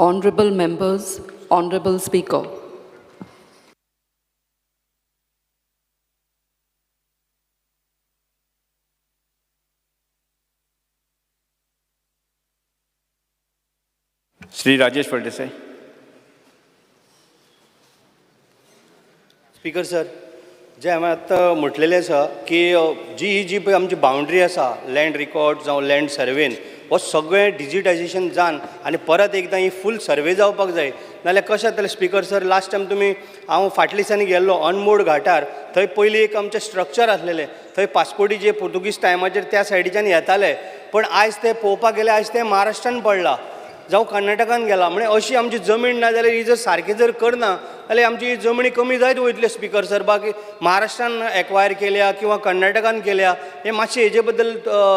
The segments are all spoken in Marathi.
Honorable members, Honorable Speaker. Shri Rajesh Faldesai. Speaker sir, जे हांवें आतां म्हटलेलें आसा की जी पळय आमची बाउंड्री आसा लँड रिकॉर्ड जावं लँड सर्वेन हो सगळें डिजिटायजेशन जावन आनी परत एकदां ही फूल सर्वे जावपाक जाय. नाल्यार कशें जातलें स्पीकर सर, लास्ट टायम हांव फाटल्या दिसांनी गेल्लो अनमोड घाटार. थंय पयलीं एक आमचें स्ट्रक्चर आसलेलें. थंय पासपोर्टी जे पुर्तुगीज टायमाचेर त्या सायडीच्यान येताले, पण आयज ते पळोवपाक गेले आयज ते महाराष्ट्रान पडला जावं कर्नाटकान गेला. म्हणजे अशी आमची जमीन ना जाल्यार ही जर सारकी जर करना जाल्यार आमची जमनी कमी जायत वयतल्यो स्पीकर सर. बाकी महाराष्ट्रान एक्वायर केल्या किंवा कर्नाटकान केल्या हे मातशें हेजे बद्दल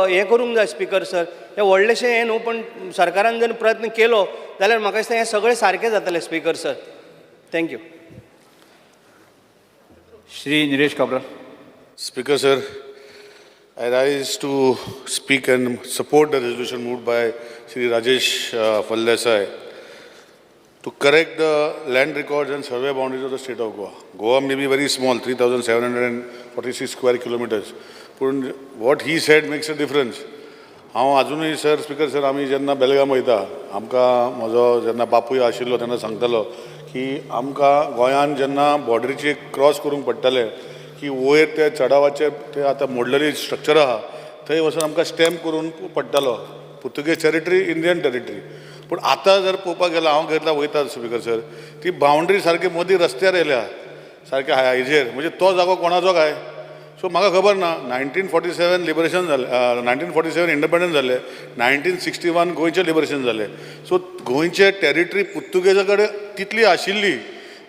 हें करूंक जाय स्पीकर सर. हें व्हडलेशें हें न्हू, पण सरकारान जर प्रयत्न केलो जाल्यार म्हाका दिसता हें सगळें सारकें जातलें speaker sir. Thank you. Shri Nilesh Cabral. Speaker sir, I rise to speak and support the resolution moved by Shri Rajesh Faldesai to correct the land records and survey boundaries of the state of Goa. Goa may be very small, 3,746 square kilometers. But what he said makes a difference. हांव अजूनही सर स्पीकर सर आमी जेन्ना बेलगाम वयता आमकां म्हजो जेन्ना बापूय आशिल्लो तेन्ना सांगतालो की आमकां गोंयान जेन्ना बॉर्डरीचे क्रॉस करूंक पडटालें की वयर त्या चडावाचेर ते आतां मोडलेली स्ट्रक्चर आहा थंय वचून आमकां स्टॅम्प करून पडटालो पुर्तुगेज टेरिटरी, इंडियन टेरिटरी. पूण आतां जर पळोवपाक गेल्यार हांव घेतला वयता स्पीकर सर, ती बाउंड्री सारकी मदीं रस्त्यार येयल्या सारक्या हायजेर. म्हणजे तो जागो कोणाचो काय? सो म्हाका खबर ना. 1947 लिबरेशन जालें, 1947 इंडिपेंडन्स जालें, 1961 गोंयचें लिबरेशन जालें. सो गोंयचें टेरिटरी पुर्तुगेजा कडेन तितली आशिल्ली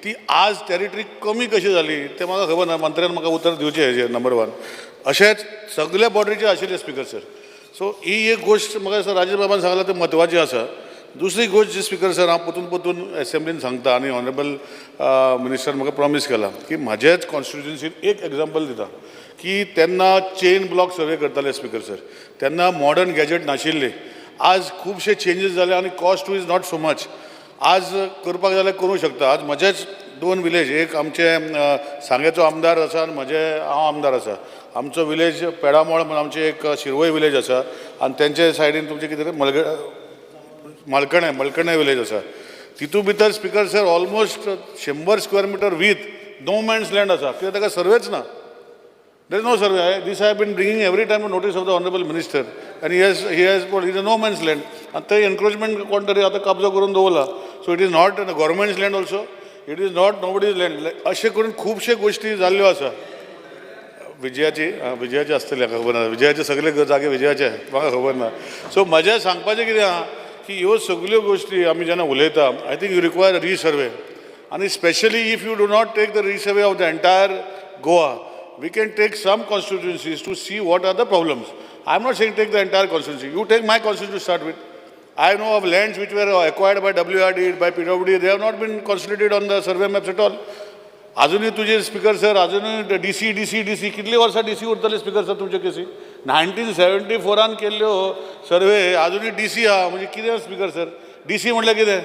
ती आज टेरिटरी कमी कशी जाली तें म्हाका खबर ना. मंत्र्यान म्हाका उतर दिवचें हेजेर नंबर 1. अशेंच सगळे बॉर्डरीचेर आशिल्ले स्पीकर सर. सो ही एक गोश्ट म्हाका दिसता राजेश बाबान सांगला तें म्हत्वाची आसा. दुसरी गोश्ट जी स्पीकर सर हांव परतून परतून एसेंब्लीन सांगता आनी ऑनरेबल मिनिस्टर म्हाका प्रॉमीस केला की म्हाजेच कॉन्स्टिट्युएन्सीन एक एग्जाम्पल दिता की तेन्ना चेन ब्लॉक सर्वे करताले स्पीकर सर, तेन्ना मॉडर्न गॅजेट नाशिल्ले. आज खुबशे चेंजीस जाले आनी cost is not so much. आज करपाक जाल्यार करूं शकता. आज म्हजेच 2 विलेज, एक आमचे सांगेचो आमदार आसा आनी हांव आमदार आसा. आमचो विलेज पेडामोळ म्हणून आमचे एक शिरवय विलेज आसा आनी तेंचे सायडीन तुमचे कितें मलकणे विलेज आसा. तितून भितर speaker sir almost 100 square metre with no man's land आसा. कित्याक ताका सर्वेच ना. There is no survey. This I have been bringing every time to notice of the Honorable Minister. And he has put, it is no man's land. And the encroachment कोण तरी आता कब्जा करून दवरला. So it is not the government's land also. It is not nobody's land. अशें करून खूबशे गोष्टी जाल्ल्यो आसा. विजयाची आसतली म्हाका खबर ना. विजयाचे सगळे जागे विजयाचे म्हाका खबर ना. सो म्हजें सांगपाचें कितें आहा की ह्यो सगळ्यो गोष्टी आमी जेन्ना उलयता I think you require resurvey. आनी specially if you do not take the resurvey of the entire Goa, we can take some constituencies to see what are the problems. I am not saying take the entire constituency. You take my constituency to start with. I know of lands which were acquired by WRD, by PWD. They have not been consolidated on the survey maps at all. अजूनही तुझे स्पीकर सर अजूनही डीसी कितली वर्सां डीसी उरतले स्पीकर सर तुमचे केसी? 1974 केल्ल्यो सर्वे अजूनही डीसी आहा. म्हणजे कितें स्पीकर सर? डीसी म्हटल्यार कितें?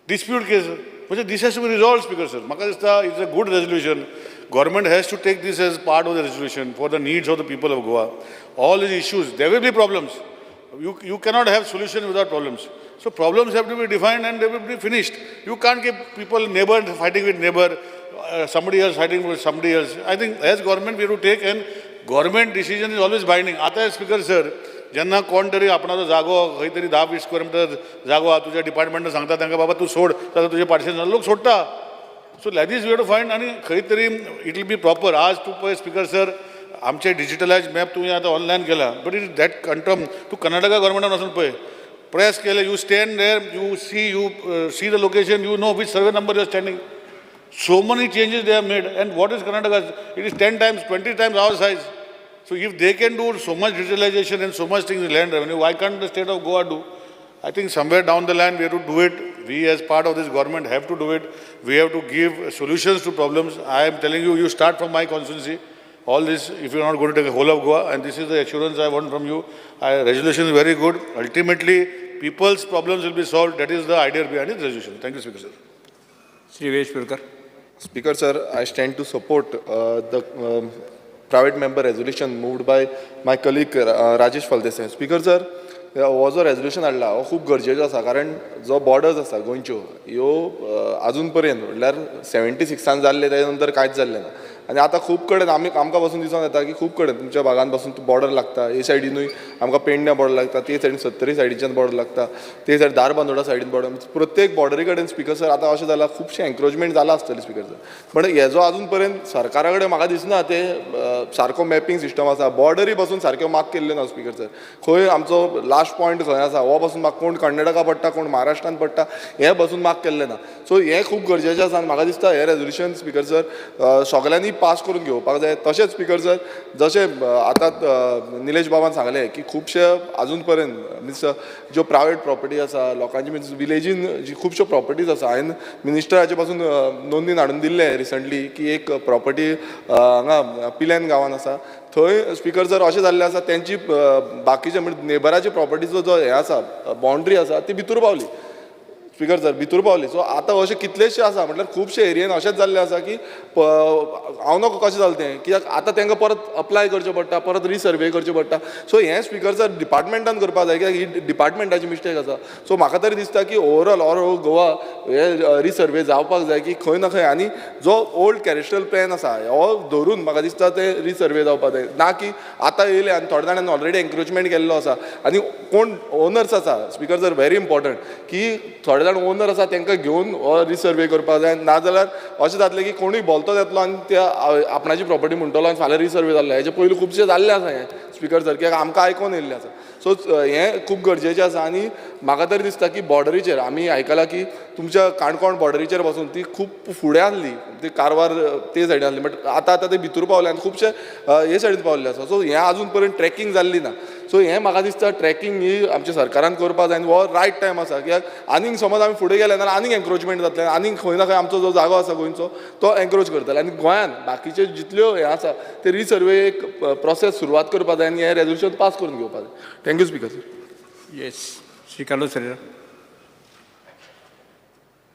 Dispute case. म्हणजे this has to be resolve speaker sir. म्हाका दिसता it's a good resolution. Government has to take this as part of the resolution for the needs of the people of Goa. All these issues, there will be problems. You cannot have solution without problems. So problems have to be defined and they will be finished. You can't keep people, neighbor fighting with neighbor, somebody else fighting with somebody else. I think as government we have to take, and government decision is always binding. आता स्पीकर सर जेन्ना कोण तरी आपणाचो जागो खंय तरी 10-20 स्क्वेअर मिटर जागो आहा तुज्या डिपार्टमेंटान सांगता तांकां बाबा तूं सोड जाल्यार तुजे पार्टिशन लोक सोडटा. So like this we have to find आनी खंय तरी इट विल बी प्रॉपर. आज तूं पळय स्पीकर सर आमचे डिजिटलायज मॅप तुवें आतां ऑनलायन केला, बट इट दॅट कंट्रम तूं कर्नाटका गव्हर्मेंटान वचून पळय प्रेस केले, you stand there, you see the location, you know which survey number you are standing. So many changes they have made, and what is Karnataka? It is 10 times, 20 times our size. So if they can do so much digitalization and so much things in land revenue, why can't the state of Goa do? I think somewhere down the line we have to do it. We as part of this government have to do it. We have to give solutions to problems. I am telling you, you start from my constituency. All this, if you are not going to take the whole of Goa, and this is the assurance I want from you. Resolution is very good. Ultimately, people's problems will be solved. That is the idea behind this resolution. Thank you, Speaker, sir. Shri Vesh Purkar. Speaker, sir, I stand to support the private member resolution moved by my colleague Rajesh Faldesai. Speaker, sir, हो जो रेजोल्युशन हाडला हो खूब गरजेचो आसा कारण जो बॉर्डर्स आसा गोंयच्यो ह्यो आजून पर्यंत म्हटल्यार 76 जाल्ले तेच्या नंतर कांयच जाल्लें ना आनी आतां खूब कडेन आमकां पासून दिसून येता की खूब कडेन तुमच्या भागांत पासून बॉर्डर लागता हे सायडीनूय आमकां पेडण्या बॉर्डर लागता ते सायडीन 70 सायडीच्यान बॉर्डर लागता ते सायड दारबांदोडा सायडीन बॉर्डर प्रत्येक बॉर्डरी कडेन स्पिकर सर आतां अशें जालां खुबशें एन्क्रोचमेंट जालां आसतलें स्पिकर सर पण हेजो आजून पर्यंत सरकारा कडेन म्हाका दिसना ते सारको मॅपिंग सिस्टम आसा बॉर्डरी पासून सारक्यो मार्क केल्ल्यो ना स्पिकर सर खंय आमचो लास्ट पॉयंट खंय आसा हो पासून म्हाका कोण कर्नाटका पडटा कोण महाराष्ट्रान पडटा हें पासून मार्क केल्लें ना सो हें खूब गरजेचें आसा आनी म्हाका दिसता हें रेजोल्युशन स्पिकर सर सगळ्यांनी पास करून घेवपाक जाय तशेंच स्पिकर सर जशें आतां निलेश बाबान सांगलें की खुबशे आजून पर्यंत मिन्स ज्यो प्रायवेट प्रॉपर्टी आसा लोकांची मिन्स विलेजीन जी खुबश्यो प्रॉपर्टीज आसा हांवें मिनिस्टराचे पासून नोंदणीन हाडून दिल्लें रिसंटली की एक प्रॉपर्टी हांगा पिलेन गांवान आसा थंय स्पिकर सर अशें जाल्लें आसा तेंची बाकीचे म्हणजे नेबराची प्रॉपर्टीचो जो हें आसा बाउंड्री आसा ती भितर पावली स्पिकर सर भितर पावली सो आतां अशें कितलेशे आसा म्हटल्यार खुबशे एरियेन अशेंच जाल्लें आसा की हांव नकळो कशें जालें तें कित्याक आतां तांकां परत अप्लाय करचें पडटा परत रिसर्वे करचें पडटा सो हें स्पिकर सर डिपार्टमेंटान करपाक जाय कित्याक ही डिपार्टमेंटाची मिस्टेक आसा सो म्हाका तरी दिसता की ओवरऑल ऑल ओवर गोवा हे रिसर्वे जावपाक जाय की खंय ना खंय आनी जो ओल्ड कॅरेस्ट्रल प्लॅन आसा हो धरून म्हाका दिसता ते रिसर्वे जावपाक जाय ना की आतां येयले आनी थोड्या जाणांनी ऑलरेडी एन्क्रोचमेंट केल्लो आसा आनी कोण ओनर्स आसा स्पिकर सर व्हेरी इम्पॉर्टंट की थोडे जाण ओनर आसा तांकां घेवन रिसर्वे करपाक जाय नाजाल्यार अशें जातलें की कोणूय बोलतो येतलो आनी त्या आपणाची प्रॉपर्टी म्हणटलो आनी फाल्यां रिसर्वे जाल्ले हेजे पयलीं खुबशे जाल्ले आसा हें स्पिकर सर कित्याक आमकां आयकोन येयल्लें आसा सो हें खूब गरजेचें आसा आनी म्हाका तरी दिसता की बॉर्डरीचेर आमी आयकलां की तुमच्या काणकोण बॉर्डरीचेर पासून ती खूब फुडें आसली ती कारवार ते सायडीन आसली बट आतां ते भितर पावले आनी खुबशे हे सायडीन पावल्ले आसा सो हें आजून पर्यंत ट्रॅकिंग जाल्ली ना सो हें म्हाका दिसता ट्रॅकिंग ही आमच्या सरकारान करपाक जाय आनी हो रायट टायम आसा कित्याक आनीक समज आमी फुडें गेले जाल्यार आनीक एन्क्रोचमेंट जातलें आनीक खंय ना खंय आमचो जो जागो आसा गोंयचो तो एन्क्रोच करतले आनी गोंयान बाकीचे जितल्यो हे आसा ते रिसर्वे एक प्रोसेस सुरवात करपाक जाय आनी हें रेजोल्युशन पास करून घेवपाक जाय thank you speaker sir Yes. Shri Carlos Ferreira.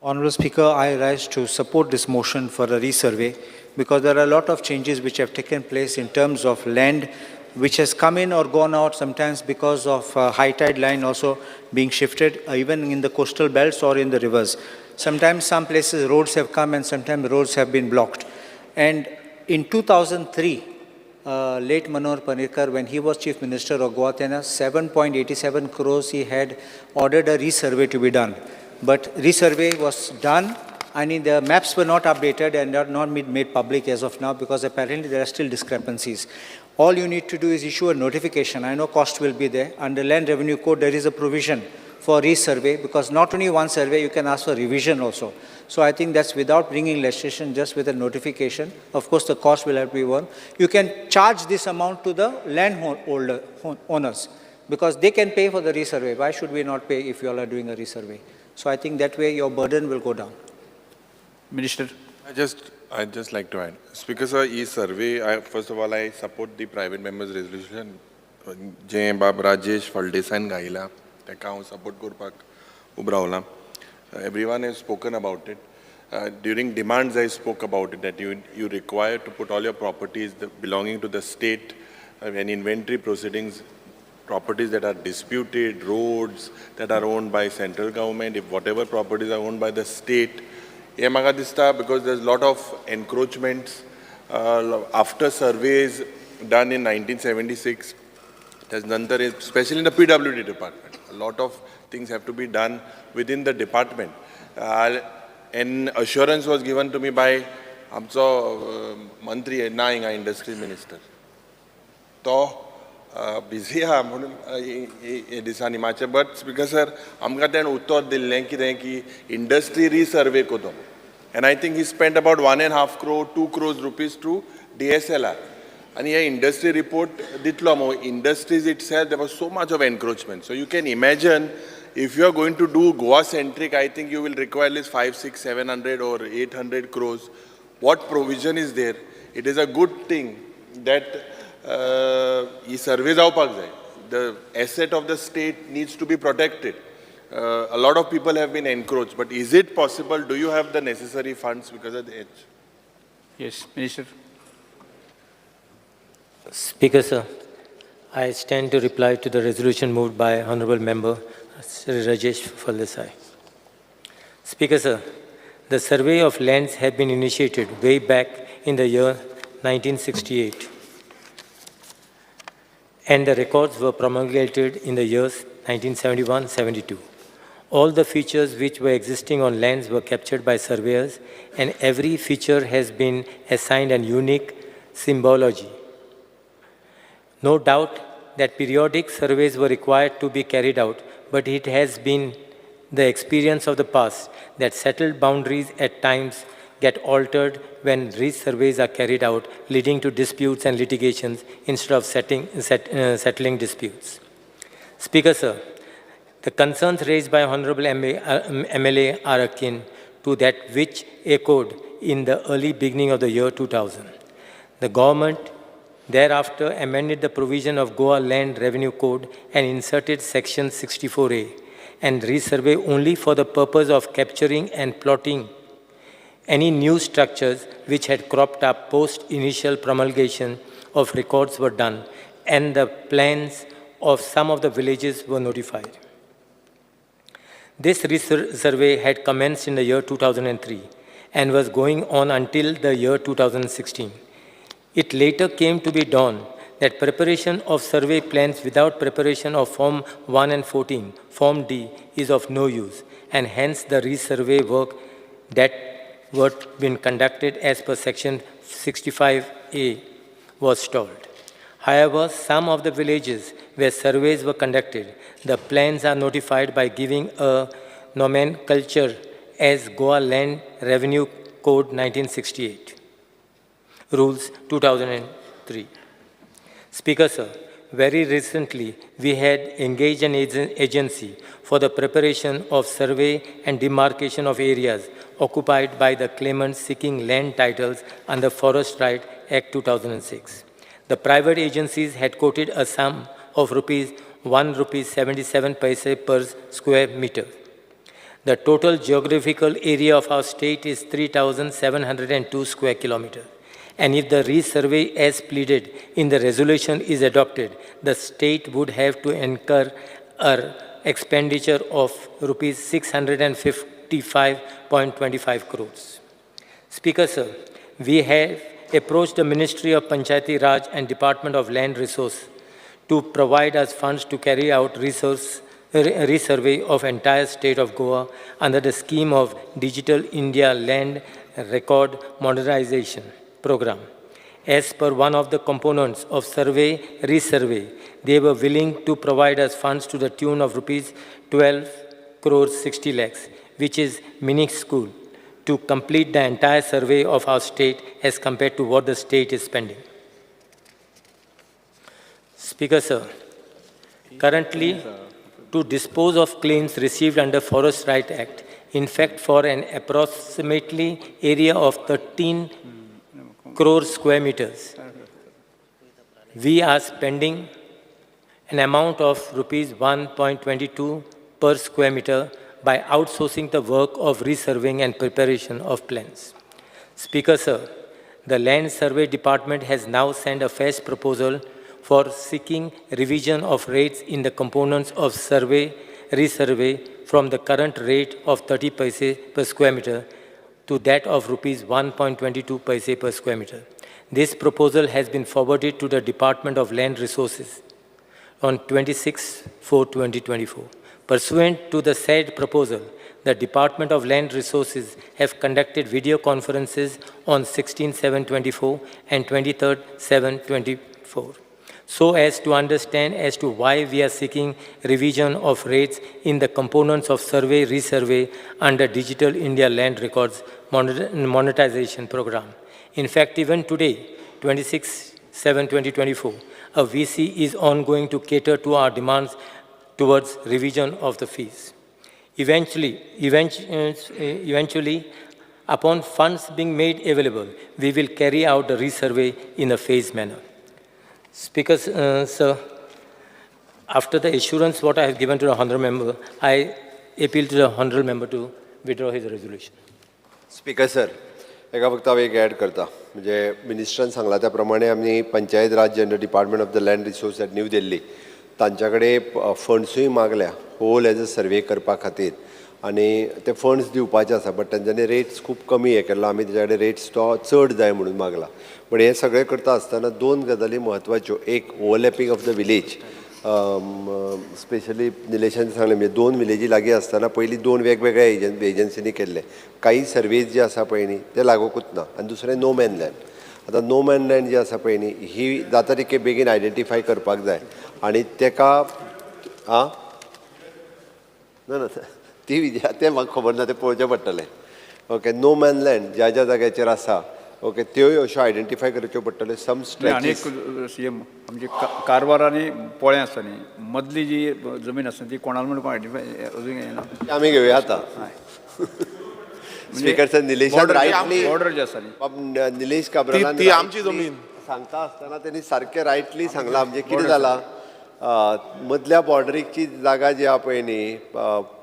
Honourable Speaker, I rise to support this motion for a resurvey because there are a lot of changes which have taken place in terms of land which has come in or gone out sometimes because of high tide line also being shifted even in the coastal belts or in the rivers. Sometimes some places roads have come and sometimes roads have been blocked. And in 2003, late Manohar Parrikar, when he was Chief Minister of Goa, 7.87 crores he had ordered a resurvey to be done. But resurvey was done and the maps were not updated and are not made public as of now because apparently there are still discrepancies. All you need to do is issue a notification. I know cost will be there. Under Land Revenue Code, there is a provision for resurvey because not only one survey, you can ask for revision also. So I think that's without bringing legislation, just with a notification. Of course, the cost will have to be one. You can charge this amount to the landholder owners because they can pay for the resurvey. Why should we not pay if you all are doing a resurvey? So I think that way your burden will go down. Minister. I'd just like to add. Speaker sir, e-survey, first of all, I support the private members resolution. Jay Bab Rajesh Faldesan Gaila, Tekao support Gurpak Ubraula. Everyone has spoken about it. During demands, I spoke about it, that you require to put all your properties belonging to the state and inventory proceedings, properties that are disputed, roads that are owned by central government, if whatever properties are owned by the state. Because there's a lot of encroachments after surveys done in 1976, especially in the PWD department. A lot of things have to be done within the department. An assurance was given to me by Amso Mantri Naing, our industry minister. So, busy but because sir, amka ten uttar dille ki industry resurvey ko do. And I think he spent about 1.5 crore, 2 crores rupees to DSLR. And here industry report ditlo industries itself, there was so much of encroachment. So you can imagine if you are going to do Goa centric, I think you will require at least 500, 600, 700 or 800 crores. What provision is there? It is a good thing that surveys the asset of the state needs to be protected. a lot of people have been encroached, but is it possible, do you have the necessary funds because of the age? Yes, Minister. Speaker, sir, I stand to reply to the resolution moved by Honorable Member Sri Rajesh Faldesai. Speaker, sir, the survey of lands have been initiated way back in the year 1968, and the records were promulgated in the years 1971-72. All the features which were existing on lands were captured by surveyors, and every feature has been assigned a unique symbology. No doubt that periodic surveys were required to be carried out, but it has been the experience of the past that settled boundaries at times get altered when resurveys are carried out, leading to disputes and litigations instead of settling disputes. Speaker, sir, the concerns raised by Honorable MLA are akin to that which echoed in the early beginning of the year 2000. The government thereafter amended the provision of Goa Land Revenue Code and inserted Section 64A and resurvey only for the purpose of capturing and plotting any new structures which had cropped up post-initial promulgation of records were done, and the plans of some of the villages were notified. This resurvey had commenced in the year 2003 and was going on until the year 2016. It later came to be dawned that preparation of survey plans without preparation of Form 1 and 14, Form D, is of no use, and hence the resurvey work that were been conducted as per Section 65A was stalled. However, some of the villages where surveys were conducted, the plans are notified by giving a nomenclature as Goa Land Revenue Code 1968, Rules 2003. Speaker, sir, very recently we had engaged an agency for the preparation of survey and demarcation of areas occupied by the claimants seeking land titles under Forest Right Act 2006. The private agencies had quoted a sum of ₹1.77 per square meter. The total geographical area of our state is 3,702 square kilometers. And if the resurvey as pleaded in the resolution is adopted, the state would have to incur an expenditure of ₹655.25 crores. Speaker, sir, we have approached the Ministry of Panchayati Raj and Department of Land Resource to provide us funds to carry out resurvey of entire state of Goa under the scheme of Digital India Land Record Modernization Program. As per one of the components of resurvey, they were willing to provide us funds to the tune of ₹12 crores 60 lakhs, which is minuscule, to complete the entire survey of our state as compared to what the state is spending. Speaker, sir, currently, to dispose of claims received under Forest Right Act, in fact, for an approximately area of 13 crore square meters, we are spending an amount of ₹1.22 per square meter by outsourcing the work of resurveying and preparation of plans. Speaker, sir, the Land Survey Department has now sent a FAST proposal for seeking revision of rates in the components of resurvey from the current rate of 30 paise per square meter to that of ₹1.22 per square meter. This proposal has been forwarded to the Department of Land Resources on 26/4/2024. Pursuant to the said proposal, the Department of Land Resources have conducted video conferences on 16/7/24 and 23/7/24, so as to understand as to why we are seeking revision of rates in the components of resurvey under Digital India Land Records Monetization Program. In fact, even today, 26/7/2024, a VC is ongoing to cater to our demands towards revision of the fees. Eventually, upon funds being made available, we will carry out the resurvey in a phased manner. Speaker, sir, after the assurance what I have given to the honourable member, I appeal to the honourable member to withdraw his resolution. Speaker sir एका फक्त हांव एक ॲड करता म्हणजे मिनिस्टरान सांगला त्या प्रमाणे आमी panchayat Raj under department of the land resource at New Delhi तांच्या कडेन फंड्सूय मागल्या होल एज अ सर्वे करपा खातीर आनी ते फंड्स दिवपाचे आसा बट तेंच्यांनी रेट्स खूब कमी हे केल्लो आमी तेच्या कडेन रेट्स तो चड जाय म्हणून मागला पण हे सगळें करता आसतना दोन गजाली म्हत्वाच्यो एक overlapping of the village specially निलेशान सांगलें म्हणजे दोन विलेजी लागीं आसतना पयलीं दोन वेगवेगळ्या एजन्सीनी केल्ले काही सर्वेज जे आसा पळय न्ही ते लागूकूच ना आनी दुसरें नो मॅन लँड आतां नो मॅन लँड जी आसा पळय न्ही ही जाता तितके बेगीन आयडेंटिफाय करपाक जाय आनी तेका आं ना ना ती तें म्हाका खबर ना तें पळोवचें पडटलें ओके नो मॅन लँड ज्या ज्या जाग्याचेर आसा ओके त्योय अश्यो आयडेंटिफाय करच्यो पडटल्यो सम आणि एक स्ट्रेचीस सीएम म्हणजे कारवार आणि पोळें आसता न्ही मदली जी जमीन आसता ती कोणाला म्हणून आयडेंटिफाय अजून येना आमी घेवया आतां स्पीकर सर निलेशान रायटली ऑर्डर जी आसा न्ही निलेश काब्रालान ती आमची जमीन सांगता आसतना त्यांनी सारकें रायटली सांगलां म्हणजे कितें जालां मदल्या बॉर्डरीची जागा जी आहा पळय न्ही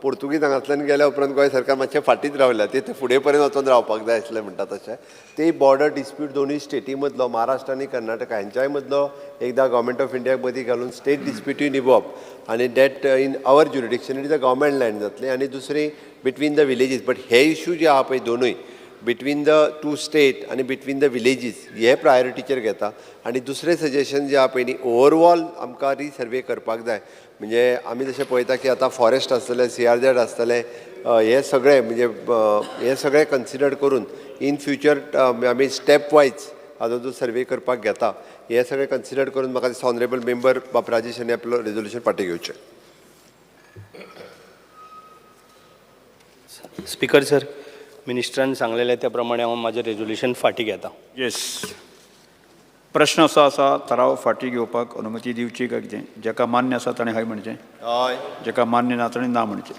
पोर्तुगीज हांगांतल्यान गेल्या उपरांत गोंय सरकार मातशें फाटींच रावल्या ते फुडें पर्यंत वचून रावपाक जाय आसलें म्हणटा तशें ते बॉर्डर डिस्प्यूट दोनूय स्टेटी मदलो महाराष्ट्र आनी कर्नाटका हांच्याय मदलो एकदां गव्हर्मेंट ऑफ इंडिया मदीं घालून स्टेट डिस्प्यूटूय निवप आनी that in our jurisdiction it is a government land जातली आनी दुसरी बिटवीन द विलेजीस बट हे इश्यू जे आहा पळय दोनूय बिटवीन द टू स्टेट आनी बिटवीन द विलेजीस हे प्रायोरिटीचेर घेता आनी दुसरें सजेशन जें आहा पळय न्ही ओवरऑल आमकां रिसर्वे करपाक जाय म्हणजे आमी जशें पळयता की आतां फॉरेस्ट आसतलें CRZ आसतलें हे सगळें म्हणजे हे सगळें कन्सिडर करून इन फ्युचर आमी स्टेप वायज हाजो जो सर्वे करपाक घेता हे सगळें कन्सिडर करून म्हाका दिसता ऑनरेबल मेंबर बाब राजेश हांणी आपलो रेजोल्युशन फाटीं घेवचें स्पीकर सर मिनिस्टरान सांगलेले त्या प्रमाणे हांव म्हाजें रेजोल्युशन फाटीं घेता येस प्रश्न असो आसा थाराव फाटीं घेवपाक अनुमती दिवची काय कितें जेका मान्य आसा ताणें हय म्हणचें हय जेका मान्य ना ताणें ना म्हणचें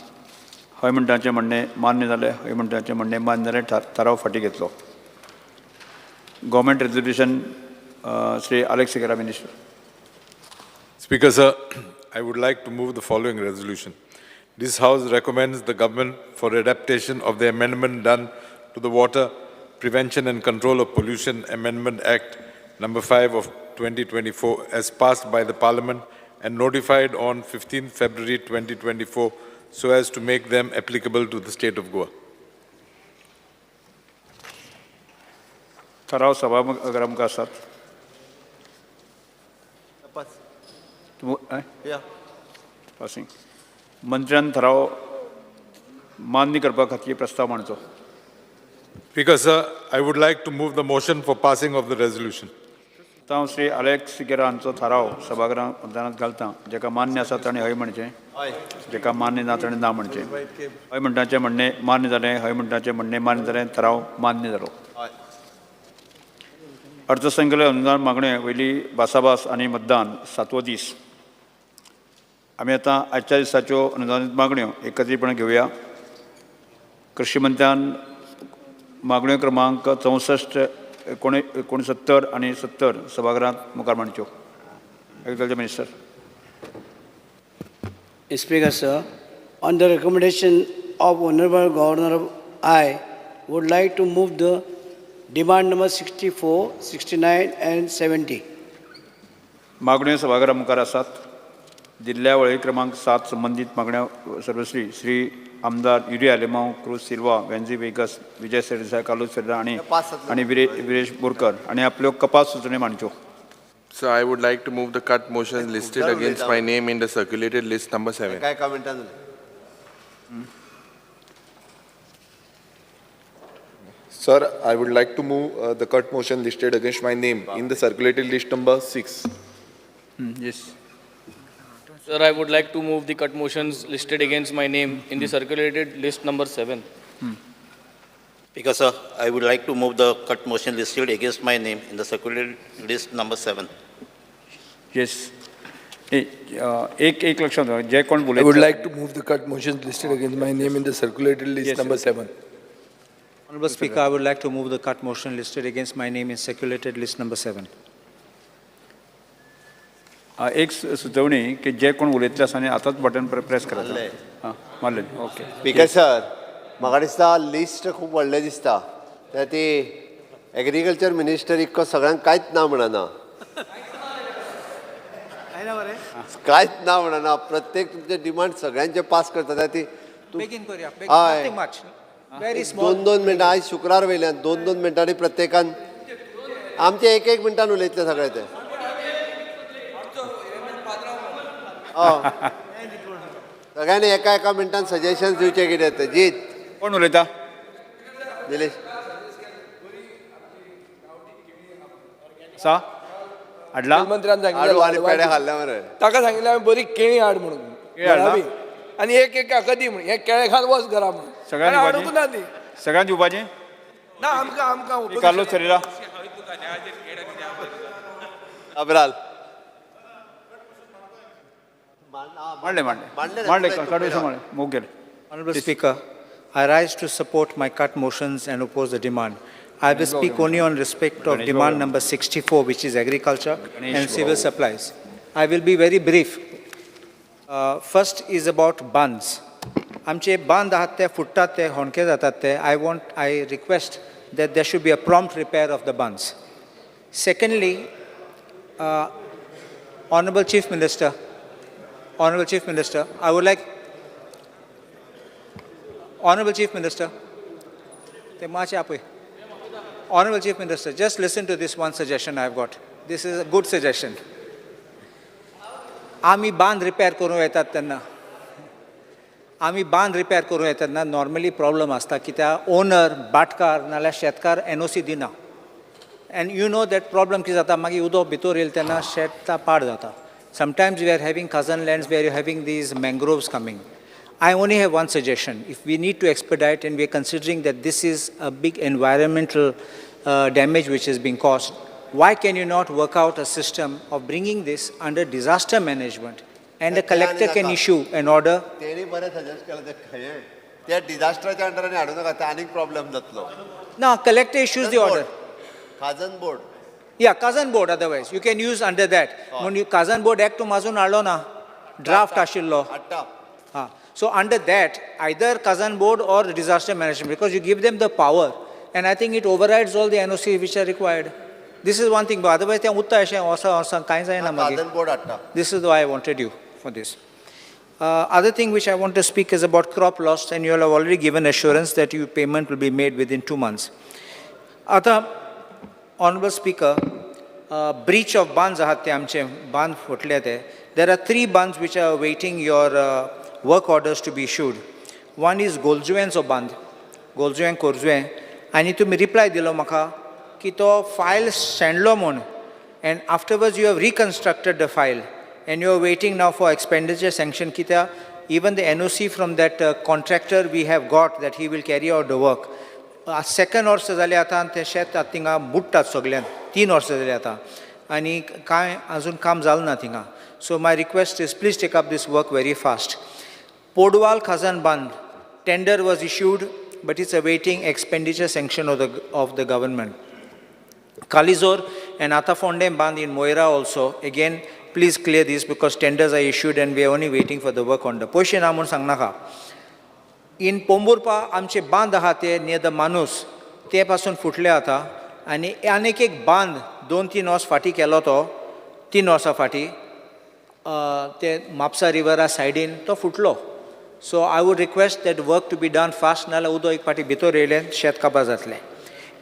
हय म्हणटाचें म्हणणें मान्य जालें हय म्हणटाचें म्हणणें मान्य जालें थाराव फाटीं घेतलो government resolution Shri Alex Sequeira minister Speaker, sir, I would like to move the following resolution. This House recommends the government for adaptation of the amendment done to the Water Prevention and Control of Pollution Amendment Act number 5 of 2024 as passed by the Parliament and notified on 15th February 2024 so as to make them applicable to the state of Goa. ठराव सभागृहांक आसात पासिंग मंत्र्यान ठराव मान्य करपा खातीर प्रस्ताव मांडचो Speaker, sir, I would like to move the motion for passing of the resolution. हांव श्री अलेक्स सिगेरा हांचो थाराव सभागृहांत मतदानांत घालता जेका मान्य आसा ताणें हय म्हणचें जेका मान्य ना ताणें ना म्हणचें हय म्हणटाचें म्हणणें मान्य जालें हय म्हणटाचें म्हणणें मान्य जालें थाराव मान्य जालो अर्थसंकल्प अनुदान मागण्यो वयली भासाभास आनी मतदान 7वो दीस आमी आतां आजच्या दिसाच्यो अनुदानीत मागण्यो एकत्रीतपणे घेवया कृषी मंत्र्यान मागण्यो क्रमांक 64, 69 आनी 70 सभागृहांत मुखार मांडच्यो agriculture minister Speaker, sir, on the recommendation of Honorable Governor, I would like to move the demand number 64, 69 and 70. मागण्यो सभागृहा मुखार आसात दिल्ल्या वळेरी क्रमांक 7 संबंधीत मागण्या सर्वश्री श्री आमदार युरिया लेमांव क्रूज सिल्वा वेन्झी वेगस विजय सरदेसाय कालू सरदा आनी विरेश बोरकर आनी आपल्यो कपात सुचोवण्यो मांडच्यो So I would like to move the cut motions listed against my name in the circulated list number 7. काय कमेंटान Sir, I would like to move the cut motion listed against my name in the circulated list number 6. Yes. Sir, I would like to move the cut motions listed against my name in the circulated list number 7. Because I would like to move the cut motion listed against my name in the circulated list number 7. Yes. एक लक्षात घ्या जे कोण I would like to move the cut motions listed against my name in the circulated list Yes, number 7. Honorable Speaker, I would like to move the cut motion listed against my name in circulated list number 7. एक सुचोवणी की जे कोण उलयतले आसा न्ही आतांच बटन प्रेस करात मारलेली ओके स्पीकर सर म्हाका दिसता लिस्ट खूब व्हडलें दिसता त्या ती एग्रीकल्चर मिनिस्टर इतको सगळ्यांक कांयच ना म्हणना कांयच ना म्हणना प्रत्येक तुमचे डिमांड सगळ्यांचे पास करता त्या ती बेगीन करूया हय nothing much. Very small. 2-2 मिनटां आयज शुक्रार वयल्यान 2-2 मिनटांनी प्रत्येकान आमचे 1-1 मिनटान उलयतले सगळे ते सगळ्यांनी एका एका मिनटान सजेशन दिवचे कितें ते जीत कोण उलयता निलेश सा हाडला मंत्र्यान आडू आनी पेडे सांगितलं खाल्ले मरे ताका सांगितलें हांवें बरी केळी हाड म्हणून केळी हाडला? घरा बी. आनी एक हाका दी म्हणून हे केळे खान वच घरा म्हणून सगळ्यांनी आनी दिवपाची? हाडूंक ना ती सगळ्यांक दिवपाचें ना आमकां आमकां कार्लो सरेरा अबराल मांडले काडून मांडले मोग गेले Honorable Speaker, I rise to support my cut motions and oppose the demand. I will speak only on respect of demand number 64, which is agriculture and civil supplies. I will be very brief. First is about bands. आमचे बांद आहात ते फुटतात ते होणके जातात ते I request that there should be a prompt repair of the bands. Secondly, Honorable Chief Minister, I would like Honorable Chief Minister, Honorable Chief Minister, just listen to this one suggestion I have got. This is a good suggestion. आम्ही बांध रिपेअर करूं येतात तेन्ना नॉर्मली प्रॉब्लम आसता कित्याक ओनर भाटकार नाल्यार शेतकार NOC दिना and you know that problem कितें जाता मागीर उदक भितर येयलें तेन्ना शेतां पाड जाता. Sometimes we are having cousin lands where you are having these mangroves coming. I only have one suggestion. If we need to expedite and we are considering that this is a big environmental damage which is being caused, why can you not work out a system of bringing this under disaster management and the collector can issue an order? तेणी बरें सजेस्ट केलं ते खंय त्या डिझास्टराच्या अंडरान हाडूं नाका ते आनीक प्रॉब्लेम जातलो No, collector issues the order. Khazan board Yeah, cousin board otherwise. You can use under that. When you cousin board act to mazun allo na, draft ashillo. हाडटा So under that, either cousin board or disaster management, because you give them the power, and I think it overrides all the NOC which are required. This is one thing, but otherwise they utta ashe osa kai zaina magi. खाजन बोर्ड हाडटा This is why I wanted you for this. Other thing which I want to speak is about crop loss, and you all have already given assurance that your payment will be made within 2 months. Ata, Honorable Speaker, breach of bands ahat te amche band futle te. There are 3 bands which are awaiting your work orders to be issued. One is Goljuenzo band, Goljuan Korzuen, आणि तुम्ही रिप्लाय दिलो म्हाका की तो फायल शेणलो म्हूण and afterwards you have reconstructed the file and you are waiting now for expenditure sanction कित्याक even the NOC from that contractor we have got that he will carry out the work. Second वर्स जालें आतां तें शेत थिंगा बुडटात सगळ्यान 3 वर्सां जालीं आतां आनी कांय आजून काम जालें ना थिंगा. So my request is please take up this work very fast. Podwal Khazan Band, tender was issued but it's awaiting expenditure sanction of the government. Kalizor and Atafondem Band in Moira also, again, please clear this because tenders are issued and we are only waiting for the work on the Poishin Amun Sangnaka. In Pomburpa, amche band ahate near the Manus, te pasun futle ata, आणि अनेक एक बांध 2-3 वर्स फाटी केलो तो 3 वर्सां फाटी ते म्हापसा रिवरा सायडीन तो फुटलो. So I would request that work to be done fast नाल्यार उदक एक फाटी भितर येयलें शेत काबार जातलें.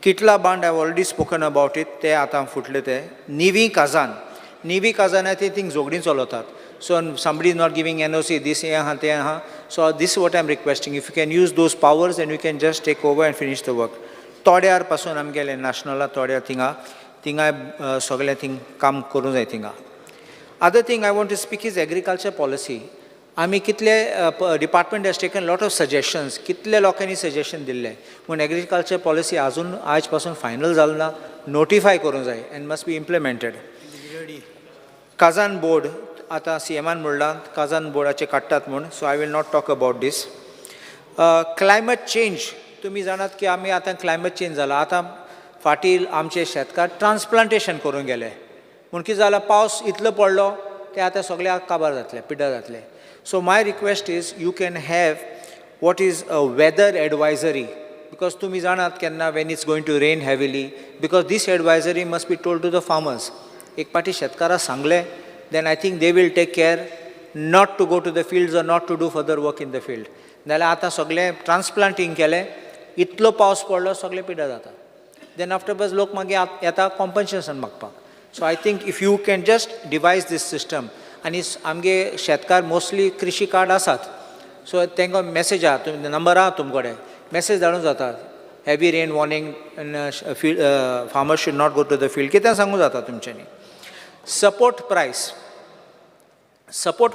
किटला बांद I already spoken about it ते आतां फुटले ते. निवी काजान ते thing जोगडीन चलवतात. So somebody is not giving NOC, this yaha, te yaha. So this is what I am requesting. If you can use those powers and you can just take over and finish the work. Todyar pasun amgele national todyar tinga sogle thing kam kuru jay tinga. Other thing I want to speak is agriculture policy. आमी कितले department has taken a lot of suggestions. कितले लोकांनी सजेशन दिल्ले. पूण एग्रीकल्चर पॉलिसी अजून आज पासून फायनल जाल ना. नोटिफाय करूं जाय and must be implemented. Kazan board आता CMान म्हणलां काजान बोर्डाचे काडटात म्हूण so I will not talk about these. Climate change तुमी जाणात की आमी आतां क्लायमेट चेंज जाला. आतां फाटीं आमचे शेतकार ट्रान्सप्लांटेशन करूंक गेले. पूण कितें जालां पावस इतलो पडलो ते आतां सगळ्याक काबार जातले पिड्ड्यार जातले. So my request is you can have what is a weather advisory, because तुम्ही जाणात केन्ना when it's going to rain heavily, because this advisory must be told to the farmers. एक पाटी शेतकारां सांगले, then I think they will take care not to go to the fields or not to do further work in the field. नाल्यार आतां सगळें ट्रान्सप्लांटींग केलें, इतलो पावस पडलो सगळें पिड्यार जाता. Then afterwards लोक मागीर येता compensation मागपाक. So I think if you can just devise this system, आनी आमगे शेतकार मोस्टली कृषी कार्ड आसात, सो तांकां मॅसेज आहा, नंबर आहा तुमचे कडेन, मॅसेज धाडूं जाता, heavy rain warning farmers should not go to the field, कितें सांगूं जाता तुमच्यांनी. सपोर्ट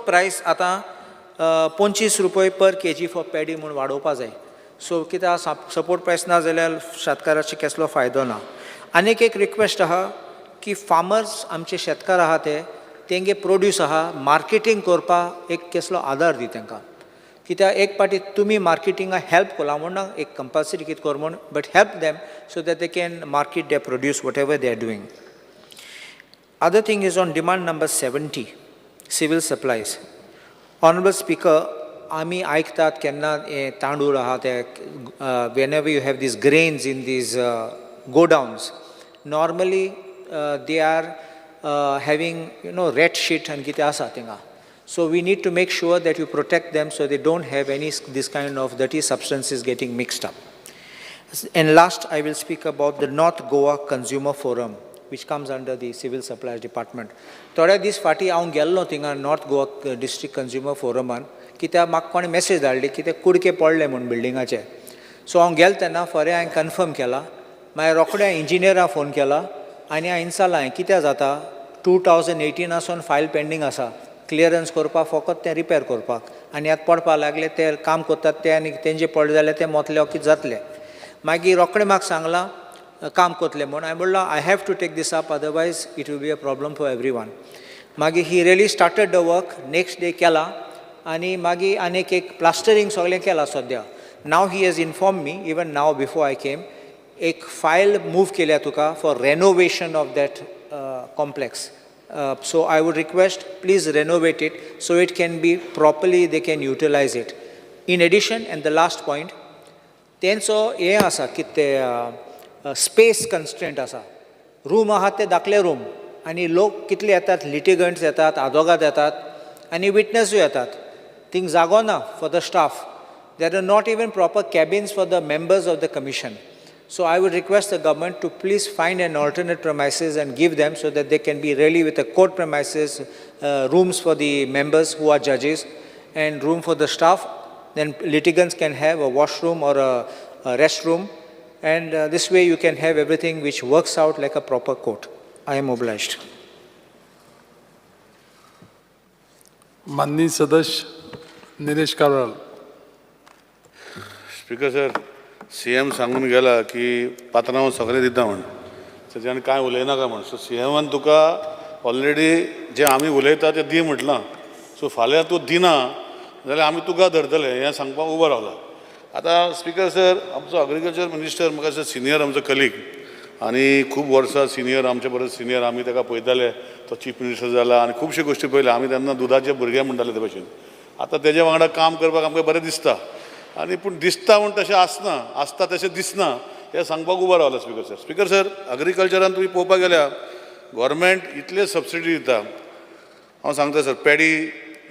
प्रायस आतां 25 रुपये पर केजी फॉर पॅडी म्हूण वाडोवपा जाय. सो कित्याक सपोर्ट प्रायस ना जाल्यार शेतकाराची कसलो फायदो ना. आनीक एक रिक्वेस्ट आहा की फार्मर्स आमचे शेतकार आहा तेंगे प्रोड्यूस आहा मार्केटींग करपाक एक कसलो आदार दी तांकां. कित्याक एक पाटी तुमी मार्केटिंगाक हेल्प कोला म्हूण ना, एक कंपल्सरी कितें कर म्हूण, but help them so that they can market they produce what ever they are doing. Other thing is on demand number 70, civil supplies. Honourable speaker, आमी आयकतात केन्ना तांदूळ आहा ते Wien ever you have these grains in these godowns, normally they are having red sheet and kite asa tinga. So we need to make sure that you protect them so they don't have any this kind of dirty substances getting mixed up. And last, I will speak about the North Goa Consumer Forum, which comes under the Civil Supplies Department. Thoda this fati haंव गेल्लो थिंगा North Goa District Consumer Foruman, कित्याक म्हाका कोणे मॅसेज धाडली की ते कुडके पडले म्हूण बिल्डिंगाचे. सो हांव गेलो तेन्ना फरें हांवें कन्फर्म केला, मागीर रोखडें इंजिनियराक फोन केला आनी हांवें इंचालां कितें जाता, 2018 आसून फायल पेंडींग आसा क्लियरन्स करपाक, फकत तें रिपेर करपाक, आनी आतां पडपाक लागले, ते काम करतात ते आनी तेंचे पडले जाल्यार ते मोतले कितें जातलें. मागीर रोखडें म्हाका सांगलां काम करतलें म्हूण. हांवें म्हणलां I have to take this up, otherwise it will be a problem for everyone. मागीर he really started the work, next day केला आनी मागीर आनीक एक प्लास्टरींग सगळें केलां सद्या. Now he has inform me, even now before I came, एक फायल मूव केल्या तुका for renovation of that complex. So I would request, please renovate it so it can be properly, they can utilize it. In addition, and the last point, तेंचो हे आसा कितें स्पेस कन्स्ट्रेंट आसा. रूम आहात ते धाकले रूम, आनी लोक कितले येतात, लिटिगंट्स येतात, आदवोगाद येतात आनी विटनसूय येतात. थिंग जागो ना for the staff. There are not even proper cabins for the members of the commission. So I would request the government to please find an alternate premises and give them so that they can be really with a court premises, rooms for the members who are judges and room for the staff. Then litigants can have a washroom or a restroom, and this way you can have everything which works out like a proper court. I am obliged. माननीय सदस्य Nilesh Karwal. Speaker sir, CM सांगून गेला की पात्रांव सगळें दिता म्हण, तेज्यान कांय उलयनाका म्हण. सो CMन तुका ऑलरेडी जे आमी उलयता तें दी म्हटलां. सो फाल्यां तूं दिना जाल्यार आमी तुका धरतले हें सांगपाक उबो रावला. आतां स्पीकर सर, आमचो एग्रीकल्चर मिनिस्टर म्हाका असो सिनियर आमचो कलीग आनी खूब वर्सां सिनियर, आमचे परस सिनियर, आमी ताका पळयताले, तो चीफ मिनिस्टर जाला आनी खुबशे गोश्टी पळयल्या. आमी तेन्ना दुदाचे भुरगे म्हणटाले ते भशेन. आतां तेजे वांगडा काम करपाक आमकां बरें दिसता, आनी पूण दिसता म्हूण तशें आसना, आसता तशें दिसना हें सांगपाक उबो रावला. स्पीकर सर, स्पीकर सर, एग्रीकल्चरान तुमी पळोवपाक गेल्यार गव्हर्मेंट इतले सबसिडी दिता. हांव सांगता सर, पॅडी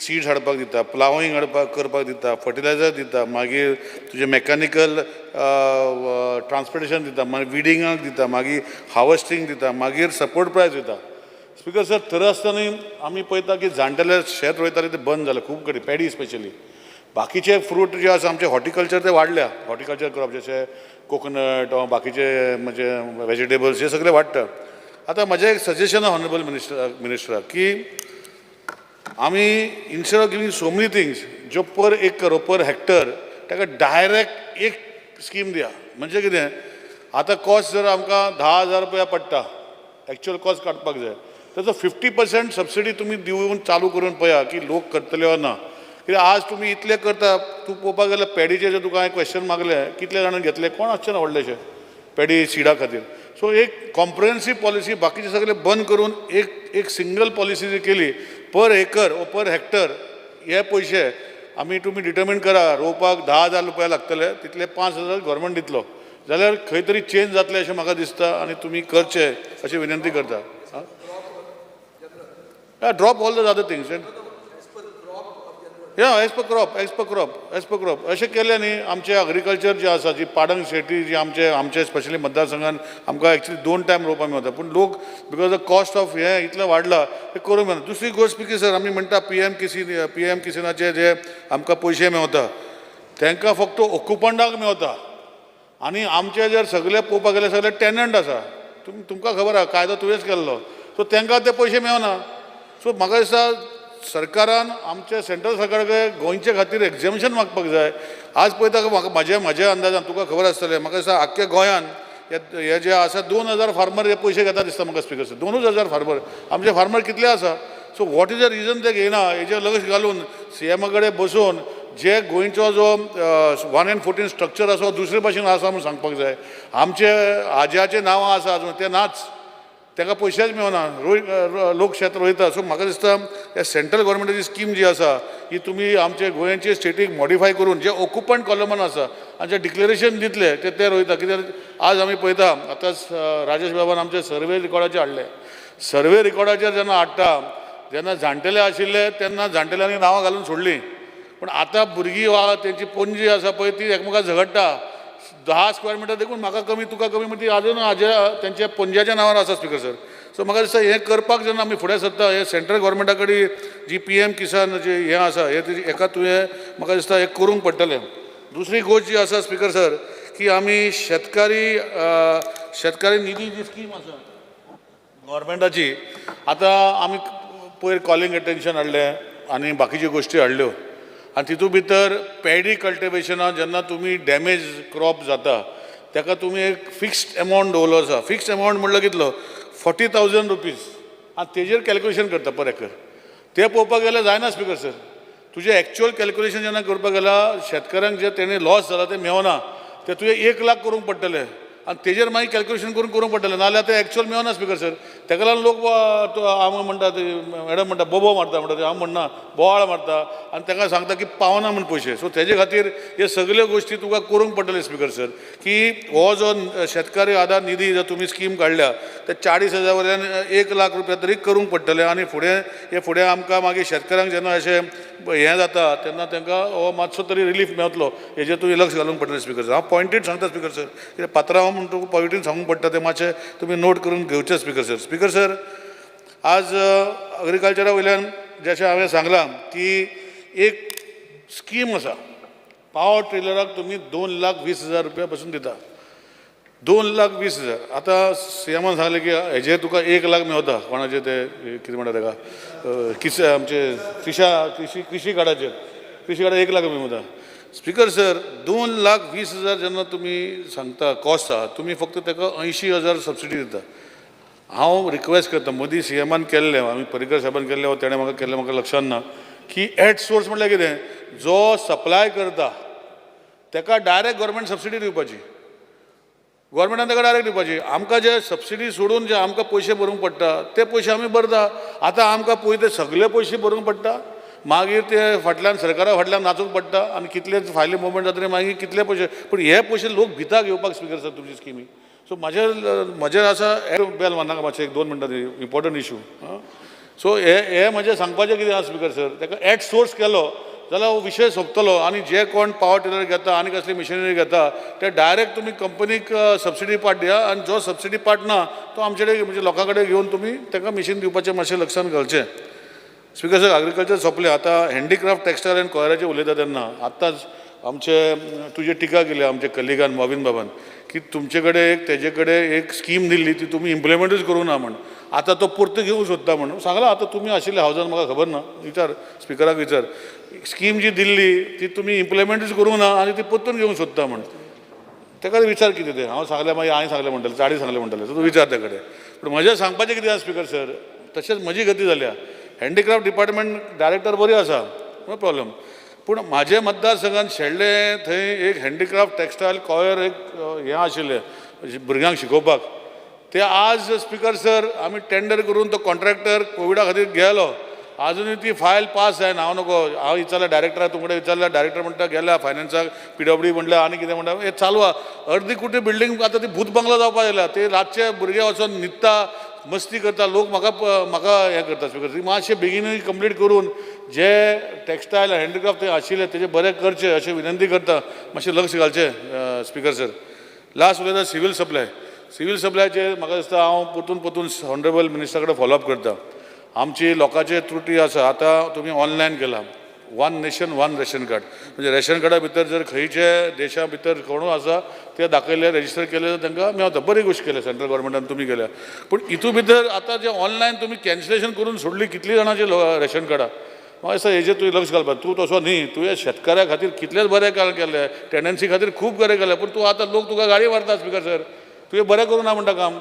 सीड्स हाडपाक दिता, प्लाविंग करपाक दिता, फर्टिलायझर दिता, मागीर तुजें मॅकॅनिकल ट्रान्सपोर्टेशन दिता, मागीर विडिंगाक दिता, मागीर हार्वेस्टिंग दिता, मागीर सपोर्ट प्रायज दिता. स्पीकर सर, तर आसतना आमी पळयता की जाणटेले शेत रोयताले ते बंद जाले खूब कडेन, पॅडी स्पेशली. बाकीचे फ्रूट जे आसा आमचे हॉर्टिकल्चर ते वाडल्या, हॉर्टिकल्चर क्रॉप जशे कोकोनट वा बाकीचे म्हणजे वेजिटेबल्स हे सगळे वाडटा. आतां म्हजें एक सजेशन आहा ऑनरेबल मिनिस्टराक की आमी instead of giving so many things, ज्यो पर एकर पर हेक्टर ताका डायरेक्ट एक स्कीम दिया. म्हणजे कितें, आतां कॉस्ट जर आमकां 10,000 रुपया पडटा, एक्चुअल कॉस्ट काडपाक जाय, ताचो 50% सबसिडी तुमी दिवन चालू करून पळया की लोक करतले वा ना. कित्याक आज तुमी इतले करता, तूं पळोवपाक गेल्यार पॅडीचे जे तुका हांवें क्वेश्चन मागले, कितले जाणां घेतले, कोण आसचे ना व्हडलेशे पॅडी सिडा खातीर. सो एक कॉम्प्रिहेन्सीव पॉलिसी, बाकीचे सगळे बंद करून एक सिंगल पॉलिसी जी केली पर एकर ओ पर हेक्टर हे पयशे आमी तुमी डिटर्मीन करा रोवपाक 10,000 रुपया लागतले तितले 5,000 गव्हर्मेंट दितलो जाल्यार खंय तरी चेंज जातले अशें म्हाका दिसता आनी तुमी करचे अशी विनंती करता. Drop all the other things as per crop अशें केलें न्ही आमचें एग्रीकल्चर जें आसा जी पाडंग शेती जी आमचे स्पेशली मतदारसंघान आमकां एक्चुअली 2 टायम रोवपाक मेळटा पूण लोक बिकॉज द कॉस्ट ऑफ हें इतलें वाडलां तें करूंक मेळना. दुसरी गोश्ट स्पीकर सर आमी म्हणटा PM किसानाचे जे आमकां पयशे मेळटा तांकां फक्त ऑक्युपंटाक मेळटा आनी आमचे जर सगळे पळोवपाक गेल्यार सगळे टॅनंट आसा तुमकां खबर आहा कायदो तुवेंच केल्लो सो तांकां ते पयशे मेळना. सो म्हाका दिसता सरकारान आमच्या सेंट्रल सरकारा कडेन गोंयचे खातीर एक्झॅम्शन मागपाक जाय. आज पळयता म्हाका म्हाज्या अंदाजान तुका खबर आसतलें म्हाका दिसता आख्ख्या गोंयान हे जे आसा 2,000 फार्मर हे पयशे घेता दिसता म्हाका स्पीकर सर 2,000 फार्मर आमचे फार्मर कितले आसा. So what is the region ते घेयना हेजेर लक्ष घालून CM कडेन बसून जे गोंयचो जो 1 and 14 स्ट्रक्चर आसा दुसरे भाशेन आसा म्हणून सांगपाक जाय. आमचे आज्याचे नांवां आसा अजून ते नाच तांकां पयशेच मेळना लोक शेत रोयता. सो म्हाका दिसता हे सेंट्रल गव्हर्मेंटाची स्कीम जी आसा ही तुमी आमचे गोंयचे स्टेटीक मॉडिफाय करून जे ऑक्युपंट कॉलमान आसा आनी जे डिक्लेरेशन दितले ते रोयता. कित्याक आज आमी पळयता आतांच राजेश बाबान आमचे सर्वे रिकॉर्डाचेर हाडले. सर्वे रिकॉर्डाचेर जेन्ना हाडटा जेन्ना जाणटेले आशिल्ले तेन्ना जाणटेल्यांनी नांवां घालून सोडलीं पूण आतां भुरगीं वा तेंची पणजी आसा पळय ती एकामेकाक झगडटा 10 स्क्वेअर मिटर देखून म्हाका कमी तुका कमी म्हणजे आजून तेंच्या पणज्याच्या नांवार आसा स्पीकर सर. सो म्हाका दिसता हें करपाक जेन्ना आमी फुडें सरता हे सेंट्रल गव्हर्मेंटा कडेन जी PM किसान जे हें आसा हेका तुवें म्हाका दिसता हें करूंक पडटलें. दुसरी गोश्ट जी आसा स्पीकर सर की आमी शेतकारी निधी जी स्कीम आसा गव्हर्मेंटाची आतां आमी पयर कॉलिंग अटेन्शन हाडलें आनी बाकीच्यो गोश्टी हाडल्यो आनी तितूंत भितर पॅडी कल्टिवेशनान जेन्ना तुमी डॅमेज क्रॉप जाता ताका तुमी एक फिक्स्ड अमावंट दवरलो आसा. फिक्स्ड अमावंट म्हणल्यार कितलो 40,000 रुपीज आनी तेजेर कॅल्क्युलेशन करता पर एकर. ते पळोवपाक गेल्यार जायना स्पीकर सर. तुजें एक्चुअल कॅल्क्युलेशन जेन्ना करपाक गेल्यार शेतकाऱ्यांक जे तेणी लॉस जाला ते मेळना ते तुवें 1 लाख करूंक पडटलें आनी तेजेर मागीर कॅल्क्युलेशन करूंक पडटलें नाजाल्यार ते एक्चुअल मेळना स्पीकर सर. ताका लागून लोक हांव म्हणटा मॅडम म्हणटा बोबो मारता म्हणटा हांव म्हणना बोवाळ मारता आनी तांकां सांगता की पावना म्हूण पयशे. सो तेजे खातीर हे सगल्यो गोश्टी तुका करूंक पडटले स्पीकर सर की हो जो शेतकारी आधार निधी जो तुमी स्कीम काडल्या ते 40,000 वयल्यान 1 लाख रुपया तरी करूंक पडटले आनी फुडें आमकां मागीर शेतकाऱ्यांक जेन्ना अशें हें जाता तेन्ना तांकां हो मातसो तरी रिलीफ मेळटलो हेजेर तुमी लक्ष घालूंक पडटलें स्पीकर सर. हांव पॉयंटीड सांगता स्पीकर सर कित्याक पात्रांव म्हणून तुका पॉयंटीन सांगूंक पडटा ते मातशें तुमी नोट करून घेवचें स्पीकर सर. स्पीकर सर आज एग्रीकल्चरा वयल्यान जशें हांवें सांगलां की एक स्कीम आसा पावर ट्रेलराक तुमी 2,20,000 रुपया पासून दिता 2,20,000. आतां CMान सांगलें की हेजेर तुका 1 लाख मेळटा कोणाचें ते कितें म्हणटा ताका आमचे कृशी कार्डाचेर 1 लाख मेळटा. स्पीकर सर 2,20,000 जेन्ना तुमी सांगता कॉस्ट आहा तुमी फक्त ताका 80,000 सबसिडी दिता. हांव रिक्वेस्ट करता मोदी CMान केल्लें आमी पर्रीकर साहेबान केल्लें तेणें म्हाका केल्लें म्हाका लक्षात ना की एट सोर्स म्हळ्यार कितें जो सप्लाय करता ताका डायरेक्ट गव्हर्मेंट सबसिडी दिवपाची गव्हर्मेंटान ताका डायरेक्ट दिवपाची. आमकां जे सबसिडी सोडून जे आमकां पयशे भरूंक पडटा ते पयशे आमी भरता. आतां आमकां पळय ते सगळे पयशे भरूंक पडटा मागीर ते फाटल्यान सरकारा फाटल्यान नाचूंक पडटा आनी कितले फायली मुवमेंट जातकीर मागीर कितले पयशे पूण हे पयशे लोक भिता घेवपाक स्पीकर सर तुमची स्किमी. सो म्हजेर आसा बेल मारनाका मातशें 1-2 मिनटां इम्पॉर्टंट इशू. सो हे म्हजें सांगपाचें कितें आसा स्पीकर सर ताका एट सोर्स केलो जाल्यार हो विशय सोंपतलो आनी जे कोण पावर टिलर घेता आनी कसली मिशिनरी घेता ते डायरेक्ट तुमी कंपनीक सबसिडी पार्ट दिया आनी जो सबसिडी पार्ट ना तो आमचे कडेन म्हणजे लोकां कडेन घेवन तुमी ताका मिशीन दिवपाचें मातशें लक्षांत घालचें. स्पीकर सर एग्रीकल्चर सोंपलें आतां हँडीक्राफ्ट टॅक्सटायल एंड कॉयराचेर उलयता तेन्ना आतांच आमचे तुजे टिका केली आमच्या कलिगान मॉविन बाबान की तुमचे कडेन तेजे कडेन एक स्कीम दिल्ली ती तुमी इम्प्लिमेंटूच करूं ना म्हण आतां तो परतो घेवंक सोदता म्हणून सांगलां. आतां तुमी आशिल्ले हावजान म्हाका खबर ना विचार स्पिकराक विचार स्कीम जी दिल्ली ती तुमी इम्प्लिमेंटूच करूंक ना आनी ती परतून घेवंक सोदता म्हण ताका विचार कितें तें हांव सांगलें मागीर हांवें सांगलें म्हणटलें चाडी सांगलें म्हणटलें तूं विचार ते कडेन. पूण म्हजें सांगपाचें कितें आसा स्पीकर सर तशेंच म्हजी गती जाल्या हँडीक्राफ्ट डिपार्टमेंट डायरेक्टर बरी आसा नो प्रॉब्लम पूण म्हाजे मतदारसंघान शेळ्ळे थंय एक हँडीक्राफ्ट टॅक्सटायल कॉयर एक हें आशिल्लें भुरग्यांक शिकोवपाक ते आज स्पीकर सर आमी टेंडर करून तो कॉन्ट्रॅक्टर कोविडा खातीर गेलो अजूनही ती फायल पास जायना. हांव नको, हांव विचारल्या डायरेक्टरा तुमकडे विचारल्या, डायरेक्टर म्हणटा गेल्या फायनान्साक PWD म्हणल्या आनी कितें म्हणटा हें चालू आहा. अर्दी कुटी बिल्डींग आतां ती भूत बंगला जावपाक येयला. ते रातचे भुरगे वचून न्हिदता, मस्ती करता, लोक म्हाका हें करता स्पीकर. ती मातशें बेगीनूय कंप्लीट करून जे टेक्स्टायल हँडीक्राफ्ट थंय आशिल्ले तेजे बरें करचे अशें विनंती करता. मातशें लक्ष घालचें स्पीकर सर. लास्ट उलयता सिवील सप्लाय. सिवील सप्लायचे म्हाका दिसता हांव परतून ऑनरेबल मिनिस्टरा कडेन फॉलोअप करता. आमची लोकांचे त्रुटी आसा. आतां तुमी ऑनलायन केला 1 नेशन 1 रेशन कार्ड. म्हणजे रेशन कार्डा भितर जर खंयचे देशा भितर कोणूय आसा ते दाखयले रजिस्टर केले तर तांकां मेळटा. बरी गोश्ट केल्या सेंट्रल गव्हर्मेंटान तुमी केल्या. पूण हितू भितर आतां जे ऑनलायन तुमी कॅन्सलेशन करून सोडली कितली जाणांची रेशन कार्डां. म्हाका दिसता हेजेर तुवें लक्ष घालपाक. तूं तसो न्ही, तुवें शेतकाऱ्या खातीर कितलेच बरें केले, टेनन्सी खातीर खूब बरें केलें. पूण तूं आतां लोक तुका गाडी मारता स्पीकर सर. तुवें बरें करूं ना म्हणटा काम.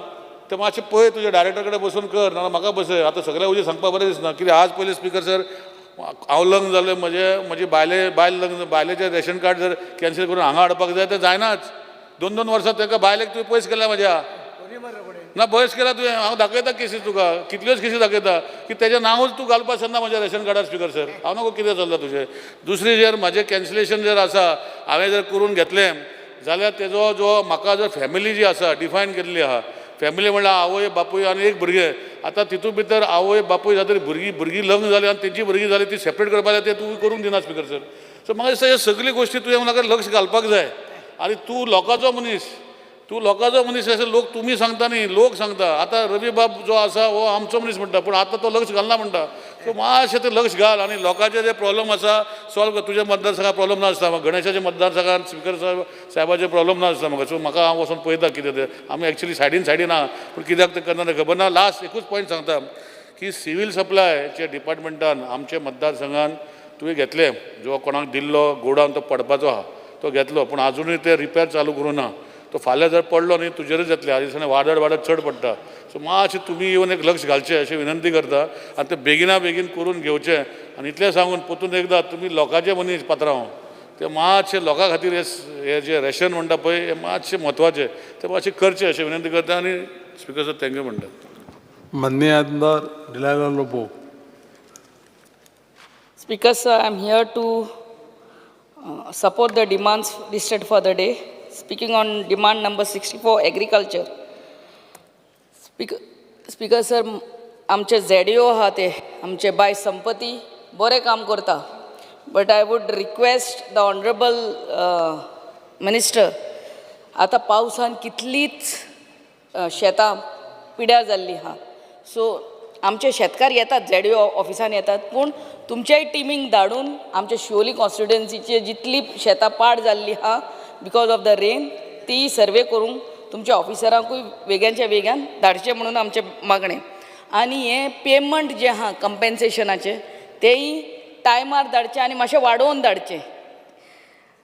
तें मातशें पळय, तुज्या डायरेक्टर कडेन बसून कर, नाजाल्यार म्हाका बसय. आतां सगळ्या उजी सांगपाक बरें दिसना. कित्याक आज पयलीं स्पीकर सर हांव लग्न जालें, म्हजी बायल लग्न, बायलेचें रेशन कार्ड जर कॅन्सल करून हांगा हाडपाक जाय तें जायनाच. 2-2 वर्सां ताका बायलेक तुवें पयस केल्या म्हाज्या. ना पयस केल्या तुवें. हांव दाखयता केसी तुका, कितल्योच केसी दाखयता की तेजें नांवूच तूं घालपाक शकना म्हज्या रेशन कार्डार स्पीकर सर. हांव नको कितें चल्लां तुजें. दुसरी जर म्हाजें कॅन्सलेशन जर आसा हांवें जर करून घेतलें जाल्यार तेजो जो म्हाका जर फॅमिली जी आसा डिफायन केल्ली आहा, फॅमिली म्हणल्यार आवय बापूय आनी एक भुरगें. आतां तितू भितर आवय बापूय जातरी भुरगीं लग्न जाली आनी तेंची भुरगीं जाली ती सेपरेट करपाक जाय, तें तूं करूंक दिना स्पीकर सर. सो म्हाका दिसता ह्यो सगळी गोश्टी तुवें म्हाका लक्ष घालपाक जाय. आनी तूं लोकांचो मनीस अशें लोक तुमी सांगता न्ही, लोक सांगता. आतां रवी बाब जो आसा हो आमचो मनीस म्हणटा, पूण आतां तो लक्ष घालना म्हणटा. सो मातशें तें लक्ष घाल आनी लोकांचे जे प्रॉब्लम आसा सॉल्व कर. तुज्या मतदारसंघात प्रॉब्लम नासता, म्हाका गणेशाच्या मतदारसंघात स्पीकर साहेबाचे प्रॉब्लम नासता म्हाका. सो म्हाका हांव वचून पळयता कितें तें. आमी एक्चुली सायडीन आहा, पूण कित्याक तें करना तें खबर ना. लास्ट एकूच पॉयंट सांगता की सिवील सप्लायच्या डिपार्टमेंटान आमच्या मतदारसंघान तुवें घेतलें, जो कोणाक दिल्लो गोडावन तो पडपाचो आहा तो घेतलो, पूण आजुनूय ते रिपेर चालू करूं ना. तो फाल्यां जर पडलो न्ही तुजेरच येतले. ह्या दिसांनी वाडत चड पडटा. सो मातशें तुमी येवन एक लक्ष घालचें अशी विनंती करता. आनी तें बेगिना बेगीन करून घेवचें. आनी इतलें सांगून परतून एकदां तुमी लोकांचे मनीस पात्रांव, ते मातशें लोकां खातीर हे जे रेशन म्हणटा पळय हें मातशें म्हत्वाचें, तें मातशें करचें अशें विनंती करता. आनी स्पीकर सर थँक्यू म्हणटा. माननीय आमदार Delilah Lobo. Speaker sir, I am here to support the demands listed for the day. Speaking on demand number 64, agriculture. Speaker sir, आमचे ZDO आहा ते आमचे बाय संपती बरें काम करता. But I would request the honorable minister, आतां पावसान कितलीच शेतां पिड्यार जाल्ली आहा. सो आमचे शेतकार येतात ZDO ऑफिसान येतात, पूण तुमच्याय टिमींक धाडून आमच्या शिवोली कॉन्स्टिट्युएन्सीची जितली शेतां पाड जाल्ली आहा बिकॉज ऑफ द रेन ती सर्वे करूंक तुमच्या ऑफिसरांकूय वेग्यांच्या वेग्यान धाडचें म्हणून आमचें मागणें. आनी हें पेमेंट जें आहा कंपेन्सेशनाचें तेंय टायमार धाडचें आनी मातशें वाडोवन धाडचें.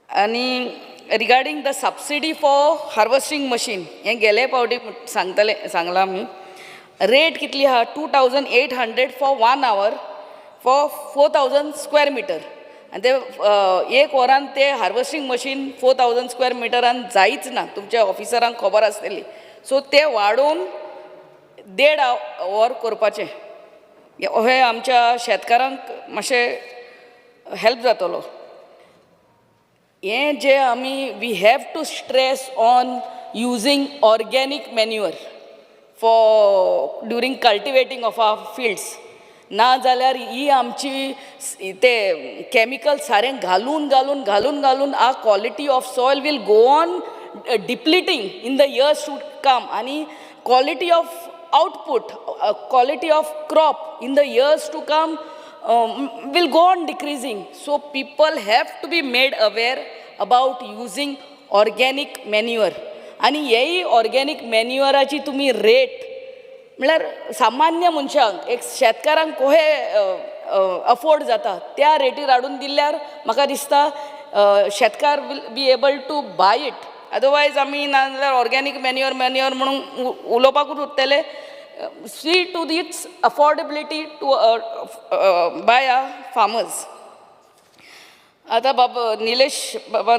आनी regarding the subsidy for harvesting machine हें गेले फावटी सांगलां आमी. रेट कितली आहा 2800 for 1 hour for 4000 square metre. आनी ते एक वरान ते हार्वेस्टिंग मशीन 4000 स्क्वेअर मिटरान जायच ना, तुमच्या ऑफिसरांक खबर आसतली. सो ते वाडोवन 1.5 hour करपाचें. हे आमच्या शेतकारांक मातशें हेल्प जातलो. हें जे आमी we have to stress on using organic manure for during cultivating of our fields. ना जाल्यार ही आमची ते कॅमिकल सारें घालून आ quality of soil will go on depleting in the years to come. आनी quality of output, quality of crop in the years to come will go on decreasing. So people have to be made aware about using organic manure. आणि हेही ऑर्गॅनिक मॅन्युअराची तुम्ही रेट म्हळ्यार सामान्य मनशांक एक शेतकारांक कोहे अफोर्ड जाता त्या रेटीर हाडून दिल्यार म्हाका दिसता शेतकार will be able to buy it. Otherwise आमी नाजाल्यार ऑर्गॅनीक मॅन्युअर म्हणून उलोवपाकूच उरतले. See to its affordability to buy our farmers. आतां बाबा निलेश बाबा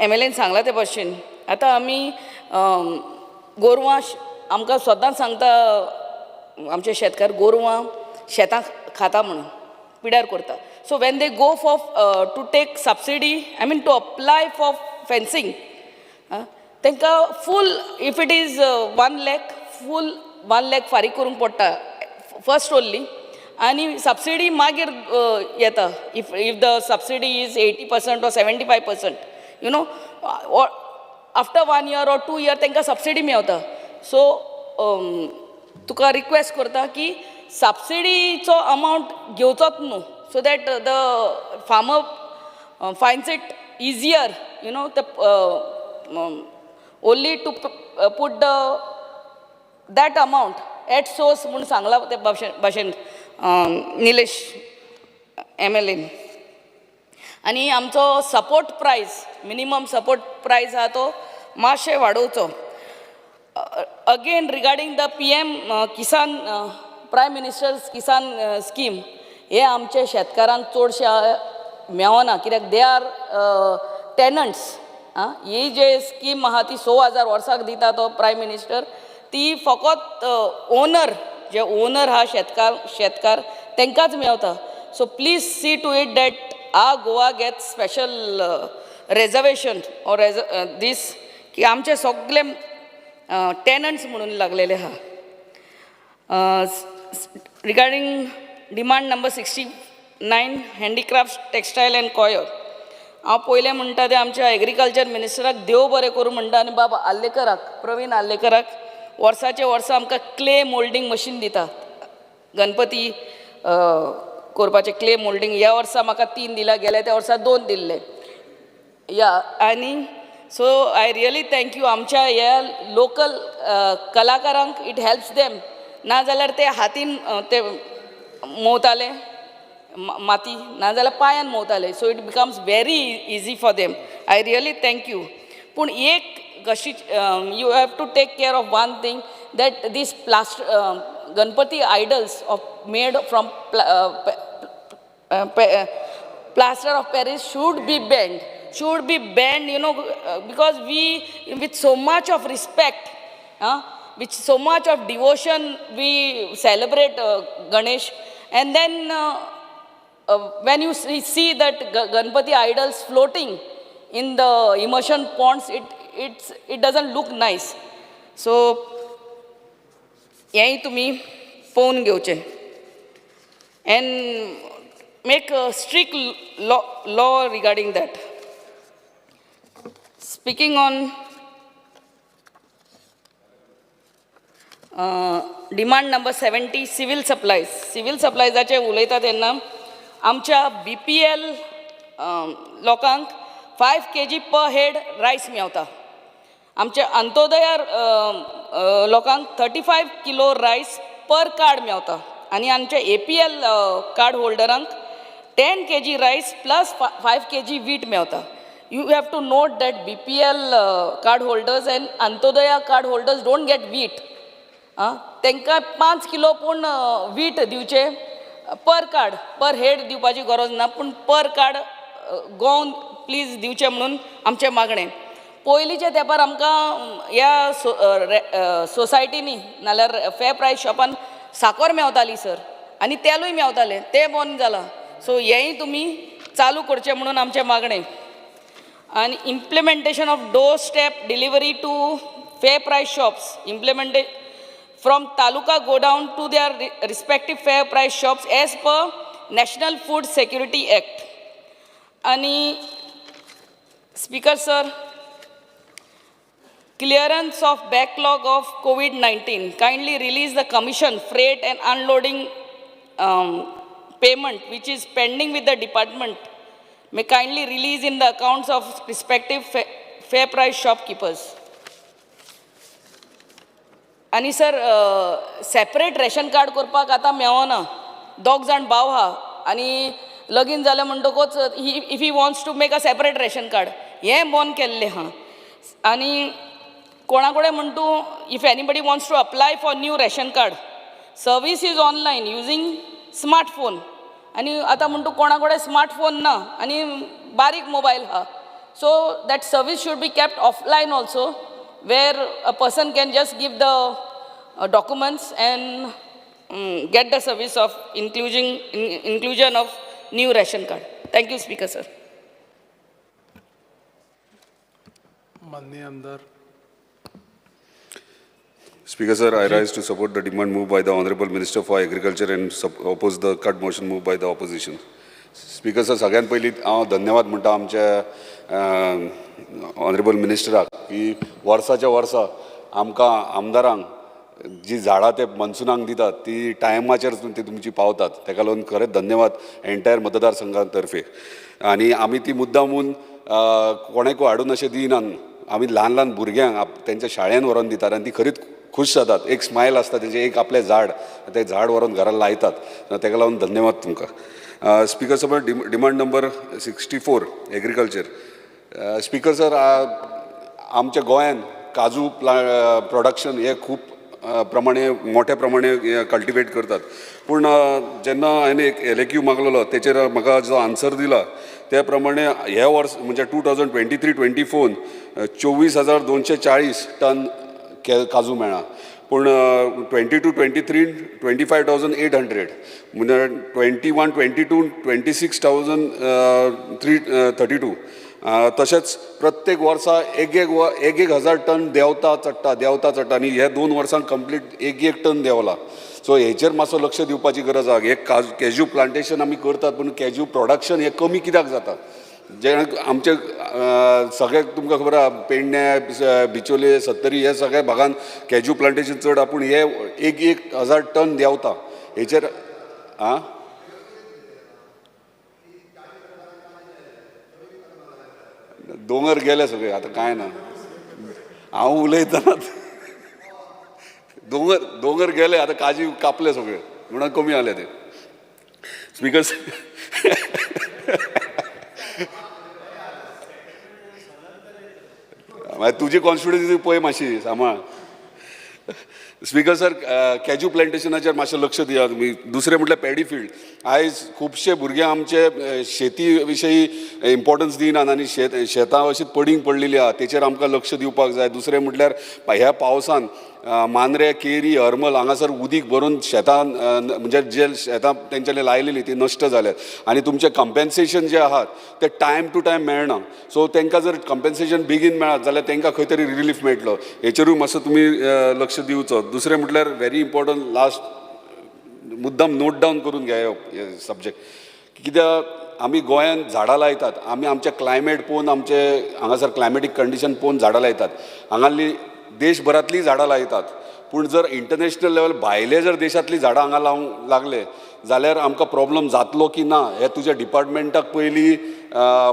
MLAन सांगला ते भाशेन आतां आमी गोरवां आमकां सदांच सांगता आमचे शेतकार गोरवां शेतां खाता म्हणून, पिड्यार करता. So when they go for to take subsidy, I mean to apply for fencing, तांकां full, if it is 1 lakh, full 1 lakh फारीक करूंक पडटा फर्स्ट ओन्ली, आनी सबसिडी मागीर येता. If the subsidy is 80% or 75%, you know, after 1 year or 2 years तांकां सबसिडी मेळटा. सो तुका रिक्वेस्ट करता की सबसिडीचो अमावंट घेवचोच न्हू, so that the farmer finds it easier, you know, only to put that amount at source म्हणून सांगला ते भाशेन निलेश MLA. आनी आमचो सपोर्ट प्रायस, मिनिमम सपोर्ट प्रायस आहा तो मातशें वाडोवचो. Again regarding the PM Kisan, prime minister's Kisan scheme, हे आमचे शेतकारांक चडशे मेळना, कित्याक दे आर टेनंट्स. ही जे स्कीम आहा ती 6,000 वर्साक दिता तो प्रायम मिनिस्टर, ती फकत ओनर, जे ओनर हा शेतकार तांकांच मेळता. So please see to it that Goa get special reservation or this, की आमचे सगळे टेनंट्स म्हणून लागलेले आहा. Regarding demand number 69, handicraft, textile and coir, हांव पयलें म्हणटा तें आमच्या एग्रीकल्चर मिनिस्टराक देव बरें करूं म्हणटा, आनी बाबा आल्लेकराक, प्रवीण आल्लेकराक वर्साचे वर्सा आमकां क्ले मोल्डिंग मशीन दिता. गणपती करपाचें क्ले मोल्डिंग ह्या वर्सा म्हाका 3 दिला, गेल्या त्या वर्सा 2 दिल्ले. या आनी so I really thank you. आमच्या ह्या लोकल कलाकारांक इट हेल्प्स देम, नाजाल्यार ते हातीन ते मोवताले माती, नाजाल्यार पांयान मोवताले. So it becomes very easy for them. I really thank you. पूण एक कशी, you have to take care of one thing, that this Ganpati idols of made from plaster of Paris should be banned, you know, because we, with so much of respect, with so much of devotion, we celebrate Ganesh, and then when you see that Ganpati idols floating in the immersion ponds, it doesn't look nice. So हेंय तुमी पळोवन घेवचें, and make a strict law regarding that. Speaking on demand number 70, civil supplies. Civil suppliesaचे उलयता तेन्ना आमच्या BPL लोकांक 5 kg per head रायस मेवता. आमच्या अंत्योदया लोकांक 35 किलो रायस पर कार्ड मेवता. आनी आमच्या APL कार्ड होल्डरांक 10 kg रायस plus 5 kg wheat Mewat. You have to note that BPL card holders and Antodoya card holders don't get wheat. तांकां 5 किलो पूण वीट दिवचे पर कार्ड, पर हेड दिवपाची गरज ना, पूण पर कार्ड गोवन प्लीज दिवचे म्हणून आमचें मागणें. पयलींच्या तेंपार आमकां ह्या सोसायटीनी नाल्यार फेर प्रायस शॉपान साकर मेवताली सर, आनी तेलूय मेवतालें, तें बंद जालां. सो हेंय तुमी चालू करचें म्हणून आमचें मागणें. And implementation of doorstep delivery to fair price shops, implemented from taluka go down to their respective fair price shops as per National Food Security Act. Ani Speaker sir, clearance of backlog of COVID-19, kindly release the commission, freight and unloading payment which is pending with the department. May kindly release in the accounts of respective fair price shopkeepers. आणि सर सेपरेट रेशन कार्ड करपाक आतां मेळना. 2 जाण भाव आहा आनी लगीन जालें म्हणटकूच if he wants to make a separate ration card, हें बंद केल्लें आहा. आनी कोणा कडेन म्हण तूं if anybody wants to apply for new ration card, service is online using smartphone. आनी आतां म्हण तूं कोणा कडेन स्मार्टफोन ना आनी बारीक मोबायल आहा. So that service should be kept offline also, where a person can just give the documents and get the service of inclusion of new ration card. Thank you, Speaker, sir. Speaker, sir, I rise to support the demand moved by the Honorable Minister for Agriculture and oppose the cut motion moved by the opposition. Speaker, sir, सगळ्यात पयलीं हांव धन्यवाद म्हणटा आमच्या ऑनरेबल मिनिस्टराक की वर्साच्या वर्सा आमकां आमदारांक जी झाडां ते मनसुनाक दितात ती टायमाचेर ती तुमची पावतात ताका लागून खरेंच धन्यवाद एंटायर मतदारसंघा तर्फे आनी आमी ती मुद्दामून कोणाकूय हाडून अशें दिनात आमी ल्हान ल्हान भुरग्यांक तेंच्या शाळेन व्हरोन दितात आनी ती खरीच खूश जातात एक स्मायल आसता तेजें एक आपलें झाड तें झाड व्हरोन घरान लायतात ताका लागून धन्यवाद तुमकां speaker sir demand number 64 agriculture speaker sir आमच्या गोंयान काजू प्रोडक्शन हे खूब प्रमाणे मोठ्या प्रमाणे कल्टिवेट करतात पूण जेन्ना हांवें एक एलएक्यू मागलेलो तेचेर म्हाका जो आन्सर दिला त्या प्रमाणे ह्या वर्स म्हणजे 2023-24 24,240 टन काजू मेळ्ळा पूण 22-23 25,800 म्हणजे 21-22 26,332 तशेंच प्रत्येक वर्सा एक हजार टन देंवता चडटा आनी हे 2 वर्सांक कंप्लीट एक टन देंवला सो हेचेर मातसो लक्ष दिवपाची गरज आसा हे कॅज्यू प्लांटेशन आमी करतात पूण कॅज्यू प्रोडक्शन हे कमी कित्याक जाता जे आमचे सगळे तुमकां खबर आहा पेडण्या बिचोले सत्तरी हे सगळ्या भागांत कॅज्यू प्लांटेशन चड आपूण हे एक हजार टन देंवता हेचेर दोंगर गेले सगळे आतां कांय ना हांव उलयतना दोंगर गेले आतां काजी कापले सगळे म्हणून कमी जाले ते स्पीकर तुजी कॉन्स्टिट्युएन्सी पळय मातशी सांबाळ स्पीकर सर कॅज्यू प्लांटेशनाचेर मातशें लक्ष दिया तुमी दुसरें म्हटल्यार पॅडी फील्ड आयज खुबशे भुरगे आमचे शेती विशयी इम्पॉर्टन्स दिनात आनी शेतां अशीच पडींग पडलेली आहा तेचेर आमकां लक्ष दिवपाक जाय दुसरें म्हटल्यार ह्या पावसान मांद्रे केरी हरमल हांगासर उदीक भरून शेतां म्हणजे जे शेतां तेंच्यांनी लायलेली ती नश्ट जाल्यात आनी तुमचें कंपेन्सेशन जें आहात तें टायम टू टायम मेळना सो तांकां जर कंपेन्सेशन बेगीन मेळत जाल्यार तांकां खंय तरी रिलीफ मेळटलो हेचेरूय मातसो तुमी लक्ष दिवचो दुसरें म्हटल्यार व्हेरी इम्पॉर्टंट लास्ट मुद्दाम नोट डावन करून घ्या हे सब्जेक्ट कित्याक आमी गोंयांत झाडां लायतात आमी आमचे क्लायमेट पळोवन आमचे हांगासर क्लायमेटीक कंडिशन पळोवन झाडां लायतात हांगाली देशभरांतलीं झाडां लायतात पूण जर इंटरनॅशनल लेवल भायले जर देशांतलीं झाडां हांगा लावंक लागले जाल्यार आमकां प्रॉब्लम जातलो की ना हे तुज्या डिपार्टमेंटाक पयलीं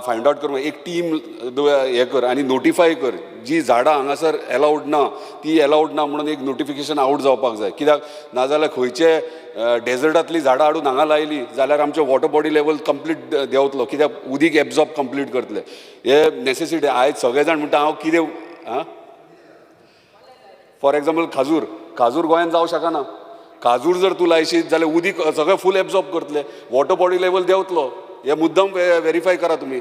फायंड आवट कर एक टीम हे कर आनी नोटिफाय कर जी झाडां हांगासर एलावड ना ती एलावड ना म्हणून एक नोटिफिकेशन आउट जावपाक जाय कित्याक नाजाल्यार खंयचे डेजर्टांतलीं झाडां हाडून हांगा लायलीं जाल्यार आमचे वॉटर बॉडी लेवल कंप्लीट देंवतलो कित्याक उदीक एब्जॉर्ब कंप्लीट करतले हे नेसेसिटी आयज सगळे जाण म्हणटा हांव कितें फॉर एग्जाम्पल खाजूर गोंयांत जावं शकना खाजूर जर तूं लायशीत जाल्यार उदीक सगळें फूल एब्जॉर्ब करतले वॉटर बॉडी लेवल देंवतलो हे मुद्दम व्हेरीफाय करा तुमी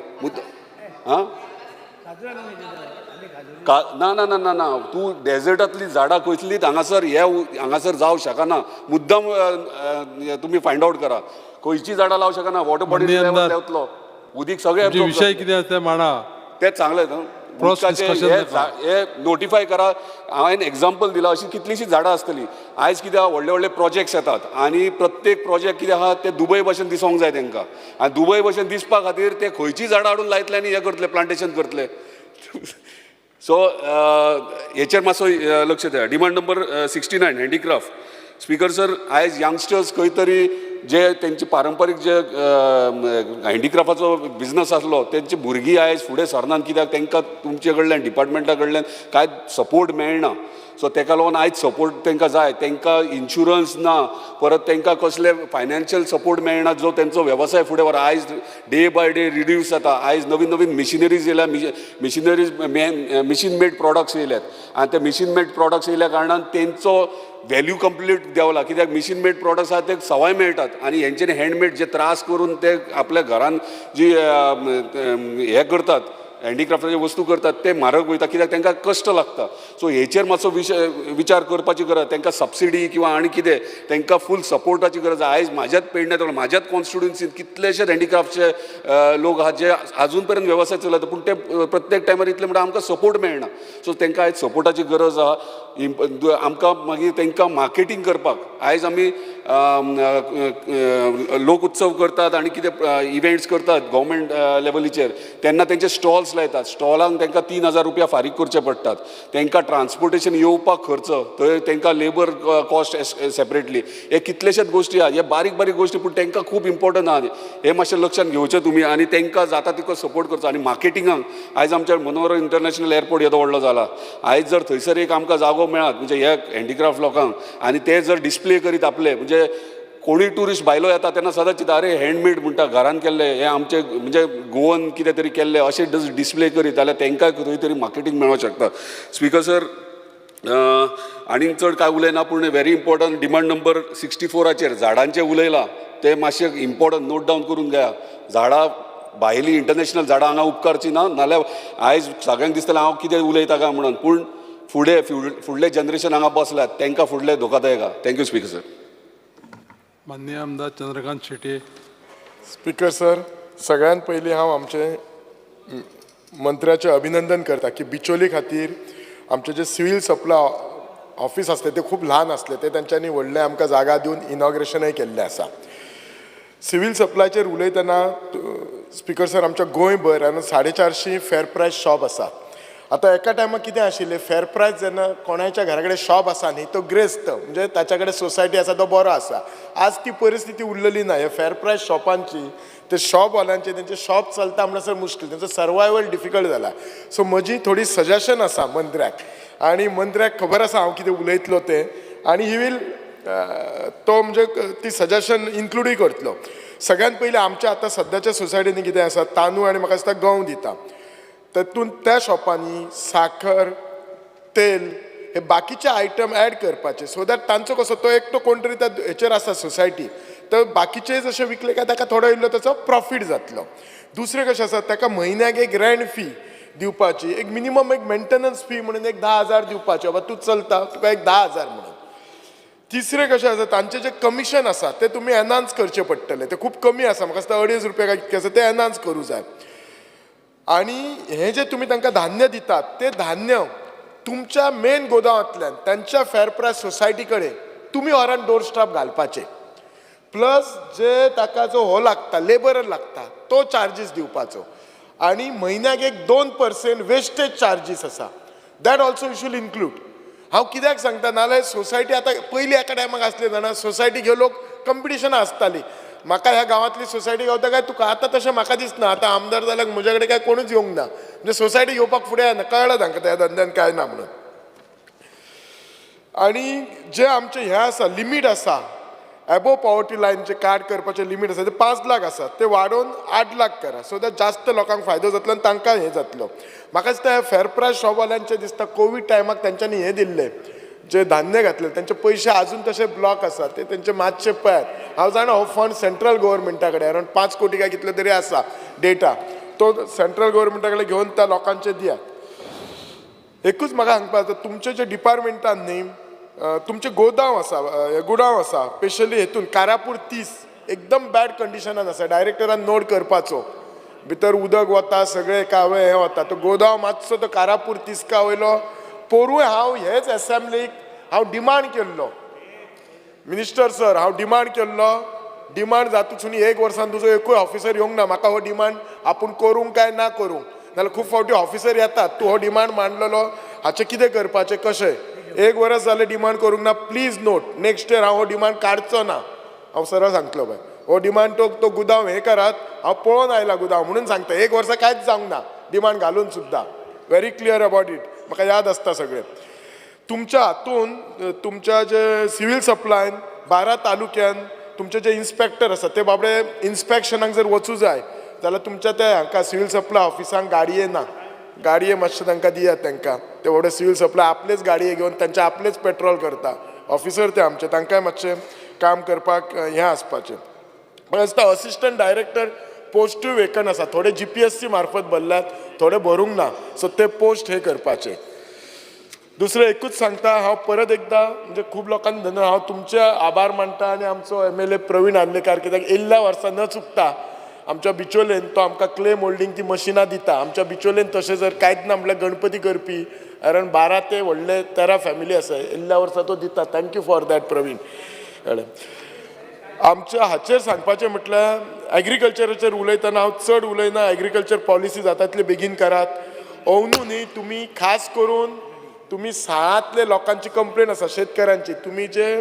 ना ना ना ना ना तूं डेजर्टांतलीं झाडां खंयतलींच हांगासर जावं शकना मुद्दम तुमी फायंड आवट करा खंयचीं झाडां लावं शकना वॉटर बॉडी लेवल देंवतलो उदीक सगळें विशय कितें आसा मांडा तेच सांगलें हे नोटिफाय करा हांवें एग्जाम्पल दिला अशी कितलीशीं झाडां आसतलीं आयज कित्याक व्हडले व्हडले प्रोजेक्ट्स येतात आनी प्रत्येक प्रोजेक्ट कितें आहा ते दुबय भशेन दिसोंक जाय तांकां आनी दुबय भशेन दिसपा खातीर ते खंयचीं झाडां हाडून लायतले आनी हे करतले प्लांटेशन करतले सो हेचेर मातसो लक्ष दिया demand number 69 handicraft speaker sir आयज यंगस्टर्स खंय तरी जे तेंची पारंपारीक जे हँडीक्राफ्टाचो बिझनस आसलो तेंची भुरगीं आयज फुडें सरनात कित्याक तांकां तुमचे कडल्यान डिपार्टमेंटा कडल्यान कांय सपोर्ट मेळना सो ताका लागून आयज सपोर्ट तांकां जाय तांकां इन्शुरन्स ना परत तांकां कसले फायनान्शियल सपोर्ट मेळना जो तेंचो वेवसाय फुडें व्हरा आयज डे बाय डे रिड्यूस जाता आयज नवीन नवीन मिशिनरीज येयल्या मिशीन मेड प्रॉडक्ट्स येयल्यात आनी ते मिशीन मेड प्रॉडक्ट्स येयल्या कारणान तेंचो व्हॅल्यू कंप्लीट देंवला कित्याक मिशीन मेड प्रॉडक्ट्स आहा ते सवाय मेळटात आनी हेंच्यांनी हँडमेड जे त्रास करून ते आपल्या घरान जी हे करतात हँडीक्राफ्टाचे वस्तू करतात ते म्हारग वयता कित्याक तांकां कश्ट लागता. सो हेचेर मातसो विचार करपाची गरज. तांकां सबसिडी किंवा आनी कितें तांकां फूल सपोर्टाची गरज. आयज म्हाज्याच पेडण्यात म्हाज्याच कॉन्स्टिट्युन्सींत कितलेशे हँडीक्राफ्टचे लोक आहात जे आजून पर्यंत वेवसाय चलयता पूण ते प्रत्येक टायमार इतले म्हणटा आमकां सपोर्ट मेळना. सो तांकां आयज सपोर्टाची गरज आहा. आमकां मागीर तांकां मार्केटींग करपाक आयज आमी लोक उत्सव करतात आनी कितें इव्हेंट्स करतात गव्हर्मेंट लेवलीचेर तेन्ना तेंचे स्टॉल्स लायतात. स्टॉलांक तांकां 3,000 रुपया फारीक करचे पडटात. तांकां ट्रान्सपोर्टेशन येवपाक खर्च थंय तांकां लेबर कॉस्ट सेपरेटली. हे कितलेशेच गोश्टी आहा. हे बारीक बारीक गोश्टी पूण तांकां खूब इम्पॉर्टंट आहा. हे मातशें लक्षात घेवचें तुमी आनी तांकां जाता तितको सपोर्ट करचो. आनी मार्केटिंगाक आयज आमच्या मनोहर इंटरनॅशनल एअरपोर्ट येदो व्हडलो जाला. आयज जर थंयसर एक आमकां जागो मेळत म्हणजे ह्या हँडीक्राफ्ट लोकांक आनी ते जर डिस्प्ले करीत आपले म्हणजे कोणी टुरिस्ट भायलो येता तेन्ना सदांच चिंता अरे हँडमेड म्हणटा घरान केल्ले हे आमचे म्हणजे गोवन कितें तरी केल्ले अशें डिस्प्ले करीत जाल्यार तांकां खंय तरी मार्केटींग मेळोंक शकता. स्पीकर सर आनी चड कांय उलयना पूण व्हेरी इम्पॉर्टंट डिमांड नंबर 64 झाडांचें उलयलां ते मातशें इम्पॉर्टंट नोट डावन करून घेया. झाडां भायलीं इंटरनॅशनल झाडां हांगा उपकारची ना नाल्यार आयज सगळ्यांक दिसतलें हांव कितें उलयता काय म्हणून पूण फुडले जनरेशन हांगा बसल्यात तांकां फुडले धोकादायक आहा. Thank you speaker sir. माननीय आमदार चंद्रकांत शेटे. स्पीकर सर, सगळ्यात पयलीं हांव आमचे मंत्र्याचें अभिनंदन करता की बिचोली खातीर आमचे जे सिव्हील सप्लाय ऑफिस आसले ते खूब ल्हान आसले ते तेंच्यांनी व्हडले आमकां जागा दिवन इनॉग्रेशनय केल्लें आसा. सिव्हील सप्लायचेर उलयतना स्पीकर सर आमच्या गोंयभर 450 फेर प्रायस शॉप आसा. आतां एका टायमार कितें आशिल्लें फेर प्रायस जेन्ना कोणाच्या घरा कडेन शॉप आसा न्ही तो ग्रेस्त म्हणजे ताच्या कडेन सोसायटी आसा तो बरो आसा. आज ती परिस्थिती उरलेली ना. हे फेर प्रायस शॉपांची ते शॉपवाल्यांचे तेंचे शॉप चलता म्हणसर मुश्कील तेंचो सर्वायवल डिफिकल्ट जाला. सो म्हजी थोडी सजेशन आसा मंत्र्याक आनी मंत्र्याक खबर आसा हांव कितें उलयतलो तें आनी ही वील तो म्हणजे ती सजेशन इन्क्लूडूय करतलो. सगळ्यात पयलीं आमच्या आतां सद्याच्या सोसायटीनी कितें आसा तांदूळ आनी म्हाका दिसता गंव दिता तातूंत त्या शॉपांनी साखर तेल हे बाकीचे आयटम ॲड करपाचे सो दॅट तांचो कसो तो एकटो कोण तरी त्या हेचेर आसा सोसायटी तर बाकीचे जशें विकले काय ताका थोडो इल्लो ताचो प्रॉफीट जातलो. दुसरें कशें आसा ताका म्हयन्याक एक रेंट फी दिवपाची एक मिनिमम एक मेंटेनन्स फी म्हणून एक 10,000 दिवपाची बाबा तूं चलता तुका एक 10,000 म्हणून. तिसरें कशें आसा तांचें जें कमिशन आसा तें तुमी एनहान्स करचें पडटलें. तें खूब कमी आसा म्हाका दिसता 2.5 रुपया काय कितकें आसा तें एनहान्स करूं जाय. आनी हें जें तुमी तांकां धान्य दितात तें धान्य तुमच्या मेन गोदावांतल्यान तांच्या फेर प्रायस सोसायटी कडेन तुमी व्हरान डोर स्टॉप घालपाचें. प्लस जे ताका जो हो लागता लेबरर लागता तो चार्जीस दिवपाचो आनी म्हयन्याक एक 2% वेस्टेज चार्जीस आसा that also you should include. हांव कित्याक सांगता नाल्यार सोसायटी आतां पयलीं एका टायमाक आसले जाणा सोसायटी घेवन लोक कंपिटिशनां आसतालीं म्हाका ह्या गांवांतली सोसायटी गावता काय तुका. आतां तशें म्हाका दिसना. आतां आमदार जाल्यार म्हजे कडेन काय कोणूच येवंक ना म्हणजे सोसायटी घेवपाक फुडें येना कळ्ळें तांकां त्या धंद्यान काय ना म्हणून. आनी जे आमचे हें आसा लिमीट आसा एबोव पॉवर्टी लायनचे कार्ड करपाचें लिमीट आसा ते 5 लाख आसा ते वाडोवन 8 लाख करा सो दॅट जास्त लोकांक फायदो जातलो आनी तांकां हें जातलो. म्हाका दिसता फेर प्रायस शॉपवाल्यांचें दिसता कोवीड टायमाक तेंच्यांनी हें दिल्लें जे धान्य घातले त्यांचे पैसे अजून तसे ब्लॉक आसा ते तेंचे मातशे पळयात. हांव जाणा हो फंड सेंट्रल गव्हर्मेंटा कडेन अरावंड 5 कोटी काय कितले तरी आसा डेटा तो सेंट्रल गव्हर्मेंटा कडेन घेवन त्या लोकांचे दियात. एकूच म्हाका सांगपाक जाता तुमचे जे डिपार्टमेंटान न्ही तुमचे गोदांव आसा गुडांव आसा स्पेशली हेतून कारापूर 30 एकदम बॅड कंडिशनान आसा. डायरेक्टरान नोट करपाचो भितर उदक वता सगळे कावळे हें वता तो गोदांव मातसो तो कारापूर 30 वयलो पोरूय हांव हेच असेंब्लीक हांव डिमांड केल्लो मिनिस्टर सर हांव डिमांड केल्लो डिमांड जातून 1 वर्सान तुजो एकूय ऑफिसर येवंक ना. म्हाका हो डिमांड आपूण करूंक काय ना करूंक नाल्यार खूब फावटी ऑफिसर येतात तूं हो डिमांड मांडलेलो हाचें कितें करपाचें कशें 1 वर्स जालें डिमांड करूंक ना. प्लीज नोट नेक्स्ट इयर हांव हो डिमांड काडचो ना. हांव सरळ सांगतलो बाय हो डिमांड तो गुदांव हें करात हांव पळोवन आयला गुदांव म्हणून सांगता 1 वर्सा कांयच जावंक ना डिमांड घालून सुद्दां व्हेरी क्लियर अबाउट इट. म्हाका याद आसता सगळें. तुमच्या हातून तुमच्या जे सिव्हील सप्लायन 12 तालुक्यान तुमचे जे इन्स्पेक्टर आसा ते बाबडे इन्स्पेक्शनाक जर वचूं जाय जाल्यार तुमच्या त्या हांकां सिव्हील सप्लाय ऑफिसांक गाडये ना. गाडये मातशे तांकां दियात तांकां ते व्हडे सिव्हील सप्लाय आपलेच गाडये घेवन तांचे आपलेच पेट्रोल करता ऑफिसर ते आमचे तांकांय मातशें काम करपाक हें आसपाचें. म्हाका दिसता असिस्टंट डायरेक्टर पोस्टूय वेकन आसा, थोडे GPSC मार्फत भरल्यात, थोडे भरूंक ना, सो ते पोस्ट हे करपाचे. दुसरें एकूच सांगता, हांव परत एकदां म्हणजे खूब लोकांनी धन्यवाद, हांव तुमचे आभार मानता आनी आमचो MLA प्रवीण आर्लेकार, कित्याक येयल्ल्या वर्सां न चुकता आमच्या बिचोलेन तो आमकां क्ले मोल्डिंग ती मशिनां दिता. आमच्या बिचोलेन तशें जर कांयच ना म्हळ्यार गणपती करपी अरावंड 12 ते व्हडले 13 फॅमिली आसा, येयल्ल्या वर्सा तो दिता. Thank you for that Praveen. आमच्या हाचेर सांगपाचें म्हटल्यार एग्रीकल्चराचेर उलयतना हांव चड उलयना, एग्रीकल्चर पॉलिसी जाता तितले बेगीन करात. अंदू न्ही तुमी खास करून तुमी साळांतले लोकांची कंप्लेन आसा शेतकऱ्यांची, तुमी जे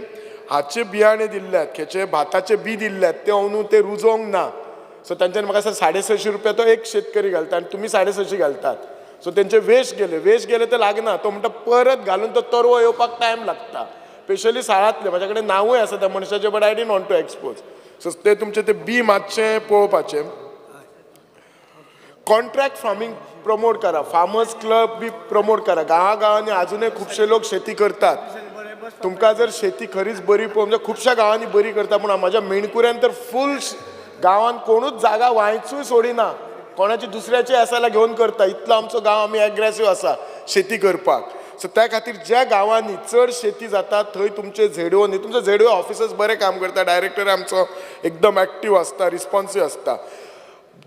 हाचे बियाणे दिल्ल्यात, खेचे भाताचे बी दिल्ल्यात ते अंदू ते रुजोवंक ना. सो तांच्यानी म्हाका सांग 650 रुपया तो एक शेतकरी घालता आनी तुमी 650 घालतात. सो तेंचे वेस्ट गेले ते लागना. तो म्हणटा परत घालून तो तरवो येवपाक टायम लागता, स्पेशली साळांतले. म्हाजे कडेन नांवूय आसा त्या मनशाचे, but I didn't want to expose. So ते तुमचे ते बी मातशें पळोवपाचें. कॉन्ट्रॅक्ट फार्मींग प्रमोट करा, फार्मर्स क्लब बी प्रमोट करा. गांवांनी अजूनय खुबशे लोक शेती करतात. तुमकां जर शेती खरीच बरी म्हणजे खुबश्या गांवांनी बरी करता, पूण म्हाज्या मेणकुऱ्यान तर फूल गांवांत कोणूच जागा वांयचूय सोडिना, कोणाची दुसऱ्याची आसा जाल्यार घेवन करता. इतलो आमचो गांव आमी एग्रेसीव आसा शेती करपाक. सो त्या खातीर ज्या गांवांनी चड शेती जाता थंय तुमचे झेडओ न्ही, तुमचे झेडओ ऑफिसर्स बरें काम करता, डायरेक्टर आमचो एकदम एक्टीव आसता, रिस्पॉन्सीव आसता.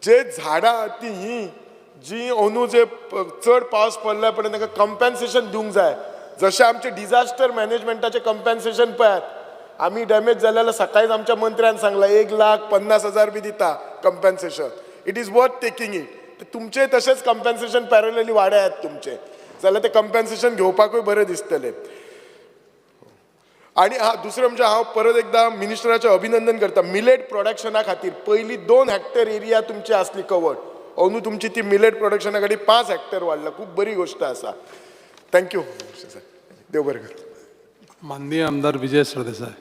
जे झाडां ती ही जी अंदू जे चड पावस पडल्या पर्यंत तांकां कंपेन्सेशन दिवंक जाय. जशें आमचे डिजास्टर मॅनेजमेंटाचे कंपेन्सेशन पळयात, आमी डॅमेज जाल्यार सकाळीच आमच्या मंत्र्यान सांगला 1,50,000 बी दिता compensation. It is worth taking it. तुमचे तशेंच कंपेन्सेशन पॅरलली वाडयात तुमचे, जाल्यार ते कंपेन्सेशन घेवपाकूय बरें दिसतलें. आनी दुसरें म्हणजे हांव परत एकदां मिनिस्टराचें अभिनंदन करता. मिलेट प्रोडक्शना खातीर पयलीं 2 हेक्टर एरिया तुमची आसली कवर्ड, अंदू तुमची ती मिलेट प्रोडक्शना खातीर 5 हेक्टर वाडला. खूब बरी गोश्ट आसा. थँक्यू. देव बरें कर. माननीय आमदार Vijay Sardesai.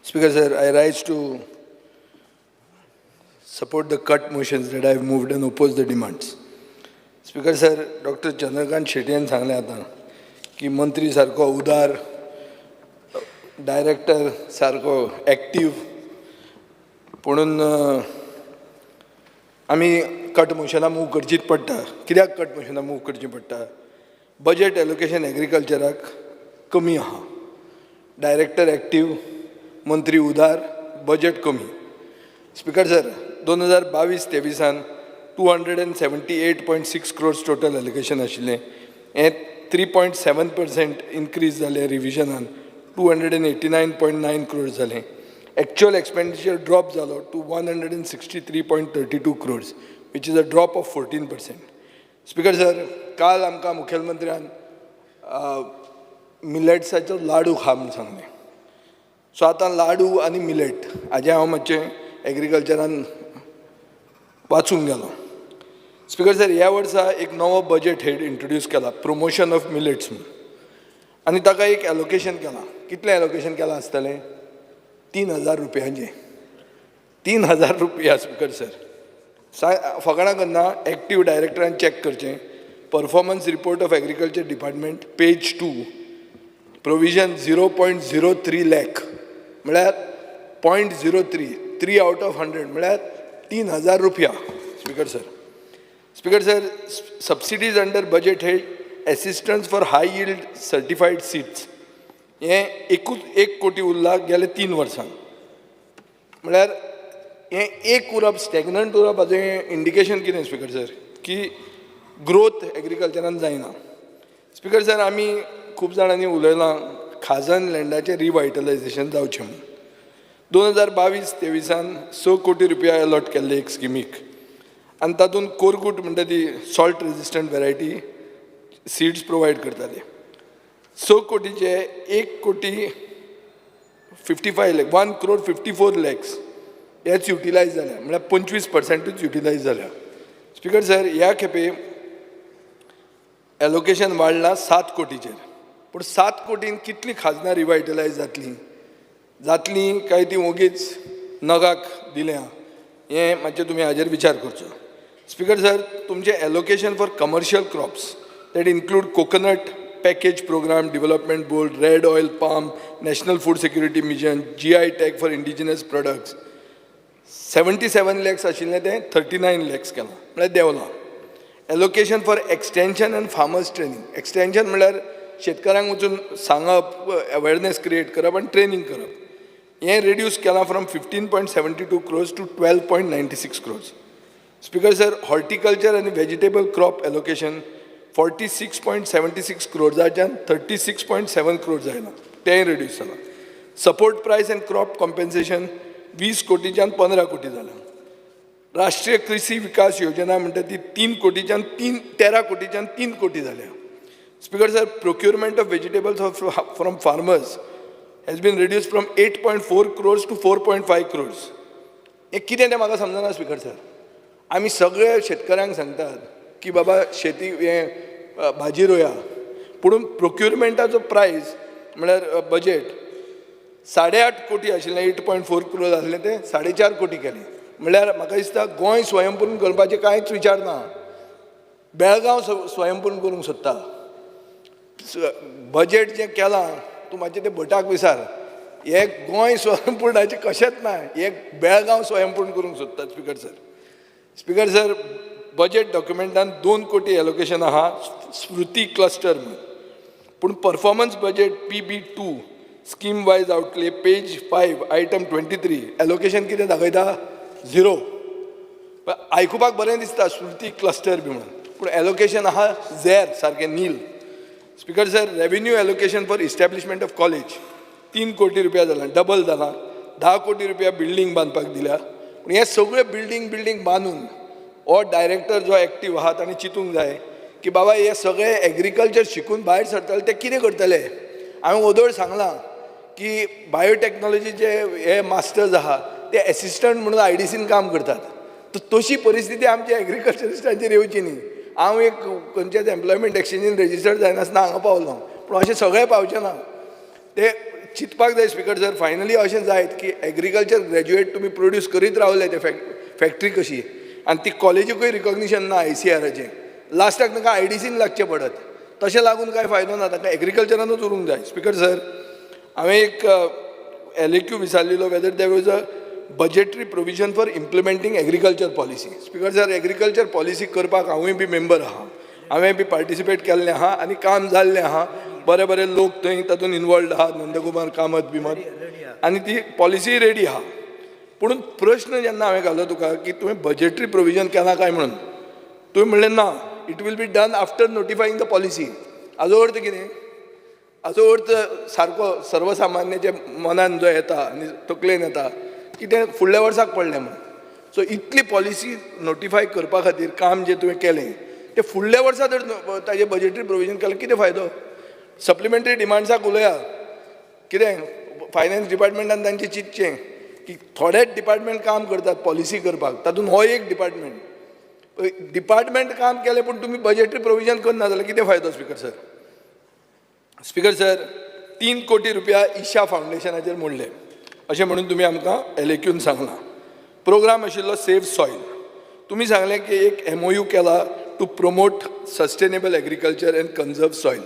Speaker sir, I rise to support the cut motions that I have moved and oppose the demands. Speaker sir, Dr. Chandrakant शेट्टीन सांगलें आतां की मंत्री सारको उदार, डायरेक्टर सारको एक्टीव, पुणून आमी कट मोशनां मूव करचीच पडटा. कित्याक कट मोशनां मूव करचीं पडटा? बजेट एलोकेशन एग्रीकल्चराक कमी आहा, डायरेक्टर एक्टीव, मंत्री उदार, बजेट कमी. Speaker sir, 2022-23 278.6 crores total allocation आशिल्लें. हें 3.7% इन्क्रीज जालें रिविजनान, 289.9 crores जालें. एक्चुअल एक्सपेंडिचर ड्रॉप जालो to 163.32 crores, which is a drop of 14%. Speaker sir, काल आमकां मुखेलमंत्र्यान मिलेट्साचो लाडू खा म्हूण सांगलें. सो आतां लाडू आनी मिलेट हाजें हांव मातशें एग्रीकल्चरान वाचूंक गेलो. स्पीकर सर, ह्या वर्सा एक नवो बजेट हेड इंट्रोड्यूस केला, प्रमोशन ऑफ मिलेट्स म्हणून, आनी ताका एक एलोकेशन केलां. कितलें एलोकेशन केलां आसतलें? 3,000 रुपयांचें. 3,000 रुपया. स्पीकर सर, फकाणां करना, एक्टीव डायरेक्टरान चॅक करचें. Performance report of agriculture department, page 2, provision 0.03 lakh, म्हळ्यार 0.03, 3 out of 100, म्हळ्यार 3,000 रुपया. Speaker sir, speaker sir, subsidies under budget head assistance for high yield certified seeds, हें 1 कोटी उरला गेले 3 वर्सां. म्हळ्यार हें एक उरप, स्टॅग्नंट उरप, हाजें इंडिकेशन कितें स्पीकर सर? की ग्रोथ एग्रीकल्चरान जायना. स्पीकर सर, आमी खूब जाणांनी उलयलां खाजन लँडाचें रिवायटलायजेशन जावचें म्हणून. 2022-23 6 कोटी रुपया अलॉट केल्ले एक स्किमीक, आनी तातूंत कोरगूट म्हणटा ती salt resistant variety seeds provide करताले. 6 कोटीचे 1,55,00,000, 1,54 lakhs हेच युटिलायज जाल्या, म्हळ्यार 25% युटिलायज जाल्या. स्पीकर सर, ह्या खेपे एलोकेशन वाडलां 7 कोटीचेर. पूण 7 कोटीन कितली खाजनां रिवायटलायज जातली काय ती ओगीच नगाक दिल्या, हें मातशें तुमी हाजेर विचार करचो. स्पीकर सर, तुमचें allocation for commercial crops that include coconut Package Program Development Board, Red Oil Palm, National Food Security Mission, GI Tag for Indigenous Products. 77 lakhs आशिल्लें तें 39 lakhs केलां म्हळ्यार देंवलां. Allocation for extension and farmers training. Extension म्हळ्यार शेतकारांक वचून सांगप, अवेरनेस क्रिएट करप आनी ट्रेनिंग करप. हें रिड्यूस केलां from 15.72 crores to 12.96 crores. Speaker sir, horticulture and vegetable crop allocation 46.76 crores आच्यान 36.7 crores जायना, तेंय रिड्यूस जालां. सपोर्ट प्रायस एंड क्रॉप कॉम्पेन्सेशन 20 कोटीच्यान 15 कोटी जालां. राष्ट्रीय कृषी विकास योजना म्हणटा ती 13 कोटीच्यान 3 कोटी जाल्या. Speaker sir, procurement of vegetables from farmers has been reduced from 8.4 crores to 4.5 crores. हे कितें तें म्हाका समजना स्पीकर सर. आमी सगळे शेतकऱ्यांक सांगतात की बाबा शेती हे भाजी रोया, पूण प्रोक्युरमेंटाचो प्रायस म्हळ्यार बजेट 8.5 कोटी आशिल्लें, 8.4 crores आसलें तें 4.5 कोटी केलें. म्हळ्यार म्हाका दिसता गोंय स्वयंपूर्ण करपाचें कांयच विचार ना. बेळगांव स्वयंपूर्ण करूंक सोदता. बजेट जें केलां तूं मातशें तें भटाक विचार. हे गोंय स्वयंपूर्णाचें कशेंच ना, हे बेळगांव स्वयंपूर्ण करूंक सोदतात speaker sir. Speaker sir, budget डॉक्युमेंटान 2 कोटी एलोकेशन आहा स्मृती क्लस्टर म्हणून, पूण performance budget PB2 scheme wise outlay page 5 item 23 allocation कितें दाखयता 0. आयकुपाक बरें दिसता स्मृती क्लस्टर बी म्हणून, पूण एलोकेशन आहा झॅर सारकें nil. Speaker sir, revenue allocation for establishment of college 3 कोटी रुपया जालां, डबल जालां. 10 कोटी रुपया बिल्डींग बांदपाक दिल्या. पूण हे सगळे बिल्डींग बांदून हो डायरेक्टर जो एक्टीव आहा ताणें चिंतूंक जाय की बाबा हे सगळे एग्रीकल्चर शिकून भायर सरतले ते कितें करतले. हांवें वदोळ सांगलां की बायोटॅक्नॉलॉजीचे हे मास्टर्स आहा ते एसिस्टंट म्हणून IDCन काम करतात. तशी परिस्थिती आमच्या एग्रीकल्चरिस्टांचेर येवची न्ही. हांव एक खंयच्याच एम्प्लॉयमेंट एक्सचेंजीन रजिस्टर्ड जायनासतना हांगा पावलो, पूण अशें सगळें पावचें ना. ते चिंतपाक जाय स्पीकर सर. फायनली अशें जायत की एग्रीकल्चर ग्रॅज्युएट तुमी प्रोड्यूस करीत रावले ते फॅक्टरी कशी, आनी ती कॉलेजीकूय रिकॉग्निशन ना ICRचें. लास्टाक तांकां IDCन लागचें पडत. तशें लागून कांय फायदो ना, तांकां एग्रीकल्चरानूच उरूंक जाय. स्पीकर सर, हांवें एक LAQ विचारलेलो whether there was a budgetary provision for implementing agriculture policy. Speaker sir, agriculture policy करपाक हांवूय बी मेंबर आहा, हांवें बी पार्टिसिपेट केल्लें आहा आनी काम जाल्लें आहा. बरे लोक थंय तातूंत इनवॉल्ड आहात, नंदकुमार कामत बिमत, आनी ती पॉलिसी रेडी आहा. पूण प्रश्न जेन्ना हांवें घालो तुका की तुवें बजेटरी प्रोविजन केलां काय म्हणून, तुवें म्हणलें ना, it will be done after notifying the policy. हाजो अर्थ कितें? हाजो अर्थ सारको सर्वसामान्याच्या मनान जो येता आनी तकलेन येता की तें फुडल्या वर्साक पडलें म्हणून. सो इतली पॉलिसी नोटिफाय करपा खातीर काम जें तुवें केलें तें फुडल्या वर्सा जर ताजें बजेटरी प्रोविजन केलें कितें फायदो? सप्लिमेंटरी डिमांड्साक उलया. कितें फायनान्स डिपार्टमेंटान तांचें चिंतचें की थोडेच डिपार्टमेंट काम करतात पॉलिसी करपाक, तातूंत हो एक डिपार्टमेंट काम केलें पूण तुमी बजेटरी प्रोविजन करना जाल्यार कितें फायदो स्पीकर सर? स्पीकर सर, 3 कोटी रुपया ईशा फावंडेशनाचेर मोडले अशें म्हणून तुमी आमकां LAQन सांगलां. प्रोग्राम आशिल्लो सेव सॉयल. तुमी सांगलें की एक MOU केला to promote sustainable agriculture and conserve soil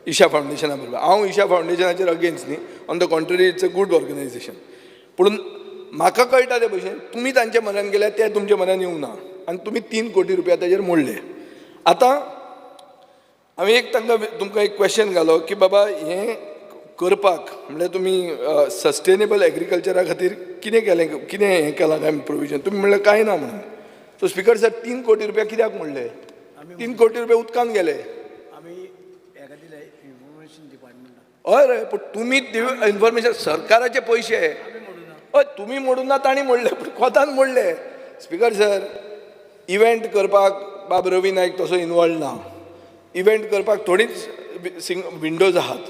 Isha फावंडेशना बरोबर. हांव ईशा फावंडेशनाचेर अगेन्स्ट न्ही, on the contrary it's a good organisation. पूण म्हाका कळटा ते भशेन तुमी तांच्या मनान गेल्यार ते तुमच्या मनान येवंक ना आनी तुमी 3 कोटी रुपया ताजेर मोडले. आतां हांवें एक तुमकां एक क्वेश्चन घालो की बाबा हें करपाक म्हणल्यार तुमी सस्टेनेबल एग्रीकल्चरा खातीर कितें केलें, कितें हें केलां काय प्रोविजन? तुमी म्हणलें कांय ना म्हणून. सो स्पीकर सर, 3 कोटी रुपया कित्याक मोडले? 3 कोटी रुपया उदकान गेले. हय रे, पूण तुमी इन्फॉर्मेशन सरकाराचे पयशे हय तुमी मोडून ना, तांणी मोडले, पूण कोतान मोडले. स्पीकर सर, इव्हेंट करपाक बाब रवी नायक तसो इनवॉल्ड ना. इव्हेंट करपाक थोडीच विंडोज आहात,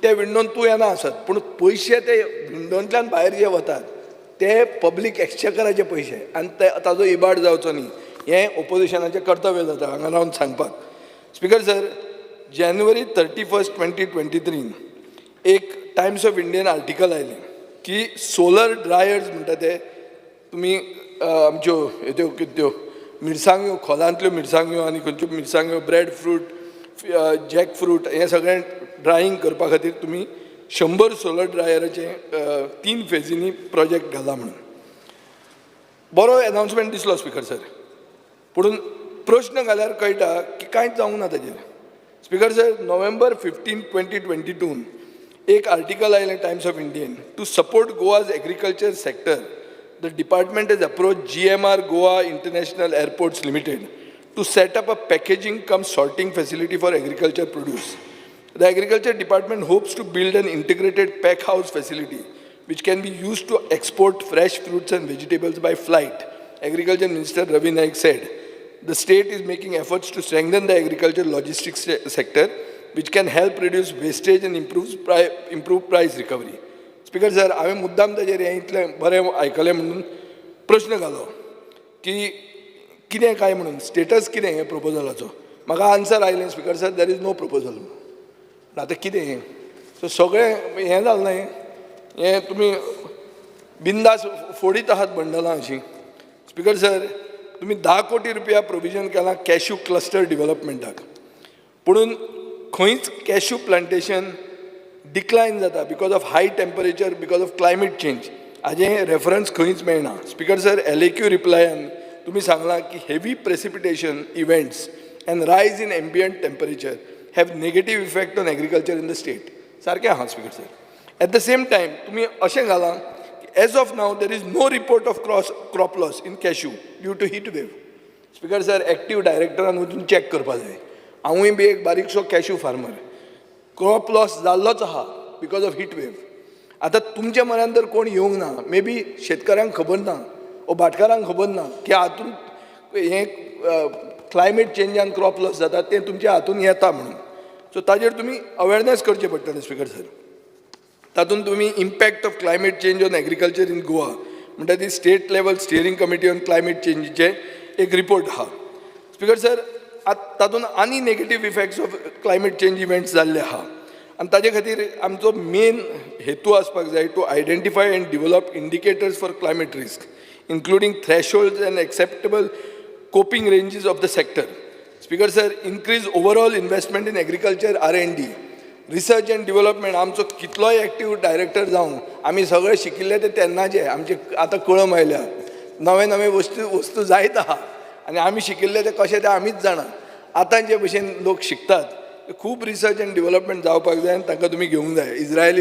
त्या विंडोन तूं येना आसत, पूण पयशे ते विंडोंतल्यान भायर जे वतात ते पब्लीक एक्सचेकराचे पयशे, आनी ताजो इबाड जावचो न्ही हें ओपोजिशनाचें कर्तव्य जाता हांगा रावन सांगपाक. स्पीकर सर, जानेवारी 31, 2023 एक टायम्स ऑफ इंडियन आर्टिकल आयलें की सोलर ड्रायर्स म्हणटा ते तुमी आमच्यो त्यो कित्यो मिरसांग्यो, खोलांतल्यो मिरसांग्यो आनी खंयच्यो मिरसांग्यो, ब्रेड फ्रूट, जॅक फ्रूट हें सगळें ड्रायींग करपा खातीर तुमी 100 सोलर ड्रायराचे 3 फेजींनी प्रोजेक्ट घाला म्हणून बरो अनाउन्समेंट दिसलो स्पिकर सर. पूण प्रश्न घाल्यार कळटा की कांयच जावंक ना ताजेर. स्पिकर सर, नोव्हेंबर 15, 2022 एक आर्टिकल आयलें Times of Indian to support Goa's agriculture sector. The department has approached GMR Goa International Airports Limited to set up a packaging cum sorting facility for agriculture produce. The Agriculture Department hopes to build an integrated pack house facility which can be used to export fresh fruits and vegetables by flight. Agriculture Minister Ravi Naik said, the state is making efforts to strengthen the agriculture logistics sector which can help reduce wastage and improve price recovery. Speaker sir, हांवें मुद्दाम ताजेर हें इतलें बरें आयकलें म्हणून प्रश्न घालो की कितें काय म्हणून स्टेटस कितें हें प्रपोजलाचो. म्हाका आन्सर आयलें speaker sir, there is no proposal. आतां कितें हें? सो सगळें हें जालें न्हय, हें तुमी बिंदास फोडीत आहात बंडलां अशीं. स्पीकर सर, तुमी 10 कोटी रुपया प्रोविजन केलां कॅश्यू क्लस्टर डेव्हलपमेंटाक, पुणून खंयच कॅश्यू प्लांटेशन डिक्लायन जाता because of high temperature, because of climate change. हाजें रेफरन्स खंयच मेळना. स्पीकर सर, LAQ रिप्लायान तुमी सांगलां की heavy precipitation events and rise in ambient temperature have negative effect on agriculture in the state. सारकें आहा speaker sir. At the same time तुमी अशें घालां as of now there is no report of crop loss in cashew due to heat wave. Speaker sir, active डायरेक्टरान वचून चॅक करपा जाय. हांवूय बी एक बारीकसो कॅश्यू फार्मर. क्रॉप लॉस जाल्लोच आहा बिकॉज ऑफ हीट वेव. आतां तुमच्या मनान तर कोण येवंक ना, मे बी शेतकाऱ्यांक खबर ना ओ भाटकारांक खबर ना की हातून हें क्लायमेट चेंजान क्रॉप लॉस जाता तें तुमच्या हातून येता म्हणून. सो ताजेर तुमी अवेरनेस करचें पडटलें स्पीकर सर. तातूंत तुमी impact of climate change on agriculture in Goa म्हणटा ती state level steering committee on climate चेंजीचे एक रिपोर्ट आहा. स्पीकर सर, तातूंत आनी negative effects of climate change events जाल्ले आहा आनी ताजे खातीर आमचो मेन हेतू आसपाक जाय to identify and develop indicators for climate risk including thresholds and acceptable coping ranges of the sector. Speaker sir, increase overall investment in agriculture R&D research and development. आमचो कितलोय एक्टीव डायरेक्टर जावं आमी सगळे शिकिल्ले ते तेन्नाचे. आमचे आतां कळम आयल्या, नवे नवे वस्तू जायत आहा आनी आमी शिकिल्ले ते कशें ते आमीच जाणा. आतां जे भशेन लोक शिकतात खूब रिसर्च एंड डेव्हलपमेंट जावपाक जाय आनी तांकां तुमी घेवंक जाय. इज्रायली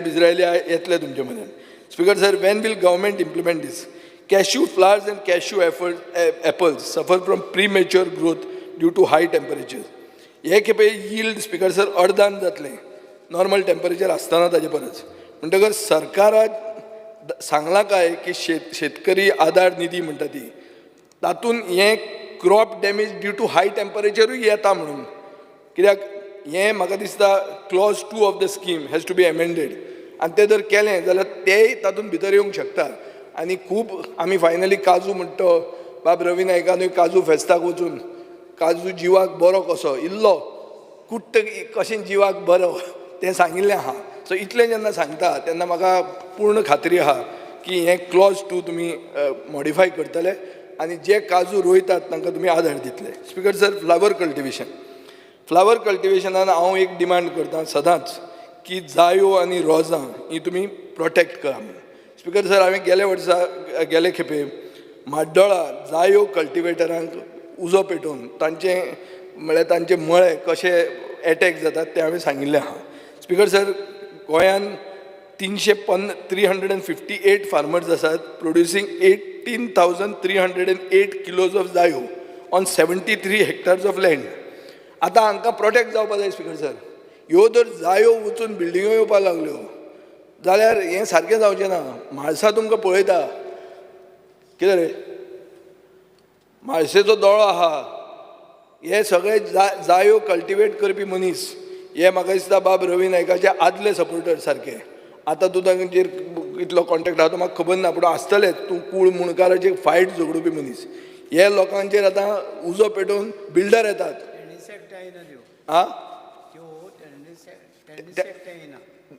येतले तुमचे मदें. Speaker sir, when will government implement this? Cashew flowers and cashew apples suffer from premature growth due to high temperature. हे खेपे यील्ड स्पीकर सर अर्दान जातलें नॉर्मल टेम्परेचर आसतना ताजे परस. म्हणटकच सरकारान सांगलां काय की शेतकरी आदार निधी म्हणटा ती तातूंत हें crop damage due to high टेम्परेचरूय येता म्हणून. कित्याक हें म्हाका दिसता clause 2 of the scheme has to be amended आनी तें जर केलें जाल्यार तेंय तातूंत भितर येवंक शकता. आनी खूब आमी फायनली काजू म्हणटा बाब रवी नायकानूय काजू फेस्ताक वचून काजू जिवाक बरो कसो इल्लो कुट्ट कशें जिवाक बरो तें सांगिल्लें आहा. सो इतलें जेन्ना सांगता तेन्ना म्हाका पूर्ण खात्री आहा की हें क्लॉज 2 तुमी मॉडिफाय करतले आनी जे काजू रोयतात तांकां तुमी आदार दितले. स्पीकर सर, फ्लावर कल्टिवेशनान हांव एक डिमांड करतां सदांच की जायो आनी रोजां ही तुमी प्रोटेक्ट करा. स्पीकर सर, हांवें गेले खेपे म्हाड्डोळा जायो कल्टिवेटरांक उजो पेटोवन तांचे मळे कशे एटॅक जातात तें हांवें सांगिल्लें आहा. स्पीकर सर, गोंयान 358 फार्मर्स आसात प्रोड्युसींग 18,308 किलोज ऑफ जायो ऑन 73 हेक्टर्स ऑफ लँड. आतां हांकां प्रोटेक्ट जावपाक जाय स्पीकर सर. ह्यो जर जायो वचून बिल्डिंगो येवपाक लागल्यो जाल्यार हें सारकें जावचें ना. म्हाळसा तुमकां पळयता कितें रे म्हाळशेचो दोळो आहा. हे सगळे जायो कल्टिवेट करपी मनीस हे म्हाका दिसता बाब रवी नायकाचे आदले सपोर्टर सारके. आतां तूं तांचेर इतलो कॉन्टेक्ट आहा तो म्हाका खबर ना, पूण आसतलेच. तूं कूळ मुणकाराचेर फायट झगडोवपी मनीस. हे लोकांचेर आतां उजो पेटोवन बिल्डर येतात.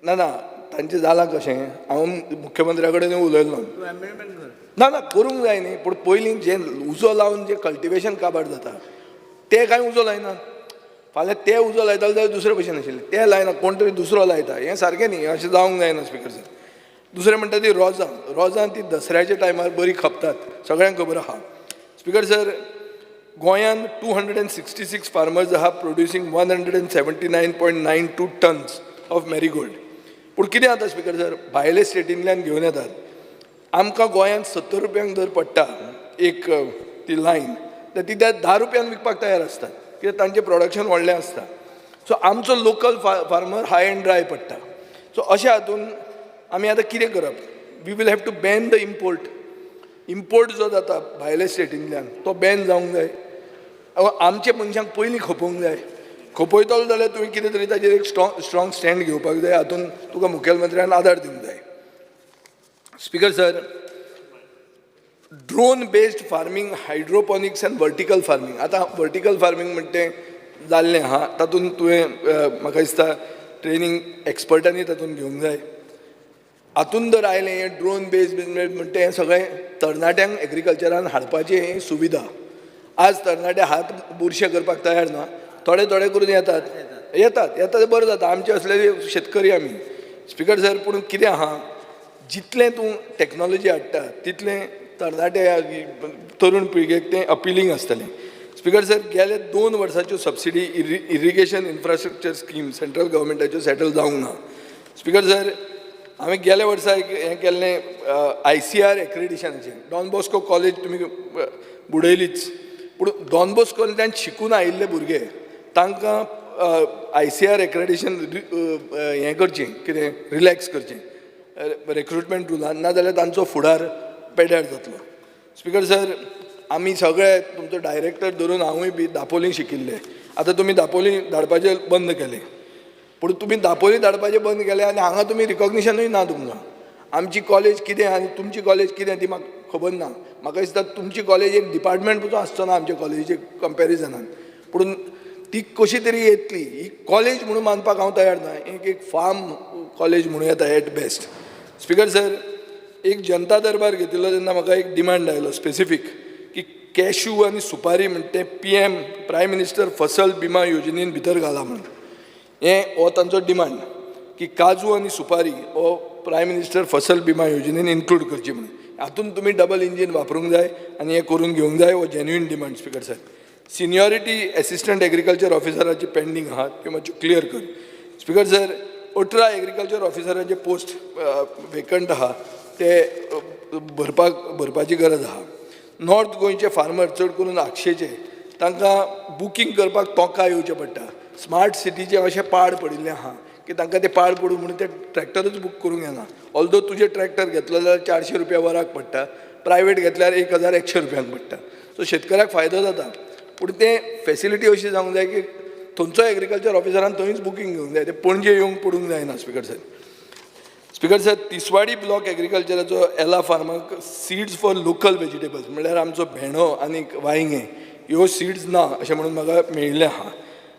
ना तांचें जालां कशें. हांव मुख्यमंत्र्या कडेन उलयलो ना करूंक जाय न्ही, पूण पयलीं जें उजो लावन जें कल्टिवेशन काबार जाता तें कांय उजो लायनात. फाल्यां ते उजो लायताले जाल्यार दुसरे भशेन आशिल्ले, ते लायना कोण तरी दुसरो लायता, हें सारकें न्ही, अशें जावंक जायना स्पिकर सर. दुसरें म्हणटा ती रोजां ती दसऱ्याच्या टायमार बरी खपतात, सगळ्यांक खबर आहा. स्पिकर सर, गोंयांत 266 फार्मर्स आहा प्रोड्युसींग 179.92 टन्स ऑफ मेरीगोल्ड. पूण कितें जाता स्पिकर सर, भायले स्टेटींतल्यान घेवन येतात. आमकां गोंयांत 70 रुपयांक दर पडटा एक ती लायन, तर ती त्या 10 रुपयान विकपाक तयार आसतात, कित्याक तांचें प्रोडक्शन व्हडलें आसता. सो आमचो local farmer high and dry पडटा. सो अशा हातून आमी आतां कितें करप? We will have to ban the import जो जाता भायल्या स्टेटींतल्यान तो बॅन जावंक जाय. आमच्या मनशांक पयलीं खपोवंक जाय. खपयतलो जाल्यार तुवें कितें तरी ताजेर एक स्ट्रॉंग स्टँड घेवपाक जाय. हातून तुका मुखेलमंत्र्यान आदार दिवंक जाय. Speaker sir, drone based farming, hydroponics and vertical farming. आतां वर्टिकल फार्मींग म्हणटा तें जाल्लें आहा. तातूंत तुवें म्हाका दिसता ट्रेनींग एक्सपर्टांनी तातूंत घेवंक जाय. हातून जर आयलें हें ड्रोन बेस्ड बिजनेस म्हणटा हें सगळें तरणाट्यांक एग्रीकल्चरान हाडपाचें सुविधा. आज तरणाटे हात बुरशे करपाक तयार ना, थोडे करून येतात बरं जाता, आमचे असलेले शेतकरी आमी. स्पिकर सर, पूण कितें आहा, जितलें तूं टॅक्नॉलॉजी हाडटा तितलें तरणाटे तरूण पिळगेक तें अपिलींग आसतलें. स्पिकर सर, गेले 2 वर्साच्यो subsidy irrigation infrastructure scheme central गव्हर्मेंटाच्यो सेटल जावंक ना. स्पिकर सर, हांवें गेल्या वर्सा हें केल्लें ICR एक्रेडिशनाचें. डॉन बॉस्को कॉलेज तुमी बुडयलीच, पूण डॉन बॉस्कोंतल्यान शिकून आयिल्ले भुरगे तांकां ICR एक्रेडिशन हें करचें, कितें रिलॅक्स करचें रिक्रुटमेंट रुलान, नाजाल्यार तांचो फुडार पेड्यार जातलो. स्पिकर सर, आमी सगळे तुमचो डायरेक्टर धरून हांवूय बी दापोली शिकिल्ले. आतां तुमी दापोली धाडपाचें बंद केलें, पूण तुमी दापोली धाडपाचें बंद केलें आनी हांगा तुमी रिकॉग्निशनूय ना तुमकां. आमची कॉलेज कितें आनी तुमची कॉलेज कितें ती म्हाका खबर ना. म्हाका दिसता तुमची कॉलेज एक डिपार्टमेंट आसचो ना आमच्या कॉलेजीचे कंपॅरिजनान. पूण ती कशी तरी येतली, ही कॉलेज म्हणून मानपाक हांव तयार ना. एक फार्म कॉलेज म्हणून येता एट बेस्ट. स्पिकर सर, एक जनता दरबार घेतिल्लो तेन्ना म्हाका एक डिमांड आयलो स्पेसिफीक, की कॅशू आनी सुपारी म्हणटा तें PM प्रायम मिनिस्टर फसल बिमा योजनेन भितर घाला म्हणून. हें हो तांचो डिमांड, की काजू आनी सुपारी हो प्रायम मिनिस्टर फसल बिमा योजनेन इन्क्लूड करची म्हणून. हातून तुमी डबल इंजीन वापरूंक जाय आनी हें करून घेवंक जाय. हो genuine demand. Speaker sir, seniority assistant agriculture ऑफिसराची पेंडींग आहा त्यो मातश्यो क्लियर कर. स्पिकर सर, 18 एग्रीकल्चर ऑफिसराचे पोस्ट वेकंट आहा ते भरपाची गरज आहा. नॉर्थ गोंयचे फार्मर चड करून आक्षेचे, तांकां बुकींग करपाक तोंका येवचें पडटा. स्मार्ट सिटीचे अशें पाड पडिल्लें आहा की तांकां ते पाड पडूं म्हणून ते ट्रॅक्टरूच बूक करूंक येना. ऑल्दो तुजे ट्रॅक्टर घेतलो जाल्यार 400 रुपया वराक पडटा, प्रायवेट घेतल्यार 1100 रुपयांक पडटा. सो शेतकऱ्याक फायदो जाता. पूण ते फेसिलिटी अशी जावंक जाय की थंयचो एग्रीकल्चर ऑफिसरान थंयच बुकींग घेवंक जाय, ते पणजे येवंक पडूंक जायना. स्पिकर सर, तिसवाडी ब्लॉक एग्रीकल्चराचो एला फार्माक सीड्स फॉर लोकल वेजिटेबल्स म्हणल्यार आमचो भेंडो आनी वांयगे ह्यो सीड्स ना अशें म्हणून म्हाका मेळिल्लें आहा.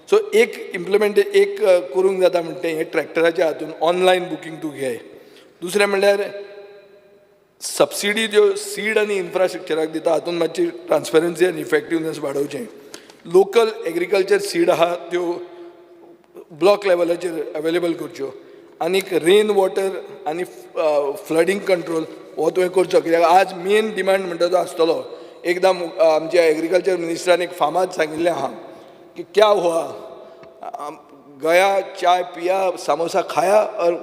सो एक करूंक जाता म्हणटा हें ट्रॅक्टराच्या हातून ऑनलायन बुकींग तूं घे. दुसरें म्हणल्यार सबसिडी ज्यो सीड आनी इन्फ्रास्ट्रक्चराक दिता हातून मातशी ट्रान्सपरन्सी आनी इफेक्टिवनेस वाडोवचें. लोकल एग्रीकल्चर सीड आहा त्यो ब्लॉक लेवलाचेर अवेलेबल करच्यो. आनीक रेन वॉटर आनी फ्लडींग कंट्रोल हो तुवें करचो, कित्याक आज मेन डिमांड म्हणटा तो आसतलो. एकदां आमच्या एग्रीकल्चर मिनिस्टरान एक फामाद सांगिल्लें आहा की क्या हुआ, गया चाय पिया समोसा खाया और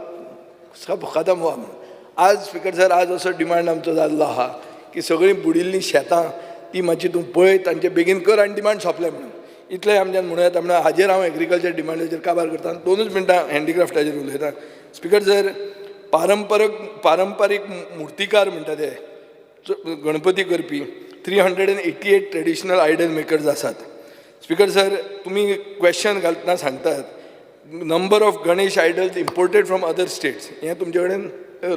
सब खतम हुआ म्हणून. आज स्पिकर सर, आज असो डिमांड आमचो जाल्लो आहा की सगळीं बुडिल्लीं शेतां ती मातशी तूं पळय, तांचें बेगीन कर आनी डिमांड सोंपलें म्हणून. इतलें आमच्यान म्हणूं येता. म्हणून हाजेर हांव एग्रीकल्चर डिमांडाचेर काबार करता. 2 मिनटां हँडिक्राफ्टाचेर उलयता. स्पिकर सर, पारंपारीक मुर्तीकार म्हणटा ते गणपती करपी 388 ट्रेडिशनल आयडल मेकर्स आसात. स्पिकर सर, तुमी क्वेश्चन घालतना सांगतात number of Ganesh idols imported from other states, हें तुमचे कडेन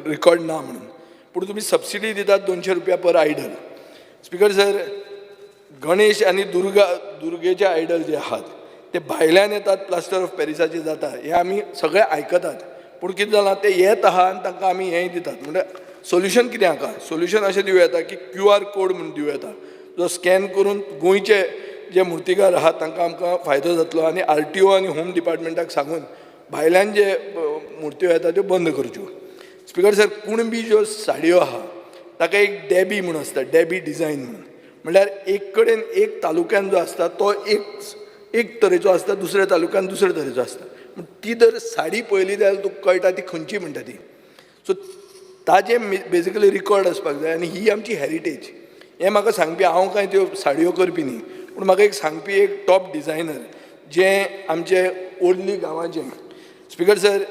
रिकॉर्ड ना म्हणून. पूण तुमी सबसिडी दितात 200 रुपया पर आयडल. स्पिकर सर, गणेश आनी दुर्गेचे आयडल जे आहात ते भायल्यान येतात, प्लास्टर ऑफ पॅरिसाचे जाता, हें आमी सगळे आयकतात. पूण कितें जालां, ते येत आहा आनी तांकां आमी हेंय दितात. म्हणजे सोल्युशन कितें हाका? सोल्युशन अशें दिवं येता की QR कोड म्हणून दिवं येता, जो स्कॅन करून गोंयचे जे मुर्तीकार आहात तांकां आमकां फायदो जातलो आनी RTO आनी होम डिपार्टमेंटाक सांगून भायल्यान जे मुर्त्यो येता त्यो बंद करच्यो. स्पिकर सर, कुणबी ज्यो साडयो आहा ताका एक डॅबी म्हणून आसता, डॅबी डिझायन म्हणून. म्हणल्यार एक कडेन एक तालुक्यान जो आसता तो एक तरेचो आसता, दुसऱ्या तालुक्यान दुसरे तरेचो आसता. ती जर साडी पळयली जाल्यार तुका कळटा ती खंयची म्हणटा ती. सो ताजे बेजिकली रिकॉर्ड आसपाक जाय आनी ही आमची हेरिटेज. हें म्हाका सांगपी, हांव कांय त्यो साडयो करपी न्ही, पूण म्हाका एक सांगपी एक टॉप डिझायनर जे आमचे ओर्ली गांवाचें. स्पिकर सर,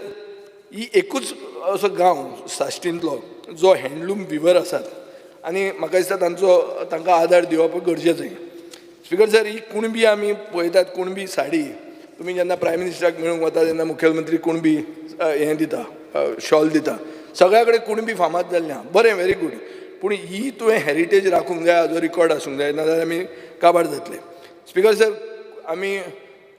ही एकूच असो गांव साश्टींतलो जो हँडलूम विवर आसात आनी म्हाका दिसता तांकां आदार दिवप गरजेचें. स्पिकर सर, ही कुणबी आमी पळयतात, कुणबी साडी तुमी जेन्ना प्रायम मिनिस्टराक मेळूंक वता तेन्ना मुखेलमंत्री कुणबी हें दिता, शॉल दिता. सगळ्या कडेन कुणबी फामाद जाल्लें आहा, बरें, व्हेरी गूड. पूण ही तुवें हेरिटेज राखूंक जाय, हाजो रिकॉर्ड आसूंक जाय, नाजाल्यार आमी काबार जातले. स्पिकर सर, आमी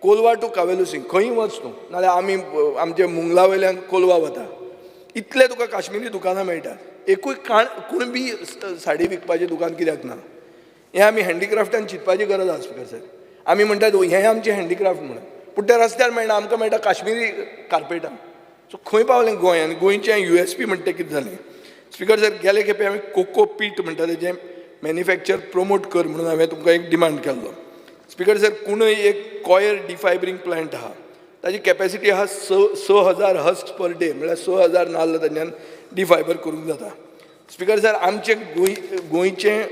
कोलवा टू कावेलुसीं खंय वच तूं, नाजाल्यार आमी आमचे मुंगला वयल्यान कोलवा वता, इतले तुका काश्मीरी दुकानां मेळटात. एकूय कुणबी साडी विकपाचें दुकान कित्याक ना? हें आमी हँडीक्राफ्टान चिंतपाची गरज आसा. स्पिकर सर, आमी म्हणटात हें आमचें हँडीक्राफ्ट म्हणून, पूण त्या रस्त्यार मेळना, आमकां मेळटा काश्मीरी कार्पेटां. सो खंय पावलें गोंय आनी गोंयचें USP म्हणटा तें कितें जालें? स्पिकर सर, गेले खेपे आमी कोकोपीट म्हणटा तेजें मॅन्युफॅक्चर प्रमोट कर म्हणून हांवें तुमकां एक डिमांड केल्लो. स्पिकर सर, कुणय एक कॉयर डिफायब्रिंग प्लांट आहा, ताजी कॅपॅसिटी आहा 6,000 हस्क पर डे, म्हळ्यार 6,000 नाल्ल तांच्यान डिफायबर करूंक जाता. स्पिकर सर, आमचें गोंयचें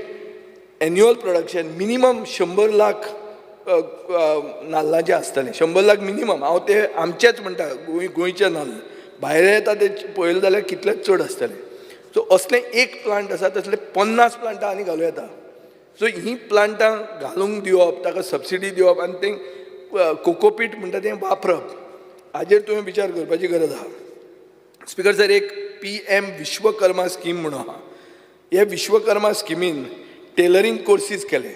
एन्युअल प्रोडक्शन मिनिमम 100 लाख नाल्लांचें आसतलें, 100 लाख मिनिमम. हांव ते आमचेच म्हणटा, गोंयचे नाल्ल. भायर येता ते पळयलें जाल्यार कितलेच चड आसतले. सो असलें एक प्लांट आसा, तसले 50 प्लांटां आनी घालूं येता. सो ही प्लांटां घालूंक दिवप, ताका सबसिडी दिवप आनी तें कोकोपीट म्हणटा तें वापरप, हाजेर तुवें विचार करपाची गरज आहा. स्पिकर सर, एक PM विश्वकर्मा स्कीम म्हणून आहा. हे विश्वकर्मा स्किमीन टेलरींग कोर्सीस केले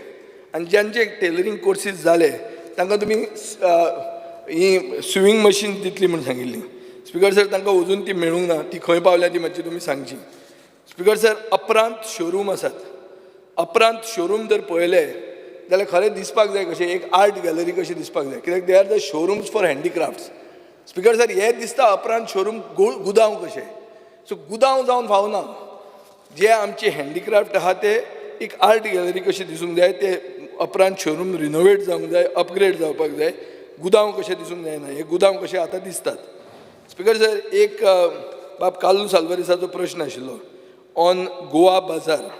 आनी ज्यांचे टेलरींग कोर्सीस जाले तांकां तुमी ही स्विमींग मशीन दितली म्हणून सांगिल्ली. स्पिकर सर, तांकां अजून ती मेळूंक ना, ती खंय पावल्या ती मातशी तुमी सांगची. स्पिकर सर, अपरांत शोरूम आसात. अपरांत शोरूम जर पळयले जाल्यार खरें दिसपाक जाय कशें एक आर्ट गॅलरी कशी दिसपाक जाय, कित्याक they are the showrooms for handicrafts. Speaker sir, हे दिसता अपरांत शोरूम गुदांव कशें. सो गुदांव जावन फावना. जे आमचे हँडीक्राफ्ट आहा ते एक आर्ट गॅलरी कशी दिसूंक जाय, ते अपरांत शोरूम रिनोवेट जावंक जाय, अपग्रेड जावपाक जाय. गुदांव कशें दिसूंक जायना, हे गुदांव कशें आतां दिसतात. स्पिकर सर, एक बाब कार्लोस आल्वारेसाचो प्रश्न आशिल्लो ऑन गोवा बाजार.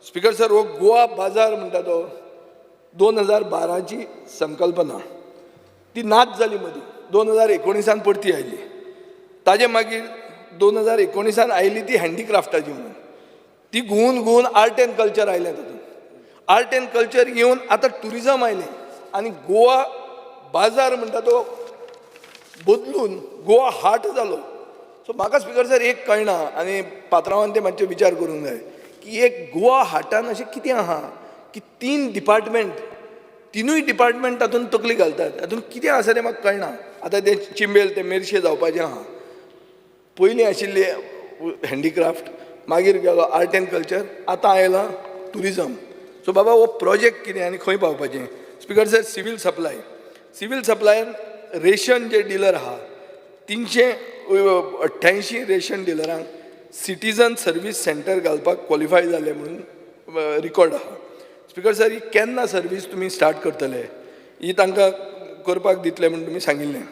स्पिकर सर, हो गोवा बाजार म्हणटा तो 2012ची संकल्पना, ती नाच जाली मदीं. 2019 परती आयली. ताजे मागीर 2019 आयली ती हँडीक्राफ्टाची म्हणून. ती घुवन आर्ट एंड कल्चर आयलें तातूंत. आर्ट एंड कल्चर येवन आतां टुरिजम आयलें आनी गोवा बाजार म्हणटा तो बदलून गोवा हाट जालो. सो म्हाका स्पिकर सर एक कळना आनी पात्रांवान ते मातशे विचार करूंक जाय की एक गोवा हाटान अशें कितें आहा की 3 डिपार्टमेंट, तिनूय डिपार्टमेंट तातूंत तकली घालतात. तातूंत कितें आसा तें म्हाका कळना. आतां ते चिंबेल ते मेरशे जावपाचें आहा. पयलीं आशिल्ले हँडीक्राफ्ट, मागीर गेलो आर्ट एंड कल्चर, आतां आयलां टुरिजम. सो बाबा हो प्रोजेक्ट कितें आनी खंय पावपाचें? स्पिकर सर, सिवील सप्लायान रेशन जे डिलर आहा 388 रेशन डिलरांक सिटीजन सर्वीस सेंटर घालपाक क्वॉलिफाय जाले म्हणून रिकॉर्ड आहा. स्पिकर सर, ही केन्ना सर्वीस तुमी स्टार्ट करतले? ही तांकां करपाक दितले म्हणून तुमी सांगिल्लें.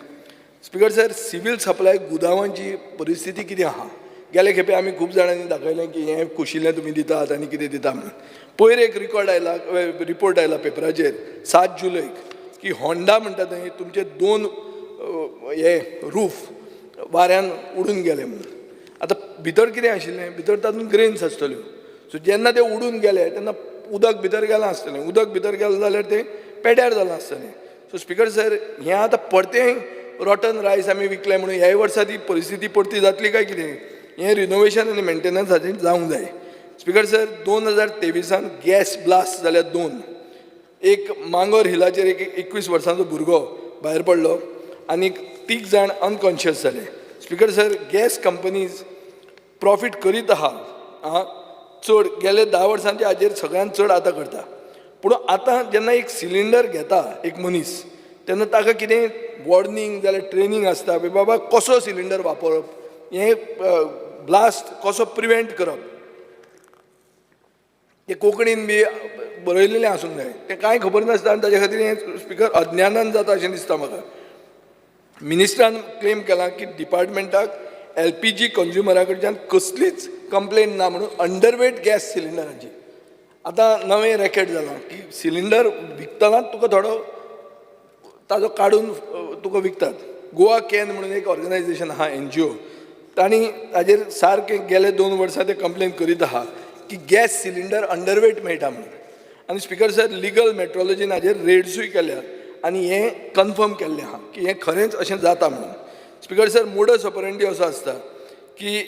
स्पिकर सर, सिवील सप्लाय गुदांवांची परिस्थिती कितें आहा? गेले खेपे आमी खूब जाणांनी दाखयलें की हें कुशिल्लें तुमी दितात आनी कितें दिता म्हणून. पयर एक रिपोर्ट आयला पेपराचेर 7 जुलैक की होंडा म्हणटा थंय तुमचे 2 हे रूफ वाऱ्यान उडून गेले म्हणून. आतां भितर कितें आशिल्लें? भितर तातूंत ग्रेन्स आसतल्यो. सो जेन्ना ते उडून गेले तेन्ना उदक भितर गेलां आसतलें. उदक भितर गेलें जाल्यार तें पेड्यार जालां आसतलें. सो स्पिकर सर, हें आतां परतें रॉटन रायस आमी विकलें म्हणून ह्याय वर्सा ती परिस्थिती परती जातली काय कितें? हें रिनोवेशन आनी मेंटेनन्साचें जावंक जाय. स्पिकर सर, 2023 गॅस ब्लास्ट जाल्यार 2. एक मांगोर हिलाचेर एक 21 वर्सांचो भुरगो भायर पडलो आनी 3 जाण अनकॉन्शियस जाले. Speaker sir, gas companies profit करीत आहा चड, गेले 10 वर्सांच्या हाजेर सगळ्यांत चड आतां करता. पूण आतां जेन्ना एक सिलिंडर घेता एक मनीस तेन्ना ताका कितें वॉर्निंग जाल्यार ट्रेनींग आसता की बाबा कसो सिलिंडर वापरप, हें ब्लास्ट कसो प्रिवेंट करप, तें कोंकणीन बी बरयलेलें आसूंक जाय. तें कांय खबर नासता आनी ताचे खातीर हें स्पिकर अज्ञानान जाता अशें दिसता म्हाका. मिनिस्टरान क्लेम केलां की डिपार्टमेंटाक LPG कंज्युमरा कडच्यान कसलीच कंप्लेन ना म्हणून अंडरवेट गॅस सिलिंडरांची. आतां नवें रॅकेट जालां की सिलिंडर विकतनाच तुका थोडो ताजो काडून तुका विकतात. गोवा कॅन म्हणून एक ऑर्गनायजेशन आहा NGO, तांणी ताजेर सारकें गेले 2 वर्सां ते कंप्लेन करीत आहा की गॅस सिलिंडर अंडरवेट मेळटा म्हणून. आनी स्पिकर सर लिगल मेट्रोलॉजीन हाजेर रेड्सूय केल्यात आनी हें कन्फर्म केल्लें आहा की हें खरेंच अशें जाता म्हणून. स्पिकर सर मोडस ऑपरेंडी असो आसता की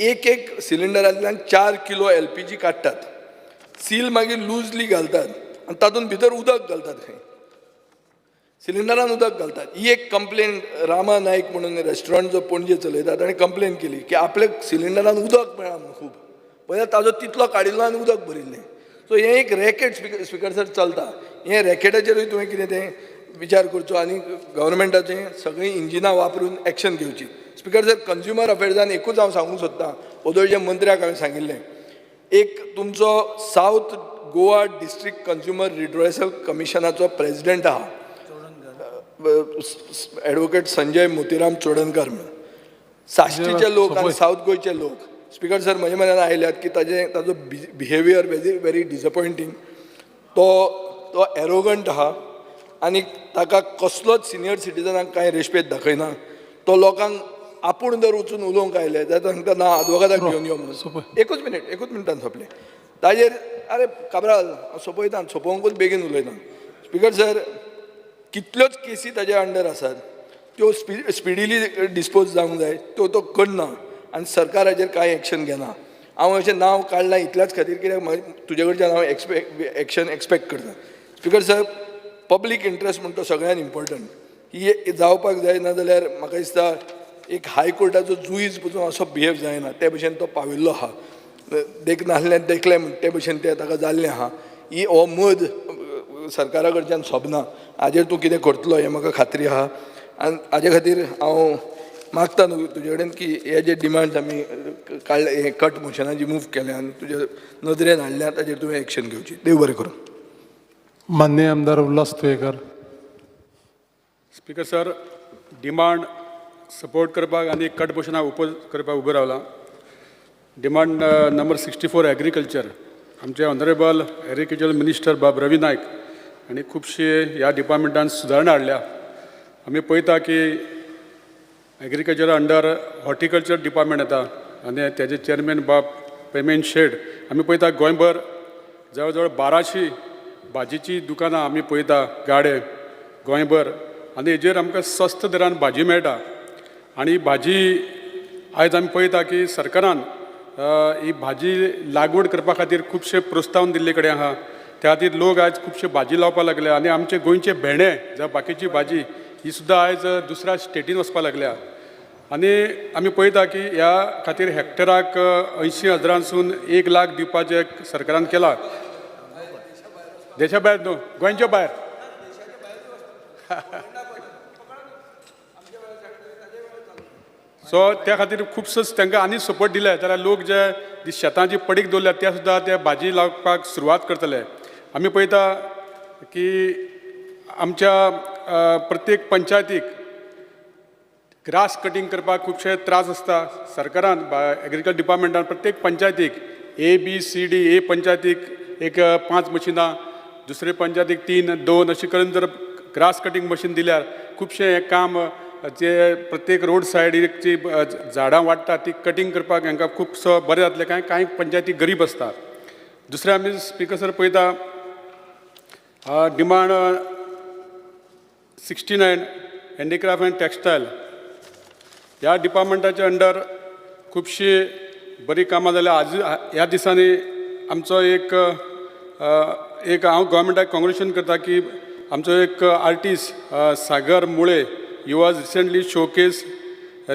एक सिलिंडरांतल्यान 4 किलो LPG काडटात, सील मागीर लूजली घालतात आनी तातूंत भितर उदक घालतात, खंय सिलिंडरान उदक घालतात. ही एक कंप्लेन रामा नायक म्हणून रेस्टॉरंट जो पणजे चलयता ताणें कंप्लेन केली की आपल्या सिलिंडरान उदक मेळ्ळा म्हणून खूब पळय ताजो तितलो काडिल्लो आनी उदक भरिल्लें. सो हें एक रॅकेट स्पिकर सर चलता. हे रॅकेटाचेरूय तुवें कितें तें विचार करचो आनी गव्हर्मेंटाचें सगळीं इंजिनां वापरून एक्शन घेवची. स्पिकर सर कंज्युमर अफेर्सान एकूच हांव सांगूंक सोदतां, ओदोळच्या मंत्र्याक हांवें सांगिल्लें, एक तुमचो south Goa district consumer redressal कमिशनाचो प्रेसिडेंट आहा एडवोकेट संजय मोतीराम चोडणकर म्हणून, साश्टीचे लोक आनी सावथ गोंयचे लोक स्पिकर सर म्हज्या मनान आयल्यात की ताजो बिहेवियर व्हेरी डिसअपॉयंटींग. तो एरोगंट आहा आनी ताका कसलोच सिनियर सिटीजनाक कांय रेस्पेद दाखयना. तो लोकांक आपूण जर वचून उलोवंक आयले जाल्यार सांगता ना आदवोगादाक घेवन यो म्हणून. एकूच मिनटान सोंपलें. ताजेर आरे काबराल हांव सोंपोवंकूच बेगीन उलयना. स्पिकर सर कितल्योच केसी ताज्या अंडर आसात त्यो स्पिडिली डिस्पोज जावंक जाय, तो करना आनी सरकार हाजेर कांय एक्शन घेना. हांव अशें नांव काडलां इतल्याच खातीर कित्याक तुजे कडच्यान हांव एक्शन एक्सपेक्ट करता. स्पिकर सर पब्लीक इंट्रस्ट म्हणटा तो सगळ्यान इम्पॉर्टंट. ही जावपाक जाय, नाजाल्यार म्हाका दिसता एक हायकोर्टाचो जुईज पसून असो बिहेव जायना ते भशेन तो पाविल्लो आहा. देख नासलें देखलें म्हणटा ते भशेन तें ताका जाल्लें आहा. ही हो मद सरकारा कडच्यान सोबना. हाजेर तूं कितें करतलो हें म्हाका खात्री आहा आनी हाजे खातीर हांव मागता न्हू तुजे कडेन की हे जे डिमांड्स आमी काडले, हे कट मोशनाची मूव केले आनी तुजे नदरेन हाडल्या ताजेर तुवें एक्शन घेवची. देव बरें करूं. माननीय आमदार Ulhas Tuyekar. Speaker sir, demand support करपाक आनी कट मोशनाक ओपोज करपाक उबो रावला. Demand number 64 agriculture. आमचे ऑनरेबल एग्रीकल्चर मिनिस्टर बाब रवी नायक हांणी खुबशे ह्या डिपार्टमेंटान सुदारणा हाडल्या. आमी पळयता की एग्रीकल्चरा अंडर हॉर्टिकल्चर डिपार्टमेंट येता आनी तेजे चेअरमॅन बाब पेमेंट शेड. आमी पळयता गोंयभर जवळ जवळ 1200 भाजीची दुकानां आमी पळयता गाडे गोंयभर आनी हेजेर आमकां सस्त दरान भाजी मेळटा. आनी भाजी आयज आमी पळयता की सरकारान ही भाजी लागवड करपा खातीर खुबशे प्रोत्साहन दिल्ले कडेन आहा. त्या खातीर लोक आयज खुबशे भाजी लावपाक लागले आनी आमचे गोंयचे भेंडे जावं बाकीची भाजी ही सुद्दां आयज दुसऱ्या स्टेटीन वचपाक लागल्या. आनी आमी पळयता की ह्या खातीर हेक्टराक 80,000सून 1 लाख दिवपाचें सरकारान केला. देशा भायर न्हू, गोंयच्या भायर. सो त्या खातीर खुबसो तांकां आनी सपोर्ट दिले जाल्यार लोक जे शेतांची पडीक दवरल्यात त्या सुद्दां ते भाजी लावपाक सुरवात करतले. आमी पळयता की आमच्या प्रत्येक पंचायतीक ग्रास कटींग करपाक खुबशे त्रास आसता. सरकारान एग्रीकल्चर डिपार्टमेंटान प्रत्येक पंचायतीक ABCD ए पंचायतीक एक 5 मशिनां, दुसरे पंचायतीक 3-2 अशें करून जर ग्रास कटींग मशीन दिल्यार खुबशें हें काम जे प्रत्येक रोड सायडीक जी झाडां वाडटा ती कटींग करपाक हांकां खूबसो बरें जातलें. कांय पंचायती गरीब आसता. दुसरें आमी स्पिकर सर पळयता डिमांड 69 हँडीक्राफ्ट एंड टॅक्सटायल. ह्या डिपार्टमेंटाच्या अंडर खुबशीं बरीं कामां जाल्यां. आज ह्या दिसांनी आमचो एक हांव गोवोरमेंटाक कॉंग्रेच्युलेशन करता की आमचो एक artist Sagar Mule he was recently showcase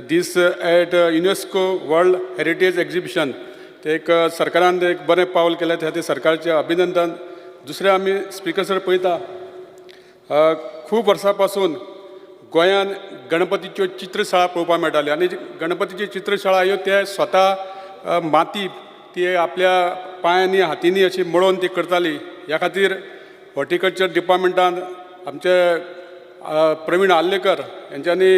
this at UNESCO world heritage exhibition. ते एक सरकारान एक बरें पावल केलें त्या खातीर सरकारचें अभिनंदन. दुसरें आमी स्पिकर सर पळयता खूब वर्सां पासून गोंयांत गणपतीच्यो चित्रशाळा पळोवपाक मेळटाल्यो आनी गणपतीच्यो चित्रशाळा ह्यो ते स्वता माती ती आपल्या पांयांनी हातींनी अशी मळोवन ती करताली. ह्या खातीर हॉर्टिकल्चर डिपार्टमेंटान आमचे प्रवीण आल्लेकर यांच्यांनी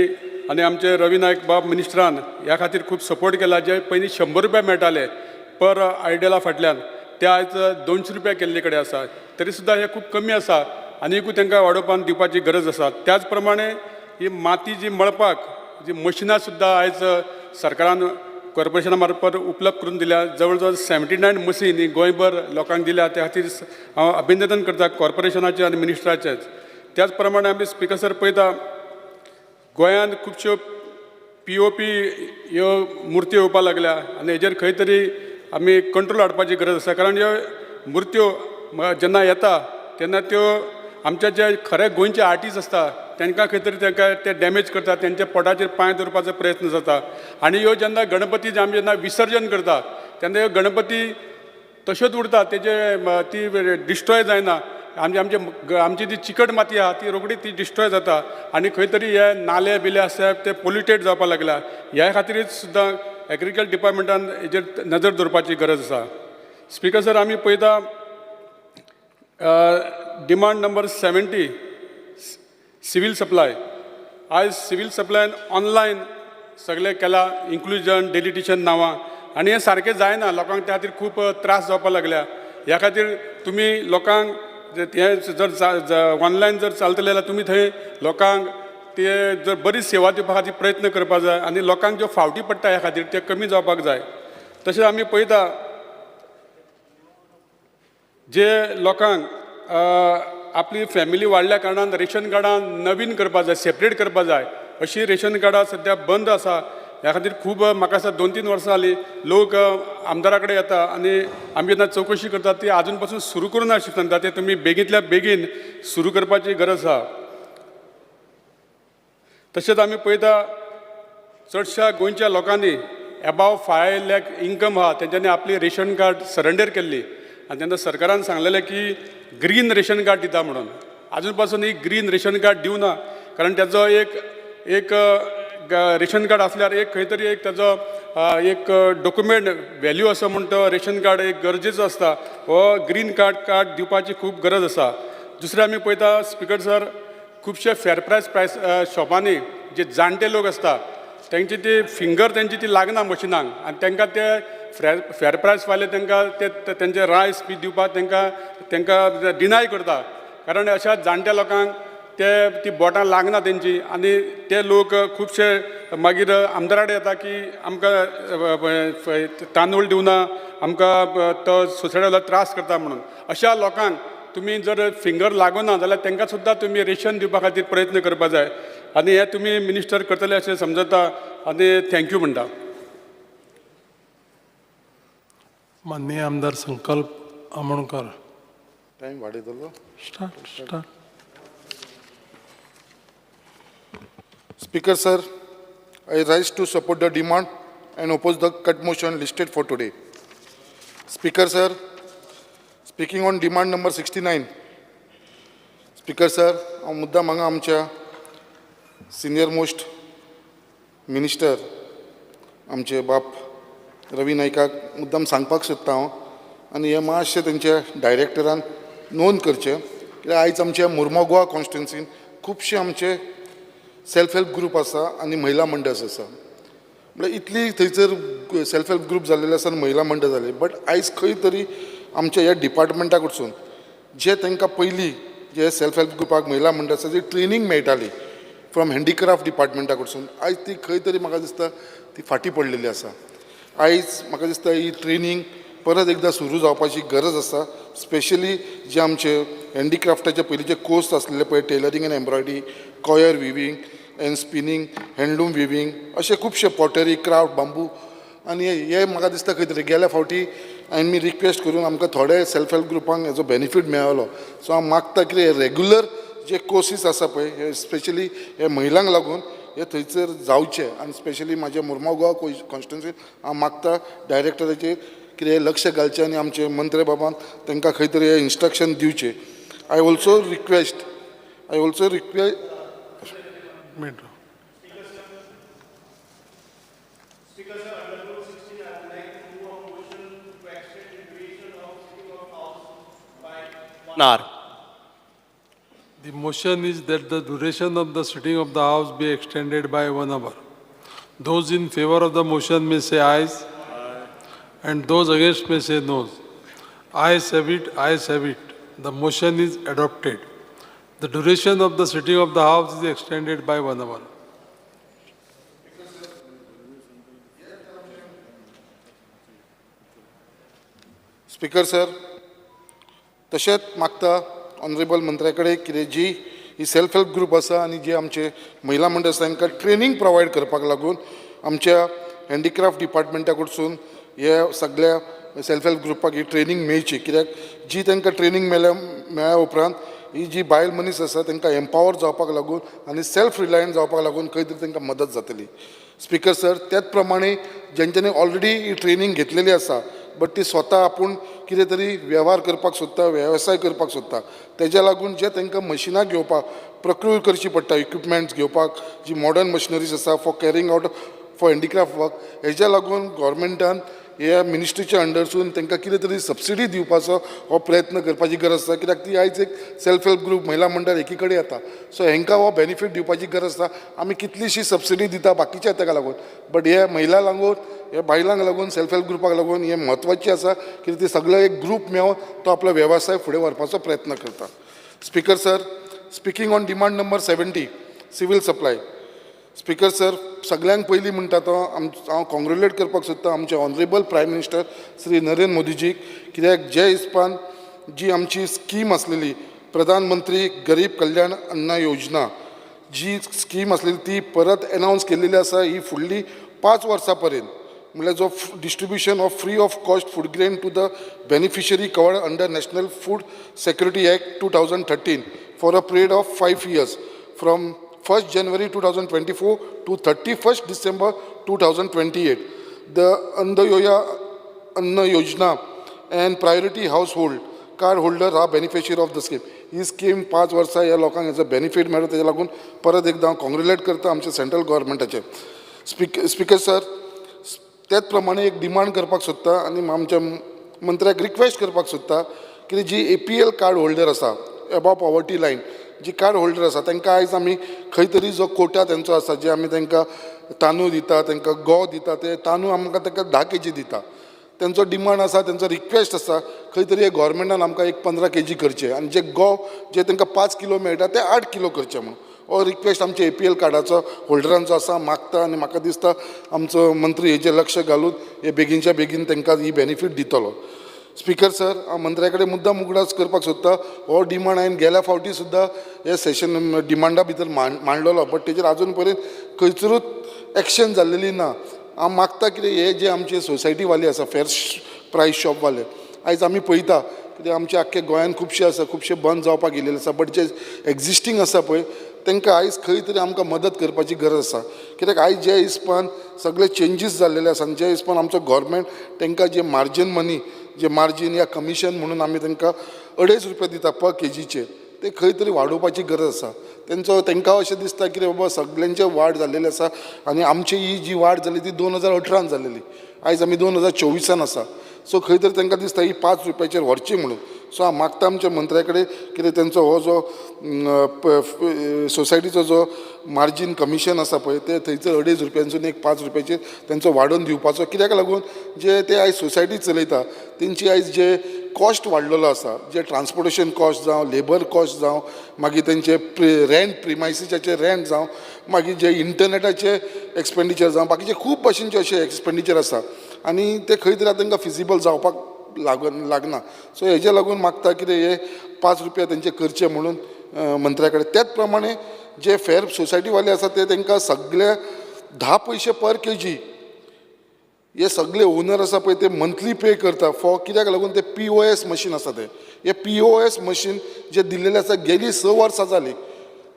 आनी आमचे रवी नायक बाब मिनिस्टरान ह्या खातीर खूब सपोर्ट केला. जे पयलीं 100 रुपया मेळटाले पर आयडला फाटल्यान ते आयज 200 रुपया केल्ले कडेन आसा. तरी सुद्दां हे खूब कमी आसा, आनीकूय तांकां वाडोवपाक दिवपाची गरज आसा. त्याच प्रमाणे ही माती जी मळपाक जी मशिनां सुद्दां आयज सरकारान कॉर्पोरेशना मार्फत उपलब्ध करून दिल्या. जवळ जवळ 79 मशीन ही गोंयभर लोकांक दिल्या. त्या खातीर हांव अभिनंदन करता कॉर्पोरेशनाचें आनी मिनिस्टराचेंच. त्याच प्रमाणे आमी स्पिकर सर पळयता गोंयांत खुबश्यो POP ह्यो मुर्त्यो येवपाक लागल्या आनी हेजेर खंय तरी आमी कंट्रोल हाडपाची गरज आसा. कारण ह्यो मुर्त्यो जेन्ना येता तेन्ना त्यो आमचे जे खरे गोंयचे आर्टिस्ट आसता तांकां खंय तरी तांकां ते डॅमेज करता, तेंच्या पोटाचेर पांय दवरपाचो प्रयत्न जाता. आनी ह्यो जेन्ना गणपती आमी जेन्ना विसर्जन करता तेन्ना ह्यो गणपती तश्योच उरता, तेजे ती डिस्ट्रॉय जायना. आमची जी चिकट माती आहा ती रोखडी ती डिस्ट्रॉय जाता आनी खंय तरी हे नाले बिले आसा ते पोल्युटेड जावपाक लागल्या. ह्या खातीरच सुद्दां एग्रीकल्चर डिपार्टमेंटान हेजेर नजर दवरपाची गरज आसा. स्पिकर सर आमी पळयता डिमांड नंबर 70 सिवील सप्लाय. आयज सिवील सप्लायन ऑनलायन सगळें केलां, इन्क्लुजन डेलिटेशन नांवां, आनी हें सारकें जायना. लोकांक त्या खातीर खूब त्रास जावपाक लागल्या. ह्या खातीर तुमी लोकांक हें जर ऑनलायन जर चलतलें जाल्यार तुमी थंय लोकांक ते जर बरी सेवा दिवपा खातीर प्रयत्न करपाक जाय आनी लोकांक ज्यो फावटी पडटा ह्या खातीर ते कमी जावपाक जाय. तशेंच आमी पळयता जे लोकांक आपली फॅमिली वाडल्या कारणान रेशन कार्डां नवीन करपाक जाय, सेपरेट करपाक जाय, अशी रेशन कार्डां सद्या बंद आसा. ह्या खातीर खूब म्हाका दिसता 2-3 वर्सां जालीं लोक आमदारा कडेन येता आनी आमी जेन्ना चवकशी करतात ती आजून पासून सुरू करूना अशें सांगता. ते तुमी बेगींतल्या बेगीन सुरू करपाची गरज आसा. तशेंच आमी पळयता चडशा गोंयच्या लोकांनी अबाव 5 लाख इन्कम आहा तेंच्यांनी आपली रेशन कार्ड सरेंडर केल्ली आनी तेन्ना सरकारान सांगलेलें की ग्रीन रेशन कार्ड दिता म्हणून. आजून पासून ही ग्रीन रेशन कार्ड दिवना, कारण तेजो एक रेशन कार्ड आसल्यार एक खंय तरी एक तेजो एक डॉक्युमेंट व्हॅल्यू असो म्हण तो रेशन कार्ड एक गरजेचो आसता. हो ग्रीन कार्ड दिवपाची खूब गरज आसा. दुसरें आमी पळयता स्पिकर सर खुबशे फेर प्रायस शॉपांनी जे जाणटे लोक आसता तेंची ती फिंगर तेंची ती लागना मशिनांक आनी तांकां ते फेर प्रायस वाले तांकां तेंचे रायस बी दिवपाक तांकां डिनाय करता. कारण अशा जाणट्या लोकांक ती बोटां लागना तेंची आनी ते लोक खुबशे मागीर आमदारा कडेन येता की आमकां तांदूळ दिवना, आमकां तो सोसायटी त्रास करता म्हणून. अशा लोकांक तुमी जर फिंगर लागना जाल्यार तांकां सुद्दां तुमी रेशन दिवपा खातीर प्रयत्न करपाक जाय आनी हे तुमी मिनिस्टर करतले अशें समजता आनी थँक्यू म्हणटा. माननीय आमदार संकल्प आमोणकर. टायम वाडयतलो. Start. Speaker sir, I rise to support the demand and oppose the cut motion listed for today. Speaker sir, speaking on demand number 69. Speaker sir, हांव मुद्दाम हांगा आमच्या सिनियर मोस्ट मिनिस्टर आमचे बाप रवी नायकाक मुद्दाम सांगपाक सोदता हांव आनी हे मातशें तेंच्या डायरेक्टरान नोंद करचें कित्याक आयज आमच्या मुर्मगांव कॉन्स्टिट्युन्सीन खुबशे आमचे सेल्फ हेल्प ग्रूप आसा आनी महिला मंडळ्स आसा. म्हळ्यार इतली थंयसर सेल्फ हेल्प ग्रूप जाल्लेले आसा आनी महिला मंडळ जाले, बट आयज खंय तरी आमच्या ह्या डिपार्टमेंटा कडसून जे तांकां पयलीं जे सेल्फ हेल्प ग्रुपाक महिला मंडळ आसा जी ट्रेनींग मेळटाली फ्रॉम हँडिक्राफ्ट डिपार्टमेंटा कडसून, आयज ती खंय तरी म्हाका दिसता ती फाटीं पडलेली आसा. आयज म्हाका दिसता ही ट्रेनींग परत एकदां सुरू जावपाची गरज आसा. स्पेशली जे आमचे हँडिक्राफ्टाचे पयलींचे कोर्स आसलेले पळय tailoring and embroidery, coir weaving and spinning, handloom weaving, अशे खुबशे पॉटरी, क्राफ्ट, बांबू आनी हे म्हाका दिसता खंय तरी गेल्या फावटी हांवें रिक्वेस्ट करून आमकां थोडे सेल्फ हेल्प ग्रुपांक हेजो बेनिफीट मेळ्ळो. सो हांव मागता की हे रेगुलर जे कोर्सीस आसा पळय हे स्पेशली हे महिलांक लागून हे थंयसर जावचे आनी स्पेशली म्हाज्या मुर्मगांव कॉन्स्टिट्युन्सीन हांव मागता डायरेक्टराचेर कितें लक्ष घालचें आनी आमचे मंत्री बाबान तांकां खंय तरी इन्स्ट्रक्शन दिवचें. I also request The motion is that the duration of the sitting of the House be extended by 1 hour. Those in favor of the motion may say ayes, and those against may say no. Ayes have it, ayes have it. The motion is adopted. The duration of the sitting of the House is extended by 1 hour. Speaker sir, तशेंच मागता ऑनरेबल मंत्र्या कडेन कितें जी ही सेल्फ हेल्प ग्रूप आसा आनी जे आमचे महिला मंडळ आसा तांकां ट्रेनींग प्रोवायड करपाक लागून आमच्या हँडीक्राफ्ट डिपार्टमेंटा कडसून हे सगळ्या सेल्फ हेल्प ग्रुपाक ही ट्रेनींग मेळची. कित्याक जी तांकां ट्रेनींग मेळ्ळ्या उपरांत ही जी बायल मनीस आसा तांकां एम्पावर जावपाक लागून आनी सेल्फ रिलायंट जावपाक लागून खंय तरी तांकां मदत जातली. स्पीकर सर, त्याच प्रमाणे जेंच्यांनी ऑलरेडी ही ट्रेनींग घेतलेली आसा बट ती स्वता आपूण कितें तरी वेव्हार करपाक सोदता, वेवसाय करपाक सोदता, तेज्या लागून जे तांकां मशिनां घेवपाक प्रक्रूर करची पडटा, इक्विपमेंट्स घेवपाक जी मॉडर्न मशिनरीज आसा for carrying out for handicraft work, हेज्या लागून गव्हर्मेंटान ह्या मिनिस्ट्रीच्या अंडरसून तांकां कितें तरी सबसिडी दिवपाचो हो प्रयत्न करपाची गरज आसा. कित्याक ती आयज एक सेल्फ हेल्प ग्रूप महिला मंडळ एकी कडेन येता, सो हेंकां हो बेनिफीट दिवपाची गरज आसा. आमी कितलीशी सबसिडी दिता बाकीच्या ताका लागून, बट हे महिला लागून हे बायलांक लागून सेल्फ हेल्प ग्रुपाक लागून हे म्हत्वाचें आसा की ते सगळो एक ग्रूप मेळून तो आपलो वेवसाय फुडें व्हरपाचो प्रयत्न करता. Speaker sir, speaking on demand number 70 civil supply. Speaker sir, सगळ्यांक पयलीं म्हणटा तो हांव कॉंग्रेच्युलेट करपाक सोदता आमचे honourable prime minister Shri Narendra मोदीजीक, कित्याक जे हिसपान जी आमची स्कीम आसलेली प्रधानमंत्री गरीब कल्याण अन्न योजना, जी स्कीम आसलेली ती परत अनावन्स केल्लेली आसा ही फुडली 5 वर्सां पर्यंत. म्हळ्यार जो distribution of free of cost food grain to the beneficiary covered under national food security act 2013 for a period of 5 years from 1st January 2024 to 31st December 2028. The Anna Yojana and priority household card holder are beneficiary of the scheme. He scheme 5 वर्सां ह्या लोकांक हेजो बेनिफीट मेळटा, तेज्या लागून परत एकदां हांव कॉंग्रेच्युलेट करता आमच्या सेंट्रल गव्हर्मेंटाचे. स्पीकर सर, त्याच प्रमाणे एक डिमांड करपाक सोदता आनी आमच्या मंत्र्याक रिक्वेस्ट करपाक सोदता की जी APL कार्ड होल्डर आसा अबाव पॉवर्टी लायन, जी कार्ड होल्डर आसा तांकां आयज आमी खंय तरी जो कोटा तेंचो आसा जे आमी तांकां तांदूळ दिता, तांकां गंव दिता, ते तांदूळ आमकां तांकां 10 kg दिता. तेंचो डिमांड आसा, तेंचो रिक्वेस्ट आसा खंय तरी गव्हर्मेंटान आमकां एक 15 kg करचे आनी जे गंव जे तांकां 5 किलो मेळटा ते 8 किलो करचे म्हणून हो रिक्वेस्ट आमच्या APL कार्डाचो होल्डरांचो आसा, मागता आनी म्हाका दिसता आमचो मंत्री हेजेर लक्ष घालून हे बेगीनच्या बेगीन तांकां ही बेनिफीट दितलो. स्पीकर सर, हांव मंत्र्या कडेन मुद्दाम उगडास करपाक सोदता, हो डिमांड हांवें गेल्या फावटी सुद्दां हे सेशन डिमांडा भितर मांडलेलो, बट तेजेर आजून पर्यंत खंयचरूच एक्शन जाल्लेली ना. हांव मागता कितें हे जे आमचे सोसायटीवाले आसा फेर प्रायस शॉपवाले, आयज आमी पळयता कित्याक आमचे आख्खे गोंयान खुबशे आसा, खुबशे बंद जावपाक गेलेले आसा, बट जे एक्जिस्टींग आसा पळय तांकां आयज खंय तरी आमकां मदत करपाची गरज आसा. कित्याक आयज जे हिसपान सगळे चेंजीस जाल्लेले आसा आनी जे हिसपान आमचो गव्हर्मेंट तांकां जे मार्जीन मनी, जे मार्जीन या कमिशन म्हणून आमी तांकां ₹2.5 दिता पर kgचे, ते खंय तरी वाडोवपाची गरज आसा. तांकां अशें दिसता की बाबा सगळ्यांचे वाड जाल्लेले आसा आनी आमची ही जी वाड जाली ती 2018 जाल्लेली, आयज आमी 2024 आसा, सो खंय तरी तांकां दिसता ही ₹5 व्हरची म्हणून. सो हांव मागता आमच्या मंत्र्या कडेन कितें तेंचो हो जो सोसायटीचो जो मार्जीन कमिशन आसा पळय ते थंयसर ₹2.5 एक ₹5 तेंचो वाडोवन दिवपाचो. कित्याक लागून जे ते आयज सोसायटी चलयता तेंची आयज जे कॉस्ट वाडलेलो आसा, जे ट्रान्सपोर्टेशन कॉस्ट जावं, लेबर कॉस्ट जावं, मागीर तेंचे रेंट, प्रिमायसीसाचे रेंट जावं, मागीर जे इंटरनेटाचे एक्सपेंडिचर जावं, बाकीचे खूब भशेनचे अशे एक्सपेंडिचर आसा आनी ते खंय तरी तांकां फिजिबल जावपाक लागना. सो हेजे लागून मागता कितें हे ₹5 तेंचे करचे म्हणून मंत्र्या कडेन. त्याच प्रमाणे जे फेर सोसायटीवाले आसा ते तांकां सगळे 10 पैसे पर kg हे सगळे ओनर आसा पळय ते मंथली पे करता फॉर कित्याक लागून ते POS मशीन आसा ते. हे POS मशीन जे दिल्लेले आसा गेली 6 वर्सां जाली,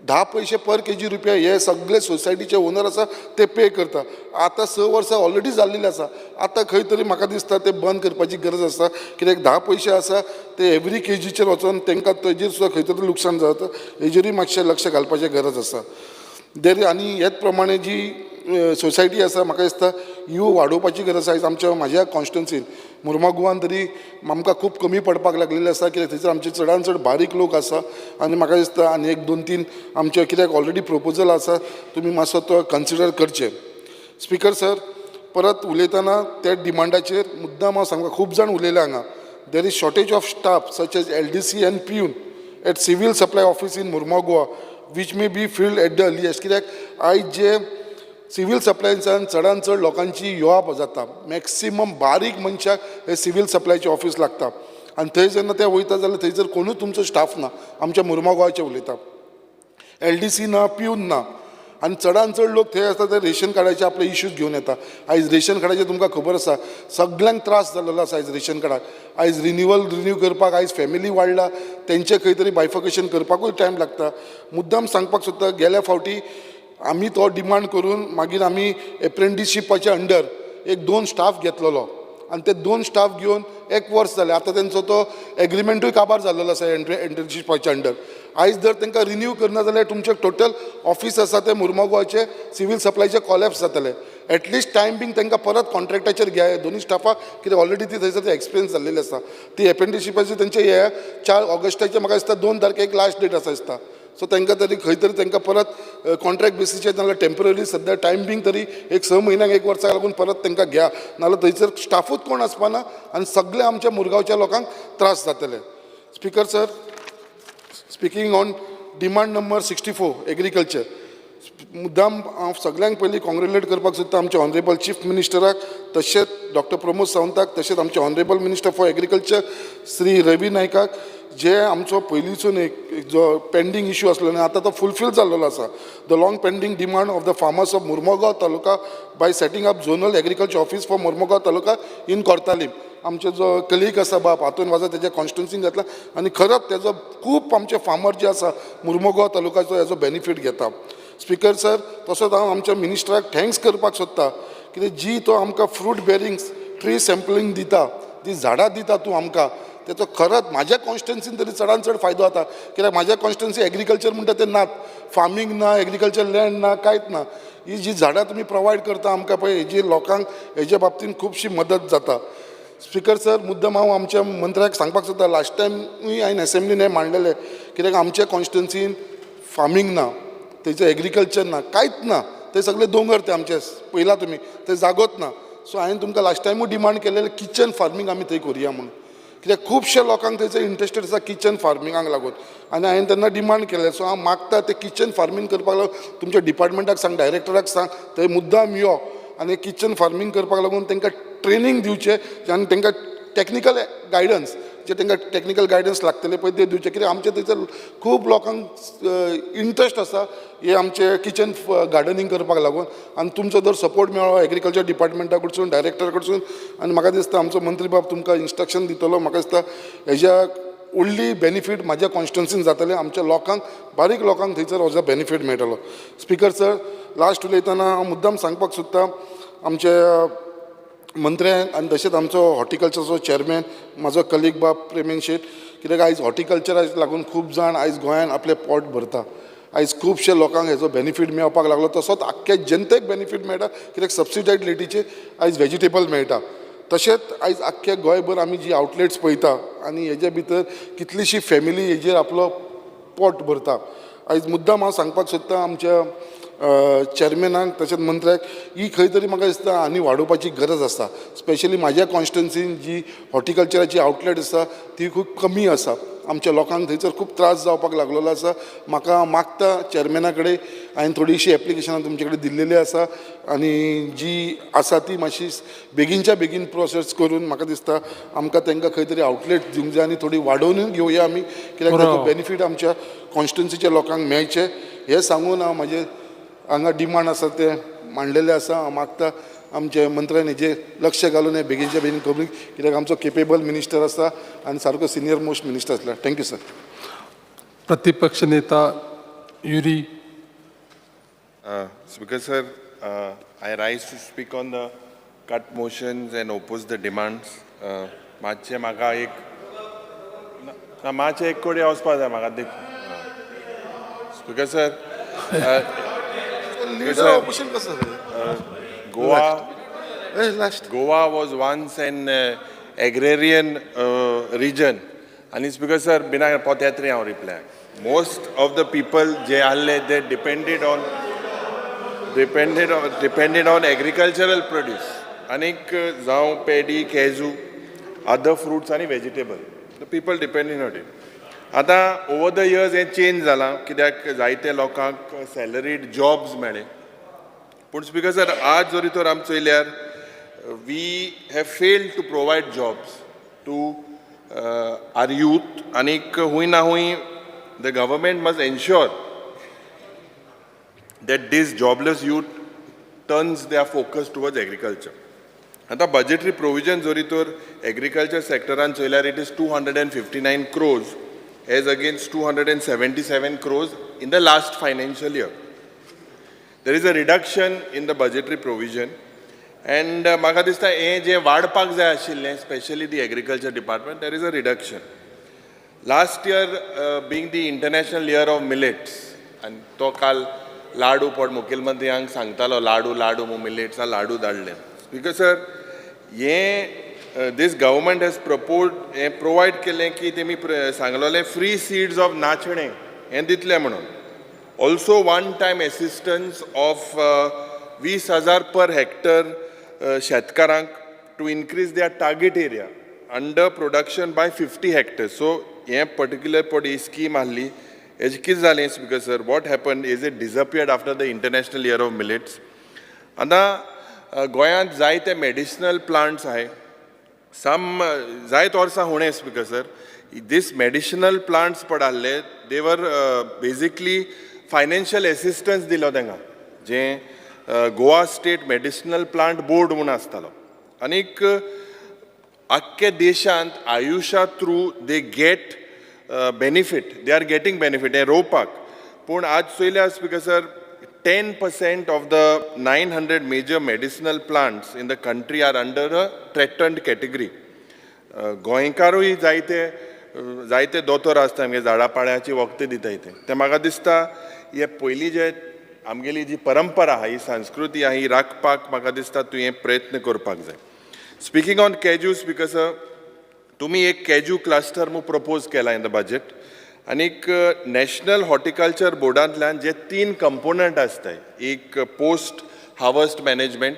10 पैसे पर केजी रुपया हे सगळे सोसायटीचे ओनर आसा ते पे करता. आतां 6 वर्सां ऑलरेडी जाल्लेली आसा. आतां खंय तरी म्हाका दिसता ते बंद करपाची गरज आसा, कित्याक 10 पैसे आसा ते एवरी केजीचेर वचोन तांकां तेजेर सुद्दां खंय तरी लुकसाण जाता. हेजेरूय मातशें लक्ष घालपाची गरज आसा. आनी हेच प्रमाणे जी सोसायटी आसा म्हाका दिसता ह्यो वाडोवपाची गरज आसा. म्हाज्या कॉन्स्टिट्युन्सीन मुर्मागुवान तरी आमकां खूब कमी पडपाक लागलेले आसा, कित्याक थंयसर आमचे चडांत चड बारीक लोक आसा. आनी म्हाका दिसता आनी 1-2-3 आमचे कित्याक ऑलरेडी प्रोपोजल आसा, तुमी मातसो तो कन्सिडर करचे. स्पिकर सर, परत उलयतना त्या डिमांडाचेर मुद्दाम हांव सांगता, खूब जाण उलयले हांगा. There is shortage of staff such as LDC and peon at civil supply office in Mormugao which may be filled at the earliest. कित्याक आयज जे सिवील सप्लायन्सान चडांत चड लोकांची योआप जाता. मॅक्सिमम बारीक मनशाक हे सिवील सप्लायचे ऑफिस लागता. आनी थंय जेन्ना ते वयता जाल्यार थंयसर कोणूच तुमचो स्टाफ ना. आमच्या मुर्मागुवाचे उलयता. LDC ना, पियून ना. आनी चडांत चड लोक थंय आसता ते रेशन कार्डाचे आपले इश्यूज घेवन येता. आयज रेशन कार्डाचे तुमकां खबर आसा सगळ्यांक त्रास जाल्लो आसा आयज रेशन कार्डाक. आयज रिन्यू करपाक आयज फॅमिली वाडला, तेंचे खंय तरी बायफिकेशन करपाकूय टायम लागता. मुद्दाम सांगपाक सोदता, गेल्या फावटी आमी तो डिमांड करून मागीर आमी एप्रेंटिसशिपाच्या अंडर 1-2 स्टाफ घेतलेलो आनी ते 2 स्टाफ घेवन 1 वर्स जालें. आतां तेंचो तो एग्रिमेंटूय काबार जाल्लो आसा एप्रेंटिसशिपाच्या अंडर. आयज जर तांकां रिन्यू करना जाल्यार तुमचे टोटल ऑफिस आसा ते मुर्मागुवाचे सिवील सप्लायचे कॉलेप्स जातले. एटलिस्ट टायम बीन तांकां परत कॉन्ट्रॅक्टाचेर घ्या दोनी स्टाफाक, कित्याक ऑलरेडी ती थंयसर एक्सपिरियन्स जाल्लेली आसा. ती एप्रेंटिसशिपाची तेंचे हे 4 ऑगस्टाचे म्हाका दिसता 2 तारखेक लास्ट डेट आसा दिसता. सो तांकां तरी खंय तरी तांकां परत कॉन्ट्रॅक्ट बेसीचेर नाजाल्यार टेम्पररी सद्या टायम बीन तरी 6 म्हयन्यांक 1 वर्साक लागून परत तांकां घ्या, नाजाल्यार थंयसर स्टाफूच कोण आसपाना आनी सगळे आमच्या मुरगांवच्या लोकांक त्रास जातले. Speaker sir, speaking on demand number 64 agriculture, मुद्दाम हांव सगळ्यांक पयलीं कॉंग्रेच्युलेट करपाक सोदता आमच्या ऑनरेबल चीफ मिनिस्टराक, तशेंच डॉक्टर प्रमोद सावंताक, तशेंच आमचे honourable minister for agriculture Shri Ravi नायकाक, जे आमचो पयलींसून एक जो पेंडींग इश्यू आसलो आनी आतां तो फुलफील जाल्लो आसा. The long pending demand of the farmers of Mormugao taluka bye setting up zonal agriculture office for Mormugao taluka in Cortalim. आमचे जो कलीग आसा बाब हातून वाजा तेज्या कॉन्स्टिट्युन्सीन घातला आनी खरोच तेजो खूब आमचे फार्मर जे आसा मुर्मुगांव तालुकाचो हेजो बेनिफीट घेता. स्पिकर सर, तसोच हांव आमच्या मिनिस्टराक थँक्स करपाक सोदता, कित्याक जी तो आमकां फ्रूट बेरिंग ट्री सॅम्पलिंग दिता, ती झाडां दिता तूं आमकां, तेचो खरंच म्हाज्या कॉन्स्टिट्युन्सीन तरी चडांत चड फायदो जाता. कित्याक म्हाज्या कॉन्स्टिट्युन्सी एग्रीकल्चर म्हणटा ते नात, फार्मींग ना, एग्रीकल्चर लँड ना, कांयच ना. ही जी झाडां तुमी प्रोवायड करता आमकां पळय, हेजी लोकांक हेज्या बाबतीन खुबशी मदत जाता. स्पिकर सर, मुद्दम हांव आमच्या मंत्र्याक सांगपाक सोदता, लास्ट टायमूय हांवें असेंब्लीन हें मांडलेलें, कित्याक आमच्या कॉन्स्टिट्युन्सीन फार्मींग ना, थंयचें एग्रीकल्चर ना, कांयच ना. ते सगळे दोंगर ते आमचे पळयला तुमी, थंय जागोच ना. सो हांवें तुमकां लास्ट टायमूय डिमांड केलेलें किचन फार्मींग आमी थंय करुया म्हणून, कित्याक खुबशे लोकांक थंयसर इंट्रस्टेड आसा किचन फार्मिंगाक लागून. आनी हांवें तेन्ना डिमांड केलें. सो हांव मागता ते किचन फार्मींग करपाक लागून तुमच्या डिपार्टमेंटाक सांग, डायरेक्टराक सांग, थंय मुद्दाम यो आनी किचन फार्मींग करपाक लागून तांकां ट्रेनींग दिवचें आनी तांकां टॅक्निकल गायडन्स, जे तांकां टॅक्निकल गायडन्स लागतले पळय ते दिवचे. कित्याक आमचे थंयसर खूब लोकांक इंट्रस्ट आसा हे आमचे किचन गार्डनिंग करपाक लागून. आनी तुमचो जर सपोर्ट मेळ्ळो एग्रीकल्चर डिपार्टमेंटा कडसून, डायरेक्टरा कडसून, आनी म्हाका दिसता आमचो मंत्री बाब तुमकां इंस्ट्रक्शन दितलो, म्हाका दिसता हेज्या व्हडली बेनिफीट म्हाज्या कॉन्स्टिट्युन्सीन जातलें. आमच्या लोकांक, बारीक लोकांक थंयसर हेजो बेनिफीट मेळटलो. स्पिकर सर, लास्ट उलयतना हांव मुद्दाम सांगपाक सोदता आमचे मंत्र्यांक आनी तशेंच आमचो हॉर्टिकल्चरचो चेअरमॅन म्हाजो कलीग बाब प्रेमेन शेट, कित्याक आयज हॉर्टिकल्चराक लागून खूब जाण आयज गोंयांत आपलें पोट भरता. आयज खुबशे लोकांक हेजो बेनिफीट मेळपाक लागलो. तसोच आख्ख्या जनतेक बेनिफीट मेळटा, कित्याक सबसिडायड रेटीचे आयज व्हेजिटेबल मेळटा. तशेंच आयज आख्ख्या गोंयभर आमी जी आउटलेट्स पळयता आनी हेजे भितर कितलीशी फॅमिली हेजेर आपलो पोट भरता. आयज मुद्दाम हांव सांगपाक सोदता आमच्या चेअरमॅनाक तशेंच मंत्र्याक, ही खंय तरी म्हाका दिसता आनी वाडोवपाची गरज आसा. स्पेशली म्हाज्या कॉन्स्टिट्युन्सीन जी हॉर्टिकल्चराची आउटलेट आसा ती खूब कमी आसा. आमच्या लोकांक थंयसर खूब त्रास जावपाक लागलेलो आसा. म्हाका मागता चेअरमॅना कडेन, हांवें थोडीशी एप्लिकेशनां तुमचे कडेन दिल्लेली आसा आनी जी आसा ती मातशी बेगीनच्या बेगीन प्रोसेस करून म्हाका दिसता आमकां तांकां खंय तरी आउटलेट दिवंक जाय आनी थोडी वाडोवनूय घेवया आमी, कित्याक ताचो बेनिफीट आमच्या कॉन्स्टिट्युन्सीच्या लोकांक मेळचें हें सांगून हांव म्हाजें हांगा डिमांड आसा ते मांडलेले आसा. हांव मागता आमचे मंत्र्यान हेजेर लक्ष घालून हें बेगीनच्या बेगीन करूंक, कित्याक आमचो केपेबल मिनिस्टर आसा आनी सारको सिनियर मोस्ट मिनिस्टर आसला. Thank you sir. प्रतिपक्ष नेता Yuri. Speaker sir, I rise to speak on the cut motions and oppose the demands. मातशें म्हाका एक ना मातशें एक कोडी वचपा जाय म्हाका देख. Speaker sir, Goa was once an agrarian region. And Speaker sir, बिना पदयात्रे हांव reply. Most of the people जे आसले they depended on agricultural produce. Anik जावं पेडी, केजू, other fruits आणि vegetable. The people depending on it. आता over the years हे चेंज जाला कित्याक जायते लोकांक सॅलरीड जॉब्स मेळ्ळे. पूण स्पीकर सर आज जरी तर आमी चयल्यार we have failed to provide jobs to our youth. Anik हुंय ना हुंय the government must ensure that this jobless youth turns their focus towards agriculture. आता budgetary provision जरी तर agriculture sectoran चयल्यार it is 259 crores as against 277 crores in the last financial year. There is a reduction in the budgetary provision. And म्हाका दिसता हें जें वाडपाक जाय आशिल्लें, especially the agriculture department, there is a reduction. Last year being the International Year of Millets, and तो काल लाडू पड मुखेलमंत्र्यांक सांगतालो लाडू मु मिलेट्सा लाडू धाडले. Because sir, this government has provide केलें की तेमी सांगलोलें free seeds of नाचणे हें दितलें म्हणून. Also one-time assistance of 20,000 per hectare शेतकारांक to increase their target area under production by 50 hectares. So हें particular पड scheme आहली. हेजें कितें जालें speaker sir, what happened is it disappeared after the International Year of Millets. आतां गोंयांत जायते medicinal plants आहाय. Some जायत वर्सां हुणें speaker sir, this medicinal plants पडाल्ले, they were basically financial assistance दिलो तेंकां, जें Goa state medicinal plant board म्हणून आसतालो. आनीक आख्खे देशांत आयुषा through they get benefit, they are getting benefit हें रोवपाक. पूण आज चयल्यार speaker sir 10% of the 900 major medicinal plants in the country are under a threatened category. गोंयकारूय जायते दोतोर आसता आमगे झाडापाळ्याची वखदां दिताय ते म्हाका दिसता हे पयलीं जे आमगेली जी परंपरा आहा, ही संस्कृती आहा, ही राखपाक म्हाका दिसता तुवें प्रयत्न करपाक जाय. Speaking on cashew speaker sir, तुमी एक कॅज्यू क्लस्टर म्हूण प्रपोज केला इन द बजेट. आनीक नॅशनल हॉर्टिकल्चर बोर्डांतल्यान जे 3 कंपोनंट आसताय, एक पोस्ट हार्वेस्ट मॅनेजमेंट,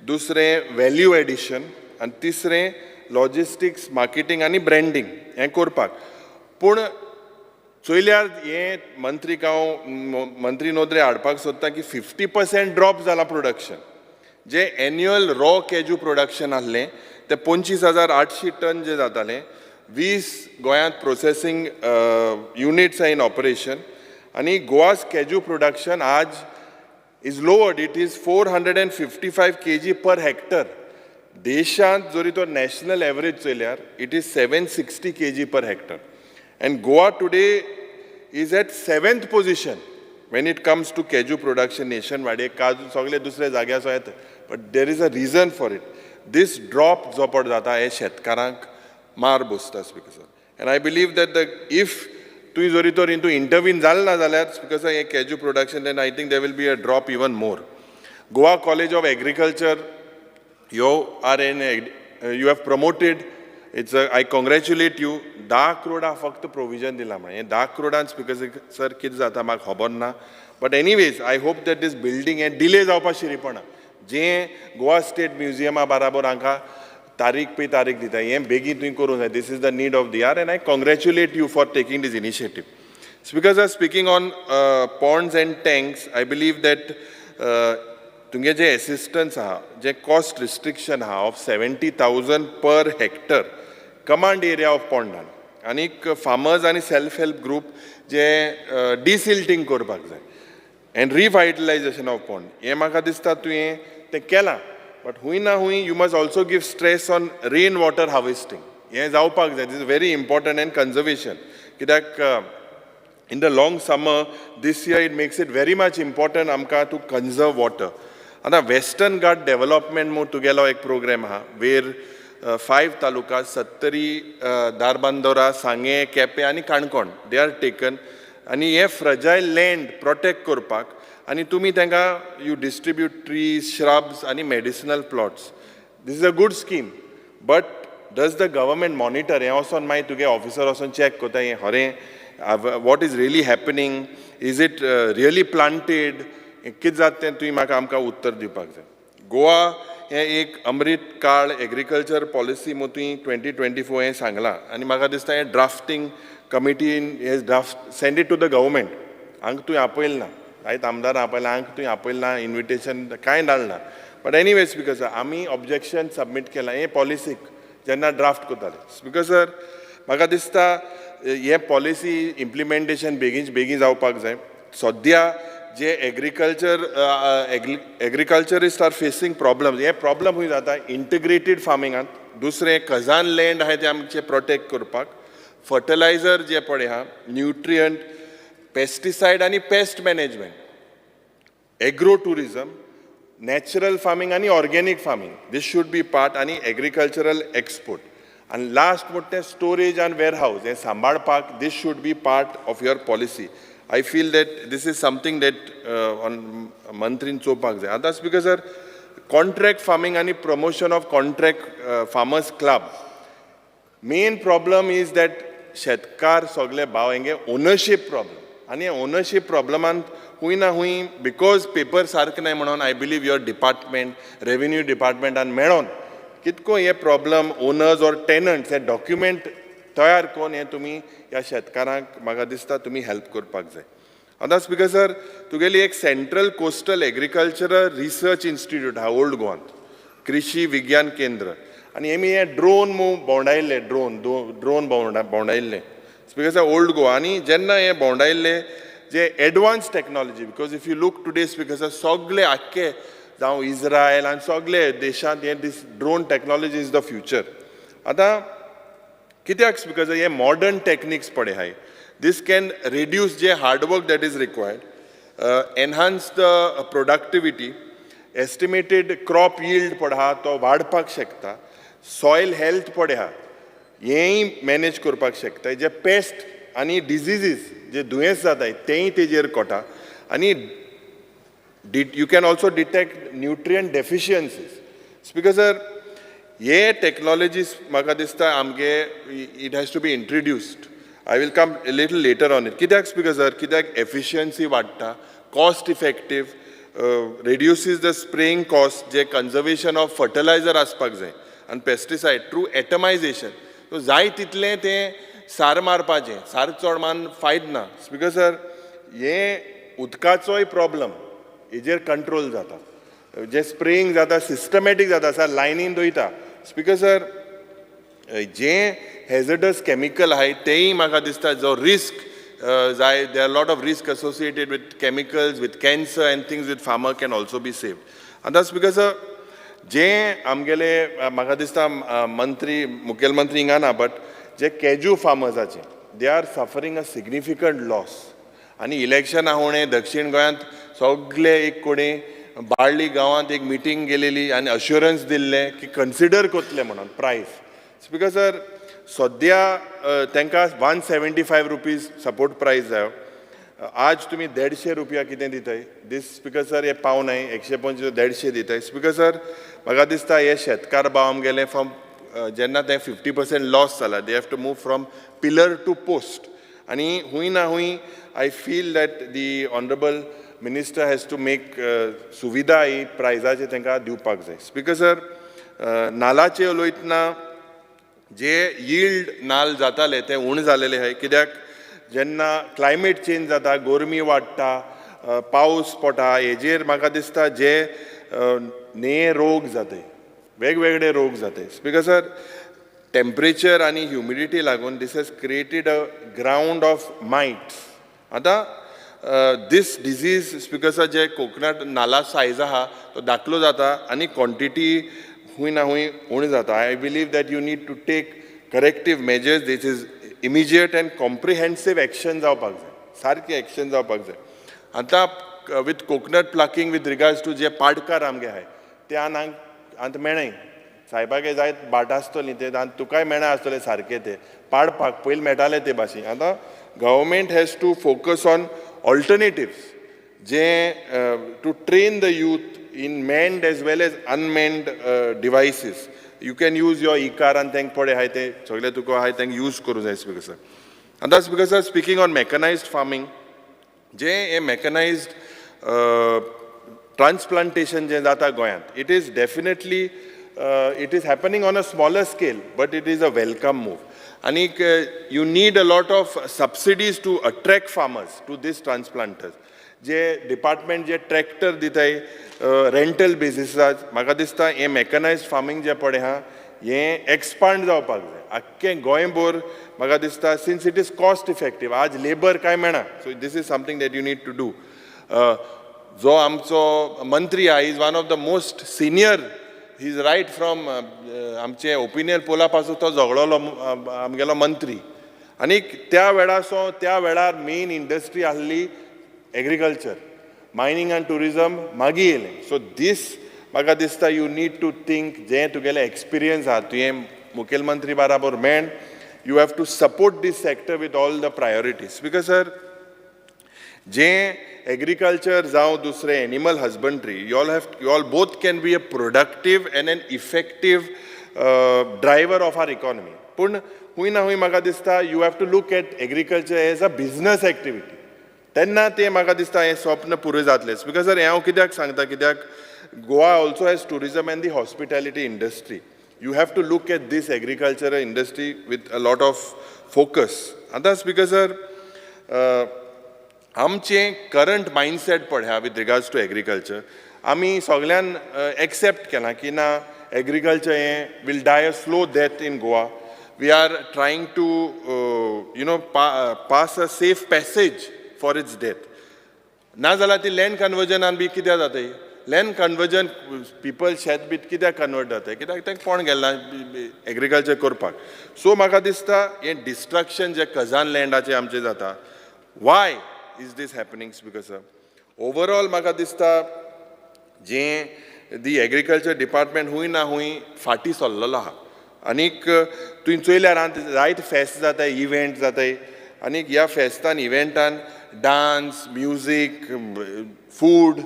दुसरें व्हॅल्यू एडिशन आनी तिसरें लॉजिस्टिक्स मार्केटिंग आनी ब्रँडींग हें करपाक. पूण चयल्यार हें मंत्री नोंदरे हाडपाक सोदता की 50% ड्रॉप जाला प्रोडक्शन. जे एन्युअल रॉ कॅज्यू प्रोडक्शन आसलें ते 25,800 टन जे जातालें, 20 गोंयांत processing units I in operation. आनी गोवाज कॅज्यू प्रोडक्शन आज is lowered, it is 455 kg per hectare. देशांत जरी तो नॅशनल एवरेज चयल्यार it is 760 kg per hectare. And Goa today is at 7th position when it comes to kaju production nationwide. Kaju सगळे दुसरे जाग्यार येता, but there is a reason for it. This drop जो पड जाता हे शेतकारांक मार बसता speaker sir. And I believe that if तुवें जरी तर into intervene जालें ना जाल्यार स्पीकर सर हे kaju production, then I think there will be a drop even more. Goa College of Agriculture, you have promoted. I congratulate you. 10 crore फक्त प्रोविजन दिला म्हणे. 10 crore स्पीकर सर कितें जाता म्हाका खबर ना. But anyways I hope that this building हें डिले जावपा शिरीपणा जें गोवा स्टेट म्युजियमा बराबर हांकां तारीख पे तारीख दिता हें बेगीन तुवें करूंक जाय. This is the need of the hour and I congratulate you for taking this initiative. Speaker sir, speaking on ponds and tanks, I believe that तुमगे जे एसिस्टन्स आहा, जे कॉस्ट रिस्ट्रिक्शन आहा of 70,000 per hectare command area of पोंडान, आनीक फार्मर्स आनी सेल्फ हेल्प ग्रूप जे डिसिल्टिंग करपाक जाय एंड रिवायटलायजेशन ऑफ पोंड, हें म्हाका दिसता तुवें तें केलां. बट हूंय ना हूंय you must also give stress on rain water harvesting. हें जावपाक जाय. This is very important and conservation. कित्याक in the long summer, this year it makes it very much important amka to conserve water. And the Western Ghat Development mo tugelo ek program ha, where 5 talukas, Sattari, Darbandora, Sange, Kepe and Kankon, they are taken. And ye fragile land protect korpak. And tumi tenga you distribute trees, shrubs and medicinal plots. This is a good scheme. But does the government monitor? Also on my tuge officer also check kota ye hore what is really happening? Is it really planted? कित जाते तुम्ही म्हाका आमकां उत्तर दिवपाक जाय. गोवा हें एक अमृत काळ एग्रीकल्चर पॉलिसी मोतूय 2024 हें सांगलां आनी म्हाका दिसता हें ड्राफ्टींग कमिटीन हें draft send it to the government. हांगा तुवें आपयल ना, आयज आमदारां आपयलां, हांगा तुवें आपयल ना, इन्विटेशन कांय धाडना. बट एनीवे स्पीकर सर, आमी ऑब्जेक्शन सबमीट केलां हे पॉलिसीक जेन्ना ड्राफ्ट करताले. स्पीकर सर, म्हाका दिसता हे पॉलिसी इम्प्लिमेंटेशन बेगीन जावपाक जाय. सद्या जे एग्रीकल्चरिस्ट आर फेसिंग प्रॉब्लम्स, हे प्रॉब्लम खूंय जाता इंटिग्रेटेड फार्मिंगांत. दुसरें खजान लँड आहाय ते आमचे प्रोटेक्ट करपाक, फर्टिलायझर जे पळय आहा, न्यूट्रियंट, पेस्टिसायड आनी pest management, agro tourism, natural farming आनी organic farming, this should be part, आनी एग्रीकल्चरल एक्सपोर्ट. आनी लास्ट म्हणटा स्टोरेज आनी वेअरहावस हें सांबाळपाक, this should be part of your policy. I feel that this is something that on Mantrin चोवपाक जाय. That's because sir, contract farming and promotion of contract farmers club. Main problem is that शेतकार सगळे भाव हेंगे ओनरशीप प्रॉब्लम. आनी ओनरशीप प्रॉब्लमान खूंय ना खूंय बिकॉज पेपर सारके नाय म्हणून I believe your department, revenue डिपार्टमेंटान मेळोन कितको हे प्रॉब्लम ओनर्स ऑर टेनंट्स हे डॉक्युमेंट तयार करून हे तुमी ह्या शेतकारांक म्हाका दिसता तुमी हेल्प करपाक जाय. आतां स्पीकर सर, तुगेली एक central coastal agricultural research institute आहा ओल्ड गोवांत, कृषी विज्ञान केंद्र, आनी हेमी हे ड्रोन भोंवडायल्ले, ड्रोन भोंवडायल्ले स्पीकर सर ओल्ड गोवा. आनी जेन्ना हे भोंवडायल्ले जे advance technology, because if you look today speaker sir, सगळे आख्खे जावं इज्रायल आनी सगळे देशांत हे this drone technology is the future. आतां कित्याक स्पीकर हे मॉडर्न टेक्निक्स पळय हाय, दीस कॅन रिड्यूस जे hard work that is required, enhance the productivity, estimated crop yield पळय आहा तो वाडपाक शकता, सॉयल हेल्थ पळय आहा हेंय मॅनेज करपाक शकता, जे पेस्ट आनी डिजिजीस जे दुयेंस जाताय तेंय तेजेर कोटा, आनी you can also detect nutrient deficiencies. Speaker sir, ये टेक्नॉलॉजीज म्हाका दिसता आमगे it has to be introduced. I will come little later on it. कित्याक स्पीकर सर, कित्याक एफिशियन्सी वाडटा, cost effective, reduces the spraying cost, जे कन्जर्वेशन ऑफ फर्टिलायझर आसपाक जाय आनी पेस्टिसायड थ्रू एटमायझेशन. सो जाय तितलें तें सार मारपाचें, सार चड मान फायद ना. स्पीकर सर, हे उदकाचोय प्रॉब्लम हेजेर कंट्रोल जाता, जे स्प्रेइंग जाता सिस्टमॅटीक जाता, सर लायनीन दोयता. स्पीकर सर, जे हेझडस केमिकल आहाय तेय म्हाका दिसता जो रिस्क जाय, there are lot of risk associated with chemicals, with cancer and things with farmer can also be saved. आतां स्पीकर सर, जे आमगेले म्हाका दिसता मुखेलमंत्री हिंगा ना, बट जे कॅज्यू फार्मर्साचे they are suffering a significant loss. आनी इलेक्शन आहोणे दक्षिण गोंयांत सगळे एक कोडे बाळ्ळी गांवांत एक मिटींग गेलेली आनी अश्युरन्स दिल्ले की कन्सिडर करतले म्हणून प्रायस. स्पीकर सर, सद्या तांकां 175 रुपीज सपोर्ट प्रायस जायो. आज तुमी 150 रुपया कितें दिताय दीस स्पीकर सर, हे पावनाय 125 150 दिताय. स्पीकर सर, म्हाका दिसता हे शेतकार भाव आमगेले फ्रॉम जेन्ना ते 50% लॉस जाला, they have to move from pillar to post. आनी हूंय ना हूंय I feel that the honourable minister has to make सुविधा ही प्रायजाचे तांकां दिवपाक जाय. स्पीकर सर, नाल्लाचे उलयतना जे यील्ड नाल्ल जाताले ते उण जालेले आहाय, कित्याक जेन्ना क्लायमेट चेंज जाता, गरमी वाडटा, पावस पडटा, हेजेर म्हाका दिसता जे नये रोग जाताय, वेगवेगळे रोग जाताय. स्पीकर सर, टेम्परेचर आनी ह्युमिडिटी लागून this has created a ground of mites. आतां दीस डिजीज स्पीकर सर, जे कोकोनट नाल्ला सायज आहा तो धाकलो जाता आनी क्वॉन्टिटी हूंय ना हूंय उण जाता. I believe that you need to take corrective measures. This is immediate and comprehensive action जावपाक जाय. सारकें एक्शन जावपाक जाय. आतां with coconut plucking with regards to जे पाडकार आमगे आहाय ते आतां मेळ्ळें साहेबागे जायत बाट आसतलीं ते तुकाय मेळना आसतलें सारकें ते पाडपाक पयलीं मेळटालें ते भाशेन. आतां government has to focus on alternatives जे to train the youth in manned as well as unmanned devices. You can use your e-car and thank pode hai te sogle tuko hai thank use kuru jai speaker. And that's because speaking on mechanized farming, je a mechanized transplantation je jata goyan, it is definitely it is happening on a smaller scale, but it is a welcome move. And you need a lot of subsidies to attract farmers to these transplanters. जे डिपार्टमेंट जे ट्रॅक्टर दिताय रेंटल बेसिसार म्हाका दिसता हें मॅकनायज्ड फार्मींग जें पळय हा हें एक्सपांड जावपाक जाय आख्खें गोंयभर. म्हाका दिसता since it is cost effective आज लेबर कांय मेळना, so this is something that you need to do. जो आमचो मंत्री आहा is one of the most senior, he is right from आमचे ओपिनियन पोला पासून तो झगडलो आमगेलो मंत्री. आनी त्या वेळार मेन इंडस्ट्री आसली एग्रीकल्चर, मायनींग एंड टुरिजम मागीर येयलें. सो दीस म्हाका दिसता यू नीड टू थिंक जें तुगेलें एक्सपिरियन्स आहा तुवें मुखेलमंत्री बराबर मेळन you have to support this sector with all the priorities. Because sir जें एग्रीकल्चर जावं दुसरें animal husbandry you all both can be a productive and an effective driver of our economy. पूण खूंय ना खूंय म्हाका दिसता you have to look at agriculture as a business activity. तेन्ना ते म्हाका दिसता हें स्वप्न पुरो जातलें. बिकॉज सर हांव कित्याक सांगता, कित्याक Goa also has tourism and the hospitality industry. You have to look at this agriculture industry with a lot of focus. आतां बिकॉज सर आमचें करंट मायंडसेट पळय विथ रिगार्ड्स टू एग्रीकल्चर आमी सगळ्यान एक्सेप्ट केलां की ना एग्रीकल्चर हें will die a slow death in Goa. We are trying to pass a safe passage for its death. नाजाल्यार ती लँड कन्वर्जनान बी कित्याक जाताय, लँड कन्वर्जन पीपल शेत बीत कित्याक कन्वर्ट जाताय, कित्याक तें कोण गेलां एग्रीकल्चर करपाक. सो म्हाका दिसता हें डिस्ट्रक्शन जें खजान लँडाचें आमचें जाता, why is this happening. Because overall म्हाका दिसता जें दी एग्रीकल्चर डिपार्टमेंट खूंय ना खूंय फाटीं सरलेलो आहा. आनीक तुवें चोयल्यार जायत फेस्त जाताय, इव्हेंट जाताय. आनीक ह्या फेस्तान इव्हेंटान डान्स, म्युजीक, फूड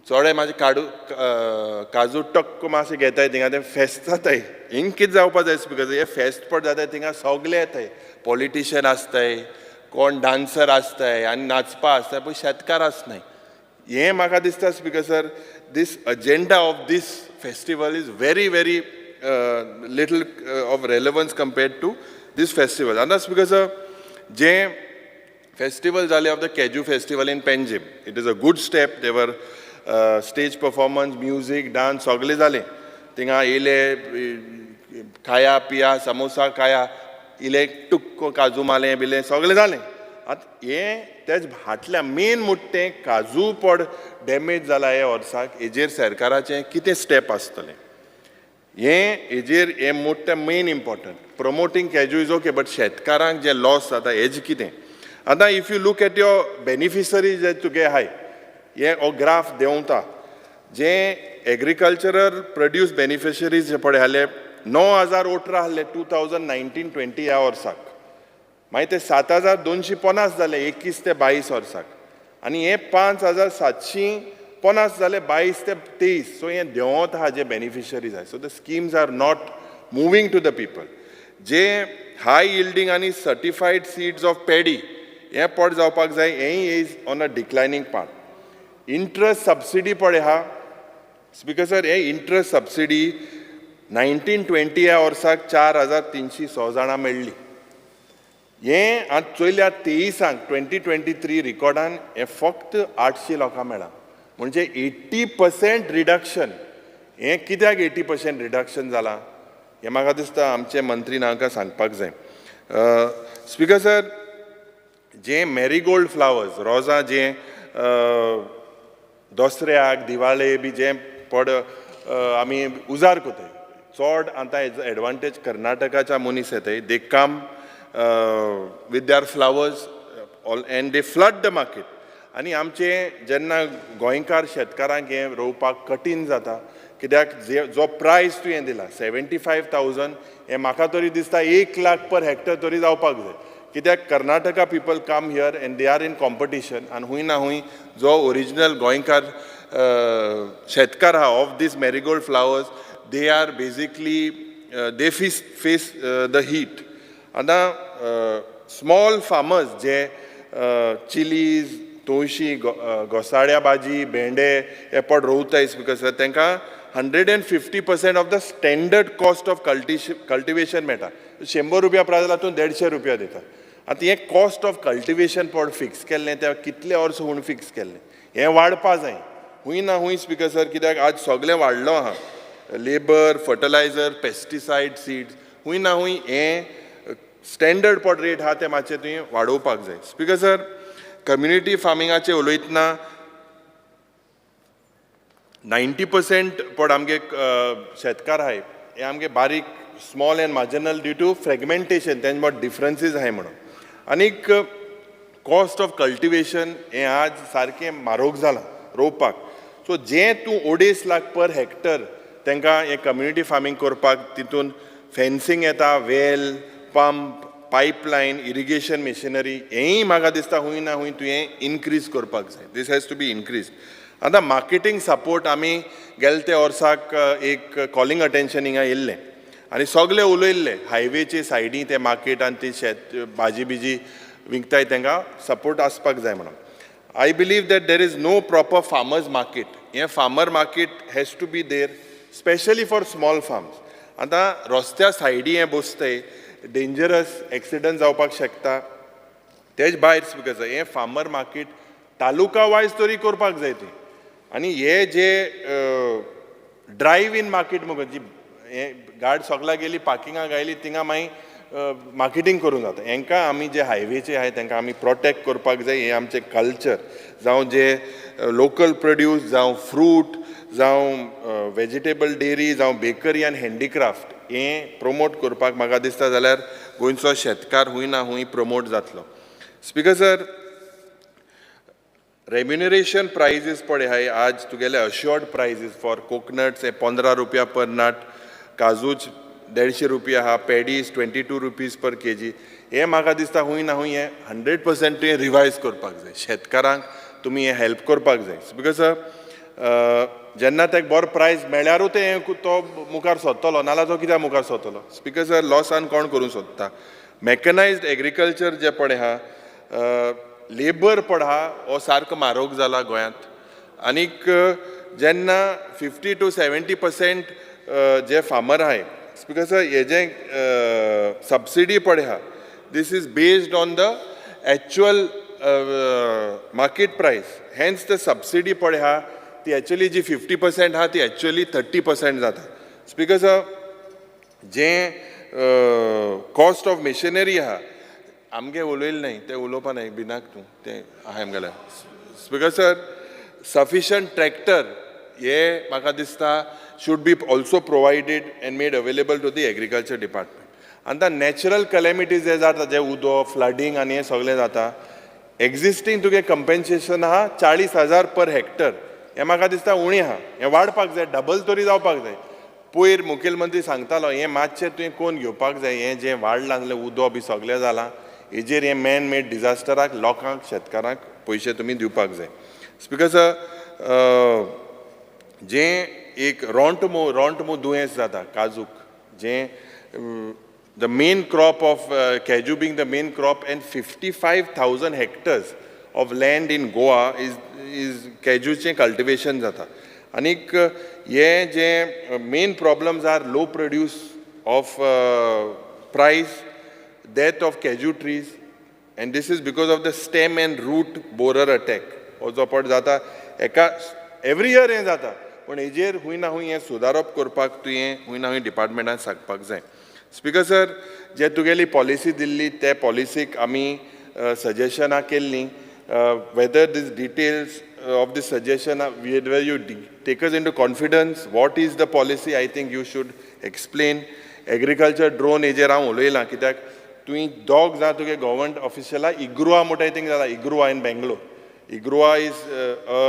चोडे म्हाजे काजू टक्क मातशें घेताय थिंगा तें फेस्त जाताय. हिंग कितें जावपा जाय बिकॉज हे फेस्त पड जाताय थिंगा सगळे येताय. पॉलिटिशियन आसताय, कोण डान्सर आसताय आनी नाचपा आसताय, पूण शेतकार आसनाय. हें म्हाका दिसता because sir this agenda of this festival is very very little of relevance compared to this festival. आनी दॅट्स बिकॉज जें फेस्टिवल जालें of the cashew festival in Panjim, it is a good step. देवर स्टेज परफॉर्मन्स, म्युजीक, डान्स सगळें जालें. थिंगा येयले, खाया पिया, समोसा खाया, इले टुक्को काजू मालें बिलें सगळें जालें. आतां हें तेच हाटल्या मेन मुट्टें काजू पड डॅमेज जाला हे वर्साक, हेजेर सरकाराचें कितें स्टेप आसतलें हेजेर हें मुट्टें main important. Promoting cashew is okay, but शेतकारांक जें लॉस जाता हेजें कितें. आतां if you look at your beneficiaries जे तुगे हाय, हे हो ग्राफ देंवता जें एग्रीकल्चरल प्रोड्यूस बेनिफिशरीज जे पळय आहले 9,018 आहले 2019-20 ह्या वर्साक. मागीर ते 7,250 जाले 21 ते 22 वर्साक. आनी हे 5,750 जाले 22 ते 23. सो हें देंवत आहा जे बेनिफिशरीज आहाय. So the schemes are not moving to the people. जे हाय यिल्डिंग आनी सर्टिफायड सीड्स ऑफ पॅडी हें पड जावपाक जाय, हेंय is on a declining part. Interest subsidy पळय आहा बिकॉज सर हे इंट्रस्ट सबसिडी 19-20 ह्या वर्साक 4,306 जाणां मेळ्ळी. हें आतां चोयल्यार 23 2023 रिकॉर्डान हें फक्त 800 लोकांक मेळ्ळा. म्हणजे 80% रिडक्शन. हें कित्याक 80% रिडक्शन जालां हें म्हाका दिसता आमचे मंत्रीन हांकां सांगपाक जाय. स्पिकर सर जें मॅरीगोल्ड फ्लावर्स, रोजां जें दसऱ्याक दिवाळे बी जें पड आमी उजार कोताय, चड आतां हेजो एडवांटेज कर्नाटकाच्या मनीस येताय. दे कम with their flowers and they flood the market. आनी आमचे जेन्ना गोंयकार शेतकारांक हें रोवपाक कठीण जाता कित्याक जो प्रायस तुवें दिला 75,000 हें म्हाका तरी दिसता 1 लाख पर हेक्टर तरी जावपाक जाय कित्याक Karnataka people come here and they are in competition आनी हूंय ना हूंय जो ओरिजिनल गोंयकार शेतकार आहा of this marigold flowers they are basically they face the heat. आतां स्मॉल फार्मर्स जे चिलीज तवशी घोसाळ्या भाजी भेंडे हे पड रोवताय बिकॉज तांकां 150% of the standard cost of cultivation मेळटा. 100 रुपया प्रायस जाल्यार तूं 150 रुपया दिता. आतां हें कॉस्ट ऑफ कल्टिवेशन पड फिक्स केल्लें तें कितले वर्स होवन फिक्स केल्लें हें वाडपा जाय हूंय ना हूंय स्पिकर सर कित्याक आज सगळें वाडलो आहा लेबर फर्टिलायझर पेस्टिसायड सीड्स हूंय ना हूंय हें स्टँडर्ड पड रेट आहा तें मातशें तुवें वाडोवपाक जाय. स्पिकर सर कम्युनिटी फार्मिंगाचें उलयतना 90% पड आमगे शेतकार आहाय हे आमगे बारीक small and marginal due to fragmentation तेंचे मद डिफरन्सीस आहाय म्हणून. आनीक कॉस्ट ऑफ कल्टिवेशन हें आज सारकें म्हारग जालां रोवपाक. सो जें तूं 2.5 लाख पर हेक्टर तांकां हें कम्युनिटी फार्मींग करपाक तितून फेन्सिंग येता वेल पंप पायपलायन इरिगेशन मिशनरी हेंय म्हाका दिसता हूंय ना हूंय तुवें इनक्रीज करपाक जाय. दीस हॅज टू बी इनक्रीज. आतां मार्केटींग सपोर्ट आमी गेले ते वर्साक एक कॉलिंग अटेन्शन हिंगा येयल्लें आनी सगळे उलयल्ले हायवेचे सायडीन ते मार्केट आनी ती शेत भाजी बिजी विकताय तांकां सपोर्ट आसपाक जाय म्हणून. I believe that there is no proper farmers market. हें farmer market has to be there specially for small farms. आतां रस्त्या सायडी हें बसताय डेंजरस एक्सिडंट जावपाक शकता तेच भायर स्पिकर हें फार्मर मार्केट तालुका वायज तरी करपाक जाय थंय. आनी हे जे ड्रायव इन मार्केट म्हणून जी हे गाड सगळ्या गेली पार्किंगाक आयली थिंगा मागीर मार्केटींग करूंक जाता. हेंकां आमी जे हायवेचे आहाय तांकां आमी प्रोटेक्ट करपाक जाय. हें आमचें कल्चर जावं जे लोकल प्रोड्यूस जावं फ्रूट जावं वेजिटेबल डेरी जावं बेकरी आनी हँडीक्राफ्ट हें प्रमोट करपाक म्हाका दिसता जाल्यार गोंयचो शेतकार हूंय ना हूंय प्रमोट जातलो. स्पिकर सर रेम्युनरेशन प्राइजीस पळय हाय आज तुगेले अश्योर्ड प्राइजीस फॉर कोकोनट्स हे 15 रुपया पर नट काजूच 150 रुपया आहा पॅडीज 22 रुपीज पर केजी. हें म्हाका दिसता हूंय ना हूंय हें 100% तुवें रिवायज करपाक जाय. शेतकारांक तुमी हें हेल्प करपाक जाय. बिकॉज जेन्ना ताका बरो प्रायस मेळ्यारूच तें तो मुखार सोदतलो नाल्यार तो कित्याक मुखार सोदतलो. स्पिकर सर लॉसान कोण करूंक सोदता. मॅकनायज्ड एग्रीकल्चर जे पळय आहा लेबर पड आहा हो सारको म्हारग जाला गोंयांत. आनीक जेन्ना 50 to 70% जे फार्मर आहाय स्पिकर सर हे जे सबसिडी पळय आहा this is based on the actual market price. Hence the subsidy पळय आहा ती एक्चुअली जी 50% आहा ती एक्चुअली 30% जाता. स्पिकर सर जें कॉस्ट ऑफ मिशनरी आहा आमगे उलयलें न्हय तें उलोवपा न्हय भिनाक तूं तें आहाय आमगेलें. स्पिकर सर सफिशंट ट्रॅक्टर हे म्हाका दिसता should be also provided and made available to the agriculture department. आतां नॅचरल कॅलेमिटीज जे जाता जे उदो फ्लडींग आनी हें सगळें जाता एक्झिस्टींग तुगे कंपेन्सेशन आहा 40,000 पर हेक्टर. हें म्हाका दिसता उणें आहा. हें वाडपाक जाय डबल तरी जावपाक जाय. पयर मुखेलमंत्री सांगतालो हें मातशें तुवें कोण घेवपाक जाय. हें जें वाडलां जाल्यार उदो बी सगळें जालां हेजेर हें मॅन मेड डिजास्टराक लोकांक शेतकारांक पयशे तुमी दिवपाक जाय. स्पिकर सर जें एक रोंटमो दुयेंस जाता काजूक जें the main crop of cashew being the main crop and 55,000 hectares of land in Goa is कॅजूचें कल्टिवेशन जाता. आनीक हे जे main problems are low produce of price death of cashew trees and this is because of the stem and root borer attack हो जो पड जाता एका एवरी इयर हें जाता पण हेजेर हूंय ना हूंय हें सुदारप करपाक तुवें हूंय ना हूंय डिपार्टमेंटान सांगपाक जाय. स्पिकर सर जे तुगेली पॉलिसी दिल्ली ते पॉलिसीक आमी सजेशनां केल्लीं whether these details of the suggestion whether you take us into confidence what is the policy I think you should explain. Agriculture drone हेजेर हांव उलयलां कित्याक तुवें दोग जां तुगे गव्हर्मेंट ऑफिशियलां इग्रुआ म्हणटा थिंग जाला इग्रुआ इन बेंगलोर. इग्रुआ is a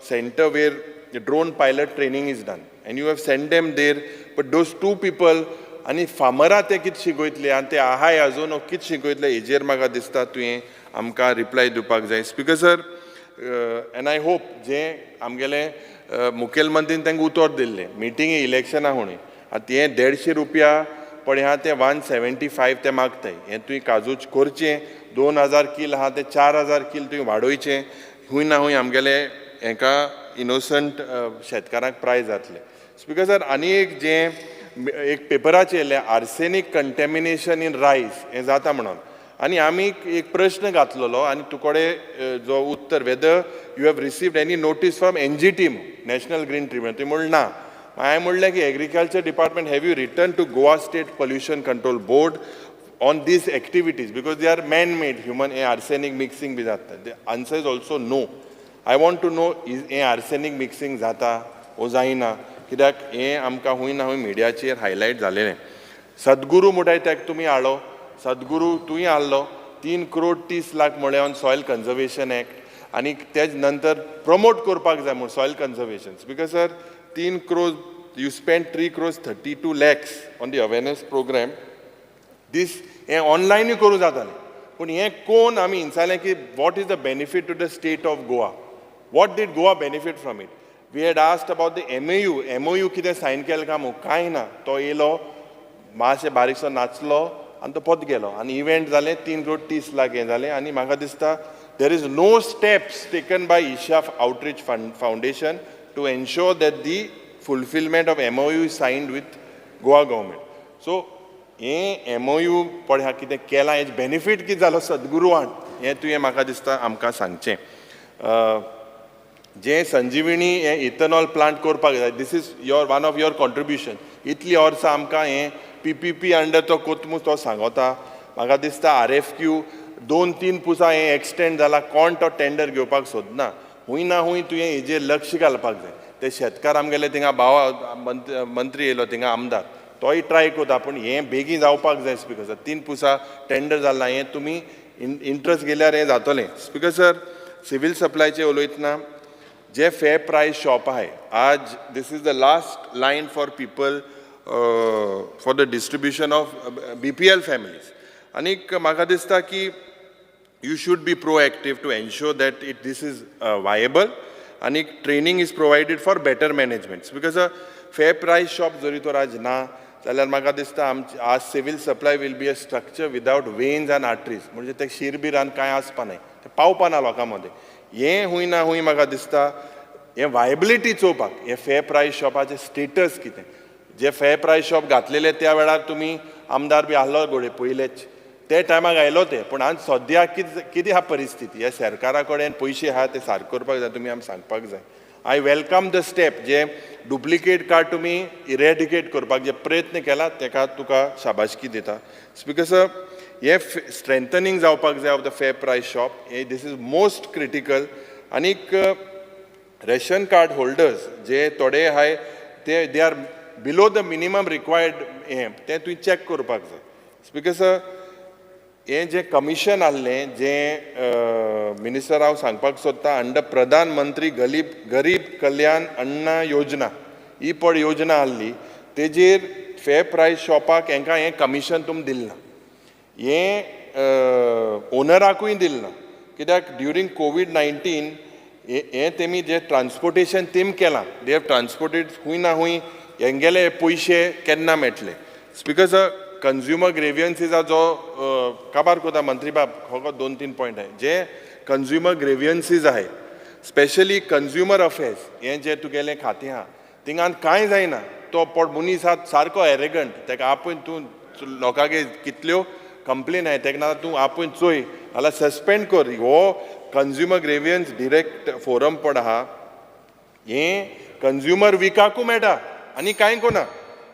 center where the drone pilot training is done and you have sent them there, but those two people आणि फार्मरां ते कितें शिकयतले आनी ते आहाय आजून कितें शिकयतले हेजेर म्हाका दिसता तुवें आमकां रिप्लाय दिवपाक जाय. Speaker sir, end I hope जे आमगेले मुखेलमंत्रीन तांकां उतर दिल्लें मिटिंगे इलेक्शनां म्हणून आतां हें 150 रुपया पळय आहा ते 175 ते मागताय. हें तुवें काजूच करचें. 2000 किल आहा ते 4000 किल तुवें वाडोवचें. हूंय ना हूंय आमगेले हेका इनोसंट शेतकारांक प्रायज जातले. स्पीकर सर, आनी एक जें एक पेपराचेर येयलें आर्सेनीक कंटेमिनेशन इन रायस हें जाता म्हणून आनी आमी एक प्रश्न घातलेलो आनी तुकोडे जो उत्तर whether you have received any notice from NGT national green tribunal. तुवें म्हणलें ना. हांवें म्हणलें की agriculture department have you written to Goa state pollution control board on this activities because they are man made human हें आर्सेनीक मिक्सिंग बी जाता. The answer is also no. I want to know हें आर्सेनीक मिक्सिंग जाता वो जायना, कित्याक हें आमकां हूंय ना हूंय मिडियाचेर हायलायट जालेलें. सद्गुरू म्हणटाय ताका तुमी हाडलो, सद्गुरू तुवें हाडलो. 3 करोड 30 लाख म्हळें ऑन सॉयल कन्जर्वेशन एक्ट आनी तेज नंतर प्रमोट करपाक जाय म्हूण soil conservation. Because sir 3 crore you spend 3 crore 32 lakhs on the awareness program. This हें ऑनलायनूय करूं जातालें, पूण हें कोण आमी हिंचालें की what is the benefit to the state of Goa, what did Goa benefit from it. We had asked about the MOU कितें सायन केलें काय म्हणून कांय ना. तो येयलो मातशें बारीकसो नाचलो आनी तो पोत गेलो आनी इव्हेंट जालें. 3 करोड 30 लाख हें जालें आनी म्हाका दिसता there is no steps taken by Isha outreach foundation to ensure that the fulfilment of MOU is signed with Goa government. So हें MOU पळय हा कितें केलां हेजें बेनिफीट कितें जालो सद्गुरूवान हें तुवें म्हाका दिसता आमकां सांगचें. जें संजिविणी हें इथनॉल प्लांट करपाक जाय, this is one of your contribution. इतलीं वर्सां आमकां हें PPP अंडर तो कोतमूस तो सांगता. म्हाका दिसता RFQ 2-3 पुसा हें एक्सटेंड जाला. कोण तो टेंडर घेवपाक सोदना. हूंय ना हूंय तुवें हेजेर लक्ष घालपाक जाय. ते शेतकार आमगेले थिंगा भावा मंत्री येयलो थिंगा आमदार, तोय ट्राय कोता, पूण हें बेगीन जावपाक जाय. स्पीकर सर 3 पुसा टेंडर जालां हें तुमी इंट्रस्ट गेल्यार हें जातलें. स्पीकर सर, सिवील सप्लायचें उलयतना जे फेर प्रायस शॉप आहाय आज this is the last line for people for the distribution of BPL families. आनीक म्हाका दिसता की you should be proactive to ensure that this is viable आनी training is provided for better management. Because fair price shop जरी तो आज ना जाल्यार म्हाका दिसता आमचे आज civil supply will be a structure without veins and arteries. म्हणजे ते शिरबिरान कांय आसपा नाय, ते पावपा ना लोकां मदें. हें हूंय ना हूंय म्हाका दिसता हें वायबिलिटी चोवपाक हें फेर प्रायस शॉपाचें स्टेटस कितें. जे फेर प्रायस शॉप घातलेले त्या वेळार तुमी आमदार बी आहलो घोडे पयलेच ते टायमाक आयलो ते, पूण आज सद्याक कितें हा परिस्थिती. ह्या सरकारा कडेन पयशे आहा ते सारके करपाक जाय, तुमी आमकां सांगपाक जाय. आय वेलकम द स्टेप जे डुप्लिकेट कार्ड तुमी इरेडिकेट करपाक जे प्रयत्न केला तेका तुका शाबासकी दिता. बिकॉज हे स्ट्रेंथनिंग जावपाक जाय of the fair price shop. This is most critical. आनीक रेशन कार्ड होल्डर्स जे थोडे आहाय ते they are below the minimum required हें तें तुवें चॅक करपाक जाय. बिकॉज हें जें कमिशन आहलें जें मिनिस्टर हांव सांगपाक सोदतां अंडर प्रधानमंत्री गरीब कल्याण अन्न योजना ही पड योजना आहली तेजेर फेर प्रायस शॉपाक हेंकां हें कमिशन तुमी दिलें ना. हें ओनराकूय दिलें ना, कित्याक ड्युरींग COVID-19 हें तेमी जें ट्रान्सपोर्टेशन तेम केलां दे हॅव ट्रान्सपोर्टेड हूंय ना हूंय हेंगेले पयशे केन्ना मेळटले. बिकॉज कंज्युमर ग्रेवियन्सीजाचो काबार कोता मंत्री बाब हो 2-3 पॉयंट आहाय. जे कंज्युमर ग्रेवियन्सीज आहाय स्पेशली कंज्युमर अफेर्स हें जें तुगेलें खातें आहा थिंगान कांय जायना. तो पड मनीस आहा सारको एरेगंट, ताका आपूण तूं लोकांगे कितल्यो कंप्लेन आहाय तेका तूं आपूण चोय जाल्यार सस्पेंड कर. हो कंज्युमर ग्रेवियन्स डिरेक्ट फोरम पड आहा हें कंज्युमर विकाकू मेळटा आनी कांय कोना.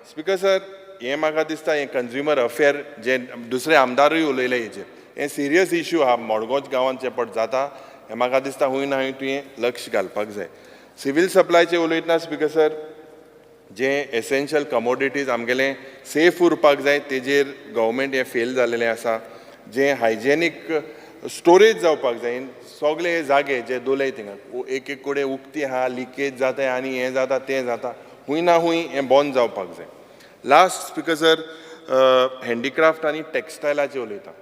स्पीकर सर हें म्हाका दिसता हें कंज्युमर अफेर जे दुसरे आमदारूय उलयले हेजेर हें सिरियस इश्यू आहा मडगांव गांवांत जे पड जाता हें म्हाका दिसता हूंय ना हूंय तुवें लक्ष घालपाक जाय. सिवील सप्लायचें उलयतना स्पीकर सर जे एसेन्शियल कमोडिटीज आमगेलें सेफ उरपाक जाय तेजेर गव्हर्मेंट हें फेल जालेलें आसा. जे हायजेनीक स्टोरेज जावपाक जाय सगळे हे जागे जे दोलय थिंगा एक एक कडेन उक्ती आहा लिकेज जाता आनी हें जाता तें जाता हूंय ना हूंय हें बंद जावपाक जाय. लास्ट स्पिकर सर हँडीक्राफ्ट आनी टॅक्सटायलाचें उलयता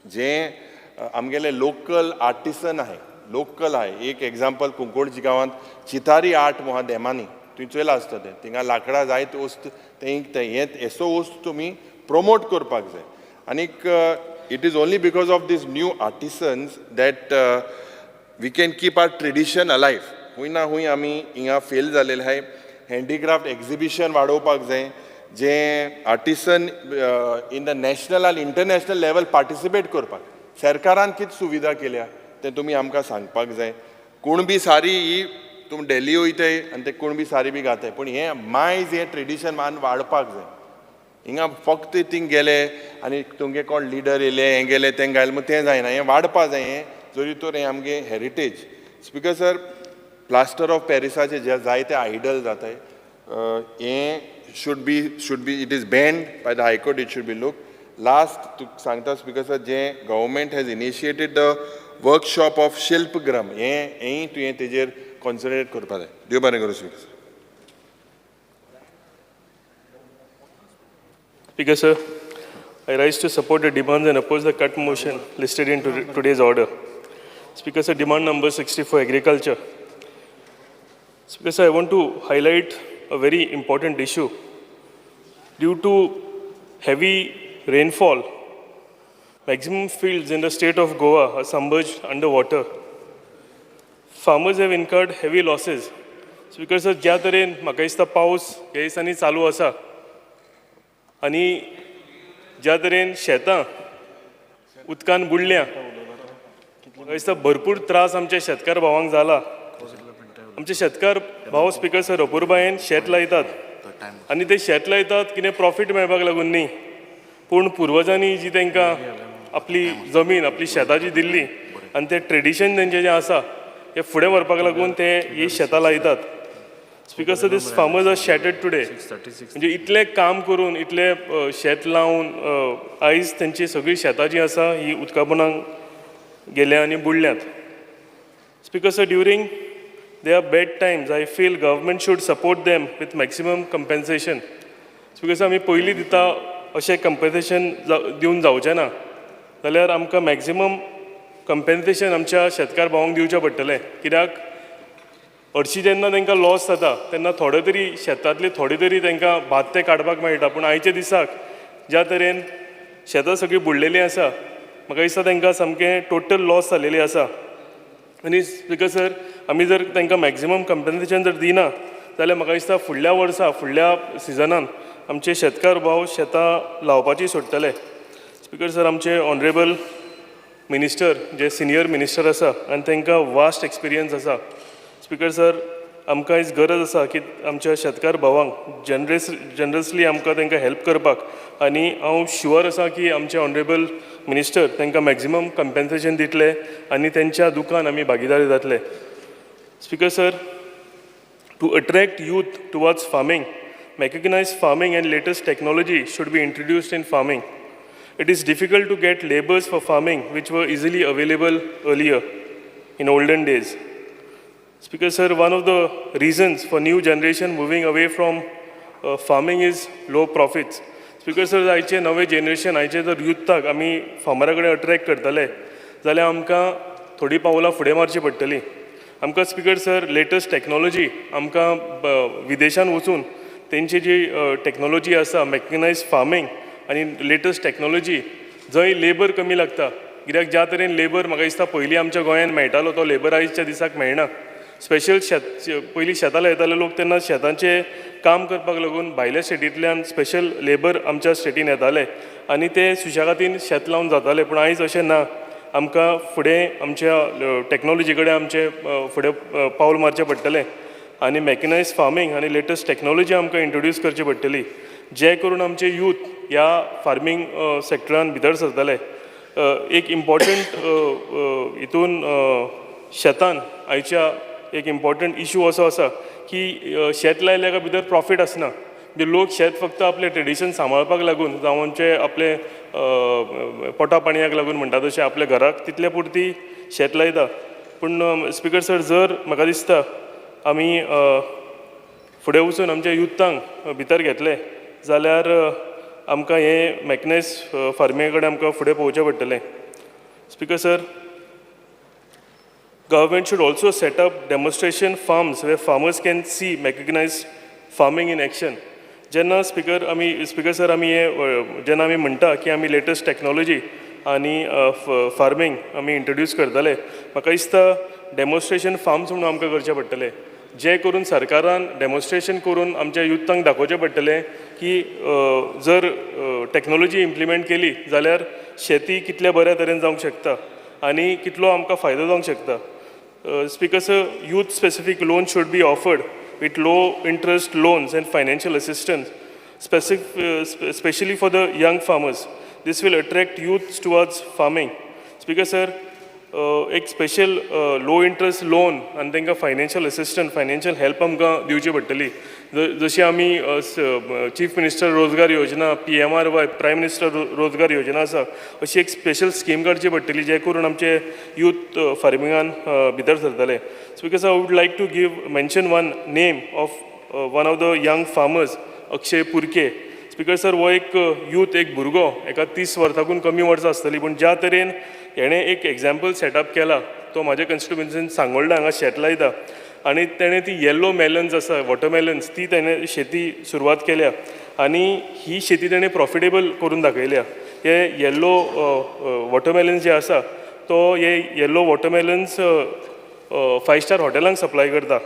जें आमगेले लोकल आर्टिसन आहाय लोकल आहाय एक एग्जाम्पल कुंकोडजी गांवांत चितारी आर्ट मोहा देमानी तुवें चोयलां आसता तें थिंगा लाकडां जायत वस्त तें हेसो वस्त तुमी प्रमोट करपाक जाय आनीक it is only because of these new artisans that we can keep our tradition alive. हूंय ना हूंय आमी हिंगा फेल जालेले आहाय हँडीक्राफ्ट एक्झिबिशन वाडोवपाक जाय जे आर्टिसन इन द नॅशनल आनी इंटरनॅशनल लेवल पार्टिसिपेट करपाक सरकारान कितें सुविधा केल्या तें तुमी आमकां सांगपाक जाय. कुणबी सारी ही तुमी डेली वयताय आनी ते कुणबी सारी बी घाताय पूण हें मायज हें ट्रेडिशन मान वाडपाक जाय. हिंगा फक्त थिंग गेले आनी तुमगे कोण लिडर येयले हें गेले तें घायल मग तें जायना हें वाडपा जाय हें जरी तर हें आमगे heritage. Speaker sir plaster of पॅरिसाचे जे जायते आयडल जाताय हें should be it is banned by the High Court, it should be looked. Last to सांगता स्पिकर सर जे government has initiated the workshop of Shilpgram हें तुवें तेजेर कॉन्सन्ट्रेट करपा जाय. देव बरें करूं speaker sir. Speaker sir, I rise to support the demands and oppose the cut motion listed in today's order. Speaker sir, demand number 64, agriculture. Speaker sir, I want to highlight a very important issue. Due to heavy rainfall, maximum fields in the state of Goa are submerged underwater. Farmers have incurred heavy losses. Speaker sir, ज्या तरेन म्हाका दिसता पावस ह्या दिसांनी चालू आसा आनी ज्या तरेन शेतां उदकान बुडल्या म्हाका दिसता भरपूर त्रास आमच्या शेतकार भावांक जाला. आमचे शेतकार भाव स्पिकर सर अपुरबायेन शेत लायतात आनी ते शेत लायतात कितें प्रॉफीट मेळपाक लागून न्ही पूण पुर्वजांनी जी तांकां आपली जमीन आपली शेताची दिल्ली आनी तें ट्रेडिशन तेंचें जें आसा हें फुडें व्हरपाक लागून ते ही शेतां लायतात. स्पिकर सर दीस फार्मर्स आर शॅटर्ड टुडे म्हणजे इतलें काम करून इतलें शेत लावन आयज तेंची सगळीं शेतां जीं आसा ही उदकापोंदाक गेल्या आनी बुडल्यात. Speaker sir during they are bad times. I feel government should support them with maximum compensation. Because आमी पयलीं दिता अशें compensation दिवन जावचें ना जाल्यार आमकां maximum compensation आमच्या शेतकार भावांक दिवचें पडटलें कित्याक हरशीं जेन्ना तांकां लॉस जाता तेन्ना थोडे तरी शेतांतले थोडे तरी तांकां भात ते काडपाक मेळटा पूण आयच्या दिसाक ज्या तरेन शेतां सगळीं बुडलेलीं आसा म्हाका दिसता तांकां सामकें टोटल लॉस जालेली आसा. आनी स्पिकर सर आमी जर तांकां मॅक्झिमम कम्पेन्सेशन जर दिना जाल्यार म्हाका दिसता फुडल्या वर्सा फुडल्या सिजनान आमचे शेतकार भाव शेतां लावपाची सोडटले. स्पिकर सर आमचे ऑनरेबल मिनिस्टर जे सिनियर मिनिस्टर आसा आनी तांकां वास्ट एक्सपिरियन्स आसा. स्पिकर सर आमकां आयज गरज आसा की आमच्या शेतकार भावांक जनरसली आमकां तांकां हेल्प करपाक आनी हांव शुअर आसा की आमचे ऑनरेबल मिनिस्टर तांकां मॅक्झिमम कम्पेन्सेशन दितले आनी तेंच्या दुकान आमी भागीदारी जातले. Speaker sir to attract youth towards farming mechanized farming and latest technology should be introduced in farming. It is difficult to get laborers for farming which were easily available earlier in olden days. Speaker sir, one of the reasons for new generation moving away from farming is low profits. Speaker sir, आयचे नवे जनरेशन आयचे जर युथाक आमी फार्मरा कडेन अट्रॅक्ट करतले जाल्यार आमकां थोडी पावलां फुडें मारची पडटली. आमकां स्पिकर सर लेटस्ट टॅक्नॉलॉजी आमकां विदेशान वचून तेंची जी टॅक्नॉलॉजी आसा मॅकनायज्ड फार्मींग आनी लेटस्ट टॅक्नॉलॉजी जंय लेबर कमी लागता कित्याक ज्या तरेन लेबर म्हाका दिसता पयलीं आमच्या गोंयांत मेळटालो तो लेबर आयजच्या दिसाक मेळना. स्पेशल पयलीं शेतां लायताले लोक तेन्ना शेतांचें काम करपाक लागून भायल्या स्टेटींतल्यान स्पेशल लेबर आमच्या स्टेटीन येताले आनी ते सुशेगादीन शेत लावन जाताले पूण आयज अशें ना. आमकां फुडें आमच्या टॅक्नॉलॉजी कडेन आमचें फुडें पावल मारचें पडटलें आनी मॅकनायज्ड फार्मींग आनी लेटस्ट टॅक्नॉलॉजी आमकां इंट्रोड्यूस करची पडटली जे करून आमचे यूथ ह्या फार्मींग सॅक्टरान भितर सरतले. एक इम्पॉर्टंट हितून शेतान आयच्या एक इम्पॉर्टंट इशू असो आसा की शेत लायल्या काय भितर प्रॉफीट आसना म्हणजे लोक शेत फक्त आपले ट्रेडिशन सांबाळपाक लागून जावं आमचे आपले पोटा पाणयाक लागून म्हणटा तशें आपल्या घराक तितले पुरती शेत लायता. पूण स्पिकर सर, जर म्हाका दिसता आमी फुडें वचून आमच्या युथांक भितर घेतले जाल्यार आमकां हे मॅकनायज्ड फार्मिंगा कडेन आमकां फुडें पोवचें पडटलें. Speaker sir, government should also set up demonstration farms where farmers can see mechanized farming in action. जेन्ना स्पिकर सर आमी हे जेन्ना आमी म्हणटा की आमी लेटस्ट टॅक्नोलॉजी आनी फार्मींग आमी इंट्रोड्यूस करतले, म्हाका दिसता डेमॉन्स्ट्रेशन फार्म्स म्हणून आमकां करचें पडटलें, जे करून सरकारान डेमॉन्स्ट्रेशन करून आमच्या युथांक दाखोवचें पडटलें की जर टॅक्नोलॉजी इम्प्लिमेंट केली जाल्यार शेती कितल्या बऱ्या तरेन जावंक शकता आनी कितलो आमकां फायदो जावंक शकता. Speaker sir, youth-specific loans should be offered with low-interest loans and financial assistance, especially for the young farmers. This will attract youths towards farming. Speaker sir, एक स्पेशल लो इंट्रस्ट लोन आनी तांकां फायनान्शियल असिस्टंट, फायनान्शियल हेल्प आमकां दिवची पडटली. जशी आमी चीफ मिनिस्टर रोजगार योजना, PMRY प्रायम मिनिस्टर रोजगार योजना आसा, अशी एक स्पेशल स्कीम काडची पडटली जे करून आमचे यूथ फार्मिंगान भितर सरतले. Speaker sir, I would like to mention one name of one of the young farmers, Akshay Purke. Speaker sir, हो एक यूथ, एक भुरगो, एका 30 वर्सांकून कमी वर्सां आसतली, पूण ज्या तरेन हेणें एक एग्जाम्पल सेटअप केला, तो म्हाज्या कॉन्स्टिट्युएन्सीन सांगोळडा हांगा शेत लायता आनी तेणें ती येल्लो मेलन्स आसा, वॉटरमेलन्स, ती तेणें शेती सुरवात केल्या आनी ही शेती तेणें प्रॉफिटेबल करून दाखयल्या. हे येल्लो वॉटरमेलन्स जे आसा तो हे येल्लो वॉटरमेलन्स 5 स्टार हॉटेलांक सप्लाय करता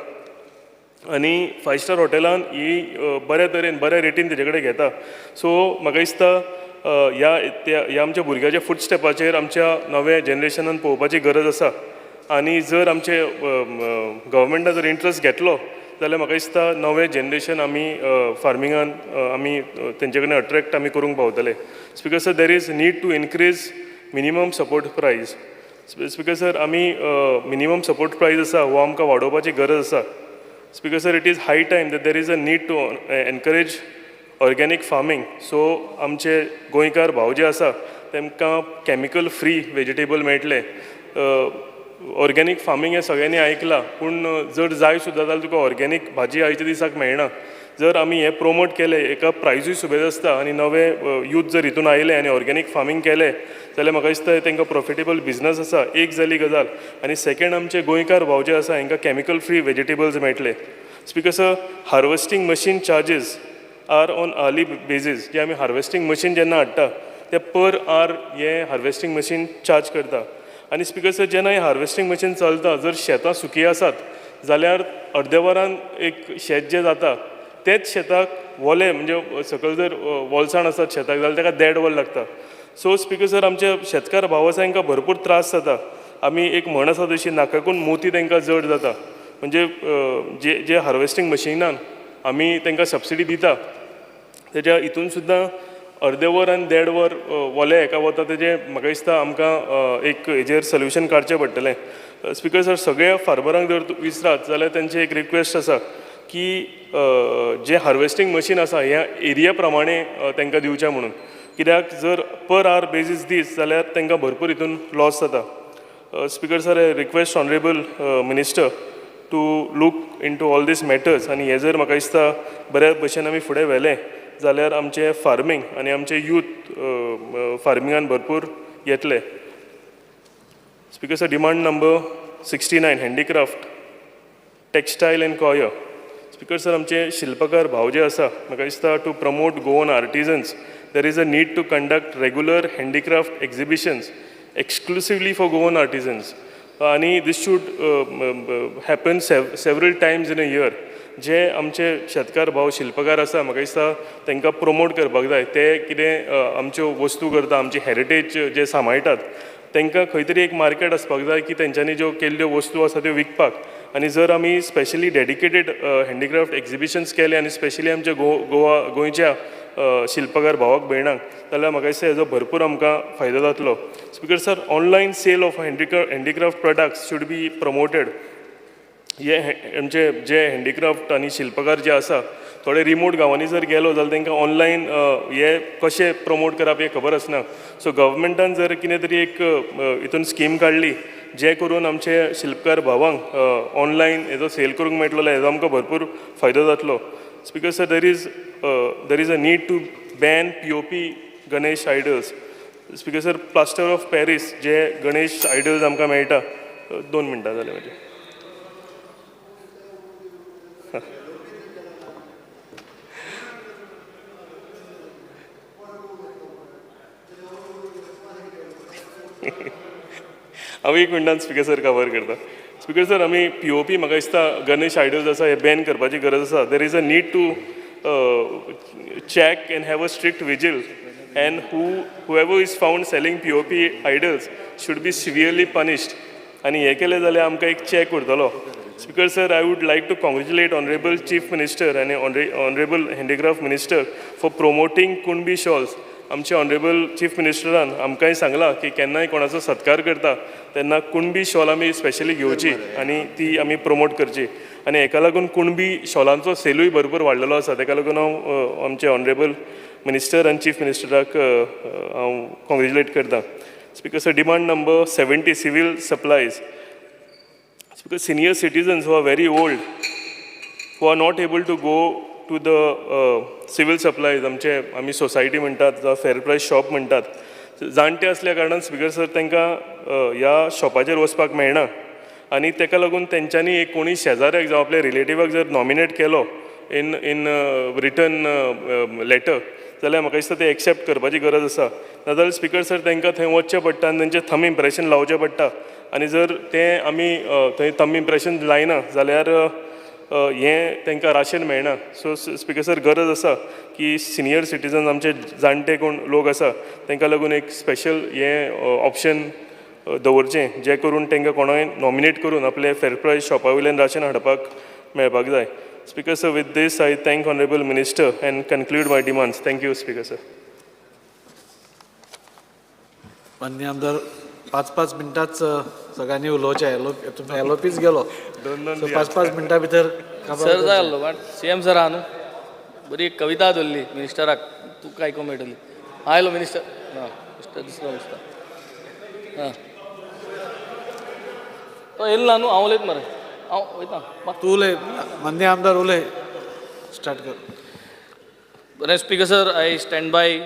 आनी 5 स्टार हॉटेलान ही बऱ्या तरेन बऱ्या रेटीन तेजे कडेन घेता. सो म्हाका दिसता ह्या आमच्या भुरग्याच्या फुटस्टेपाचेर आमच्या नव्या जनरेशनान पळोवपाची गरज आसा आनी जर आमचे गव्हर्मेंटान जर इंट्रस्ट घेतलो जाल्यार म्हाका दिसता नवें जनरेशन आमी फार्मिंगान आमी तेंचे कडेन अट्रॅक्ट आमी करूंक पावतले. Speaker sir, there is need to increase minimum support price. Speaker sir, आमी मिनिमम सपोर्ट प्रायस आसा हो आमकां वाडोवपाची गरज आसा. Speaker sir, it is high time that there is a need to encourage organic farming. So आमचे गोंयकार भाव जे आसा तेमकां केमिकल फ्री वेजिटेबल मेळटले. ऑर्गेनीक फार्मींग हें सगळ्यांनी आयकलां, पूण जर जाय सुद्दां जाल्यार तुका ऑर्गेनीक भाजी आयच्या दिसाक मेळना. जर आमी हें प्रोमोट केलें, एका प्रायजूय सुबेज आसता आनी नवे यूथ जर हितून आयले आनी ऑर्गेनीक फार्मींग केलें जाल्यार म्हाका दिसता तांकां प्रॉफिटेबल बिझनस आसा. एक जाली गजाल आनी सेकेंड, आमचे गोंयकार भाव जे आसा हांकां केमिकल फ्री वेजिटेबल्स मेळटले. Speaker sir, harvesting machine charges are on hourly basis. जे आमी हार्वेस्टींग मशीन जेन्ना हाडटा ते पर आर हे हार्वेस्टींग मशीन चार्ज करता. आनी स्पिकर सर, जेन्ना हें हार्वेस्टींग मशीन चलता, जर शेतां सुकी आसात जाल्यार अर्द्या वरान एक शेत जें जाता तेच शेताक वोले, म्हणजे सकयल जर वोलसाण आसत शेताक जाल्यार ताका 1.5 वर लागता. सो स्पिकर सर, आमचे शेतकार भाव आसा तांकां भरपूर त्रास जाता. आमी एक म्हण आसा तशी, नाकाकून मोती तांकां जड जाता. म्हणजे जे हार्वेस्टींग मशिनान आमी तांकां सबसिडी दिता तेज्या हितून सुद्दां अर्दे वर आनी 1.5 वर वोले हेका वता. तेजें म्हाका दिसता आमकां एक हेजेर सोल्युशन काडचें पडटलें. स्पिकर सर, सगळ्या फार्मरांक जर विचारत जाल्यार तेंची एक रिक्वेस्ट आसा की जे हार्वेस्टींग मशीन आसा ह्या एरिया प्रमाणे तांकां दिवचें म्हणून. कित्याक जर पर आवर बेजीस दीस जाल्यार तांकां भरपूर हितून लॉस जाता. Speaker sir, I request honourable minister to look into all this matters आनी हे जर म्हाका दिसता बऱ्या भशेन आमी फुडें व्हेलें जाल्यार आमचें फार्मींग आनी आमचे यूथ फार्मिंगान भरपूर येतले. Speaker sir, demand number 69, handicraft, textile and coir. Speaker sir, आमचे शिल्पकार भाव जे आसा म्हाका दिसता to promote Goan artisans there is a need to conduct regular handicraft exhibitions exclusively for Goan artisans आनी this should happen several times in a year. जे आमचे शेतकार भाव शिल्पकार आसा म्हाका दिसता तांकां प्रमोट करपाक जाय. ते कितें आमच्यो वस्तू करता, आमची हेरिटेज जे सांबाळटात, तांकां खंय तरी एक मार्केट आसपाक जाय की तेंच्यांनी ज्यो केल्ल्यो वस्तू आसा त्यो विकपाक. आनी जर आमी स्पेशली डेडिकेटेड हँडीक्राफ्ट एक्झिबिशन्स केले आनी स्पेशली आमच्या गोंयच्या शिल्पकार भावाक भयणांक जाल्यार म्हाका दिसता हेजो भरपूर आमकां फायदो जातलो. Speaker sir, online sale of handicraft products should be promoted आमचे जे हँडिक्राफ्ट आनी शिल्पकार जे आसा थोडे रिमोट गांवांनी जर गेलो जाल्यार तांकां ऑनलायन हे कशें प्रमोट करप हें खबर आसना. सो गव्हर्मेंटान जर कितें तरी एक हितून स्कीम काडली जे करून आमचे शिल्पकार भावांक ऑनलायन हेजो सेल करूंक मेळटलो हेजो आमकां भरपूर फायदो जातलो. Because sir there is a need to ban POP Ganesh idols. Because sir plaster of Paris जे गणेश आयडल्स आमकां मेळटा 2 मिनटां जाले म्हणजे हांव 1 मिनटान स्पिकर सर कवर करता. स्पिकर सर आमी POP म्हाका दिसता गणेश आयडल्स आसा हे बॅन करपाची गरज आसा. There is a need to check and have a strict vigil, and whoever is found selling POP idols should be severely punished. आणि हे केलें जाल्यार आमकां एक चॅक उरतलो. Speaker sir, I would like to congratulate Honorable Chief Minister and Honorable Handicraft Minister for promoting Kunbi shawls. आमचे ऑनरेबल चीफ मिनिस्टरान आमकांय सांगलां की केन्नाय कोणाचो सत्कार करता तेन्ना कुणबी शॉल आमी स्पेशली घेवची आनी ती आमी प्रमोट करची. आनी हेका लागून कुणबी शॉलांचो सेलूय भरपूर वाडलेलो आसा. तेका लागून हांव आमचे ऑनरेबल मिनिस्टर आनी चीफ मिनिस्टराक हांव कॉंग्रेच्युलेट करता. Speaker sir, demand number 70 civil supplies. Speaker, senior citizens who are very old who are not able to go to the civil supplies, आमी सोसायटी म्हणटात जावं फेर प्रायस शॉप म्हणटात, जाणटे असल्या कारणान स्पिकर सर तांकां ह्या शॉपाचेर वचपाक मेळना. आनी तेका लागून तेंच्यांनी एक कोणी शेजाऱ्याक जावं आपल्या रिलेटिवाक जर नॉमिनेट केलो इन रिटर्न लेटर जाल्यार म्हाका दिसता ते एक्सेप्ट करपाची गरज आसा. नाजाल्यार स्पिकर सर तांकां थंय वचचें पडटा आनी तेंचें थंब इम्प्रेशन लावचें पडटा. आनी जर तें आमी थंय थंब इम्प्रेशन लायना जाल्यार हें तांकां राशन मेळना. सो स्पिकर सर, गरज आसा की सिनियर सिटीजन्स आमचे जाणटे कोण लोक आसा तांकां लागून एक स्पेशल हें ऑप्शन दवरचें जें करून तांकां कोणाय नॉमिनेट करून आपले फेर प्रायस शॉपा वयल्यान राशन हाडपाक मेळपाक जाय. Speaker sir, with this I thank honourable minister and conclude my demands. Thank you speaker sir. माननीय आमदार, 5-5 मिनटांच सगळ्यांनी उलोवचें. एलोपीच गेलो. 5-5 मिनटां भितर सर जालो बट CM सर आहा न्हू, बरी कविता धरली मिनिस्टराक, तुका आयकूंक मेळटली. आयलो मिनिस्टर, ना मिनिस्टर दुसरो दिसता. हां, तो येयलो ना न्हू, हांव उलयता मरे, हांव वयता. तूं उलय, माननीय आमदार उलय, स्टार्ट कर. बरें speaker sir, I stand by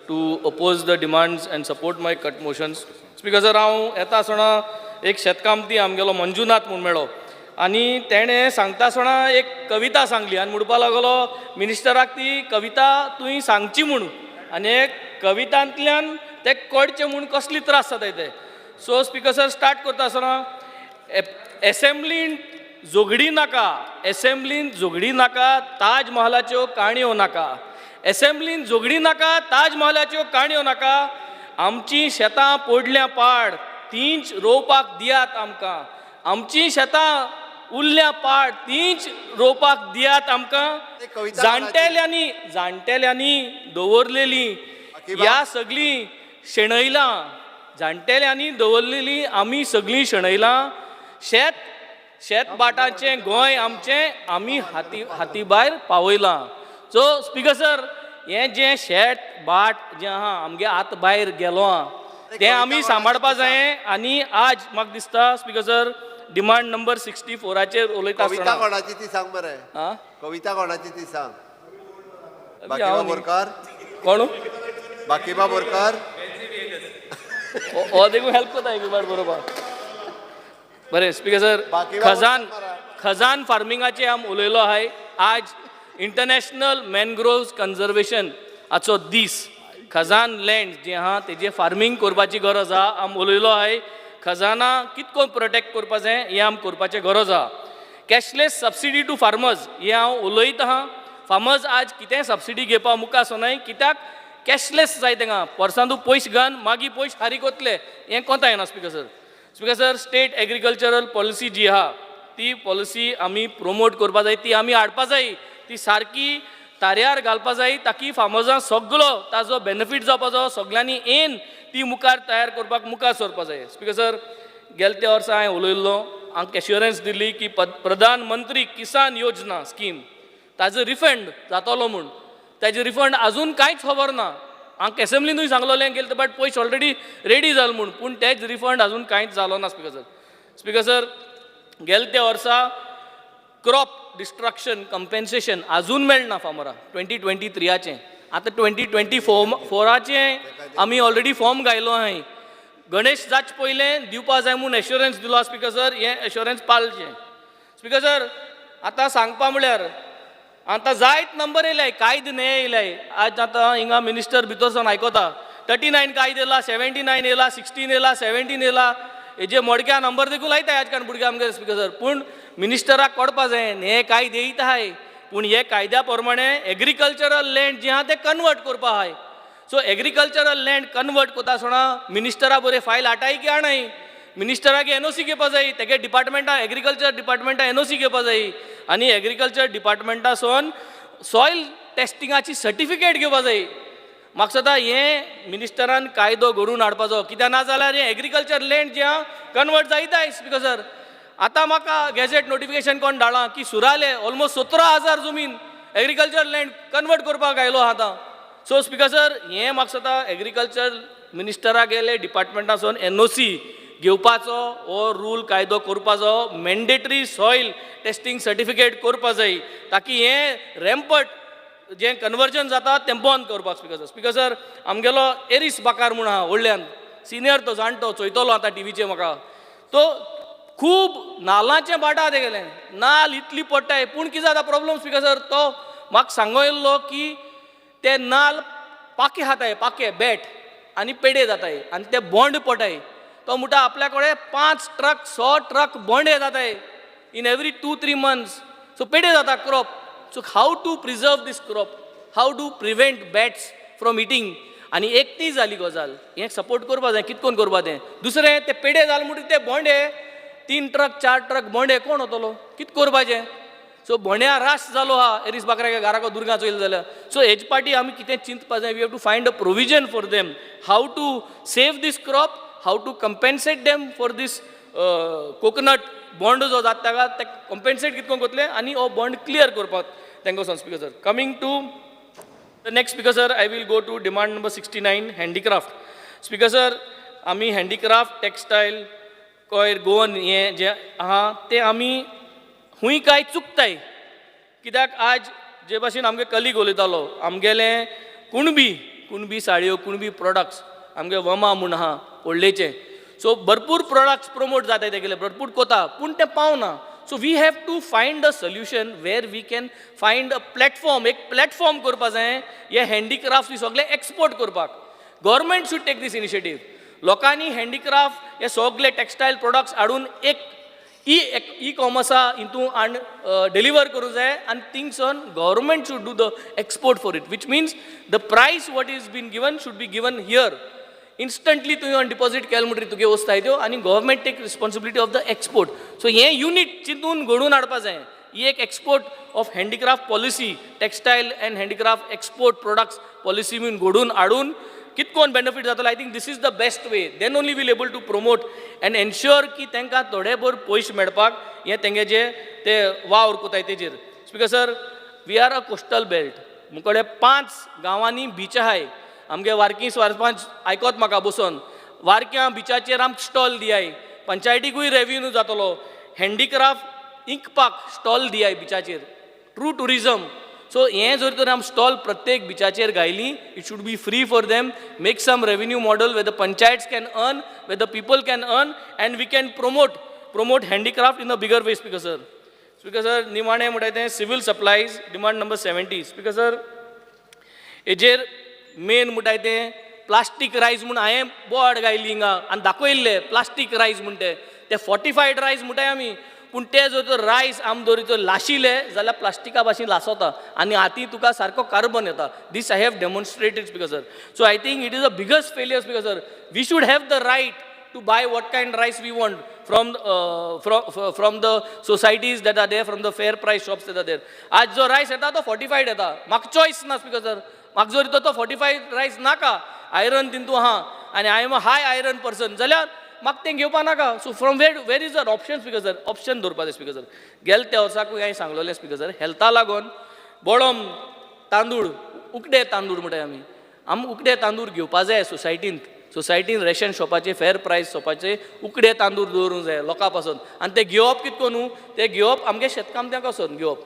two oppose the demands and support my cut motions. Speaker sir, हांव येता आसतना एक शेतकामती आमगेलो मंजुनाथ म्हूण मेळ्ळो आनी तेणें सांगता आसतना एक कविता सांगली आनी म्हणपाक लागलो मिनिस्टराक ती कविता तुवें सांगची म्हणून. आनी एक कवितांतल्यान ते कळचें म्हूण कसली त्रास जाताय ते. सो स्पिकर सर, स्टार्ट करता आसतना एसेंब्लीन जोगडी नाका, एसेंब्लीन जोगडी नाका, ताज महालाच्यो काणयो नाका. एसेंब्लीन जोगडी नाका, ताज महालाच्यो काणयो नाका. आमची शेतां पोडल्या पाड, तींच रोवपाक दियात आमकां. आमची शेतां उरल्या पाड, तींच रोवपाक दियात आमकां. जाणटेल्यांनी दवरलेली ह्या सगळीं शेणयलां, जाणटेल्यांनी दवरलेली आमी सगळीं शेणयलां. शेत बाटाचें गोंय आमचें आमी हाती भायर पावयलां. सो स्पिकर सर, हें जें शेत बाट जें आहा आमगे हात भायर गेलो आहा तें आमी सांबाळपाक जाय. आनी आज म्हाका दिसता स्पिकर सर, डिमांड नंबर 64 उलयता आसतना कविता कोणाची ती सांग मरे. कविता कोणाची ती सांग. बाकीबा बोरकार कोण? बाकीबा बोरकार हो देखून हेल्प करता एक बार बरोबर. बरें स्पिकर सर, खजान फार्मिंगाचेर आमी उलयलो आहाय. आज इंटरनॅशनल मॅनग्रोव्ज कन्जर्वेशन हाचो दीस. खजान लँड जे आहा तेजे फार्मींग करपाची गरज आहा. आमी उलयलो आहाय खजाना कितको प्रोटेक्ट करपा जाय हें आमी करपाचें गरज आहा. कॅशलेस सबसिडी टू फार्मर्स हें हांव उलयता आहा. फार्मर्स आज कितें सबसिडी घेवपा मुखार आसनाय, कित्याक कॅशलेस जाय तांकां. पर्सांतू पयशे घालन मागीर पयशे फारीक कोतले हें कोंता येना. Speaker sir, speaker sir, state agricultural policy जी आहा ती पॉलिसी आमी प्रमोट करपा जाय, ती आमी हाडपा जाय, ती सारकी ताऱ्यार घालपा जाय ताकी फार्मर्सांक सगळो ताजो बेनिफीट जावपाचो. सगळ्यांनी येन ती मुखार तयार करपाक मुखार सरपा जाय. स्पिकर सर, गेल्या त्या वर्सा हांवें उलयल्लो हांव एश्युरन्स दिल्ली की प्रधानमंत्री किसान योजना स्कीम ताजो रिफंड जातलो म्हूण ताजें रिफंड आजून कांयच खबर ना. हांव एसेंब्लीनूय सांगलोलें गेलें बट पयशे ऑलरेडी रेडी जाल म्हूण पूण तेच रिफंड आजून कांयच जालो ना स्पीकर सर. स्पीकर सर गेल्या त्या वर्सा क्रॉप डिस्ट्रक्शन कंपेन्सेशन आजून मेळना फार्मरांक 2023चे. आतां 2024चे आमी ऑलरेडी फॉर्म घायलो आहाय. गणेश जाच पयलें दिवपा जाय म्हूण एश्युरन्स दिलो स्पीकर सर. हें एश्युरन्स पाळचें. स्पीकर सर आतां सांगपा म्हळ्यार आतां जायत नंबर येयलाय कायदे न्हय येयलाय. आज आतां हिंगा मिनिस्टर भितर सावन आयकता 39 कायदे येयला, 79 येयला, 16 येयला, 17 येयला. हेजे मोडक्या नंबर देखून लायताय आजकाल भुरगे आमगे स्पीकर सर. पूण मिनिस्टराक कळपा जाय हे कायदे येयताय पूण हे कायद्या प्रमाणे एग्रीकल्चरल लँड जे आहा ते कन्वर्ट करपा आहाय. सो एग्रीकल्चरल लँड कन्वर्ट करता आसतना मिनिस्टरा बरें फायल हाटाय की हाणाय. मिनिस्टराक एनओसी घेवपा जाय. तेगे डिपार्टमेंटा एग्रीकल्चर डिपार्टमेंटा एनओसी घेवपा जाय आनी एग्रीकल्चर डिपार्टमेंटा सावन सॉयल टेस्टिंगाची सर्टिफिकेट घेवपा जाय. म्हाका सदां हें मिनिस्टरान कायदो घडून हाडपाचो कित्याक ना जाल्यार हें एग्रीकल्चर लँड जें आहा कन्वर्ट जायताय स्पीकर सर. आतां म्हाका गॅझेट नोटिफिकेशन कोण धाडलां की सुराले ऑलमोस्ट 17,000 जमीन एग्रीकल्चर लँड कन्वर्ट करपाक आयलो आतां. सो स्पीकर सर हें म्हाका सदां एग्रीकल्चर मिनिस्टराक गेले डिपार्टमेंटा सावन एनओसी घेवपाचो हो रूल कायदो करपाचो. मॅन्डेटरी सॉयल टेस्टिंग सर्टिफिकेट करपा जाय ताकी हें रॅम्पट जें कन्वर्जन जाता तें बंद करपाक स्पीकर सर. स्पीकर सर आमगेलो एरिस बाकार म्हूण आहा व्हडल्यान सिनियर तो जाणटो चोयतलो आतां टीव्हीचेर म्हाका. तो खूब नाल्लांचें बाटा तेगेलें नाल्ल इतली पडटाय पूण कितें जाता प्रॉब्लम स्पीकर सर तो म्हाका सांगो येयल्लो की ते नाल्ल पाके खाताय पाके बॅट आनी पेडे जाताय आनी ते बोंड पडटाय. तो म्हणटा आपल्या कडेन 5 ट्रक 6 ट्रक बोंडे जाताय इन एवरी 2-3 months. सो पेडे जाता crop. So how to preserve this crop, how to prevent bats from eating. आनी एक ती जाली गजाल हें सपोर्ट करपा जाय कितकोन करपा तें. दुसरें ते पेडे जाले म्हणटा ते बोंडे 3 ट्रक 4 ट्रक बोंडे कोण वतलो कित करपाचें. सो बोंड्या रास जालो हा एरीस बाकऱ्याक घराको दुर्गा चोयल जाल्यार. सो हेजे पाटी आमी कितें चिंतपा जाय. We have to find a provision for them how to save this crop, how to compensate them for this coconut bond जो जाता ताका ते कंपेन्सेट कितको करतले आनी हो बॉन्ड क्लियर करपाक तांकां सांग speaker sir. Coming to the next speaker sir I will go to demand number 69 handicraft. Speaker sir आमी हँडीक्राफ्ट टेक्सटायल कोयर गोवन हें जें आहा तें आमी खूंय कांय चुकताय. कित्याक आज जे भाशेन आमगे कलीग उलयतालो आमगेलें कुणबी साडयो कुणबी प्रोडक्ट्स आमगे वमा म्हूण आहा व्हडलेचें. सो भरपूर प्रोडक्ट्स प्रमोट जाताय तेगेले भरपूर कोता पूण तें पावना. So we have to find a solution where we can find a platform. एक प्लॅटफॉर्म करपा जाय हे हँडीक्राफ्ट सगळे एक्सपोर्ट करपाक. Government should take this initiative. लोकांनी हँडीक्राफ्ट हे सगळे टेक्सटायल प्रोडक्ट्स हाडून एक ई कॉमर्सा हितून डिलिव्हर करूं जाय आनी थिंगसन government should do the export for it which means the price what is been given should be given here. Instantly तुवें डिपॉझीट केलें म्हणटरी तुगे वस्ताय त्यो आनी government take responsibility of the export. So हें युनीट चिंतून घडून हाडपा जाय. ही एक export of handicraft policy textile and handicraft export products policy been घडून हाडून कितकोन बेनिफीट जातलो. I think this is the best way. Then only will able to promote and ensure की तांकां थोडे भर पयशे मेळपाक हें तेंगे जे ते वावर कोताय तेजेर. Speaker sir we are a coastal belt. मुकडे 5 गांवांनी बीच आहाय. आमगे वार्की सरपंच आयकोत म्हाका बसून वारक्या बिचाचेर आमकां स्टॉल दियाय. पंचायतीकूय रेव्हेन्यू जातलो. हँडीक्राफ्ट इंकपाक स्टॉल दियाय बिचाचेर. True tourism. सो हें जर तर आमी स्टॉल प्रत्येक बिचाचेर घायली it should be free for them. Make some revenue model way the panchayats can earn way the people can earn and we can promote handicraft in a bigger way. Speaker sir निमाणें म्हणटा तें civil supplies demand number 70. Speaker sir हेजेर मेन म्हणटाय तें प्लास्टीक रायस म्हूण हांवें बोर्ड घायली हिंगा आनी दाखयल्ले प्लास्टीक रायस म्हणटे ते फॉर्टिफायड रायस म्हणटाय आमी. पूण ते जर तर रायस आमी जर तर लाशिले जाल्यार प्लास्टिका भाशेन लासोता आनी हाती तुका सारको कार्बन येता. This I have demonstrated speaker sir. So I think it is a biggest failure speaker sir. We should have the right to buy what kind rice we want from the societies that are there, from the fair price shops that are there. आज जो रायस येता तो फॉर्टिफायड येता. म्हाका चॉयस ना स्पीकर सर. म्हाका जर तो फॉर्टिफायड रायस नाका आयरन तितू आहा आनी I am a high iron person जाल्यार म्हाका तें घेवपा नाका. सो फ्रॉम वेर इज दर ऑप्शन स्पीकर सर, ऑप्शन दवरपा जाय स्पीकर सर. गेल्या त्या वर्साकूय हांवें सांगलोलें स्पीकर सर, हेल्था लागून बोडम तांदूळ, उकडे तांदूळ म्हणटाय आमी उकडे तांदूळ घेवपा जाय सोसायटीन रेशन शॉपाचे फेर प्रायस शॉपाचे उकडे तांदूळ दवरूंक जाय लोकां पासून. आनी ते घेवप कितको न्हू, ते घेवप आमगे शेतकामत्यांक वचोन घेवप.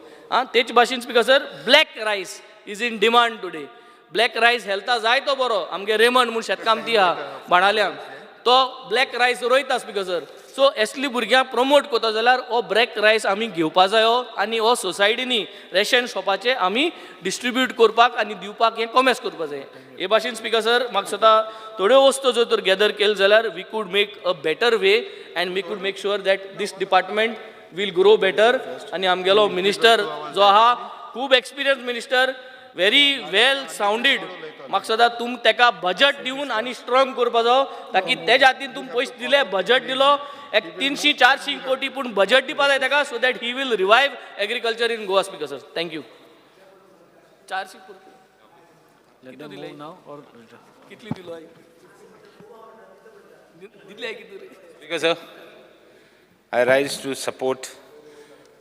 तेच भाशेन स्पीकर सर, ब्लॅक रायस is in demand today. Black रायस हेल्था जाय तो बरो. आमगे रेमंड म्हूण शेतकामती आहा बाणाल्यांक, तो ब्लॅक रायस रोयता स्पीकर सर. सो असली भुरग्यांक प्रमोट करता जाल्यार हो ब्लॅक रायस आमी घेवपा जायो आनी हो सोसायटीनी रेशन शॉपाचे आमी डिस्ट्रिब्यूट करपाक आनी दिवपाक हें कॉमेस करपा जाय. हे भाशेन स्पीकर सर म्हाका स्वता थोड्यो वस्तू जर तर गॅदर केल्यो जाल्यार we could make a better way and we could make sure that this department will grow better. आनी आमगेलो मिनिस्टर जो आहा खूब experience minister, very well sounded. म्हाका सदां तुम तेका बजट दिवन आनी स्ट्रॉंग करपा जाय, ताकी तेज्या हातीन तुम पयशे दिले, बजट दिलो एक 300-400 कोटी, पूण बजट दिवपा जाय ताका, so that he will revive agriculture in Goa speaker sir. Thank you. 400 कोटी कितली दिलो दिले कितली? Because I rise to support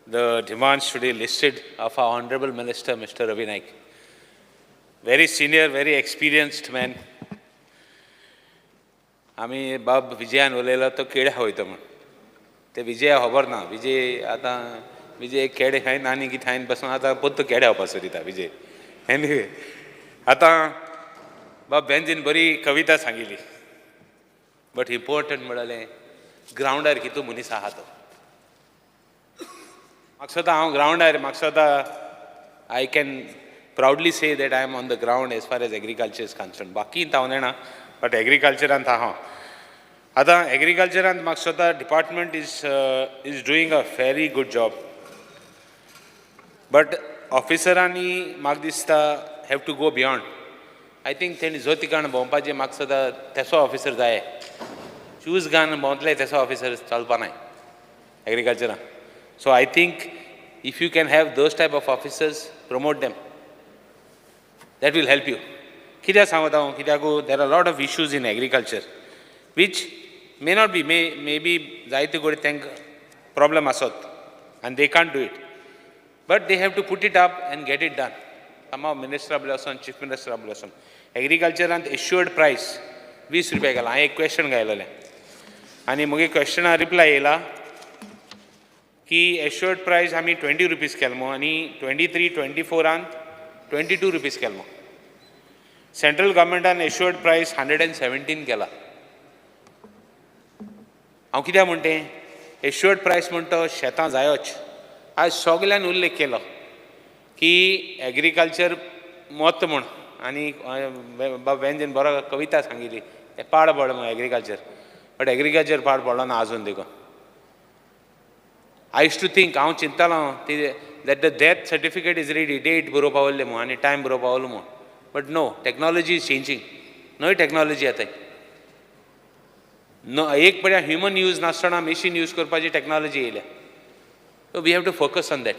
the demands today listed of our Honorable Minister, Mr. Ravi Naik. Very senior, very experienced man. आमी बाब विजयान उलयलो तो केडे खावयता म्हण. ते विजया खबर ना. विजय एक केडे खायन आनी कितें खायन बसून आतां पोत्त केडे खावपाक सोदिता विजय. एनिवे आतां बाब बेंजीन बरी कविता सांगिल्ली, बट इम्पॉर्टंट म्हणलें ग्रावंडार कितू मनीस आहा तो. म्हाका स्वता हांव ग्रावंडार, म्हाका स्वता I can proudly say that I am on the ground as far as agriculture is concern. बाकी हांव नेणा, बट एग्रीकल्चरांत आहा. आतां एग्रीकल्चरांत म्हाका स्वता department is doing a very good job. But ऑफिसरांनी म्हाका दिसता have to go beyond. I think तेणी जो ठिकाण भोंवपाचें म्हाका सदां तेसो ऑफिसर जाय. शूज घालून भोंवतले तेसो ऑफिसर चलपा नाय एग्रीकल्चरान. So I think if you can have those type of officers, promote them, that will help you. कित्याक सांगता हांव, कित्याकू there are lot of issues in agriculture which may not be may be जायते कडेन तांकां प्रॉब्लम आसत आनी they can't do it, but they have to put it up and get it done. somehow minister वसून चीफ मिनिस्टर वसून एग्रीकल्चरांत एश्युअर्ड प्रायस 20 रुपया गेला. हांवें एक क्वेश्चन घायलोलें आनी म्हगे क्वेश्चना रिप्लाय येयला की एश्युअर्ड प्रायस आमी 20 रुपीज केलो आनी 23-24 22 रुपीज केलो. सेंट्रल गव्हर्मेंटान एश्युअर्ड प्रायस 117 केला. हांव कित्याक म्हणटें, एश्युअर्ड प्रायस म्हणटा तो शेतां जायोच. आयज सगल्यान उल्लेख केलो की एग्रीकल्चर मत म्हूण, आनी बाब वेंजन बरो कविता सांगिल्ली ते पाड पडलो म्हूण एग्रीकल्चर, बट एग्रीकल्चर पाड पडलो ना आजून देखून. आय यूज टू थिंक, हांव चिंततालो that the death certificate is ready, date बरोवप पावल्ले म्हूण आनी टायम बरोवप पावलो म्हूण, but no, technology is changing. नवी टॅक्नॉलॉजी येताय. नो, एक पड्या ह्युमन यूज नासतना मशीन यूज करपाची टॅक्नॉलॉजी येयल्या. So we have to focus on that.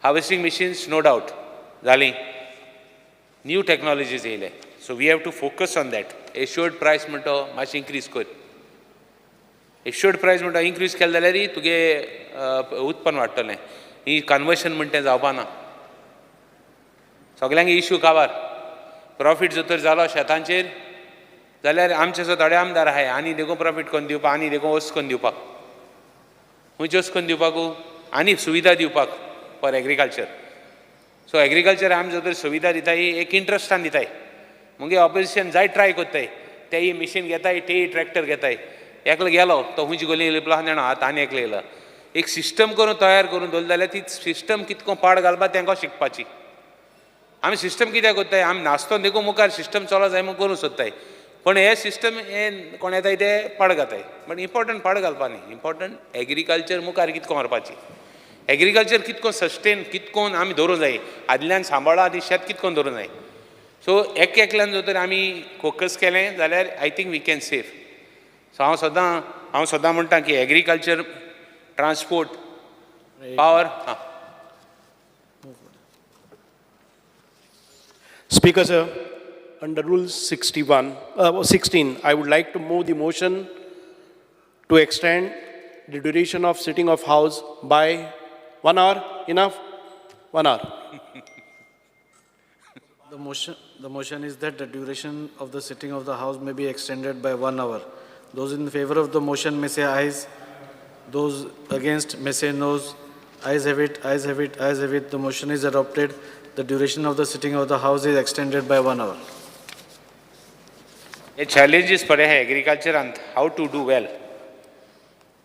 Harvesting machines no doubt जालीं, न्यू टॅक्नॉलॉजीज येयले. So we have to focus on that. Assured price म्हणटा मातशें इन्क्रीज कर. एश्युअर्ड प्रायस म्हणटा इन्क्रीज केलें जाल्यार तुगे उत्पन्न वाडटलें. ही कन्वर्शन म्हणटा तें जावपा ना. सगल्यांक इश्यू काबार. प्रॉफीट जर तर जालो शेतांचेर जाल्यार आमचे सो थोडे आमदार आहाय आनी देखून प्रॉफीट करून दिवपाक, आनी देखून वस्त करून दिवपाक, खंयची वस्त करून दिवपाकू आनी सुविधा दिवपाक फॉर एग्रीकल्चर. सो एग्रीकल्चर आमी जर तर सुविधा दिताय एक इंट्रस्टान दिताय. मुगे ऑपोजिशन जाय ट्राय कोत्ताय, तेय मिशीन घेताय, तेय ट्रॅक्टर घेताय. एकलो गेलो तो खंयची गोली लिपला नेणो आतां आनी एकलो येयला. एक सिस्टम करून तयार करून दवरली जाल्यार ती सिस्टम कितको पाड घालपा तांकां शिकपाची. आमी सिस्टम कित्याक कोत्ताय, आमी नासतो देखून मुखार सिस्टम चलो जाय म्हूण करूं सोदताय, पण हे सिस्टम हे कोण येताय ते पाड घाताय. बट इम्पॉर्टंट पाड घालपा न्ही, इम्पॉर्टंट एग्रीकल्चर मुखार कितको मारपाची. एग्रीकल्चर कितको सस्टेन कितकोन आमी दवरूं जाय, आदल्यान सांबाळा आनी शेत कितकोन दवरूं जाय. सो एकल्यान जर तर आमी फोकस केलें जाल्यार I think we can save. So हांव सदां म्हणटा की agriculture, transport, power. Speaker sir, under Rule 16, I would like to move the motion to extend the duration of sitting of House by 1 hour. Enough? 1 hour. The motion is that the duration of the sitting of the House may be extended by 1 hour. Those in favor of the motion may say ayes. Those against may say noes. Ayes have it, ayes have it, ayes have it. The motion is adopted. The duration of the sitting of the House is extended by 1 hour. हे challenges पडे है agriculture how to do well.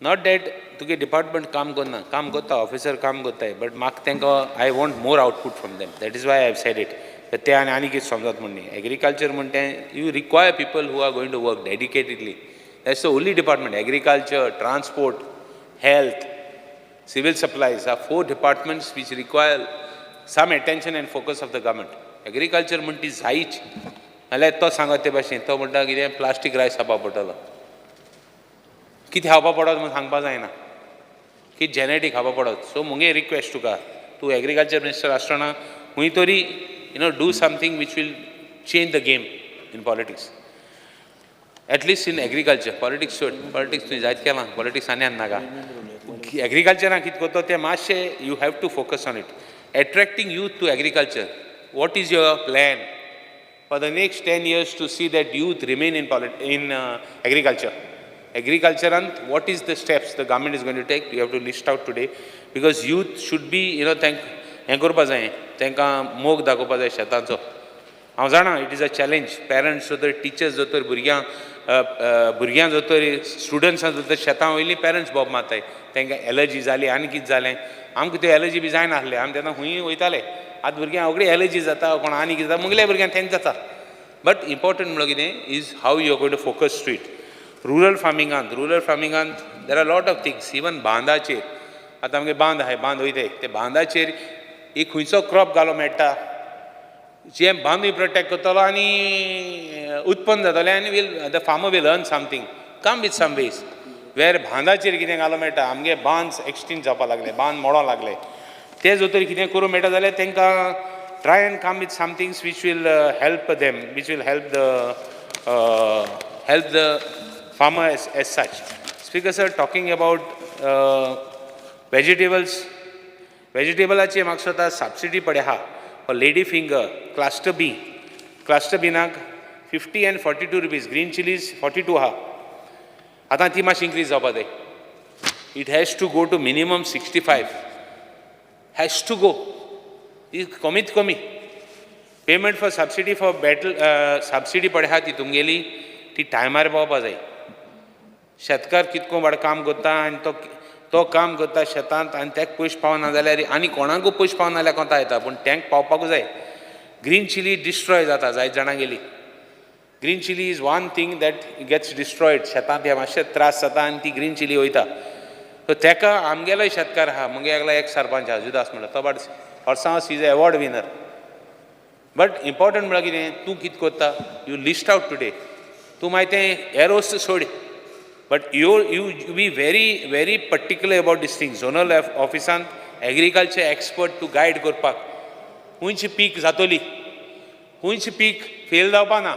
Not that तुगे department काम करना, काम करता, officer काम करता है, but म्हाका तेंका I want more output from them. That is why I have said it. But ते आनी कितें समजत म्हणनी. Agriculture म्हणटे you require people who are going to work dedicatedly. That's the only department. Agriculture, transport, health, civil supplies are 4 departments which require some attention and focus of the government. Agriculture म्हणटी जायच. नाल्यार तो सांगत ते भाशेन तो म्हणटा कितें प्लास्टीक रायस खावपा पडटलो. कितें खावपा पडत म्हूण सांगपा जायना. कितें जेनेटीक खावपा पडत. सो मुगे रिक्वेस्ट तुका तूं एग्रीकल्चर मिनिस्टर आसतना खूंय तरी do something which will change the game in politics. At least in agriculture. Politics should. Politics तुवें जायत केलां. Politics आनी नाका. Agriculture कितें करता तें मातशें you have to focus on it. Attracting youth to agriculture. What is your plan for the next 10 years to see that youth remain in agriculture? Agriculture and what is the steps the government is going to take? You have to list out today because youth should be, हें करपा जाय तांकां मोग दाखोवपा जाय शेतांचो. हांव जाणा it is a challenge. Parents जो तर टिचर्स जो तर भुरग्यां जो तर स्टुडंट्सां जो तर शेतां वयलीं पेरंट्स बोब मारताय तांकां एलर्जी जाली आनी कितें जालें. आमकां त्यो एलर्जी बी जायना आसले. आमी तेन्ना खूंय वयताले. आतां भुरग्यांक रोखडी एलर्जी जाता कोण आनी कितें जाता मुगल्या भुरग्यांक तेंच जाता. बट इम्पॉर्टंट म्हणल्यार कितें is how you are going to focus to it. Rural फार्मिंगांत there are lot of things. Even बांदाचेर आतां आमगे बांद आहाय बांद वयताय ते बांदाचेर एक खंयचो क्रॉप घालो मेळटा जे बांदूय प्रोटेक्ट करतलो आनी उत्पन्न जातलें आनी the farmer will earn something. Come with some ways वेर बांदाचेर कितें घालो मेळटा. आमगे बांद एक्सटिंक्ट जावपाक लागले बांद मोडोंक लागले. ते जर तर कितें करूं मेळटा जाल्यार तांकां try and come with somethings which will help them which will help the farmer as such. Speaker sir talking about वेजिटेबलाची म्हाका स्वता सबसिडी पडे आहा फॉर लेडी फिंगर क्लस्टर बीनाक 50 and 42 रुपीज. ग्रीन चिलीज 42 आहा. आतां ती मातशी इन्क्रीज जावपा जाय. It has to go to minimum 65. Has to go. ती कमीत कमी payment for subsidy for subsidy पडे आहा ती तुमगेली ती टायमार पावपा जाय. शेतकार कितको व्हड काम करता आनी तो काम करता शेतांत आनी ताका पयशे पावना जाल्यार आनी कोणाकूय पयशे पावना जाल्यार कोंता येता पूण तांकां पावपाकूच जाय. ग्रीन चिली डिस्ट्रॉय जाता जायत जाणां गेली. Green chilli is one thing that gets destroyed. शेतांत हे मातशे त्रास जाता आनी ती ग्रीन चिली वयता. सो ताका आमगेलोय शेतकार आहा मुगे एकलो एक सरपंच आहा जुदास म्हणटा तो बट हॉर्सांस is award winner. But important म्हळ्यार कितें तूं कितें करता यू लिस्ट आउट टुडे. तूं मागीर तें एरोस सोड. But you be very particular about this thing. Zonal officeant, agriculture expert to guide करपाक. खंयची पीक जातली, खंयची पीक फेल जावपा ना.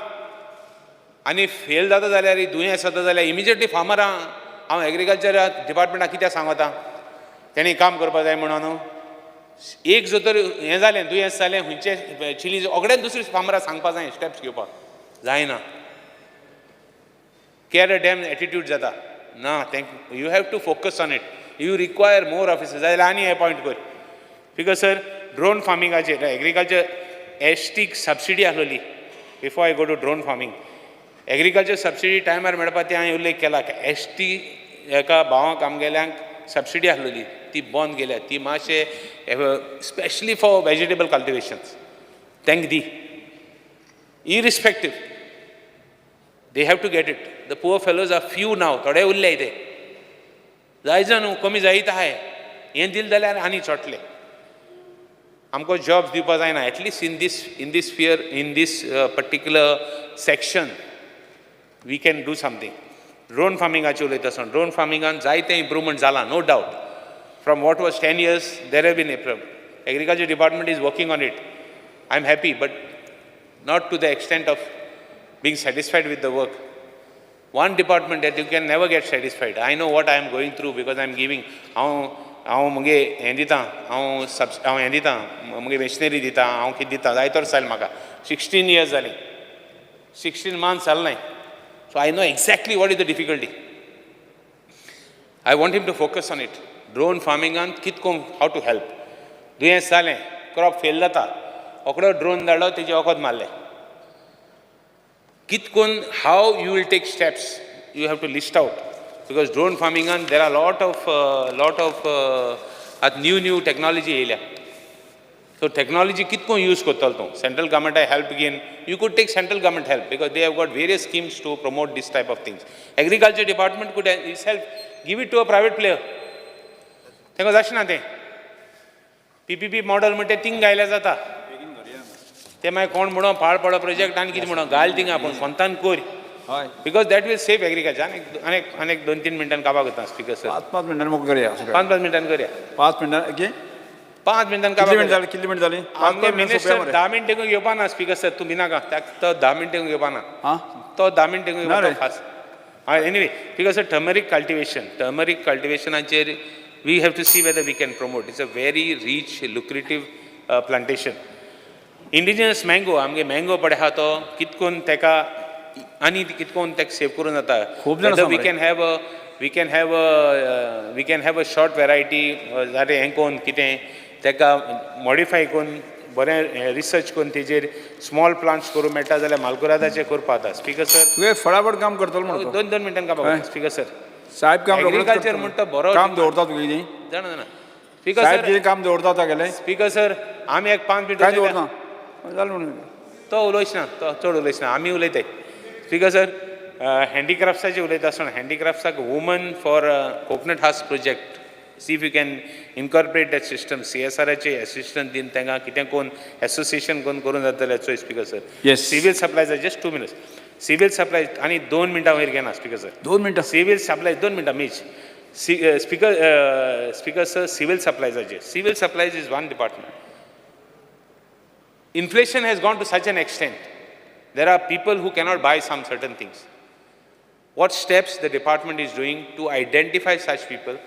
आनी फेल जाता जाल्यार दुयेंस जाता जाल्यार इमिजिएटली फार्मरां हांव एग्रीकल्चर डिपार्टमेंटाक कित्याक सांगता तेणी काम करपा जाय म्हणून. एक जर तर हें जालें दुयेंस जालें खंयचें चिली रोखडेंच दुसऱ्या फार्मराक सांगपा जाय स्टेप्स घेवपाक जायना. केर अ डॅम एटिट्यूड जाता ना. You have to focus on it. You require more officers जाल्यार आनी अपॉयंट कर. बिकॉज सर ड्रोन फार्मिंगाचेर एग्रीकल्चर एसटीक सबसिडी आसलोली before I go to drone farming. Agriculture subsidy टायमार मेळपा ती हांवें उल्लेख केला. एसटी एका भावांक आमगेल्यांक सबसिडी आसलोली ती बंद केल्या. ती मातशें स्पेशली फॉर वेजिटेबल कल्टिवेशन्स तांकां दी. Irrespective they have to get it. The poor fellows are few now. थोडे उरले ते जायचं न्हू कमी जायत आहाय. हें दिलें जाल्यार आनी चोटले. आमकां जॉब्स दिवपा जायना. At least in this sphere in this particular section we can do something. Drone फार्मिंगाचेर उलयता आसतना ड्रोन फार्मिंगान जायते इम्प्रुवमेंट जाला no doubt. From what was 10 years there have been improvement. Agriculture department is working on it. I am happy but not to the extent of being satisfied with the work. one department that you can never get satisfied. I know what I am going through because I am giving. हांव मुगे हें दितां, हांव हें दितां, मुगे मशिनरी दितां, हांव कितें दितां, जायतो जालें म्हाका 16 years जालीं, 16 months जालें नाय. So I know exactly what is the difficulty. I want him to focus on it. Drone farming and kitkom how to help. दुयेंस जालें, crop fail जाता, ओकडो drone धाडलो तेजे वखद मारलें. Kitkon, how you will take steps, you have to list out. Because drone farming and there are lot of new technology येयल्या. So technology कितको use कोत्तलो तूं? Central government help again. You could take central government help because they have got various schemes to promote this type of things. Agriculture department could itself give it to a private player. तेका जाशें ना तें. PPP model म्हणटा थिंग गायल्या जाता. ते मागीर कोण म्हणो पाळ पडो प्रोजेक्ट आनी कितें म्हणो घाल थिंगा पूण कोंतान core. Because that will save agriculture. अनेक 2-3 मिनटान काबां करता स्पीकर सर. 5 मिनटान मोकळो करया. 5 मिनटान करया. 5 मिनटान की 5 मिनटान काबां. कितली मिनट जाली? आमगे मिनिस्टर 10 मिनटां घेवपा ना स्पीकर सर तूं भिनाका. तो 10 मिनटां घेवपा ना. तो 10 मिनटां घेवपा fast. Anyway, because of turmeric cultivation, we have to see whether we can promote. It's a very rich, lucrative plantation. Indigenous mango, आमगे mango पडे हा तो कितकोन तेका आनी कितकोन तेका सेव करून जाता. Whether we can have a short variety, जारे हें कोन कितें तेका modify कोन बरें रिसर्च करून तेजेर स्मॉल प्लांट्स करूं मेळटा जाल्यार मालकुरादाचें करपा जाता. स्पीकर सर तुवें फटाफट काम करतलो म्हणून 2 मिनटान काम स्पीकर सर. साहेब काम एग्रीकल्चर म्हणटा बरो काम दवरता तुवें जाणा स्पीकर साहेब सर कितें काम दवरता गेले स्पीकर सर आमी एक 5 काय मिनटां दवरना जालें म्हणून तो उलोयच ना तो चड उलयच ना आमी उलयताय. स्पीकर सर हँडीक्राफ्ट्साचें उलयता आसतना हँडीक्राफ्ट्साक woman for coconut has project see if you can incorporate that system CSRचे असिस्टंट दिन तांकां कितें कोण एसोसिएशन कोण करून जातलें चोय speaker sir. Yes civil supplies just 2 minutes. Civil supply आनी 2 मिनटां वयर घेना स्पीकर सर. 2 मिनटां सिवील सप्लाय 2 मिनटां मीच स्पीकर सर सिवील सप्लायजाचेर. Civil supplies is one department. Inflation has gone to such an extent. There are people who cannot buy some certain things. What steps the department is doing to identify such people,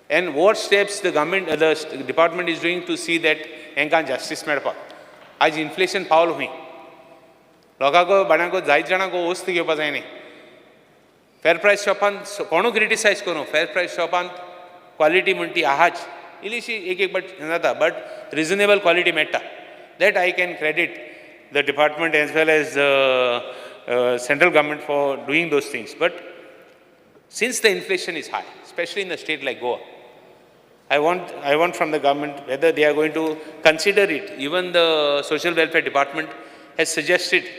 and what steps the government, the department is doing to see that हांकां justice मेळपाक. आज inflation पावलो खंय. लोकांको बाळांको जायत जाणांको वस्त घेवपा जायना. फेर प्रायस शॉपान कोणू क्रिटिसायज करूं फेर प्रायस शॉपान क्वॉलिटी म्हण ती आहाच इल्लीशी एक बट जाता बट रिजनेबल क्वॉलिटी मेळटा. That I can credit the department as well as central government for doing those things. But since the inflation is high, especially in a state like Goa, I want from the government whether they are going to consider it. Even the social welfare department has suggested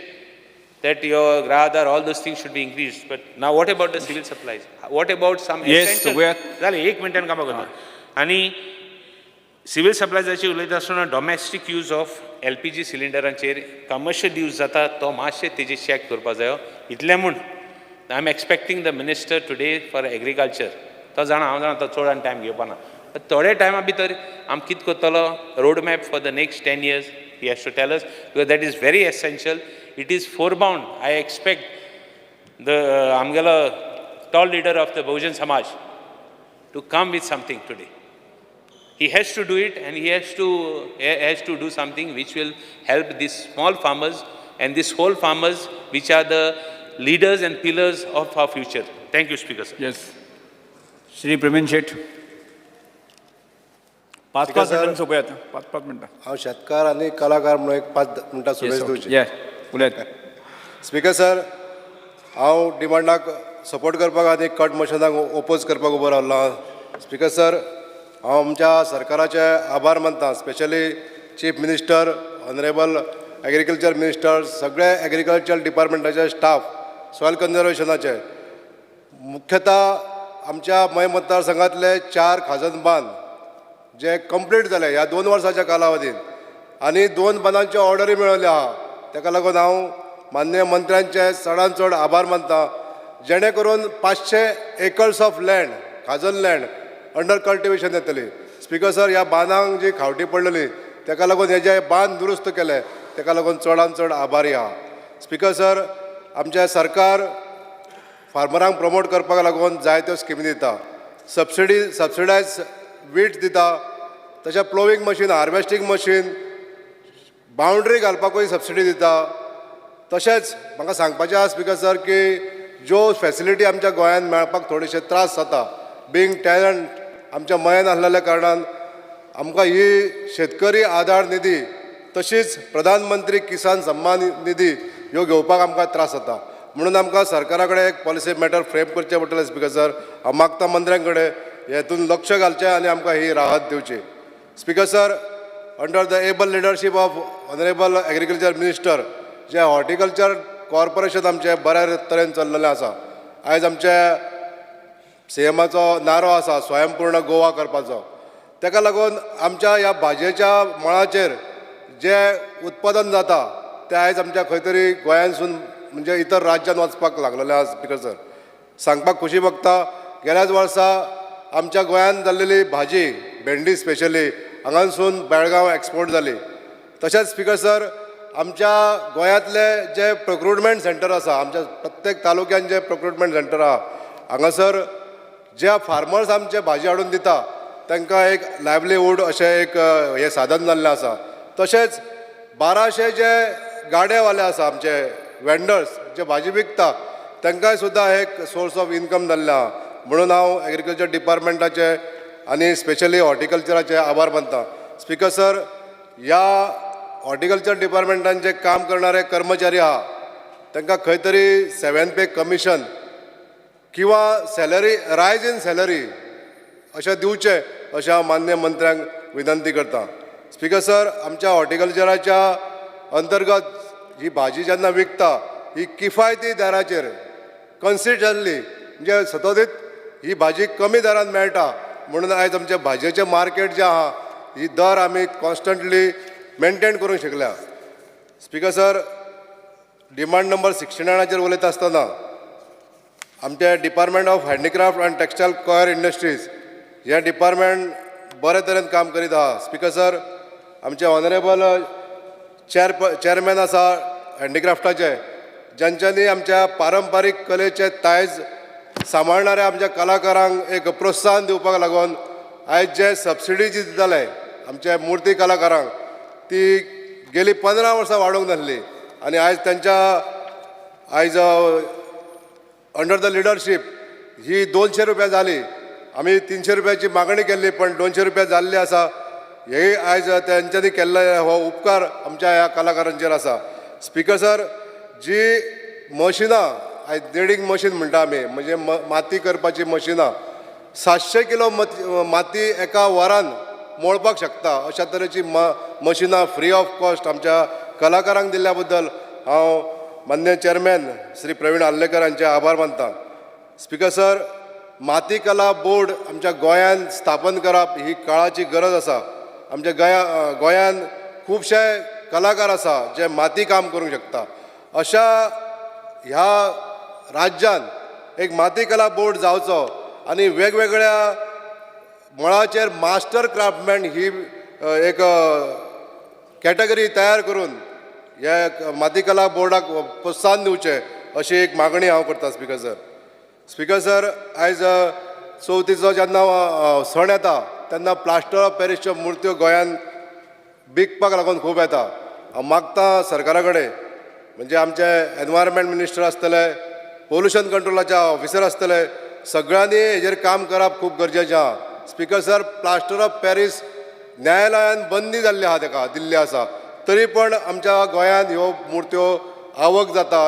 that your Grahadar, all those things should be increased. But now what about the civil supplies? What about some essential? जालें 1 मिनटान कामां करता. आनी सिवील सप्लायजाची उलयता आसतना डॉमेस्टीक यूज ऑफ LPG सिलिंडरांचेर कमर्शियल यूज जाता तो मातशें तेजेर चॅक करपा जायो. इतलें म्हूण I am expecting the minister today for agriculture. तो जाणा हांव जाणा तो चड आनी टायम घेवपा ना. थोड्या टायमा भितर आमी कितें करतलो road map for the next 10 years he has to tell us because that is very essential. It is forebound. I expect the आमगेलो tall leader of the Bahujan Samaj to come with something today. He has to do it, and he has to do something which will help these small farmers and these whole farmers which are the leaders and pillars of our future. Thank you, Speaker sir. Yes. Shri Praveen Shet. 5 मिनटां सोपयात 5 मिनटां. हांव शेतकार आनी कलाकार म्हणून एक 5 मिनटां सुबेज दिवची. ये उलयत. स्पीकर सर हांव डिमांडाक सपोर्ट करपाक आनी कट मोशनाक ओपोज करपाक उबो रावलो. स्पीकर सर हांव आमच्या सरकाराचे आभार मानता. Specially chief minister, honourable agriculture minister, सगळे एग्रीकल्चर डिपार्टमेंटाचे स्टाफ, सॉयल कन्जर्वेशनाचे, मुख्यतः आमच्या मय मतदारसंघातले 4 खाजन बांद जे कंप्लीट जाले ह्या 2 वर्साच्या कालावधीन आनी 2 बांदांच्यो ऑर्डरी मेळिल्ले आहा. ताका लागून हांव माननीय मंत्र्यांचे चडांत चड आभार मानता. जेणे करून 500 acres of land, khazan land under cultivation येतली. स्पीकर सर ह्या बांदांक जी खावटी पडलेली ताका लागून हे जे बांद दुरुस्त केले ताका लागून चडांत चड आभारी आहा. स्पीकर सर आमचे सरकार फार्मरांक प्रमोट करपाक लागून जायत्यो स्किमी दिता. सबसिडायज वीट दिता, तशें ploughing machine, harvesting machine, boundary घालपाकूय सबसिडी दिता. तशेंच म्हाका सांगपाचें आसा स्पीकर सर की ज्यो फॅसिलिटी आमच्या गोंयांत मेळपाक थोडेशे त्रास जाता, बींग टॅलंट आमच्या मयान आसलेल्या कारणान आमकां ही शेतकरी आधार निधी तशीच प्रधानमंत्री किसान सन्मान निधी ह्यो घेवपाक आमकां त्रास जाता. म्हणून आमकां सरकारा कडेन एक पॉलिसी मॅटर फ्रेम करचें पडटलें स्पीकर सर. हांव मागता मंत्र्यां कडेन हेतून लक्ष घालचें आनी आमकां ही राहत दिवची. Speaker sir, under the able leadership of honourable agriculture minister जे हॉर्टिकल्चर कॉर्पोरेशन आमचें बऱ्या तरेन चल्लेलें आसा. आयज आमच्या सीएमाचो नारो आसा स्वयंपूर्ण गोवा करपाचो. ताका लागून आमच्या ह्या भाजयेच्या मळाचेर जे उत्पादन जाता तें आयज आमच्या खंय तरी गोंयांतसून म्हणजे इतर राज्यान वचपाक लागलेलें आसा स्पीकर सर. सांगपाक खोशी भोगता, गेल्याच वर्सा आमच्या गोंयांत जाल्लेली भाजी, भेंडी स्पेशली हांगासून बेळगांव एक्सपोर्ट जाली. तशेंच स्पीकर सर, आमच्या गोंयांतले जे प्रोक्रुटमेंट सेंटर आसा, आमच्या प्रत्येक तालुक्यान जे प्रोक्रुटमेंट सेंटर आहा, हांगासर जे फार्मर्स आमचे भाजी हाडून दिता तांकां एक लायवलीहूड अशें एक हें साधन जाल्लें आसा. तशेंच 1200 जे गाडेवाले आसा आमचे वेंडर्स जे भाजी विकता तांकांय सुद्दां एक सोर्स ऑफ इनकम जाल्लें आहा. म्हणून हांव एग्रीकल्चर डिपार्टमेंटाचे आनी स्पेशली हॉर्टिकल्चराचे आभार मानता. स्पीकर सर, ह्या हॉर्टिकल्चर डिपार्टमेंटान जे काम करणारे कर्मचारी आहा तांकां खंय तरी 7 पे कमिशन किंवा सॅलरी रायज इन सॅलरी अशें दिवचें अशें हांव मान्य मंत्र्यांक विनंती करता. स्पीकर सर, आमच्या हॉर्टिकल्चराच्या अंतर्गत ही भाजी जेन्ना विकता ही किफायती दराचेर कन्सिस्टंटली म्हणजे सतत ही भाजी कमी दरान मेळटा. म्हणून आयज आमच्या भाजयेचें मार्केट जें आहा ही दर आमी कॉन्स्टंटली मेनटेन करूंक शिकल्या. स्पीकर सर, डिमांड नंबर 69 उलयता आसतना आमचे department of handicraft and textile coir industries हे डिपार्टमेंट बरे तरेन काम करीत आहा. स्पीकर सर, आमचे ऑनरेबल चेअरमॅन आसा हँडीक्राफ्टाचे, ज्यांच्यांनी आमच्या पारंपारीक कलेचे दायज सांबाळणाऱ्या आमच्या कलाकारांक एक प्रोत्साहन दिवपाक लागून आयज जे सबसिडी जी दिताले आमच्या मुर्ती कलाकारांक ती गेली 15 वर्सां वाडोवंक नासली आनी आयज त्यांच्या आयज अंडर द लिडरशीप ही 200 रुपया जाली. आमी 300 रुपयाची मागणी केल्ली पण 200 रुपया जाल्ली आसा. हेय आयज तेंच्यांनी केल्लो हो उपकार आमच्या ह्या कलाकारांचेर आसा. स्पीकर सर, जी मशिनां आयज ड्रिलींग मशीन म्हणटा आमी म्हणजे माती करपाची मशिनां 700 किलो माती एका वरान मोळपाक शकता अशा तरेची मशिनां फ्री ऑफ कॉस्ट आमच्या कलाकारांक दिल्ल्या बद्दल हांव मान्य चेअरमॅन श्री प्रवीण आल्लेकर हांचे आभार मानता. स्पीकर सर, माती कला बोर्ड आमच्या गोंयांत स्थापन करप ही काळाची गरज आसा. आमच्या गोंयांत खुबशे कलाकार आसा जे माती काम करूंक शकता. अशा ह्या राज्यान एक माती कला बोर्ड जावचो आनी वेगवेगळ्या मळाचेर मास्टर क्राफ्टमॅन ही एक कॅटेगरी तयार करून ह्या माती कला बोर्डाक प्रोत्साहन दिवचें अशी एक मागणी हांव करता. Speaker sir. स्पीकर सर, आयज चवथीचो जेन्ना सण येता तेन्ना प्लास्टर ऑफ पॅरिसच्यो मुर्त्यो गोंयांत विकपाक लागून खूब येता. हांव मागता सरकारा कडेन म्हणजे आमचे एनवायरमेंट मिनिस्टर आसतले, पोल्युशन कंट्रोलाचे ऑफिसर आसतले, सगळ्यांनी हेजेर काम करप खूब गरजेचें आहा. Speaker sir, plaster of Paris न्यायालयान बंदी जाल्ली आहा ताका दिल्ली आसा, तरी पण आमच्या गोंयांत ह्यो मुर्त्यो आवक जाता,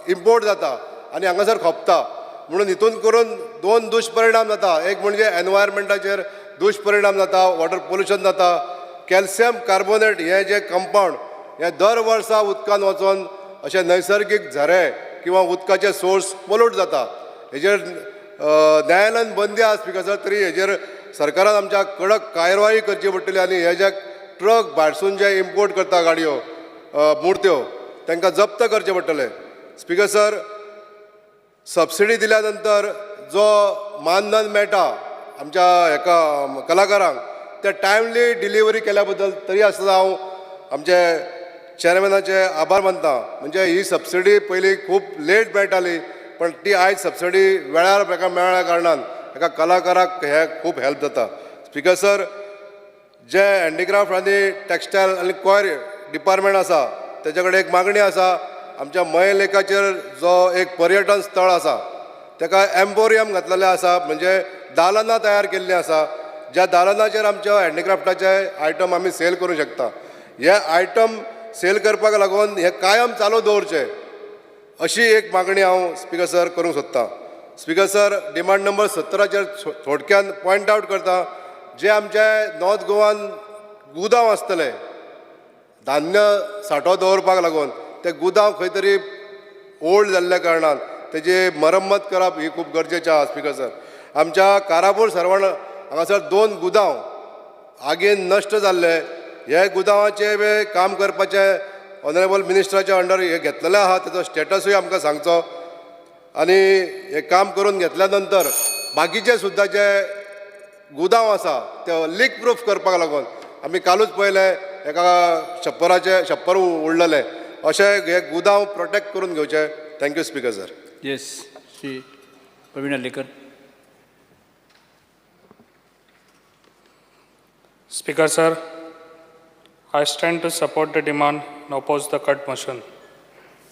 इम्पोर्ट जाता आनी हांगासर खोपता. म्हणून हितून करून 2 दुश्परिणाम जाता. एक म्हणजे एनवायरमेंटाचेर दुश्परिणाम जाता, वॉटर पोल्युशन जाता. कॅल्शियम कार्बोनेट हे जे कंपाऊंड हे दर वर्सा उदकान वचून अशे नैसर्गीक झरे किंवा उदकाचे सोर्स पोल्यूट जाता. हेजेर न्यायालयान बंदी आसा स्पीकर सर, तरी हेजेर सरकारान आमच्या कडक कारवाई करची पडटली आनी हे जे ट्रक भायरसून जे इम्पोर्ट करता गाडयो मुर्त्यो तांकां जप्त करचे पडटले. स्पीकर सर, सबसिडी दिल्या नंतर जो मानधन मेळटा आमच्या हेका कलाकारांक ते टायमली डिलिव्हरी केल्या बद्दल तरी आसतना हांव आमचे चेअरमॅनाचे आभार मानता. म्हणजे ही सबसिडी पयलीं खूब लेट मेळटाली पण ती आयज सबसिडी वेळार ताका मेळ्ळ्या कारणान एका कलाकाराक हे खूब हेल्प जाता. स्पिकर सर, जे हँडिक्राफ्ट आनी टॅक्सटायल आनी क्वायर डिपार्टमेंट आसा तेजे कडेन एक मागणी आसा. आमच्या मय लेकाचेर जो एक पर्यटन स्थळ आसा ताका एम्पोरियम घातलेलें आसा, म्हणजे दालनां तयार केल्लीं आसा, ज्या दालनाचेर आमच्या हँडिक्राफ्टाचे आयटम आमी सेल करूंक शकता. हे आयटम सेल करपाक लागून हे कायम चालू दवरचे अशी एक मागणी हांव स्पिकर सर करूंक सोदतां. स्पिकर सर, डिमांड नंबर 17चेर थोडक्यान पॉयंट आवट करता. जे आमचे नॉर्थ गोवान गुदांव आसतले धान्य सांठो दवरपाक लागून, ते गुदांव खंय तरी ओल्ड जाल्ल्या कारणान तेजी मरम्मत करप ही खूब गरजेचें आसा. स्पिकर सर, आमच्या कारापूर सरवण हांगासर 2 गुदांव आगीन नश्ट जाल्ले. हे गुदांवाचे काम करपाचें ऑनरेबल मिनिस्टराच्या अंडर हे घेतलेलें आहा, तेजो स्टेटसूय आमकां सांगचो. आनी हे काम करून घेतल्या नंतर बाकीचे सुद्दां जे गुदांव आसा ते लीक प्रूफ करपाक लागून आमी कालूच पळयलें एका छप्पर उडलेलें. अशें हे गुदांव प्रोटेक्ट करून घेवचे. Thank you speaker sir. Yes, Shri Pravin Hallekar. Speaker sir, I stand to support the demand and oppose the cut motion.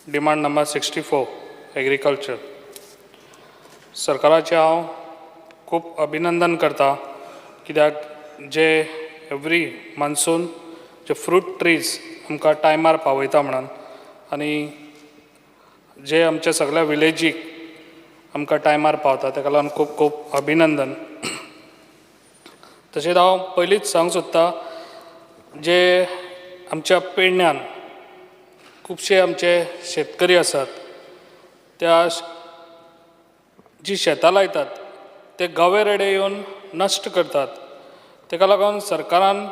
Demand number 64, agriculture. सरकाराचे हांव खूब अभिनंदन करता, कित्याक जे एवरी मान्सून जे फ्रूट ट्रीज आमकां टायमार पावयता म्हणून, आनी जे आमच्या सगळ्या विलेजीक आमकां टायमार पावता ताका लागून खूब खूब अभिनंदन. तशेंच हांव पयलींच सांगूंक सोदतां, जे आमच्या पेडण्यान खुबशे आमचे शेतकरी आसात, त्या जी शेतां लायतात ते गवे रेडे येवन नश्ट करतात. ताका लागून सरकारान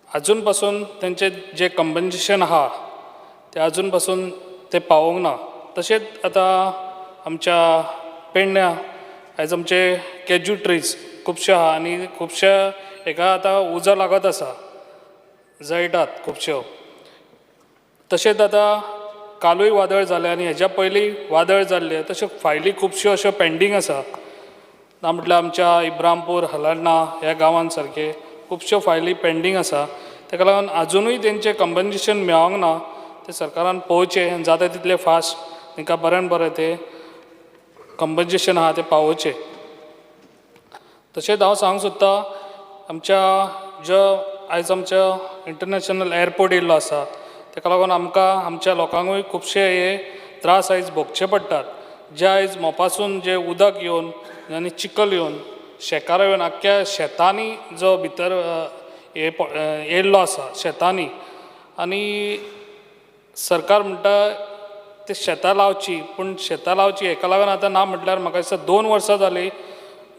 आजून पासून तेंचे जे कंपन्सेशन आहा ते आजून पासून ते पावोवंक ना. तशेंच आतां आमच्या पेडण्या आयज आमचे कॅज्यू ट्रीज खुबशे आहा, आनी खुबशे हेका आतां उजो लागत आसा, जळटात खुबश्यो. तशेंच आतां कालूय वादळ जालें आनी हेज्या पयलीं वादळ जाल्ले, तश्यो फायली खुबश्यो अश्यो पेंडींग आसा. ना म्हटल्यार आमच्या इब्रामपूर, हलार्ना ह्या गांवांत सारके खुबश्यो फायली पेंडींग आसा. ताका लागून आजुनूय तेंचें कंपन्सेशन मेळोंक ना. ते सरकारान पळोवचें, जाता तितले फास्ट तांकां बऱ्यान बरें तें कंपन्सेशन आहा तें पावोवचें. तशेंच हांव सांगूंक सोदतां, आमच्या जो आयज आमच्या इंटरनॅशनल एअरपोर्ट येयल्लो आसा ताका लागून आमकां आमच्या लोकांकूय खुबशे हे त्रास आयज भोगचे पडटात. जे आयज मोपासून जे उदक येवन आनी चिकल येवन शेकारो येवन आख्ख्या शेतांनी जो भितर येयल्लो आसा शेतांनी, आनी सरकार म्हणटा ते शेतां लावची, पूण शेतां लावची हेका लागून आतां ना म्हटल्यार म्हाका दिसता 2 वर्सां जालीं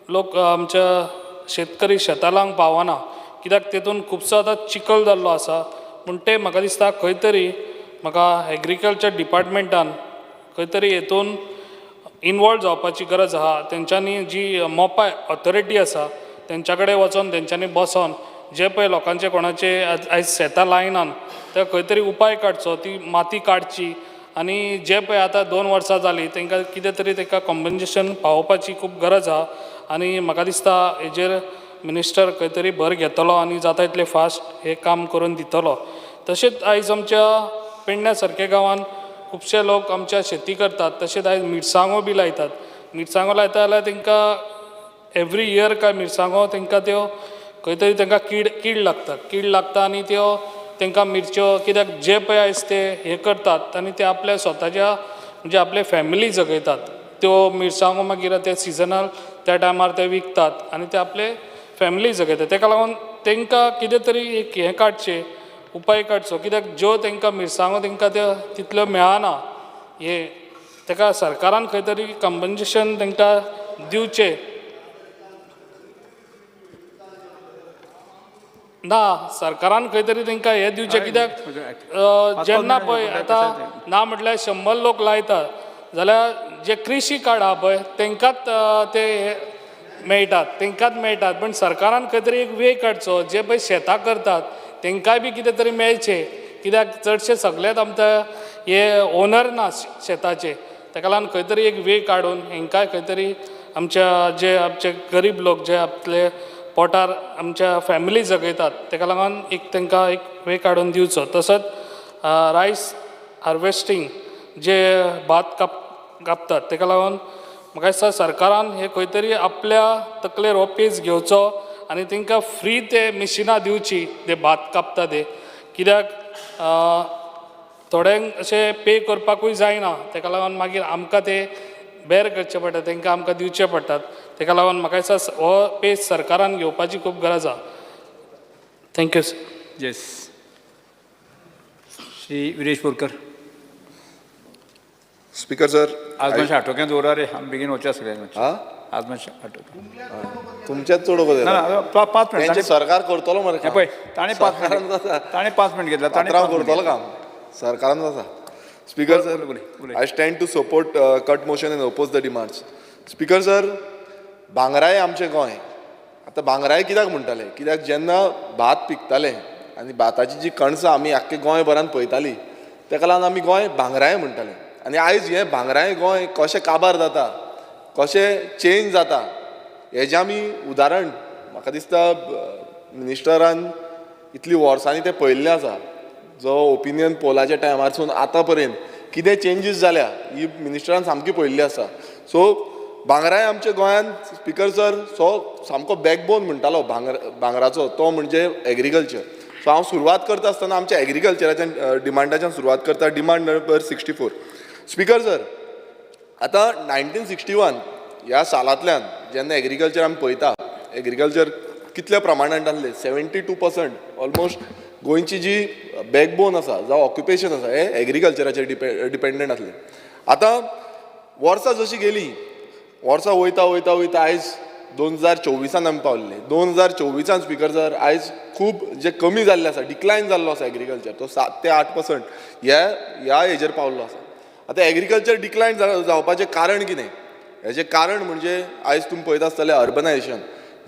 लोक आमच्या शेतकरी शेतां लावंक पावना, कित्याक तेतून खुबसो आतां चिकल जाल्लो आसा. पूण ते म्हाका दिसता खंय तरी म्हाका एग्रीकल्चर डिपार्टमेंटान खंय तरी हेतून इनवॉल्व जावपाची गरज आहा. तेंच्यांनी जी मोपा ऑथॉरिटी आसा तेंच्या कडेन वचोन तेंच्यांनी बसोन जे पळय लोकांचे कोणाचे आयज शेतां लायनात ते खंय तरी उपाय काडचो, ती माती काडची, आनी जे पळय आतां 2 वर्सां जालीं तांकां कितें तरी तांकां कंपन्सेशन पावोवपाची खूब गरज आहा. आनी म्हाका दिसता हेजेर मिनिस्टर खंय तरी भर घेतलो आनी जाता तितले फास्ट हे काम करून दितलो. तशेंच आयज आमच्या पेडण्या सारक्या गांवांत खुबशे लोक आमच्या शेती करतात. तशेंच आयज मिरसांगो बी लायतात. मिरसांगो लायता जाल्यार तांकां एवरी इयर काय मिरसांगो तांकां त्यो खंय तरी तांकां कीड लागता आनी त्यो तांकां मिरच्यो, कित्याक जे पळय आयज ते हे करतात आनी ते आपल्या स्वताच्या म्हणजे आपले फॅमिली जगयतात. त्यो मिरसांगो मागीर ते सिजनल त्या टायमार ते विकतात आनी ते आपले फॅमिली जगयतात. ताका लागून तांकां कितें तरी एक हें काडचें, उपाय काडचो, कित्याक ज्यो तांकां मिरसांगो तांकां त्यो तितल्यो मेळना, हे ताका सरकारान खंय तरी कंपन्सेशन तांकां दिवचें. ना, सरकारान खंय तरी तांकां हें दिवचें, कित्याक जेन्ना पळय आतां ना म्हटल्यार 100 लोक लायतात जाल्यार जे कृशी कार्ड आहा पळय तांकांच ते मेळटात. पूण सरकारान खंय तरी एक वे काडचो, जे पळय शेतां करतात तांकांय बी कितें तरी मेळचें, कित्याक चडशे सगळेच आमच्या हे ओनर ना शेताचे, ताका लागून खंय तरी एक वे काडून हेंकाय खंय तरी आमचे गरीब लोक जे आपले पोटार आमच्या फॅमिली जगयतात ताका लागून तांकां एक वे काडून दिवचो. तसोच रायस हार्वेस्टींग जे भात कापतात ताका लागून म्हाका दिसता सरकारान हे खंय तरी आपल्या तकलेर हो पेज घेवचो आनी तांकां फ्री ते मिशिनां दिवची ते भात कापता ते. कित्याक थोड्यांक अशें पे करपाकूय जायना ताका लागून मागीर आमकां ते बेर करचे पडटा, तांकां आमकां दिवचे पडटात. ताका लागून म्हाका दिसता हो पेज सरकारान घेवपाची खूब गरज आसा. Thank you sir. Yes. Shri Viresh Borkar. Speaker sir, आज मातशें आटोक्यान दवरा रे, आमी बेगीन वचया सगळ्यांक. आज मातशें आटोक्यान. तुमच्याच चड वगत ना 5 मिनट सरकार करतलो मरे पळय ताणें 5 मिनट घेतला. ताणें करतलो काम सरकारान जाता. Speaker sir, I stand to support cut motion and oppose the demands. Speaker sir, भांगराय आमचें गोंय. आतां भांगराय कित्याक म्हणटाले? कित्याक जेन्ना भात पिकताले आनी भाताची जी कणसां आमी आख्खे गोंयभरान पळयतालीं ताका लागून आमी गोंय भांगराय म्हणटाले. आनी आयज हें भांगराय गोंय कशें काबार जाता, कशें चेंज जाता हेजें आमी उदाहरण म्हाका दिसता मिनिस्टरान इतलीं वर्सांनी तें पळयल्लें आसा. जो ओपिनियन पोलाच्या टायमारसून आतां पर्यंत कितें चेंजीस जाल्या ही मिनिस्टरान सामकी पळयल्ली आसा. सो भांगराय आमच्या गोंयांत स्पीकर सर सामको बॅकबोन म्हणटालो भांगराचो, तो म्हणजे एग्रीकल्चर. सो हांव सुरवात करता आसतना आमच्या एग्रीकल्चराच्या डिमांडाच्यान सुरवात करता. Demand number 64. स्पीकर सर, आतां 1961 ह्या सालांतल्यान जेन्ना एग्रीकल्चर आमी पळयता, एग्रीकल्चर कितल्या प्रमाणांत आसलें? 72% ऑलमोस्ट गोंयची जी बॅकबोन आसा जावं ऑक्युपेशन आसा हें एग्रीकल्चराचेर डिपेंडंट आसलें. आतां वर्सां जशीं गेलीं, वर्सां वयता वयता वयता आयज 2024 आमी पावल्ले. 2024 स्पीकर सर आयज खूब जे कमी जाल्लें आसा, डिक्लायन जाल्लो आसा एग्रीकल्चर, तो 7 ते 8% ह्या हेजेर पावल्लो आसा. आतां एग्रीकल्चर डिक्लायन जावपाचें कारण कितें? हेजें कारण म्हणजे आयज तुमी पळयता आसतलें अर्बनायजेशन.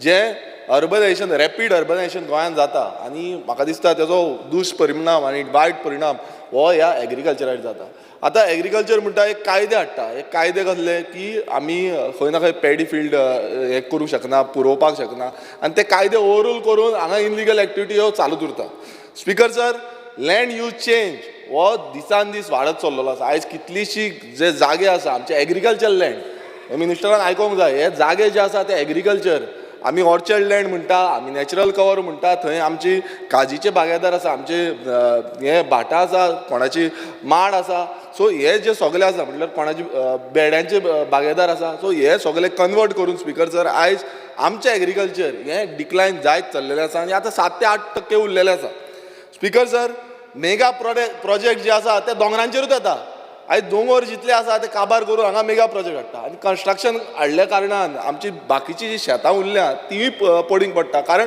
जें रॅपीड अर्बनायजेशन गोंयांत जाता आनी म्हाका दिसता तेजो दुश्परिणाम आनी वायट परिणाम हो ह्या एग्रीकल्चराचेर जाता. आतां एग्रीकल्चर म्हणटा एक कायदे हाडटा. एक कायदे कसले की आमी खंय ना खंय पॅडी फिल्ड हें करूंक शकना, पुरोवपाक शकना, आनी ते कायदे ओवररूल करून हांगा इनलिगल एक्टिविटी ह्यो चालूच उरता. Speaker sir, land use change हो दिसान दीस वाडत चल्लेलो आसा. आयज कितलीशीं जे जागे आसा आमचे एग्रीकल्चर लँड, हे मिनिस्टरान आयकोंक जाय, हे जागे जे आसा ते एग्रीकल्चर आमी ऑर्चर्ड लँड म्हणटा, आमी नॅचरल कवर म्हणटा, थंय आमची काजीचे बागायदार आसा, आमचे हे भाटां आसा, कोणाची माड आसा. सो हे जे सगळे आसा म्हटल्यार कोणाची बेड्यांचे बागायदार आसा. सो हे सगळे कन्वर्ट करून स्पीकर सर आयज आमचें एग्रीकल्चर हें डिक्लायन जायत चल्लेलें आसा आनी आतां 7 ते 8% उरलेलें आसा. स्पीकर सर, मेगा प्रोजेक्ट जे आसा ते दोंगरांचेरूच येता. आयज दोंगर जितले आसा ते काबार करून हांगा मेगा प्रोजेक्ट हाडटा आनी कन्स्ट्रक्शन हाडल्या कारणान आमची बाकीची जी शेतां उरल्या तीय पडींग पडटा. कारण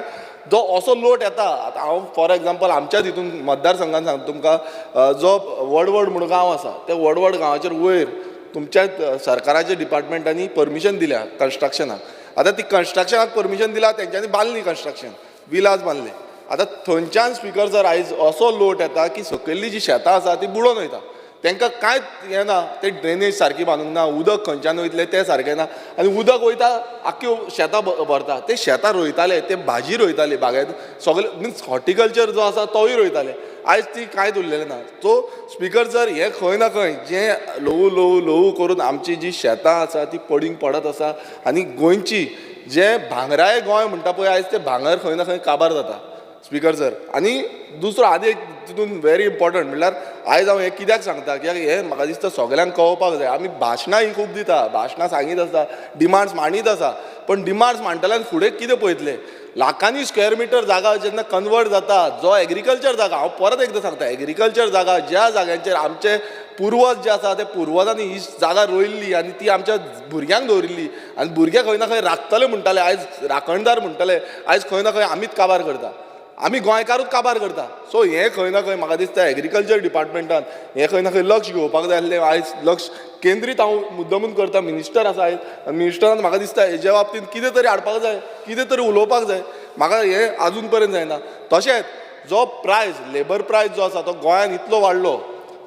जो असो लोट येता, आतां हांव फॉर एग्जाम्पल आमच्याच हितून मतदारसंघान सांगता तुमकां, जो वडवड म्हणून गांव आसा त्या वडवड गांवाचेर वयर तुमच्या सरकाराच्या डिपार्टमेंटांनी परमिशन दिल्या कन्स्ट्रक्शनाक. आतां ती कन्स्ट्रक्शनाक परमिशन दिला, तेंच्यांनी बांदली कन्स्ट्रक्शन, विलाज बांदले. आतां थंयच्यान स्पीकर सर आयज असो लोट येता की सकयल्ली जी शेतां आसा ती बुडोवन वयता. तांकां कांयच हें ना, ते ड्रेनेज सारकी बांदूंक ना, उदक खंयच्यान वयतलें तें सारकें ना, आनी उदक वयता आख्ख्यो शेतां भरता. ते शेतां रोयताले, ते भाजी रोयताले, बागायत सगळे मिन्स हॉर्टिकल्चर जो आसा तोय रोयताले. आयज ती कांयच उरलेलें ना. सो स्पीकर सर, हें खंय ना खंय जें ल्हवू करून आमची जी शेतां आसा ती पडींग पडत आसा आनी गोंयची जें भांगराय गोंय म्हणटा पळय आयज तें भांगर खंय ना खंय काबार जाता. स्पीकर सर, आनी दुसरो आनी एक तितून व्हेरी इम्पॉर्टंट म्हणल्यार आयज हांव हें कित्याक सांगता, कित्याक हें म्हाका दिसता सगळ्यांक कळपाक जाय. आमी भाशणां ही खूब दिता, भाशणां सांगीत आसता, डिमांड्स मांडीत आसा, पण डिमांड्स मांडटल्यान फुडें कितें पळयतले? लाखांनी स्क्वेअर मिटर जागा जेन्ना कन्वर्ट जाता, जो एग्रीकल्चर जागा, हांव परत एकदां सांगता, एग्रीकल्चर जागा ज्या जाग्यांचेर आमचे पुर्वज जे आसा ते पुर्वजांनी ही जागा रोयल्ली आनी ती आमच्या भुरग्यांक दवरिल्ली आनी भुरगे खंय ना खंय राखतले म्हणटाले, आयज राखणदार म्हणटाले, आयज खंय ना खंय आमीच काबार करता, आमी गोंयकारूच काबार करता. सो हें खंय ना खंय म्हाका दिसता एग्रीकल्चर डिपार्टमेंटान हें खंय ना खंय लक्ष घेवपाक जाय आसलें. आयज लक्ष केंद्रीत हांव मुद्दमून करता, मिनिस्टर आसा आयज, मिनिस्टरान म्हाका दिसता हेज्या बाबतींत कितें तरी हाडपाक जाय, कितें तरी उलोवपाक जाय. म्हाका हें आजून पर्यंत जायना. तशेंच जो प्रायस, लेबर प्रायस जो आसा तो गोंयान इतलो वाडलो,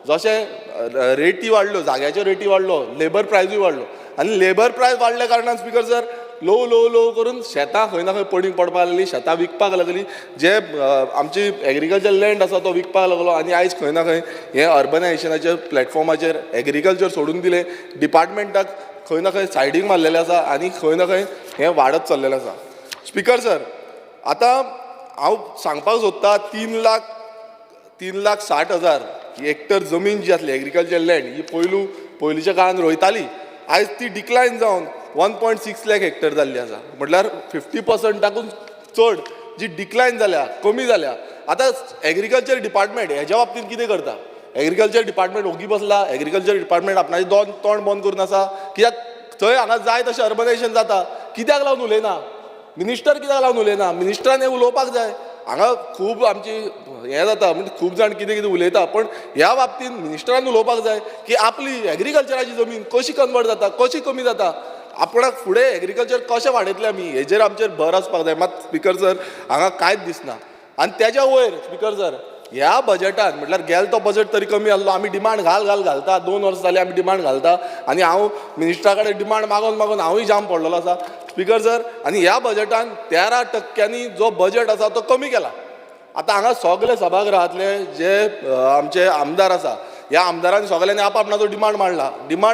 जशें रेटी वाडल्यो, जाग्याच्यो रेटी वाडलो, लेबर प्रायजूय वाडलो आनी लेबर प्रायस वाडल्या कारणान स्पिकर सर लो करून शेतां खंय ना खंय पडींग पडपाक लागली, शेतां विकपाक लागली, जे आमची एग्रीकल्चर लँड आसा तो विकपाक लागलो आनी आयज खंय ना खंय हे अर्बनायझेशनाच्या प्लॅटफॉर्माचेर एग्रीकल्चर सोडून दिले, डिपार्टमेंटाक खंय ना खंय सायडीक मारलेलें आसा आनी खंय ना खंय हें वाडत चल्लेलें आसा. स्पिकर सर, आतां हांव सांगपाक सोदतां 3,60,000 हेक्टर जमीन जी आसली एग्रीकल्चर लँड ही पयलींच्या काळान रोयताली, आयज ती डिक्लायन जावन 1.6 लाख हेक्टर जाल्ली आसा. म्हटल्यार 50%ाकून चड जी डिक्लायन जाल्या, कमी जाल्या. आतां एग्रीकल्चर डिपार्टमेंट हेज्या बाबतींत कितें करता? एग्रीकल्चर डिपार्टमेंट ओगी बसला, एग्रीकल्चर डिपार्टमेंट आपणाचें तोंड बंद करून आसा, कित्याक थंय हांगा जाय तशें अर्बनायझेशन जाता. कित्याक लागून उलयना? मिनिस्टर कित्याक लागून उलयना? मिनिस्टरान हें उलोवपाक जाय. हांगा खूब आमची हें जाता, म्हणजे खूब जाण कितें उलयता, पण ह्या बाबतींत मिनिस्टरान उलोवपाक जाय की आपली एग्रीकल्चराची जमीन कशी कन्वर्ट जाता, कशी कमी जाता, आपणाक फुडें एग्रीकल्चर कशें वाडयतलें आमी हेजेर आमचेर भर आसपाक जाय. मात स्पिकर सर हांगा कांयच दिसना. आनी तेज्या वयर स्पिकर सर ह्या बजेटान म्हटल्यार गेल तो बजेट तरी कमी आसलो, आमी डिमांड घालता, 2 वर्सां जालीं आमी डिमांड घालता आनी हांव मिनिस्टरा कडेन डिमांड मागून हांवूय जाम पडलेलो आसा स्पिकर सर. आनी ह्या बजेटान 13% जो बजेट आसा तो कमी केला. आतां हांगा सगळे सभागृहांतले जे आमचे आमदार आसा, ह्या आमदारांनी सगळ्यांनी आपणाचो डिमांड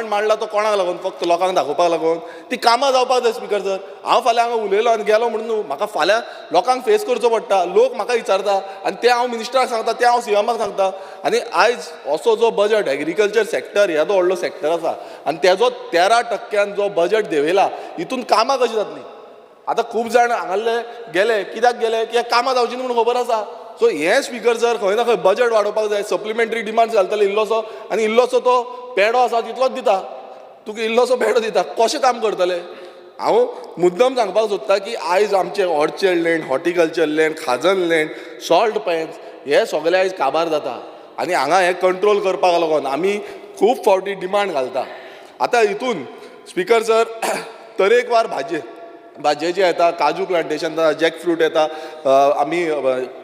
मांडला तो कोणाक लागून? फक्त लोकांक दाखोवपाक लागून. ती कामां जावपाक जाय स्पिकर सर. हांव फाल्यां हांगा उलयलो आनी गेलो म्हणून म्हाका फाल्यां लोकांक फेस करचो पडटा, लोक म्हाका विचारता आनी ते हांव मिनिस्टराक सांगता, ते हांव सीएमाक सांगता. आनी आयज असो जो बजेट एग्रीकल्चर सेक्टर येदो व्हडलो सेक्टर आसा आनी तेजो 13% जो बजेट देंवयला, हितून कामां कशी जातली? आतां खूब जाण हांगाले गेले, कित्याक गेले? कित्याक कामां जावची न्ही म्हणून खबर आसा. सो हें स्पिकर सर खंय ना खंय बजेट वाडोवपाक जाय. सप्लिमेंटरी डिमांड्स घालतले इल्लोसो आनी इल्लोसो तो पेडो आसा तितलोच दिता, तुका इल्लोसो पेडो दिता. कशें काम करतले? हांव मुद्दम सांगपाक सोदता की आयज आमचे orchard land, horticulture land, khazan land, salt pans हे सगळे आयज काबार जाता आनी हांगा हें कंट्रोल करपाक लागून आमी खूब फावटी डिमांड घालता. आतां हितून स्पिकर सर तरेकवार भाजयेचे येता, काजू प्लांटेशन येता, जॅकफ्रूट येता, आमी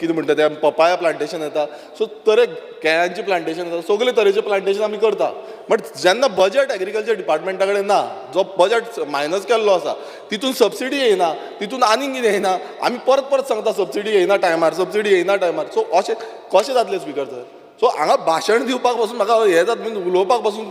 कितें म्हणटा तें पपाया प्लांटेशन येता. सो केळ्यांची प्लांटेशन येता, सगळे तरेचे प्लांटेशन आमी करता. बट जेन्ना बजेट एग्रीकल्चर डिपार्टमेंटा कडेन ना, जो बजेट मायनस केल्लो आसा तितून सबसिडी येयना, तितून आनीक कितें येयना, आमी परत सांगता सबसिडी येयना टायमार. सो अशें कशें जातलें स्पिकर सर? सो हांगा भाशण दिवपाक पासून म्हाका हें जाता, म्हणजे उलोवपाक पासून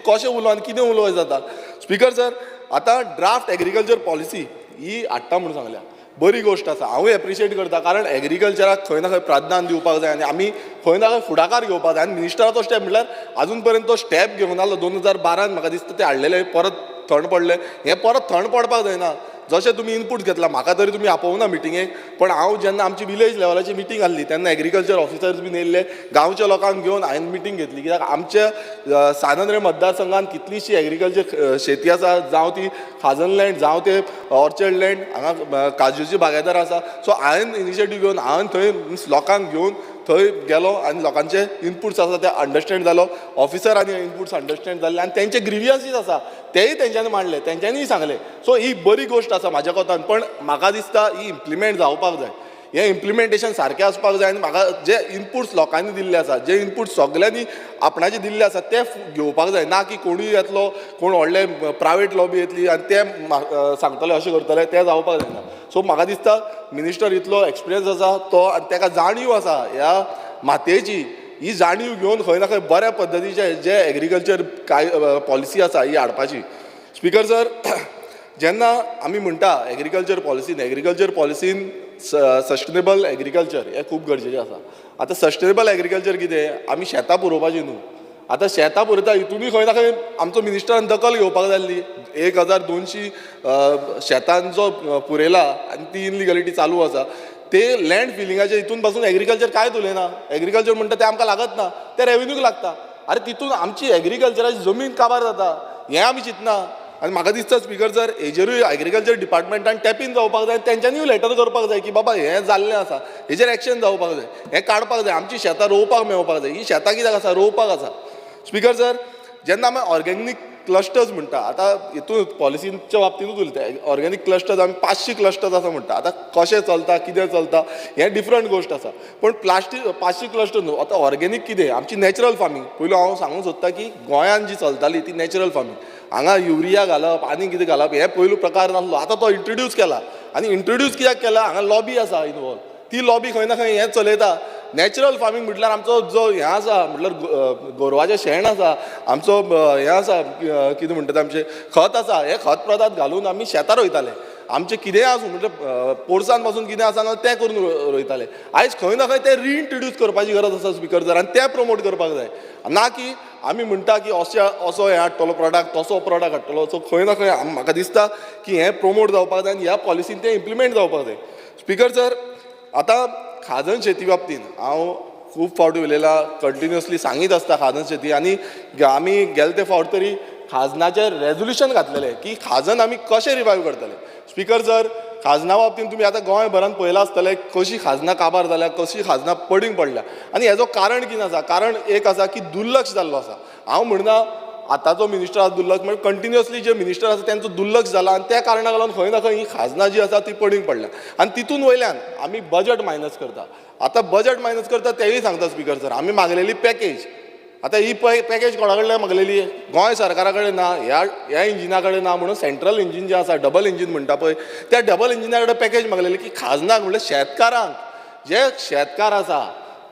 कशें उलोव आनी कितें उलोवं जाता. स्पिकर सर आतां ड्राफ्ट एग्रीकल्चर पॉलिसी ही हाडटा म्हणून सांगल्या, बरी गोश्ट आसा, हांवूय एप्रिशिएट करता. कारण एग्रीकल्चराक खंय ना खंय प्राधान्य दिवपाक जाय आनी आमी खंय ना खंय फुडाकार घेवपाक जाय. आनी मिनिस्टराचो स्टेप म्हटल्यार आजून पर्यंत तो स्टेप घेवन आसलो. 2012 म्हाका दिसता ते हाडलेले, परत थंड पडले. हें परत थंड पडपाक जायना. जशें तुमी इनपूट घेतला, म्हाका तरी तुमी आपोवना मिटिंगेक, पण हांव जेन्ना आमची विलेज लेवलाची मिटींग आसली तेन्ना एग्रीकल्चर ऑफिसर्स बीन येयल्ले, गांवच्या लोकांक घेवन हांवें मिटींग घेतली. कित्याक आमच्या सानंद्रे मतदारसंघात कितलीशी एग्रीकल्चर शेती आसा, जावं ती खाजन लँड, जावं ते ऑर्चर्ड लँड, हांगा काजूची बागायदार आसा. सो हांवें इनिशिएटीव घेवन हांवें थंय लोकांक घेवन थंय गेलो आनी लोकांचे इनपुट्स आसा ते अंडरस्टँड जालो. ऑफिसरांनी इनपुट्स अंडरस्टँड जाल्ले आनी तेंचे ग्रिवियन्सीस आसा तेय तेंच्यांनी मांडले, तेंच्यांनी सांगले. सो ही बरी गोश्ट आसा म्हाज्या कोतान. पण म्हाका दिसता ही इम्प्लिमेंट जावपाक जाय, हें इम्प्लिमेंटेशन सारकें आसपाक जाय. आनी म्हाका जे इनपुट्स लोकांनी दिल्ले आसा, जे इनपुट्स सगल्यांनी आपणाचे दिल्ले आसा ते घेवपाक जाय. ना की कोणूय येतलो, कोण व्हडले प्रायवेट लॉबी येतली आनी ते सांगतले अशें करतले, तें जावपाक जायना. सो म्हाका दिसता मिनिस्टर इतलो एक्सपिरियन्स आसा तो, आनी ताका जाणीव आसा ह्या मातयेची. ही जाणीव घेवन खंय ना खंय बऱ्या पद्दतीचे जे एग्रीकल्चर पॉलिसी आसा ही हाडपाची. स्पिकर सर, जेन्ना आमी म्हणटा एग्रीकल्चर पॉलिसीन सस्टेनेबल एग्रीकल्चर हें खूब गरजेचें आसा. आतां सस्टेनेबल एग्रीकल्चर कितें? आमी शेतां पुरोवपाची न्हू. आतां शेतां पुरयता हितूनय खंय ना खंय आमचो मिनिस्टरान दखल घेवपाक जाय आसली. 1200 शेतांचो पुरयला आनी ती इनलिगलिटी चालू आसा. ते लँड फिलिंगाचे हितून पासून एग्रीकल्चर कांयच उलयना. एग्रीकल्चर म्हणटा ते आमकां लागत ना, ते रेव्हेन्यूक लागता. अरे तितून आमची एग्रीकल्चराची जमीन काबार जाता, हें आमी चिंतना. आनी म्हाका दिसता स्पिकर सर हेजेरूय एग्रीकल्चर डिपार्टमेंटान टॅप इन जावपाक जाय. तेंच्यांनीय लेटर करपाक जाय की बाबा हें जाल्लें आसा, हेजेर एक्शन जावपाक जाय, हें काडपाक जाय. आमची शेतां रोवपाक मेळपाक जाय. ही शेतां कित्याक आसा? रोवपाक आसा. स्पिकर सर, जेन्ना आमी ऑर्गेनीक क्लस्टर्स म्हणटा आतां हितून पॉलिसीच्या बाबतींतूच उलयता ऑर्गेनीक क्लस्टर्स आमी 500 क्लस्टर्स आसा म्हणटा आतां कशें चलता कितें चलता हें डिफरंट गोश्ट आसा पण प्लास्टीक 500 क्लस्टर न्हू आतां ऑर्गेनीक कितें आमची नॅचरल फार्मींग पयलू हांव सांगूंक सोदता की गोंयान जी चलताली ती नॅचरल फार्मींग हांगा युरिया घालप आनी कितें घालप हे पयलू प्रकार नासलो आतां तो इंट्रोड्यूस केला आनी इंट्रोड्यूस कित्याक केला हांगा लॉबी आसा इनवॉल्व ती लॉबी खंय ना खंय हें चलयता नॅचरल फार्मींग म्हटल्यार आमचो जो हें आसा म्हटल्यार गोरवाचें शेण आसा आमचो हें आसा कितें म्हणटात आमचें खत आसा हे खत पदार्थ घालून आमी शेतां रोयताले आमचें कितेंय आसूं म्हणजे पोरसान पासून कितें आसा ना तें करून रोयताले आयज खंय ना खंय तें रिइंट्रोड्यूस करपाची गरज आसा स्पिकर जर आनी तें प्रमोट करपाक जाय ना की आमी म्हणटा की असो हें हाडटलो प्रॉडक्ट तसो प्रॉडक्ट हाडटलो सो खंय ना खंय म्हाका दिसता की हें प्रमोट जावपाक जाय आनी ह्या पॉलिसीन तें इम्प्लिमेंट जावपाक जाय स्पिकर सर आतां खाजन शेती बाबतींत हांव खूब फावटी उलयलां कंटिन्युअसली सांगीत आसता खाजन शेती आनी आमी गेले ते फावट तरी खाजनाचेर रेजोल्युशन घातलेलें की खाजन आमी कशें रिवायव करतले स्पिकर सर खाजना बाबतींत तुमी आतां गोंयभरांत पळयलां आसतलें कशी खाजनां काबार जाल्या कशी खाजनां पडींग पडल्या आनी हेजो कारण कितें आसा कारण एक आसा की दुर्लक्ष जाल्लो आसा हांव म्हणना आतांचो मिनिस्टर आसा दुर्लक्ष म्हणजे कंटिन्युअसली जे मिनिस्टर आसा तेंचो दुर्लक्ष जाला आनी त्या कारणाक लागून खंय ना खंय ही खाजनां जी आसा ती पडींग पडल्या आनी तितून वयल्यान आमी बजट मायनस करता आतां बजट मायनस करता तेंवूय सांगता स्पिकर सर आमी मागलेली पॅकेज आतां ही पॅकेज कोणा कडल्यान मागलेली गोंय सरकारा कडेन ना ह्या इंजिना कडेन ना म्हणून सेंट्रल इंजीन जें आसा डबल इंजीन म्हणटा पळय त्या डबल इंजिना कडेन पॅकेज मागलेली की खाजनाक म्हणल्यार शेतकारांक जे शेतकार आसा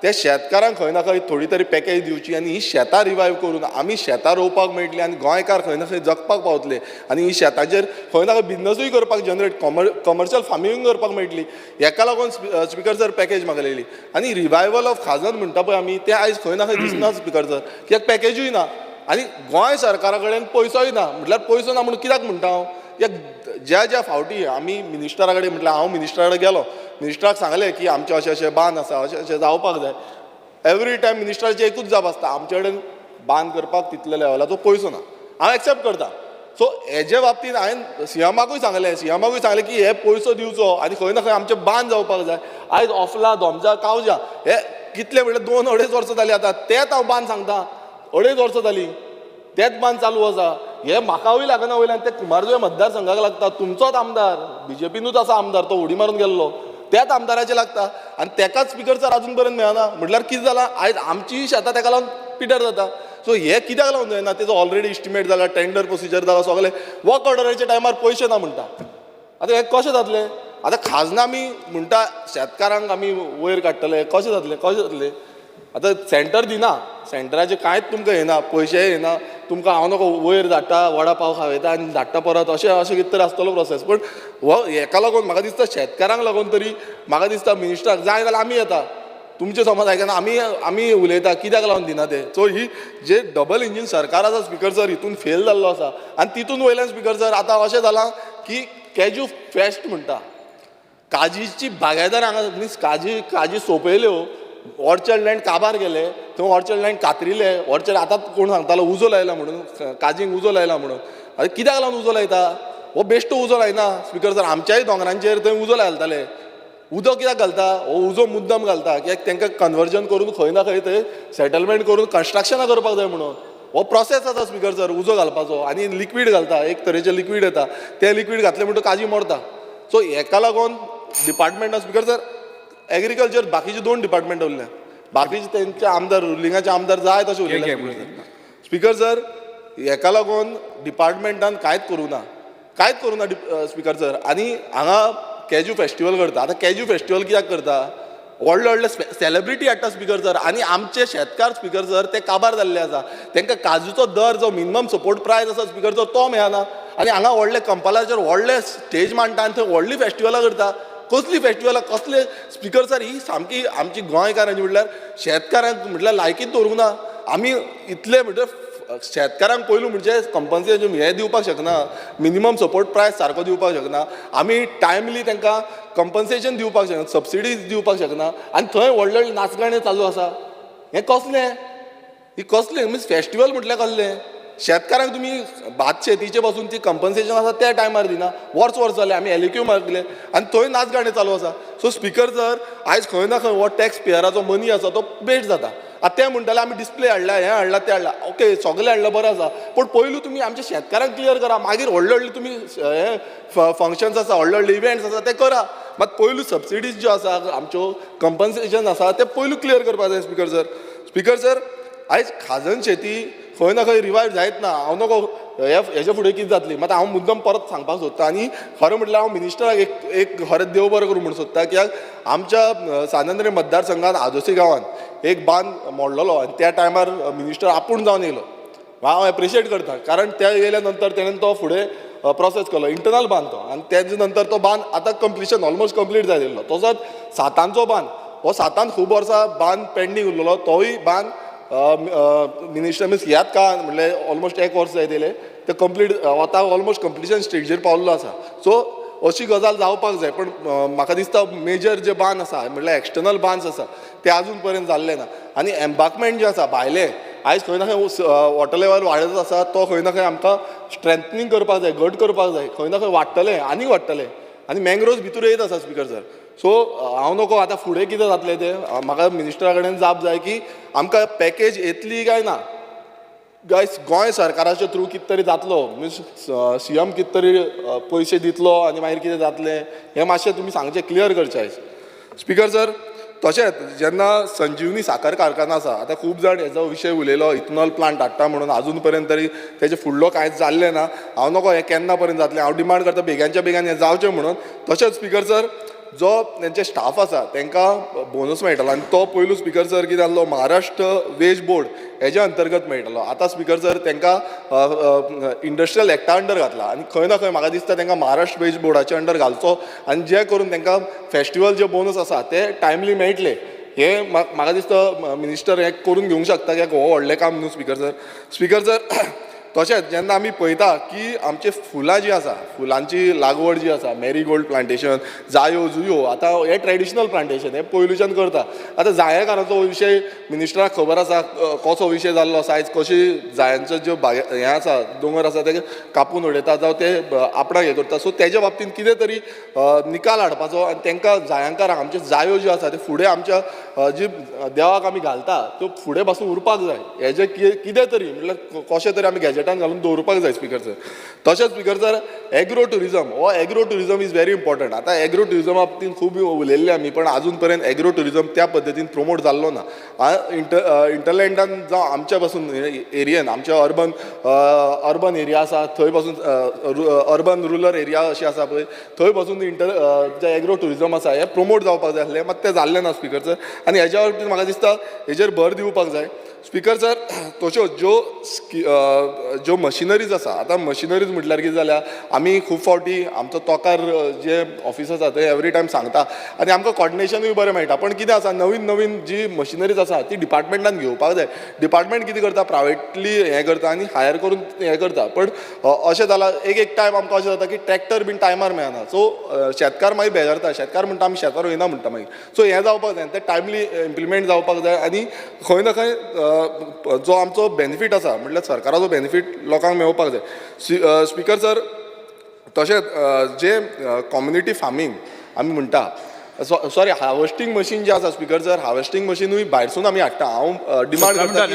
त्या शेतकारांक खंय ना खंय थोडी तरी पॅकेज दिवची आनी ही शेतां रिवायव करून आमी शेतां रोवपाक मेळटली आनी गोंयकार खंय ना खंय जगपाक पावतले आनी ही शेतांचेर खंय ना खंय बिजनसूय करपाक जनरेट कमर्शियल फार्मिंग करपाक मेळटली हेका लागून स्पिकर सर पॅकेज मागलेली आनी रिवायवल ऑफ खाजन म्हणटा पळय आमी तें आयज खंय ना खंय दिसना स्पिकर सर कित्याक पॅकेजूय ना आनी गोंय सरकारा कडेन पयसोय ना म्हटल्यार पयसो ना म्हणून कित्याक म्हणटा हांव ज्या फावटी आमी मिनिस्टरा कडेन म्हटल्यार हांव मिनिस्टरा कडेन गेलो मिनिस्टराक सांगलें की आमचें अशें अशें बांद आसा अशें जावपाक जाय एवरी टायम मिनिस्टराची एकूच जाप आसता आमचे कडेन बांद करपाक तितले लेवलाचो पयसो ना हांव एक्सेप्ट करता सो हेजे बाबतींत हांवें सीएमाकूय सांगलें की हे पयसो दिवचो आनी खंय ना खंय आमचें बांद जावपाक जाय आयज ऑफला धोमजा कावजा हे कितले म्हणल्यार 2-2.5 वर्सां जालीं आतां तेंच हांव बांद सांगता 2.5 वर्सां जालीं तेच बांद चालू आसा हे म्हाकावूय लागना वयल्यान ते कुमारजुंवे मतदारसंघाक लागता तुमचोच आमदार बीजेपीनूच आसा आमदार तो उडी मारून गेल्लो त्याच आमदाराचे लागता आनी तेकाच स्पिकर सर अजून पर्यंत मेळना म्हटल्यार कितें जालां आयज आमचीय शेतां तेका लागून पिड्यार जाता सो हे कित्याक लागून जायना तेजो ऑलरेडी इस्टिमेट जाला टेंडर प्रोसिजर जाला सगळें वर्क ऑर्डराच्या टायमार पयशे ना म्हणटा आतां हें कशें जातलें आतां खाजना आमी म्हणटा शेतकारांक आमी वयर काडटले कशें जातलें आतां सेंटर दिना सेंटराचें कांयच तुमकां येना पयशेय येना तुमकां हांव नको वयर धाडटा वडा पाव खावयता आनी धाडटा परत अशें कितें तरी आसतलो प्रोसेस पण हेका लागून म्हाका दिसता शेतकारांक लागून तरी म्हाका दिसता मिनिस्टराक जाय जाल्यार आमी येता तुमचे समज आयकना आमी उलयता कित्याक लागून दिना ते सो ही जे डबल इंजीन सरकार आसा स्पिकर सर हितून फेल जाल्लो आसा आनी तितून वयल्यान स्पिकर सर आतां अशें जालां की कॅज्यू फेस्ट म्हणटा काजीची बागायदार हांगा मिन्स काजी सोंपयल्यो ऑर्चर्ड लँड काबार गेले थंय ऑर्चर्ड लँड कातरिले ऑर्चर्ड आतां कोण सांगतालो उजो लायला म्हणून काजींक उजो लायला म्हणून आतां कित्याक लागून उजो लायता हो बेश्टो उजो लायना स्पिकर सर आमच्याय दोंगरांचेर थंय उजो लायताले उदक कित्याक घालता हो उजो मुद्दम घालता कित्याक तांकां कन्वर्जन करून खंय ना खंय थंय सेटलमेंट करून कन्स्ट्रक्शनां करपाक जाय म्हणून हो प्रोसेस आसा स्पिकर सर उजो घालपाचो आनी लिक्वीड घालता एक तरेचें लिक्वीड येता तें लिक्वीड घातलें म्हणटूच काजी मरता सो हेका लागून डिपार्टमेंट स्पिकर सर एग्रीकल्चर बाकीचे 2 डिपार्टमेंट उरल्या बाकीचे तेंचे आमदार रुलिंगाचे आमदार जाय तशें उरले स्पिकर सर हेका लागून डिपार्टमेंटान कांयच करूं ना स्पिकर सर आनी हांगा कॅज्यू फेस्टिवल करता आतां कॅज्यू फेस्टिवल कित्याक करता व्हडले सेलिब्रिटी हाडटा स्पिकर सर आनी आमचे शेतकार स्पिकर सर ते काबार जाल्ले आसा तांकां काजूचो दर जो मिनिमम सपोर्ट प्रायस आसा स्पिकर सर तो मेळना आनी हांगा व्हडले कंपालाचेर व्हडले स्टेज मांडटा आनी थंय व्हडली फेस्टिवलां करता कसली फेस्टिवलां कसले स्पिकर सर ही सामकी आमची गोंयकारांची म्हटल्यार शेतकारांक म्हटल्यार लायकीच दवरूंक ना आमी इतले म्हणजे शेतकारांक पयलू म्हणजे कंपन्सेशन हें दिवपाक शकना मिनिमम सपोर्ट प्रायस सारको दिवपाक शकना आमी टायमली तांकां कंपन्सेशन दिवपाक शकना सबसिडीज दिवपाक शकना आनी थंय व्हडले नाचगाणे चालू आसा हें कसलें मिन्स फेस्टिवल म्हटल्यार कसलें शेतकारांक तुमी भात शेतीचे पासून ती कंपन्सेशन आसा त्या टायमार दिना वर्स जाले आमी एलिक्यू मारले आनी थंय नाच गाणे चालू आसा सो स्पिकर सर आयज खंय ना खंय हो टॅक्स पेयराचो मनी आसा तो वेस्ट जाता आतां ते म्हणटाले आमी डिस्प्ले हाडला हें हाडला तें हाडला ओके सगळें हाडलं बरें आसा पूण पयलू तुमी आमच्या शेतकारांक क्लियर करा मागीर व्हडले व्हडले तुमी हे फंक्शन्स आसा व्हडले व्हडले इव्हेंट्स आसा ते करा मात पयलू सबसिडीज ज्यो आसा आमच्यो कंपन्सेशन आसा ते पयलू क्लियर करपाक जाय स्पिकर सर आयज खाजन शेती खंय ना खंय रिवायव जायत ना हांव नको हेच्या फुडें कितें जातली मात हांव मुद्दम परत सांगपाक सोदतां आनी खरें म्हटल्यार हांव मिनिस्टराक एक खरें देव बरें करूं म्हण सोदतां कित्याक आमच्या सानंद्रे मतदारसंघात आदोसी गांवांत एक बांद मोडलेलो आनी त्या टायमार मिनिस्टर आपूण जावन येयलो हांव एप्रिशिएट करतां कारण ते येयल्या नंतर तेणेन तो फुडें प्रोसेस केलो इंटरनल बांद तो आनी तेजे नंतर तो बांद आतां कंप्लिशन ऑलमोस्ट कंप्लीट जायलो तसोच सातांचो बांद हो सातांत खूब वर्सां बांद पेंडींग उरलेलो तोय बांद मिनिस्टर मीन्स ह्यात का म्हणल्यार ऑलमोस्ट एक वर्स जाय दिले ते कंप्लीट आतां ऑलमोस्ट कंप्लिशन स्टेजीर पावल्लो आसा सो अशी गजाल जावपाक जाय पण म्हाका दिसता मेजर जे बांद आसा म्हणल्यार एक्सटर्नल बांद्स आसा ते आजून पर्यंत जाल्ले ना आनी एम्बाकमेंट जे आसा भायले आयज खंय ना खंय वॉटर लेवल वाडत आसा तो खंय ना खंय आमकां स्ट्रेंथनींग करपाक जाय घट करपाक जाय खंय ना खंय वाडटले आनीक वाडटले आनी मँग्रोव्ज भितर येत आसा स्पिकर सर सो हांव नको आतां फुडें कितें जातलें तें म्हाका मिनिस्टरा कडेन जाप जाय की आमकां पॅकेज येतली काय ना गायज गोंय सरकाराच्या थ्रू कितें तरी जातलो मिन्स CM कितें तरी पयशे दितलो आनी मागीर कितें जातलें हें मातशें तुमी सांगचें क्लियर करचें आयज स्पिकर सर तशेंच जेन्ना संजीवनी साखर कारखाना आसा आतां खूब जाण हेजो विशय उलयलो इथनॉल प्लांट हाडटा म्हणून आजून पर्यंत तरी तेजे फुडलो कांयच जाल्लें ना हांव नको हें केन्ना पर्यंत जातलें हांव डिमांड करता बेग्याच्या बेगान हें जावचें म्हणून तशेंच स्पिकर सर जो तेंचे स्टाफ आसा तांकां बोनस मेळटलो आनी तो पयलू स्पिकर सर कितें जाल्लो महाराष्ट्र वेज बोर्ड हेज्या अंतर्गत मेळटलो आतां स्पिकर सर तांकां इंडस्ट्रियल एक्टा अंडर घातला आनी खंय ना खंय म्हाका दिसता तांकां महाराष्ट्र वेज बोर्डाच्या अंडर घालचो आनी जे करून तांकां फेस्टिवल जे बोनस आसा ते टायमली मेळटले हे म्हाका दिसता मिनिस्टर हें करून घेवंक शकता कित्याक हो व्हडलें काम न्हू स्पिकर सर तशेंच जेन्ना आमी पळयता की आमचे फुलां जीं आसा फुलांची लागवड जी आसा मॅरीगोल्ड प्लांटेशन जायो जुयो आतां हे ट्रेडिशनल प्लांटेशन हे पयलुच्यान करता आतां जायेकाराचो विशय मिनिस्टराक खबर आसा कसो विशय जाल्लो आसा आयज कशी जायांचो ज्यो हें आसा दोंगर आसा ते कापून उडयता जावं ते आपणाक हें करता सो तेज्या बाबतींत कितें तरी निकाल हाडपाचो आनी तांकां जायांकारांक आमचे जायो ज्यो आसा ते फुडें आमच्या जी देवाक आमी घालता त्यो फुडें पासून उरपाक जाय हेजें कितें तरी म्हणल्यार कशें तरी आमी गॅजेटान घालून दवरपाक जाय स्पिकर सर तशेंच स्पिकर सर एग्रो टुरिजम हो agro tourism is very important आतां एग्रो टुरिजमा बाबतींत खूब उलयल्ले आमी पण आजून पर्यंत एग्रो टुरिजम त्या पद्दतीन प्रमोट जाल्लो ना इंटरलँडान जावं आमच्या पासून एरियेन आमच्या अर्बन एरिया आसा थंय पासून अर्बन रुरल एरिया अशी आसा पळय थंय पासून जे एग्रो टुरिजम आसा हें प्रमोट जावपाक जाय आसलें मात तें जाल्लें ना स्पिकर सर आनी हेज्या बाबतींत म्हाका दिसता हेजेर भर दिवपाक जाय स्पिकर सर तश्यो ज्यो मशिनरीज आसा आतां मशिनरीज म्हटल्यार कितें जाल्या आमी खूब फावटी आमचो तोकार जे ऑफिस आसा ते एवरी टायम सांगता आनी आमकां कॉर्डिनेशनूय बरें मेळटा पण कितें आसा नवीन जी मशिनरीज आसा ती डिपार्टमेंटान घेवपाक जाय डिपार्टमेंट कितें करता प्रायवेटली हें करता आनी हायर करून हें करता पण अशें जालां एक टायम आमकां अशें जाता की ट्रॅक्टर बीन टायमार मेळना सो शेतकार मागीर बेजारता शेतकार म्हणटा आमी शेतार वयना म्हणटा मागीर सो हें जावपाक जाय तें टायमली इम्प्लिमेंट जावपाक जाय आनी खंय ना खंय जो आमचो बेनिफीट आसा म्हटल्यार सरकाराचो बेनिफीट लोकांक मेळोवपाक जाय स्पिकर सर तशेंच जे कम्युनिटी फार्मींग आमी म्हणटा सॉरी हार्वेस्टींग मशीन जे आसा स्पिकर सर हार्वेस्टींग मशीनूय भायरसून आमी हाडटा हांव डिमांड करता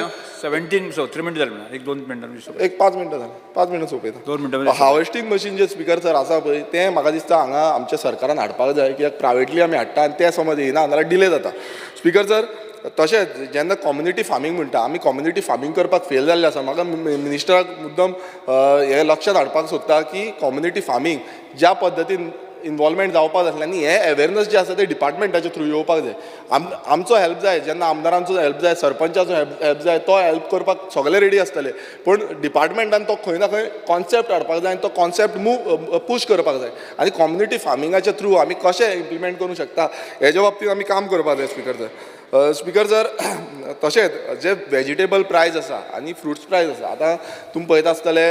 17 3 मिनटां जालें एक 2 मिनटां एक 5 मिनटां जालें 5 मिनटां सोंपयता 2 मिनटां हार्वेस्टींग मशीन जे स्पिकर सर आसा पळय तें म्हाका दिसता हांगा आमच्या सरकारान हाडपाक जाय कित्याक प्रायवेटली आमी हाडटा आनी ते समज येना जाल्यार डिले जाता स्पिकर सर तशेंच जेन्ना कम्युनिटी फार्मींग म्हणटा आमी कम्युनिटी फार्मींग करपाक फेल जाल्ले आसा म्हाका मिनिस्टराक मुद्दम हें लक्षांत हाडपाक सोदता की कम्युनिटी फार्मींग ज्या पद्दतीन इन्वॉल्वमेंट जावपाक जाय आनी हे अवेरनस जे आसा ते डिपार्टमेंटाच्या थ्रू येवपाक जाय आमचो हेल्प जाय जेन्ना आमदारांचो हेल्प जाय सरपंचाचो हेल्प जाय तो हेल्प करपाक सगळे रेडी आसतले पूण डिपार्टमेंटान तो खंय ना खंय कॉन्सेप्ट हाडपाक जाय आनी तो कॉन्सेप्ट पुश करपाक जाय आनी कम्युनिटी फार्मिंगाच्या थ्रू आमी कशें इम्प्लिमेंट करूंक शकता हेज्या बाबतींत आमी काम करपाक जाय स्पिकर सर तशेंच जे वेजिटेबल प्रायस आसा आनी फ्रुट्स प्रायस आसा आतां तुमी पळयता आसतले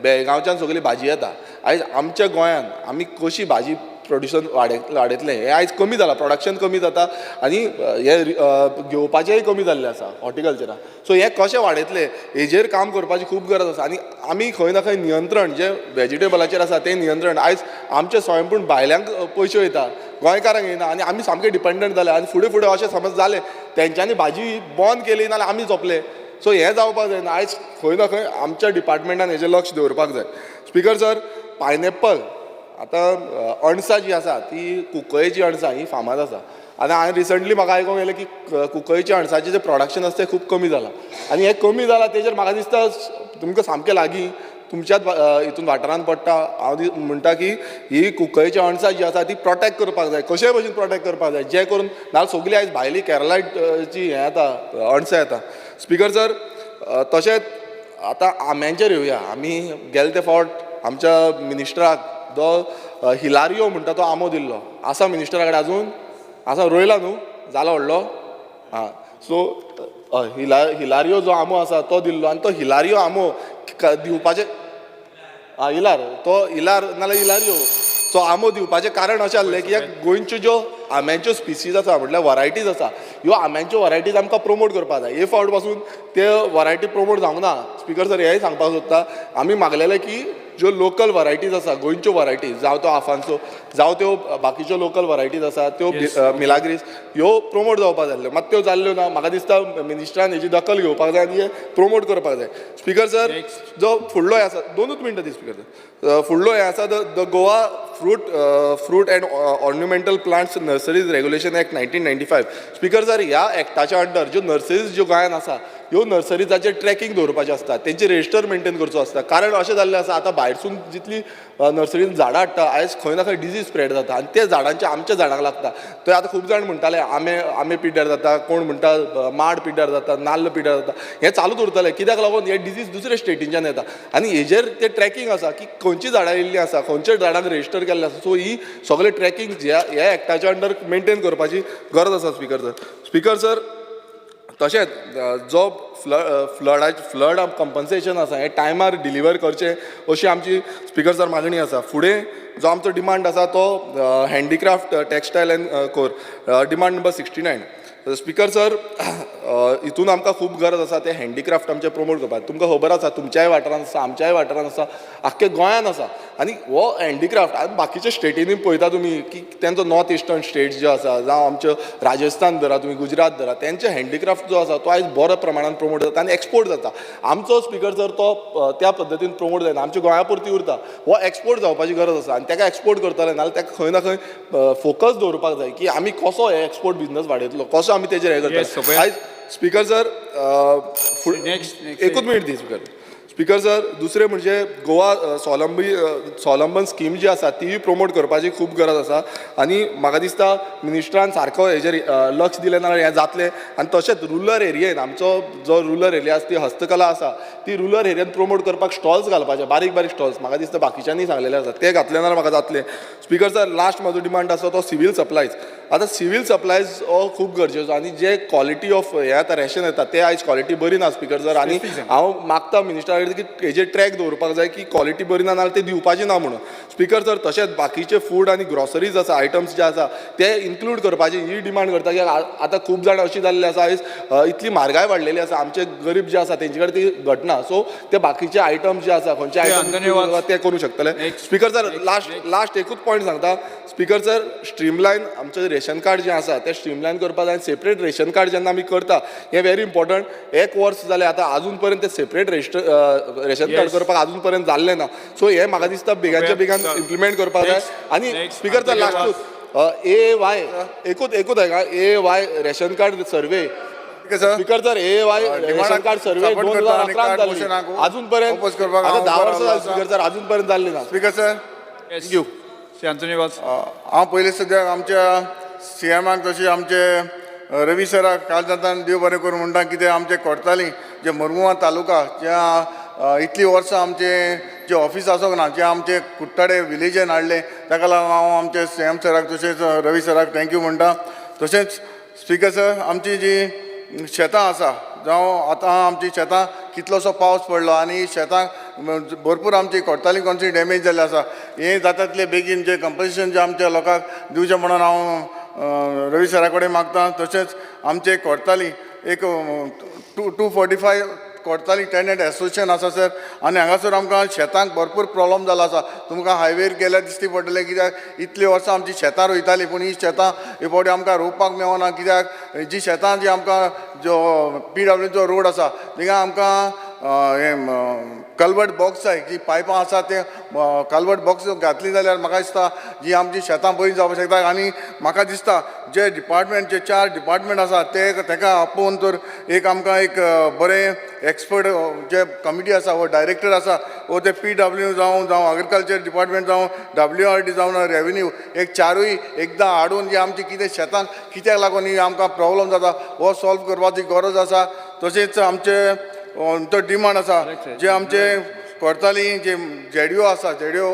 बेळगांवच्यान सगळी भाजी येता आयज आमच्या गोंयान आमी कशी भाजी प्रोड्युशन वाडयतलें हें आयज कमी जालां प्रोडक्शन कमी जाता आनी हे घेवपाचेंय कमी जाल्लें आसा हॉर्टिकल्चरान सो हें कशें वाडयतलें हेजेर काम करपाची खूब गरज आसा आनी आमी खंय ना खंय नियंत्रण जें वेजिटेबलाचेर आसा तें नियंत्रण आयज आमचें स्वयंपूण भायल्यांक पयशे वयता गोंयकारांक येना आनी आमी सामके डिपेंडंट जाले आनी फुडें अशें समज जालें तेंच्यांनी भाजी बंद केली नाल्यार आमी जपले. सो हें जावपाक जायना. आयज खंय ना खंय आमच्या डिपार्टमेंटान हेजेर लक्ष दवरपाक जाय. स्पिकर सर, पायनॅपल आतां अणसां जी आसा ती कुंकळेची अणसां ही फामाद आसा. आनी हांवें रिसंटली म्हाका आयकूंक येलें की कुंकळेच्या अणसाचें जें प्रोडक्शन आसा तें खूब कमी जालां. आनी हें कमी जालां तेजेर म्हाका दिसता तुमकां सामकें लागीं तुमच्याच हितून वाठारांत पडटा. हांव म्हणटा की ही कुंकळेची अणसां जी आसा ती प्रोटेक्ट करपाक जाय. कशे भशेन प्रोटेक्ट करपाक जाय जें करून नाल्यार सगळीं आयज भायली केरलायटची हें येता अणसां येता. स्पिकर सर, तशेंच आतां आंब्यांचेर येवया. आमी गेले ते फावट आमच्या मिनिस्टराक जो हिलारियो म्हणटा तो आंबो दिल्लो आसा मिनिस्टरा कडेन अजून आसा रोयला न्हू जाला व्हडलो. हां, सो हिलारियो जो आंबो आसा तो दिल्लो आनी तो हिलारियो आंबो दिवपाचे इलार तो इलार नाल्यार इलारियो सो आंबो दिवपाचें कारण अशें आसलें की गोंयच्यो ज्यो आंब्यांच्यो स्पिसीज आसा म्हटल्यार वरायटीज आसा ह्यो आंब्यांच्यो वरायटीज आमकां प्रमोट करपाक जाय. हे फावट पासून त्यो वरायटी प्रमोट जावंक ना. स्पिकर सर, हेंय सांगपाक सोदता आमी मागलेलें की ज्यो लोकल वरायटीज आसा गोंयच्यो वरायटीज जावं त्यो आफांचो जावं त्यो बाकीच्यो लोकल वरायटीज आसा त्यो मिलाग्रीस ह्यो प्रमोट जावपाक जाल्ल्यो. मात त्यो जाल्ल्यो ना. म्हाका दिसता मिनिस्टरान हेजी दखल घेवपाक जाय आनी हे प्रमोट करपाक जाय. स्पिकर सर, जो फुडलो हे आसा 2 मिनटां दी स्पिकर सर. फुडलो हे आसा the Goa fruit and ornamental plants nurseries regulation act 1995. Speaker sir, ह्या एक्टाच्या अंडर ज्यो नर्सरीज ज्यो गोंयांत आसा ह्यो नर्सरीजाचेर ट्रॅकिंग दवरपाचें आसता. तेंचे रेजिस्टर मेंटेन करचो आसता. कारण अशें जाल्लें आसा आतां भायरसून जितली नर्सरीन झाडां हाडटा आयज खंय ना खंय डिजीज स्प्रेड जाता आनी ते झाडांचे आमच्या झाडांक लागता. थंय आतां खूब जाण म्हणटाले आंबे पिड्ड्यार जाता, कोण म्हणटा माड पिड्ड्यार जाता, नाल्ल पिड्ड्यार जाता. हें चालूच उरतलें कित्याक लागून हे डिजीज दुसऱ्या स्टेटींच्यान येता आनी हेजेर ते ट्रॅकिंग आसा की खंयची झाडां येयल्लीं आसा, खंयच्या झाडांक रेजिस्टर केल्लें आसा. सो ही सगळे ट्रॅकिंग ह्या एक्टाच्या अंडर मेंटेन करपाची गरज आसा. स्पिकर सर, तशेंच जो फ्लड कंपन्सेशन आसा हें टायमार डिलिव्हर करचें अशी आमची स्पिकर सर मागणी आसा. फुडें जो आमचो डिमांड आसा तो handicraft textile end core demand number 69. Speaker sir, हितून आमकां खूब गरज आसा ते हँडीक्राफ्ट आमचे प्रमोट करपाक. तुमकां खबर आसा तुमच्याय वाठारांत आसा, आमच्याय वाठारांत आसा, आख्खे गोंयांत आसा. आनी हो हँडीक्राफ्ट आनी बाकीच्या स्टेटींनी पळयता तुमी की तेंचो नॉर्थ इस्टर्न स्टेट्स ज्यो आसा जावं आमच्यो राजस्थान धरा तुमी, गुजरात धरा, तेंचे हँडीक्राफ्ट जो आसा तो आयज बऱ्या प्रमाणान प्रमोट जाता आनी एक्सपोर्ट जाता. आमचो स्पिकर सर तो त्या पद्दतीन प्रमोट जायना. आमच्या गोंया पुरती उरता. हो एक्सपोर्ट जावपाची गरज आसा आनी ताका एक्सपोर्ट करतले नाल्यार ताका खंय ना खंय फोकस दवरपाक जाय की आमी कसो हे एक्सपोर्ट बिझनस वाडयतलो, कसो आमी तेजेर हे करतले. आयज स्पिकर सर, एकूच मिनीट दी स्पिकर. स्पिकर सर, दुसरें म्हणजे गोवा स्वावलंबन स्कीम जी आसा ती प्रमोट करपाची खूब गरज आसा आनी म्हाका दिसता मिनिस्टरान सारको हेजेर लक्ष दिलें नाल्यार हें जातलें. आनी तशेंच रुरल एरियेन आमचो जो रुरल एरिया आसा ती हस्तकला आसा ती रुरल एरियेन प्रमोट करपाक स्टॉल्स घालपाचे, बारीक बारीक स्टॉल्स. म्हाका दिसता बाकीच्यांनी सांगलेले आसा ते घातले नाल्यार म्हाका जातलें. स्पिकर सर, लास्ट म्हाजो डिमांड आसा तो सिवील सप्लायज. आतां सिवील सप्लायज हो खूब गरजेचो आनी जे क्वॉलिटी ऑफ हें आतां रेशन येता ते आयज क्वॉलिटी बरी ना स्पिकर सर. आनी हांव मागता मिनिस्टरा की हेजेर ट्रॅक दवरपाक जाय की क्वॉलिटी बरी ना नाल्यार ते दिवपाची ना म्हणून. स्पिकर सर, तशेंच बाकीचे फूड आनी ग्रॉसरीज आसा आयटम्स जे आसा ते इन्क्लूड करपाची ही डिमांड करता. कित्याक आतां खूब जाण अशी जाल्ली आसा आयज इतली म्हारगाय वाडलेली आसा, आमचे गरीब जे आसा तेंचे कडेन ती घटना. सो ते बाकीचे आयटम्स जे आसा खंयचे आयटम ते करूं शकतले. स्पिकर सर, लास्ट एकूच पॉयंट सांगता. स्पिकर सर, स्ट्रीमलायन आमचें रेशन कार्ड जें आसा तें स्ट्रीमलायन करपाक जाय. सेपरेट रेशन कार्ड जेन्ना आमी करता हें व्हेरी इम्पॉर्टंट. 1 वर्स जालें आतां अजून पर्यंत ते सेपरेट रेशन कार्ड करपाक अजून पर्यंत जाल्लें ना. सो हें म्हाका दिसता बेगाच्या बेगान इम्प्लिमेंट करपाक जाय. आनी स्पिकर सर, लास्टूच AY एकूच हाका AY ration card survey. Speaker sir, AY ration card survey 2011 जाल्ली अजून पर्यंत 10 वर्सां जालीं स्पिकर सर, अजून पर्यंत जाल्ली ना. Speaker sir, thank you. हांव पयलीं सद्याक आमच्या CMाक तशी आमचे रवी सराक काल जातान देव बरें करूं म्हणटा. कितें आमचे कोर्ताली जे मरमुगांव तालुका ज्या इतली वर्सां आमचे जे ऑफिस आसूंक ना, जे आमचे कुट्टाडे विलेजन हाडले, ताका लागून हांव आमचे CM सराक तशेंच रवी सराक थँक्यू म्हणटा. तशेंच स्पिकर सर, आमची जी शेतां आसा जावं आतां आमची शेतां कितलोसो पावस पडलो आनी शेतांक भरपूर आमची कोर्ताली कोणसी डॅमेज जाल्ले आसा. हें जाता तितले बेगीन जे कंपन्सेशन जे आमच्या लोकांक दिवचें म्हणून हांव रवी सरा कडेन मागतां. तशेंच आमचे कोर्ताली एक 245 कोर्ताली टेनंट एसोसिएशन आसा सर आनी हांगासर आमकां शेतांक भरपूर प्रॉब्लम जालो आसा तुमकां हायवेर गेल्यार दिश्टी पडटलें कित्याक इतलीं वर्सां आमची शेतां रोयतालीं पूण ही शेतां हे फावटी आमकां रोवपाक मेळना कित्याक जी शेतां जी आमकां जो PWचो रोड आसा थिंगा आमकां हे कल्वर्ट बॉक्स जाय जी पायपां आसा ते कल्वर्ट बॉक्स घातली जाल्यार म्हाका दिसता जी आमची शेतां बरी जावपाक शकता आनी म्हाका दिसता जे डिपार्टमेंट जे 4 डिपार्टमेंट आसा तेका आपोवन तर एक आमकां एक बरें एक्सपर्ट जे कमिटी आसा वो डायरेक्टर आसा वो ते PW जावं एग्रीकल्चर डिपार्टमेंट जावं WRD जावं रेव्हेन्यू एक चारूय एकदां हाडून जी आमची कितें शेतांक कित्याक लागून ही आमकां प्रॉब्लम जाता हो सॉल्व करपाची गरज आसा तशेंच आमचे तो डिमांड आसा जे आमचे कोर्ताली जे JDO आसा JDO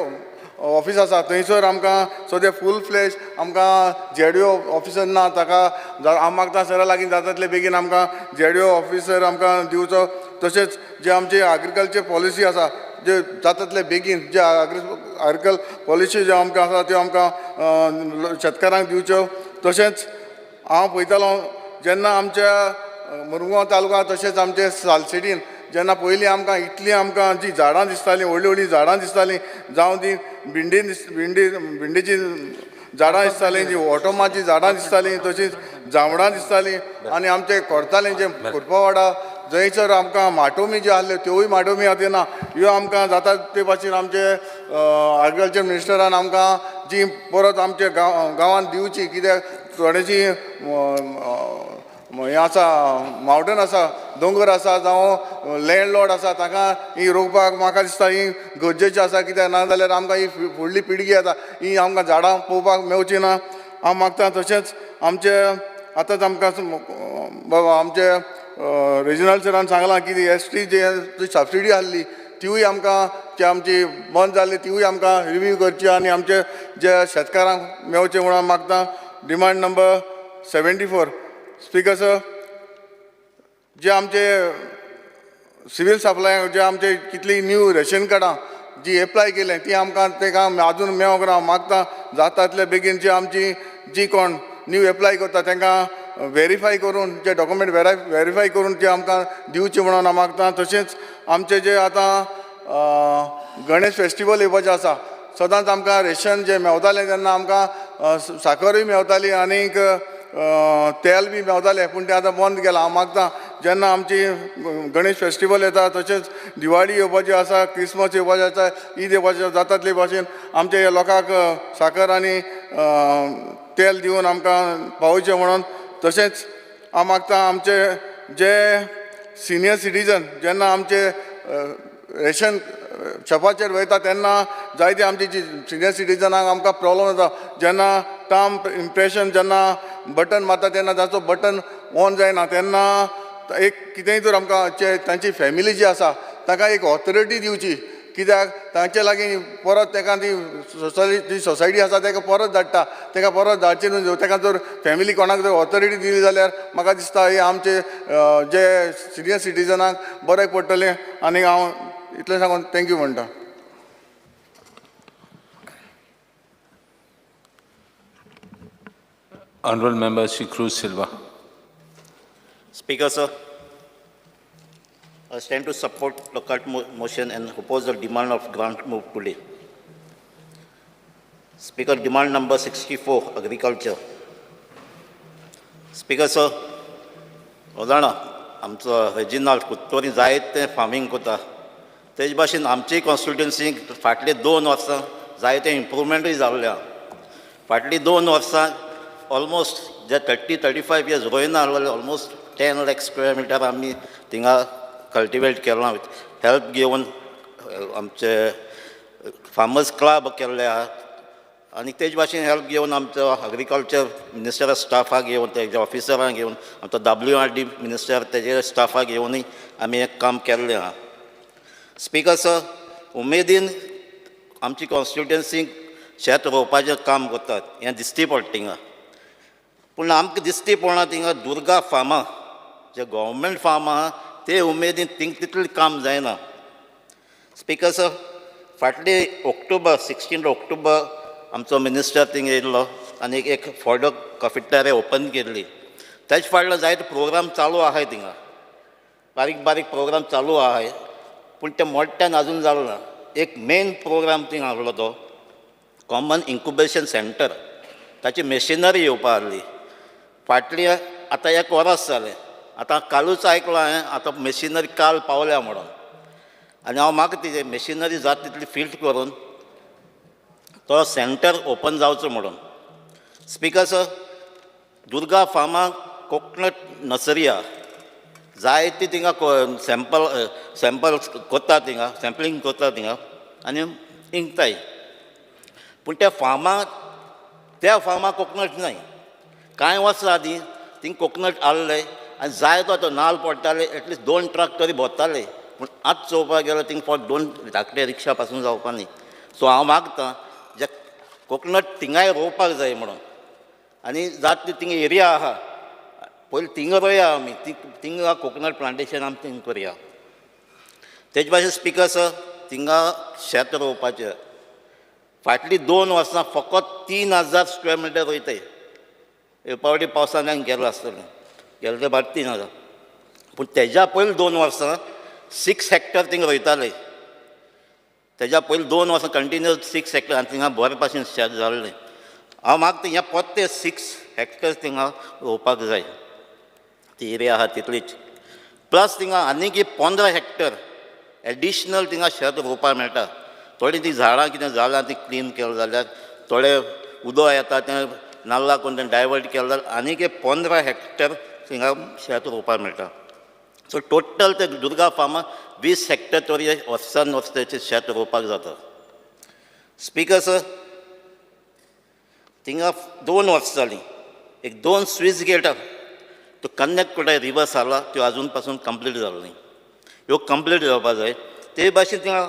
ऑफिस आसा थंयसर आमकां सद्या फूल फ्लेश आमकां JDO ऑफिसर ना ताका हांव मागता सरा लागीं जाता तितले बेगीन आमकां JDO ऑफिसर आमकां दिवचो तशेंच जे आमची एग्रीकल्चर पॉलिसी आसा जे जाता तितले बेगीन जे एग्रीकल्चर पॉलिसी ज्यो आमकां आसा त्यो आमकां शेतकारांक दिवच्यो तशेंच हांव पळयतालो जेन्ना आमच्या मुरगांव तालुका तशेंच आमचे सालसेडीन जेन्ना पयलीं आमकां इतलीं आमकां जी झाडां दिसतालीं व्हडलीं व्हडलीं झाडां दिसतालीं जावं ती भिंडीची झाडां दिसतालीं जी ओटोमाची झाडां दिसतालीं तशींच जांबळां दिसतालीं आनी आमचे कोर्तालें जे कुरपावाडा जंयसर आमकां माटोमी ज्यो आहल्यो त्योय माटोमी आतां ना ह्यो आमकां जाता ते भाशेन आमचे एग्रीकल्चर मिनिस्टरान आमकां जी परत आमच्या गांवांत दिवची कित्याक थोडीशी हें आसा मावंटन आसा दोंगर आसा जावं लँडलॉर्ड आसा ताका ही रोवपाक म्हाका दिसता ही गरजेची आसा कित्याक नाजाल्यार आमकां ही फुडली पिळगी येता ही आमकां झाडां पळोवपाक मेळची ना हांव मागता तशेंच आमचे आतांच आमकां आमचे रिजनल सरान सांगलां की ST जी सबसिडी आहली तिवूय आमकां जे आमची बंद जाल्ली तिवूय आमकां रिव्यू करची आनी आमचे जे शेतकारांक मेळचे म्हणून हांव मागता डिमांड नंबर 74 स्पीकर सर जे आमचे सिवील सप्लाय जे आमचे कितली न्यू रेशन कार्डां जी एप्लाय केलें ती आमकां तेका अजून मेळोंक ना मागता जाता तितले बेगीन जी आमची जी कोण न्यू एप्लाय करता तांकां व्हेरीफाय करून जे डॉक्युमेंट व्हेरीफाय करून ते आमकां दिवचे म्हणून हांव मागता तशेंच आमचे जे आतां गणेश फेस्टिवल येवपाचें आसा सदांच आमकां रेशन जे मेवतालें तेन्ना आमकां साखरूय मेवताली आनीक तेल बी मेवतालें पूण तें आतां बंद केलां हांव मागता जेन्ना आमची गणेश फेस्टिवल येता तशेंच दिवाळी येवपाची आसा क्रिसमस येवपाचें आसा ईद येवपाचें जाता तितले भाशेन आमच्या ह्या लोकांक साखर आनी तेल दिवन आमकां पावोवचें म्हणून तशेंच हांव मागता आमचे जे सिनियर सिटीजन जेन्ना आमचे रेशन शॉपाचेर वयता तेन्ना जायती आमची जी सिनियर सिटीजनांक आमकां प्रॉब्लम जाता जेन्ना टार्म इम्प्रेशन जेन्ना बटन मारता तेन्ना ताचो बटन ऑन जायना तेन्ना एक कितेंय तर आमकां तांची फॅमिली जी आसा ताका एक ऑथॉरिटी दिवची कित्याक तांचे लागीं परत ताका ती सोसायटी आसा ताका परत धाडटा ताका परत धाडची न्हू ताका जर फॅमिली कोणाक जर ऑथॉरिटी दिली जाल्यार म्हाका दिसता हे आमचे जे सिनियर सिटीजनाक बरें पडटलें आनी हांव इतलें सांगून थँक्यू म्हणटा Honourable Member Shri Cruz Silva. Speaker, sir, I stand to support the cut motion and oppose the demand of grant move today. Speaker, demand number 64, agriculture. Speaker, sir, जाणा आमचो रेजिनाल्ड कुत्तोरी जायते फार्मींग करता तेज भाशेन आमचे कॉन्स्टिट्युएन्सीक फाटले 2 वर्सां जायते इम्प्रुवमेंटूय जाल्ल्या फाटलीं 2 वर्सां ऑलमोस्ट जे 30-35 years रोयना almost 10 lakh square meter आमी थिंगा कल्टिवेट केलां विथ हेल्प घेवन आमचे फार्मर्स क्लब केल्ले आहा आनी तेज भाशेन हेल्प घेवन आमचो एग्रीकल्चर मिनिस्टर स्टाफाक घेवन तेजे ऑफिसरांक घेवन आमचो WRD मिनिस्टर तेजे स्टाफाक घेवनूय आमी एक काम केल्लें आहा स्पीकर सर उमेदीन आमची कॉन्स्टिट्युएन्सीक शेत रोवपाचें काम करतात हें दिसती पडटा थिंगा पूण आमकां दिसती पडना थिंगा दुर्गा फार्मां जे गव्हर्मेंट फार्म आहा ते उमेदीन थिंग तितलें काम जायना स्पीकर सर फाटले 16 ऑक्टोबर आमचो मिनिस्टर थिंग येयल्लो आनी एक फॉडक कॉफेटेरिया ओपन केल्ली तेज फाटलो जायते प्रोग्राम चालू आहाय थिंगा बारीक बारीक प्रोग्राम चालू आहे पूण ते मोठ्यान अजून जालो ना. एक मेन प्रोग्राम थिंगा आहलो तो कॉमन इन्क्युबेशन सेंटर. ताची मेशिनरी येवपा आहली. फाटली आतां 1 वर्स जालें. आतां कालूच आयकलो हांवें आतां मेशिनरी काल पावल्या म्हणून. आनी हांव म्हाका ती मेशिनरी जाता तितली फिल्ड करून तो सेंटर ओपन जावचो म्हणून. Speaker sir, Durga pharma coconut nursery आहा. जायती थिंगा सॅम्पल कोत्ता थिंगा, सॅम्पलिंग कोत्ता थिंगा आनी इंकताय. पूण त्या फार्मा कोकोनट नाय. कांय वर्सां आदीं थिंग कोकोनट आहले आनी जाय तो नाल्ल पडटाले. एटलिस्ट 2 ट्रक तरी भोंवताले. पूण आतां चोवपाक गेलो थिंग फक्त 2 धाकटे रिक्षा पासून जावपा न्ही. सो हांव मागतां जे कोकोनट थिंगाय रोवपाक जाय म्हणून. आनी जात थिंग एरिया आहा पयलीं थिंग रोया आमी. थिंगा कोकोनट प्लांटेशन आमी थिंग करया. तेजे भाशेन स्पिकर सर, थिंगा शेत रोवपाचें. फाटलीं 2 वर्सां फकत 3000 स्क्वेअर मिटर रोयताय. पावटी पावसान गेलो आसतलें. गेले ते भायर 3000. पूण तेज्या पयलीं 2 वर्सां 6 हेक्टर थिंग रोयताले. तेज्या पयलीं 2 वर्सां कंटिन्यूअस 6 हेक्टर आनी थिंगा बरे भाशेन शेत जाल्लें. हांव मागता हें परते 6 हेक्टर थिंगा रोवपाक जाय. ती एरिया आहा तितलीच. प्लस थिंगा आनीक 15 हेक्टर एडिशनल थिंगा शेत रोवपाक मेळटा. थोडीं तीं झाडां कितें जालां तीं क्लीन केलें जाल्यार, थोडे उदक येता तें नाल्ला कोण तें डायवर्ट केलें जाल्यार आनीक 15 हेक्टर थिंगा शेत रोवपाक मेळटा. सो टोटल ते दुर्गा फार्मा 20 हेक्टर तरी वर्सान वर्साचें शेत रोवपाक जाता. स्पिकर सर, थिंगा 2 वर्सां जालीं. 2 स्विच गेट तो कन्याकुमारी रिवर्स आला त्यो अजून पासून कंप्लीट जालो न्ही. ह्यो कंप्लीट जावपाक जाय. ते भाशेन थिंगा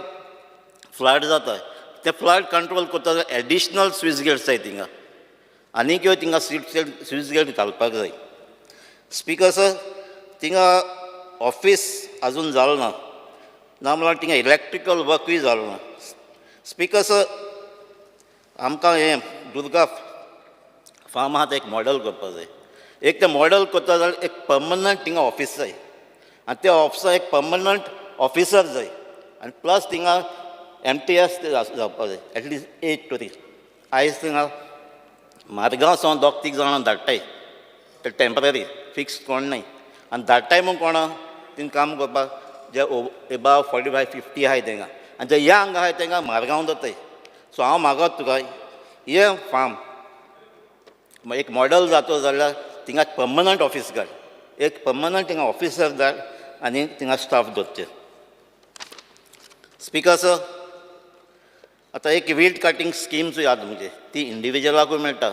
फ्लड जाता. ते फ्लड कंट्रोल करता एडिशनल स्विच गेट्स जाय थिंगा. आनीक ह्यो थिंगा स्विच गेट घालपाक जाय. स्पिकर सर, थिंगा ऑफिस अजून जालो ना. ना म्हणल्यार थिंगा इलेक्ट्रिकल वर्कूय जालो ना. स्पिकर सर, आमकां हें दुर्गा फार्म आहा एक मॉडल करपाक जाय. एक ते मॉडल करता जाल्यार एक परमनंट थिंगा ऑफिस जाय. आनी त्या ऑफिसाक एक परमनंट ऑफिसर जाय. आनी प्लस थिंगा MTS ते जावपाक जाय. एटलिस्ट 8 तरी. आयज थिंगा मारगांव सावन 2-3 जाणां धाडटाय. ते टेम्पररी फिक्स कोण नाय. आनी धाडटाय म्हूण कोणा थिंग काम करपाक जे एबाव 45-50 आहाय थिंगा. आनी जे यंग आहाय तांकां मारगांव दताय. सो हांव मागत तुका हे फार्म एक मॉडल जातो जाल्यार थिंगा परमनंट ऑफिस घाल. एक परमनंट थिंगा ऑफिसर धाड आनी थिंगा स्टाफ दवरचे. स्पिकर सर, आतां एक वीड कटींग स्किम्सूय आहा तुमचे. ती इंडिविज्युअलाकूय मेळटा.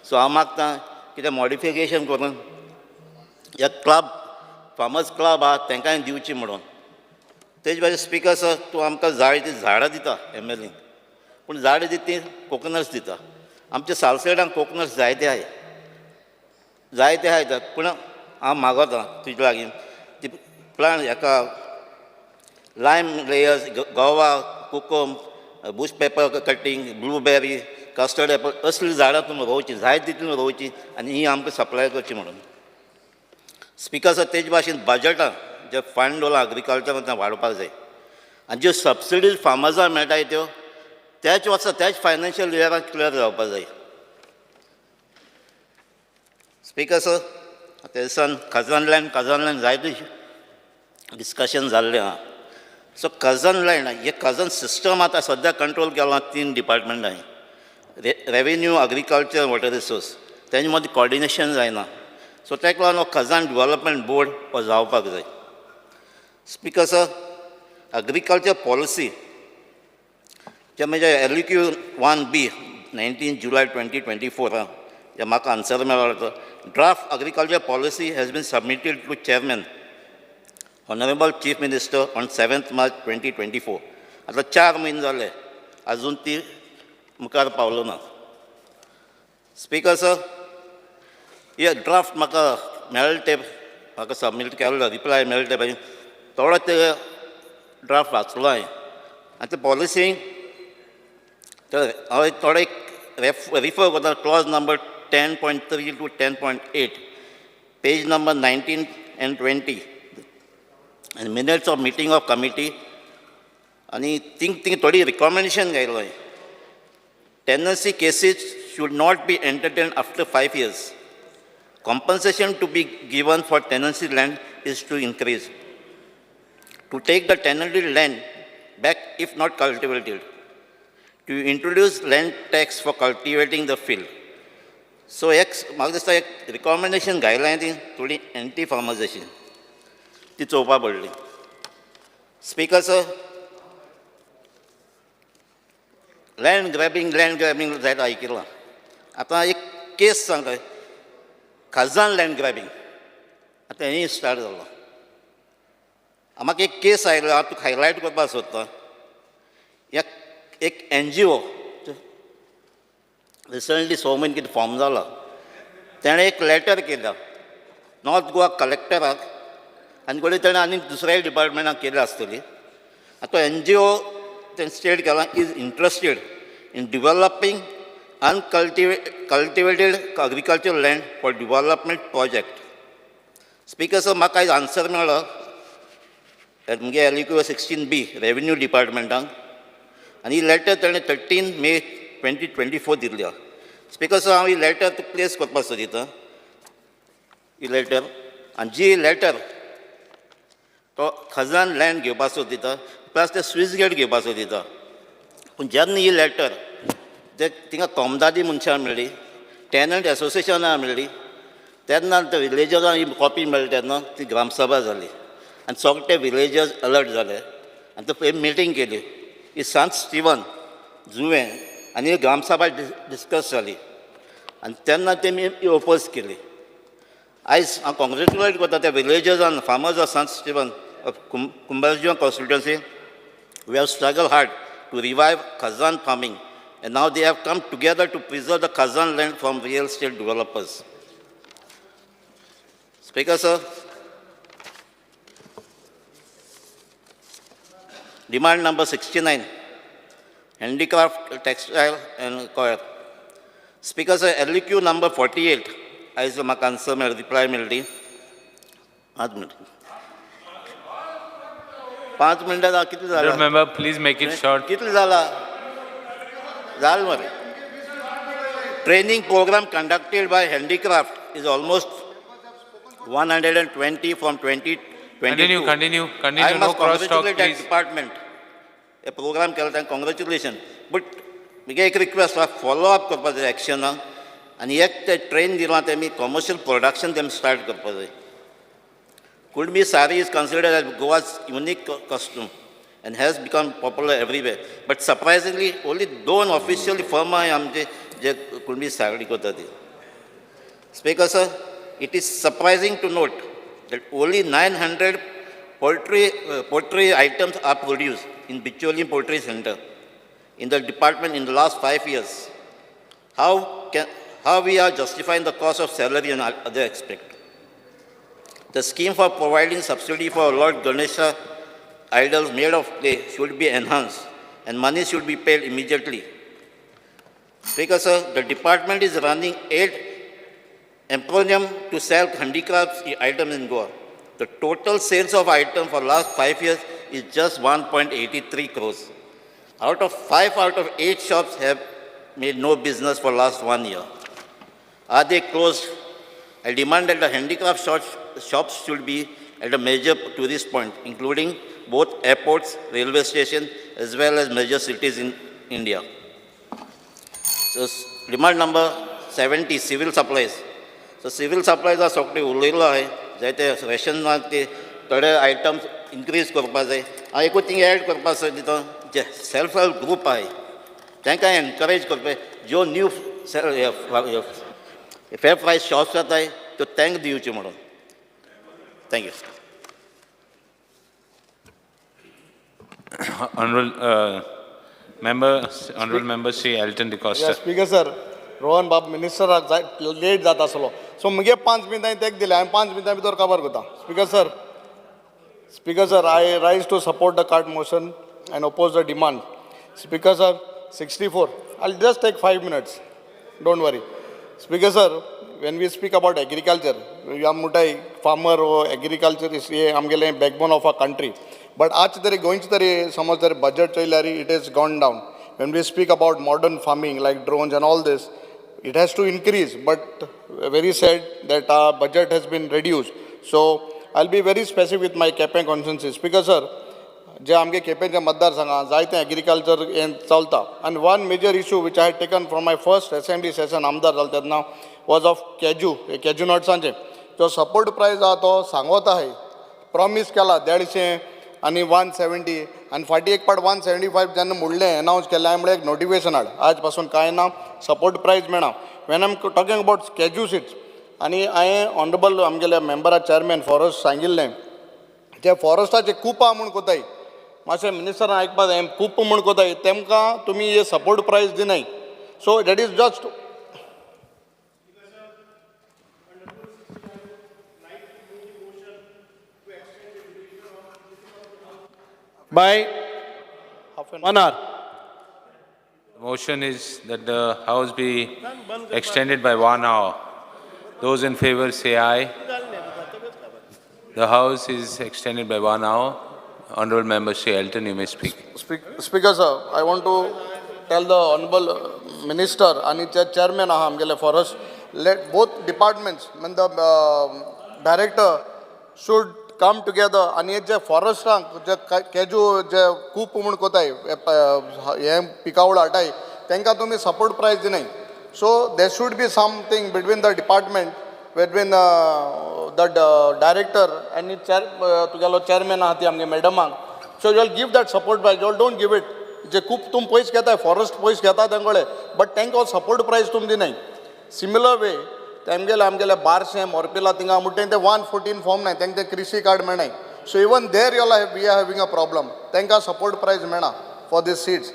सो हांव मागतां कितें मॉडिफिकेशन करून एक क्लब फार्मर्स क्लब आहा तांकांय दिवची म्हणून. तेजे भाशेन स्पिकर सर, तूं आमकां जायतीं झाडां दिता MLA. पूण झाडां दिता तीं कोकोनट्स दिता. आमच्या सालसेडांत कोकोनट्स जायते आहाय. जायते आहाय. पूण हांव मागोता तुजे लागीं ती प्लांट हेका lime layers, guava, kokum, bush pepper cutting, blueberry, custard apple असलीं झाडां तुमी रोवची. जाय तितलीं रोवची आनी ही आमकां सप्लाय करची म्हणून. स्पिकर सर, तेजे भाशेन बजटां जे फंड दवरला एग्रीकल्चरान तें वाडोवपाक जाय. आनी ज्यो सबसिडीज फार्मर्सांक मेळटाय त्यो त्याच वर्सा त्याच फायनान्शियल इयराक क्लियर जावपाक जाय. स्पिकर सर, ते दिसान खजन लँड जायते डिस्कशन जाल्लें आहा. सो खजन लँड हे खजन सिस्टम आतां सद्या कंट्रोल केला 3 डिपार्टमेंटांनी. Revenue, agriculture, water resource. तेजे मदीं कॉर्डिनेशन जायना. सो ताका लागून हो खजन डेव्हलपमेंट बोर्ड हो जावपाक जाय. स्पिकर सर, एग्रीकल्चर पॉलिसी जे म्हणजे LEQ 1B 19 जुलय 2024 जे म्हाका आन्सर मेळ्ळो. Draft agriculture policy has been submitted to chairman honourable chief minister on 7 March 2024. आतां 4 म्हयने जाले अजून ती मुखार पावलो ना. स्पिकर सर, हे ड्राफ्ट म्हाका मेळ्ळे ते म्हाका सबमीट केल्लो रिप्लाय मेळ्ळे ते भाशेन थोडो ते ड्राफ्ट वाचलो हांवें. आनी ते पॉलिसीक हांव थोडे रिफर करता. Clause number 10.3 to 10.8, page number 19 and 20. and minutes of meeting of committee. आणि थिंग थोडी रिकमेंडेशन घायलो आहे. Tenancy cases should not be entertained after 5 years. Compensation to be given for tenancy land is to increase. To take the tenanted land back if not cultivated. To introduce land tax for cultivating the field. So म्हाका दिसता एक रिकमेंडेशन घायलां ती थोडी एंटी फार्मर्स अशी ती चोवपा पडली. स्पीकर सर, लँड ग्रॅबिंग जायत आयकिलां. आतां एक केस सांगता, खाजन लँड ग्रॅबिंग आतां हेंय स्टार्ट जालो. म्हाका एक केस आयलो, हांव तुका हायलायट करपाक सोदतां. एक NGO रिसंटली 6 म्हयने कितें फॉर्म जाला, तेणें एक लेटर केला नॉर्थ गोवा कलेक्टराक आनी कोणी ताणें आनी दुसऱ्याय डिपार्टमेंटाक केली आसतली. आतां NGO तेणें स्टेट केलां is interested in developing cultivated agricultural land for development project. Speaker sir, म्हाका आयज आन्सर मेळ्ळो म्हगे LEQ 16B रेव्हेन्यू डिपार्टमेंटाक, आनी ही लेटर ताणें 13 मे 2024 दिल्ली. स्पीकर सर, हांव ही लेटर तुका प्लेस करपाक सोदितां. ही लेटर आनी जी लेटर तो खजान लँड घेवपाक सोदिता प्लस ते स्विस गेट घेवपाक सोदिता. पूण जेन्ना ही लेटर जे थिंगा तोमदादी मनशां मेळ्ळी, टॅनंट एसोसिएशनां मेळ्ळी, तेन्ना ते विलेजर्सांक ही कॉपी मेळ्ळी तेन्ना ती ग्रामसभा जाली आनी सगळे विलेजर्स अलर्ट जाले आनी ते मिटींग केली. ही सांत स्टिवन जुवे आनी ग्रामसभा डिस्कस जाली आनी तेन्ना तेमी ओपोज केली. आयज हांव कॉंग्रेच्युलेट करता त्या विलेजर्स आनी farmers of Sant Estevam of Cumbarjua constituency. We have struggle hard to revive khazan farming and now they have come together to preserve the Khazan land from real estate developers. Speaker sir, demand number 69, handicraft, textile and coir. Speaker sir, LEQ number 48, as my answer may reply mildi. 5 minutes किती झाला? Member, please make it short. किती झाला? Training program conducted by handicraft is almost 120 from 2022. Continue. I No must cross talk, congratulate that please. department. A program called and congratulations. But I request for follow-up करपाक जाय action आनी एक ते train दिलां तेमी commercial production them start करपाक जाय. Kudmi sari is considered as Goa's unique costume and has become popular everywhere. But surprisingly, only 2 officially firm are जे कुणबी साडी करता ती. Speaker sir, it is surprising to note that only 900 poultry items are produced in Bicholi Poultry Center in the department in the last 5 years. How we are justifying the cost of salary and other aspects? The scheme for providing subsidy for Lord Ganesha idols made of clay should be enhanced and money should be paid immediately. Speaker sir, the department is running 8 emporium to sell handicrafts items in Goa. The total sales of items for last 5 years is just 1.83 crores. Out of 8 shops have made no business for last 1 year. Are they closed? I demand that the handicraft shops should be at a major tourist point, including both airports, railway stations, as well as major cities in India. So, demand number 70, civil supplies. So, civil supplies are sokte ulayla hai. जायते रेशनाक ते थोडे आयटम्स इन्क्रीज करपा जाय. हांव एकूच थिंग एड करपा सोदिता, जे सेल्फ हेल्प ग्रूप आहाय तांकां एनकरेज करपा, ज्यो न्यू फेर प्रायस शॉप्स जाताय त्यो तांकां दिवचे म्हणून. Thank you. Honorable member Sri Elton DeCosta. Speaker sir, Rohan बाब मिनिस्टराक लेट जाता आसलो, सो मुगे 5 मिनटां तेक दिले, हांवें 5 मिनटां भितर कवर करता. Speaker sir, I rise to support the cart motion and oppose the demand. Speaker sir, 64. I'll just take 5 minutes. Don't worry. Speaker sir, when we speak about agriculture, या मुठाय फार्मर वो एग्रीकल्चर हे आमगेले backbone of a country. But आज तरी गोंयचे तरी समज जर बजेट चोयल्यार it is gone down. When we speak about modern farming like drones and all this, it has to increase, but very sad that our budget has been reduced. So I'll be very specific with my Kepen consensus. Because sir, जे आमगे केपेंचे मतदारसंघात जायते एग्रीकल्चर हें चलता. And one major issue which I had taken from my first assembly session आमदार जालो तेन्ना was of कॅज्यू नट्सांचे. जो सपोर्ट प्रायस आहा तो सांगोत आहे, प्रॉमीस केला 150 आणि 170 आणि फाटी एक पाट 175 जेन्ना मोडलें अनावन्स केलें म्हळ्यार एक नोटिफिकेशन हाड. आज पासून कांय ना, सपोर्ट प्रायस मेळना. When I am talking about cashew seeds, आनी हांवें ऑनरेबल आमगेल्या मेंबरा चेअरमॅन फॉरेस्ट सांगिल्लें जे फॉरेस्टाचे कूप आहा म्हूण कोताय, मातशें मिनिस्टरान आयकपा जाय, कूप म्हूण कोताय तेमकां तुमी हे सपोर्ट प्रायस दिनाय. So that is just by 1 hour. The motion is that the House be extended by 1 hour. Those in favor say aye. The House is extended by 1 hour. Honorable Member Sri Elton, you may speak. Speaker sir, I want to tell the honorable minister and the chairman aha amgele forest, let both departments, when the director should come together आणि जे फॉरेस्टांक जे कॅज्यू जे कूप म्हूण कोताय हे पिकावळ हाडटाय तांकां तुमी सपोर्ट प्रायस दिनाय. So there should be something between the department, between the director आनी तुगेलो चेअरमॅन आहा ती आमगे मॅडमांक. So you will give that support price. You don't give it जे कूप तुम पयस घेताय, फॉरेस्ट पयस घेता तेंगळे, बट तांकां सपोर्ट प्रायस तुम दिनाय. सिमिलर वे तेमगेले आमगेले 1200 मोरपिला थिंगा म्हणटा ते 114 फॉर्म नाय, तांकां कृषी कार्ड मेळनाय. So even there we are having a problem, तांकां सपोर्ट प्रायस मेळना for these seeds.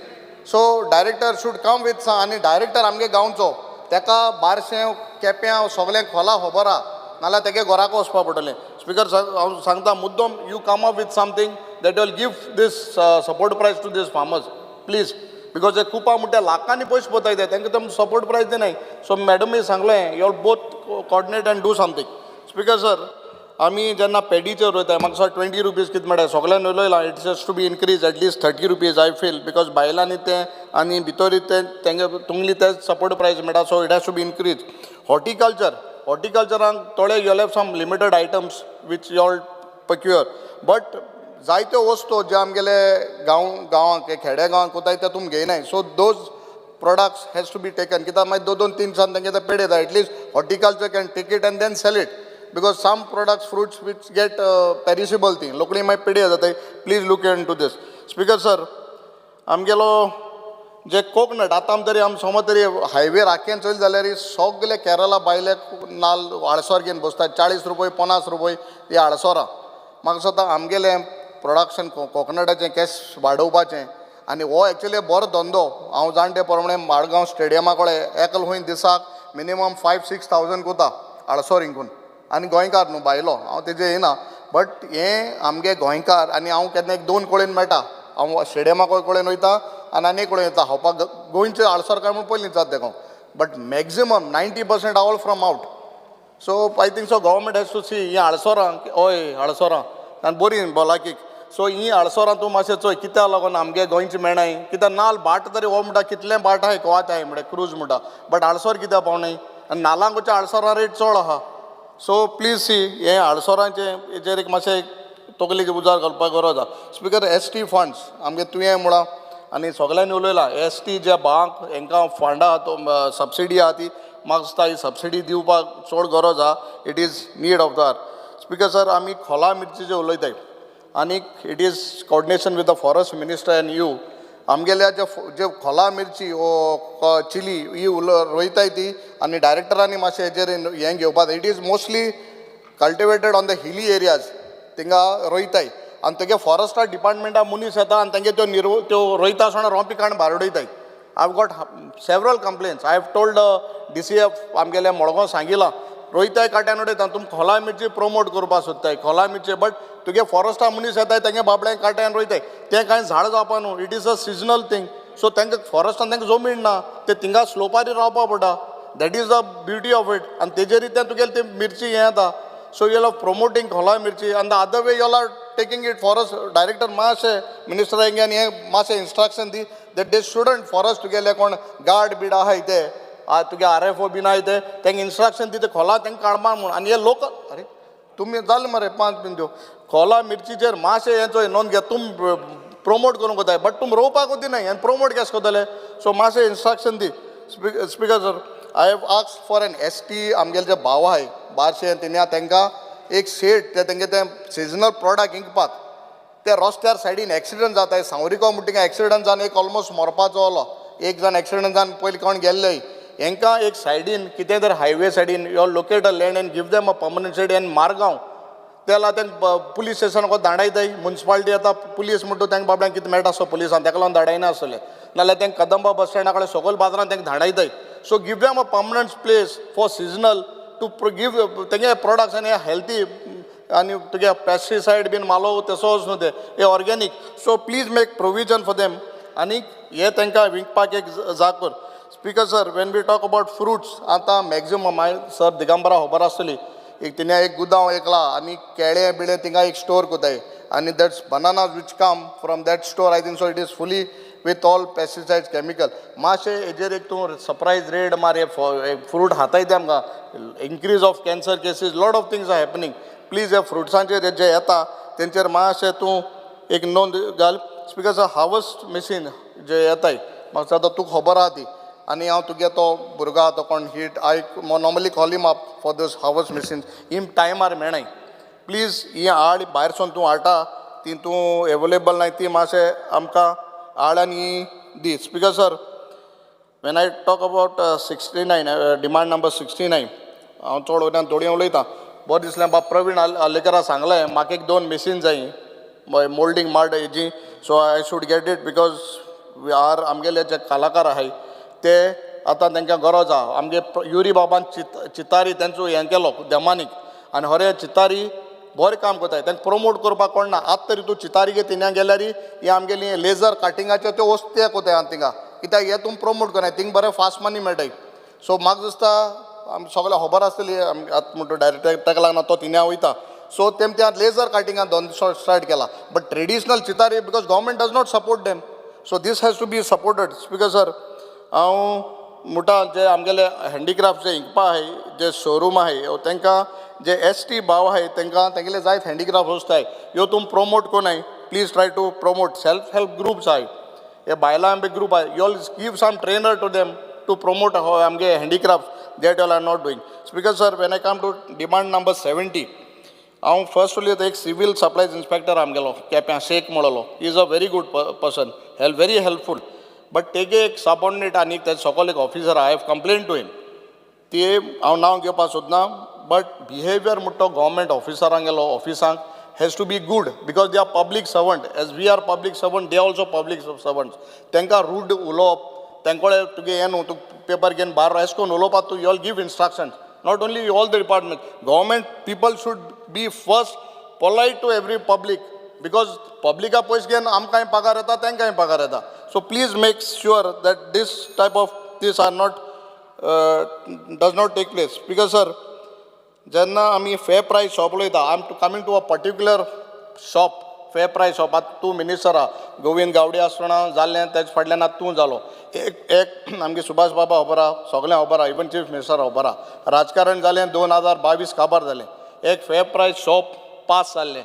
So director should come with आनी डायरेक्टर आमगे गांवचो ताका 1200 केप्यां सगळ्यांक खोला खबर आहा, नाल्यार तेगे घराक वचपा पडटलें. स्पिकर हांव सांगता मुद्दम you come up with something that will give these support price to these farmers please. Because जे कुपा म्हणटा लाखांनी पयशे पोताय ते तांकां तुमी सपोर्ट प्रायस दिनाय. सो मॅडमी सांगलें you both coordinate and do something. Speaker sir, आमी जेन्ना पॅडीचेर रोयताय म्हाका दिसता 20 रुपीज कितें मेळटा, सगळ्यांनी उलयलां it's has to be increase at least 30 rupees I feel, because बायलांनी तें आनी भितोरी तें तेंगे तुमली ते सपोर्ट प्रायस मेळटा. So it has to be increase. हॉर्टिकल्चरांक थोडे you have some limited items which you all procure, but जायत्यो वस्तू जे आमगेले गांवांक खेड्या गांवांक कोताय ते तुमी घेयनाय. So those products has to be taken, कित्याक मागीर 2-3 दिसान तांचे ते पेड येता. At least horticulture can take it and then sell it, because some products fruits which get perishable thing locally मागीर पेड जाताय. Please look in to these. Speaker sir, आमगेलो जे कोकनट आतां तरी आमी समज तरी हायवे राखेन चलय जाल्यार सगळे केरला भायले नाल आळसोर घेवन बसतात. 40 रुपये 50 रुपये ही आळसोरां. म्हाका दिसता आमगेलें प्रोडक्शन कोकनटाचें केस वाडोवपाचें, आनी हो एक्चुली बरो धंदो. हांव जाणटे प्रमाणे माडगांव स्टेडियमा कडेन एकलो खंय दिसाक मिनिमम 5-6,000 कोता आळसोर इंकून. आनी गोंयकार न्हू भायलो, हांव तेजें येना, बट हें आमगे गोंयकार. आनी हांव केन्ना 1-2 कडेन मेळटा, हांव स्टेडियमा कडेन वयता आनी एक कडेन येता खावपाक. गोंयचे आळसोर काय म्हूण पयलींच जाता तेका, but maximum 90% all from out. So I think so government has to see ही आळसोरां, हय आळसोरां आनी बरी भलायकीक. सो ही आळसोरां तूं मातशें चोय कित्याक लागून आमगे गोंयची मेळनाय. कित्याक नाल्ल बाट तरी हो म्हणटा कितलें बाट आहाय कोवात आहाय म्हणटा क्रूज म्हणटा, बट आळसोर कित्याक पावनाय. आनी नाल्लांकूच्या आळसोरां रेट चड आहा. सो प्लीज सी हे आळसोरांचे हेचेर एक मातशें तकलेक उजार घालपाक गरज आहा. स्पिकर ST फंड्स आमगे तुवें म्हणा आनी सगळ्यांनी उलयलां ST जे भावांक हांकां फंड आहा तो सबसिडी आहा ती म्हाका दिसता ही सबसिडी दिवपाक चड गरज आहा. It is need of that. Speaker sir, आमी खोला मिरचीचे उलयताय आनी it is coordination with the forest minister end you. आमगेल्या जे खोला मिरची ओ चिली ही रोयताय ती आनी डायरेक्टरांनी मातशें हेजेर हें घेवपाक. It is mostly cultivated on the hilly areas, थिंगा रोयताय आनी तेगे फॉरेस्टा डिपार्टमेंटा मनीस येता आनी तेंगे त्यो रोयता आसतना रोंपी काडून भायर उडयताय. I have got several complaints. I have told DCF आमगेल्या मडगांव सांगिलां रोयताय काट्यान उडयता. तुमी खोला मिरची प्रमोट करपाक सोदताय खोला मिरची, बट तुगे फॉरेस्टा मनीस येताय तेंगे बाबड्यांक काट्यान रोयताय. तें कांय झाड जावपा न्हू, it is a seasonal thing. So तांकां फॉरेस्टान तांकां जमीन ना, ते थिंगा स्लोपारी रावपा पडटा. That is the beauty of it. आनी तेजे रित्यान तुगेली ती मिरची हें येता. So you R promoting Khola मिरची आनी the other way you are taking it for us. Director मातशें मिनिस्टरांक आनी हें मातशें इंस्ट्रक्शन दी that they shouldn't for us तुगेले कोण गार्ड बीड आहाय ते तुगे RFO बीन आहाय ते तांकां इंस्ट्रक्शन दी ते खोला तांकां काडपा म्हूण. आनी हे लोक अरे तुमी जालें मरे 5 मिनट दिव खोला मिरचीचेर मातशें हेचो नोंद घे. तुम प्रोमोट करूंक कोताय बट तुम रोवपाक दिनाय आनी प्रोमोट केस कोतले. सो मातशें इंस्ट्रक्शन दी. Speaker sir, I have asked for an ST आमगेले जे भाव आहाय बारशे तेणी तांकां एक सेट ते तेंगे ते सिजनल प्रॉडक्ट विकपाक ते रस्त्यार सायडीन एक्सिडंट जाताय. सांवरिको म्हणटा थिंगा एक्सिडंट जावन एक ऑलमोस्ट मरपाचो जालो. एक जाण एक्सिडंट जावन पयलीं कोण गेल्ले हांकां एक सायडीन कितें तर हायवे सायडीन you locate a land end give them a permanent सायडी. आनी मारगांव त्याला तांकां पुलीस स्टेशनाक धाडायताय. म्युन्सिपालिटी येता पुलीस म्हणटा तांकां बाबड्यांक कितें मेळटा आसतो पुलिसान ताका लागून धाडायना आसतले. नाल्यार तांकां कदंबा बस स्टँडा कडेन सकयल बाजारांत तांकां धाडायताय. So give them a permanent place for seasonal to give तेंगे प्रोडक्ट्स आनी हेल्थी आनी तुगे पेस्टिसायड बीन मालो तसो न्हू ते हे organic. So please make provision for them आनी हे तांकां विकपाक एक जाग कर. Speaker sir, when we talk about fruits आतां मॅक्झिमम माय सर दिगंबरा खबर आसतली एक तिने एक गुदांव एकला आनी केळे बिळे थिंगा एक स्टोर कोताय आनी that's bananas which come from that store. I think so it is फुली विथ ऑल पेस्टिसायड्स केमिकल. मातशें हेजेर एक तूं सरप्रायज रेड मार हे फ्रूट हाताय ते आमकां. Increase of cancer cases lot of things are happening. Please ह्या फ्रुट्सांचेर जे येता तेंचेर मातशें तूं एक नोंद घाल. स्पीकर सर, हार्वेस्ट मशीन जे येताय म्हाका आतां तूं खबर आहा ती आनी हांव तुगे तो भुरगो आहा तो कोण हीट I normally call him up for these harvest machines. Him टायमार मेळनाय. प्लीज ही हाड भायरसून तूं हाडटा ती तूं एवेलेबल नाय ती मातशें आमकां हाड आनी दी. Speaker sir, when I talk about 69 demand number 69 हांव चड वयल्यान थोडी उलयतां. बरें दिसलें बाब प्रवीण आलेकरा सांगलें म्हाका एक 2 मशीन जाय मोल्डिंग माड हेजी. So I should get it because we are आमगेले जे कलाकार आहाय ते आतां तांकां गरज आहा. आमगे युरी बाबान चितारी तेंचो हें केलो देमानीक आनी खरें चितारी बरें काम कोताय. तांकां प्रमोट करपाक कोण ना. आतां तरी तूं चितारी थिंगा गेल्यार ही आमगेली लेजर कटिंगाच्यो त्यो वस्तू ते कोताय आनी थिंगा कित्याक हे तुमी प्रमोट कराय थिंग बरें फास्ट मनी मेळटाय. सो म्हाका दिसता सगळें खबर आसतली आतां म्हणटा डायरेक्टर ताका लागून तो थिंगा वयता. सो तेम त्या लेजर कटिंगान धंदो स्टार्ट केला. But traditional chitari because government does not support them. So this has to be supported. Speaker sir, हांव म्हणटा जे आमगेले हँडीक्राफ्ट जे हिंगपा आहाय जे शोरूम आहाय तांकां जे ST भाव आहाय तांकां तेंगेले जायत हँडीक्राफ्ट वस्तू आहाय ह्यो तुमी प्रोमोट कोनाय. Please try to promote. Self help groups आहाय हे बायलां बी ग्रूप आहाय. You all give some trainer to them to promote आमगे handicraft that all are not doing. Speaker sir, when I come to demand number 70 हांव फर्स्ट उलयता एक सिवील सप्लायज इन्स्पेक्टर आमगेलो केप्यां शेख म्हणलो. Is a very good person very helpful. But तेगे एक सबऑर्डिनेट आनी तेजे सकयल एक officer I have complain to him. ती हांव नांव घेवपाक सोदना बट बिहेवियर म्हणटा तो गव्हर्मेंट ऑफिसरांक गेलो ऑफिसांक has to be good because they are public servant as we are public servant they also public servants. तांकां रूड उलोवप तांकोडे तुगे हें न्हू तूं पेपर घेवन भायर एश कोन्न उलोवपाक तूं you all give instructions. Not only all the department government people should be first polite to every public because पब्लिका पयशे घेवन आमकांय पगार येता तांकांय पगार येता. So please make sure that these type of these are not does not take place. Speaker sir, जेन्ना आमी फेर प्रायस शॉप उलयता I am coming to a particular shop fair price shop. आतां तूं मिनिस्टर आहा गोविंद गावडे आसतना जाल्लें तेजे फाटल्यान आतां तूं जालो. एक आमगे सुभाष बाबा खबर आहा सगळें खबर आहा इवन चीफ मिनिस्टर खबर आहा. राजकारण जालें 2022 काबार जालें. एक फेर प्रायस शॉप पास जाल्लें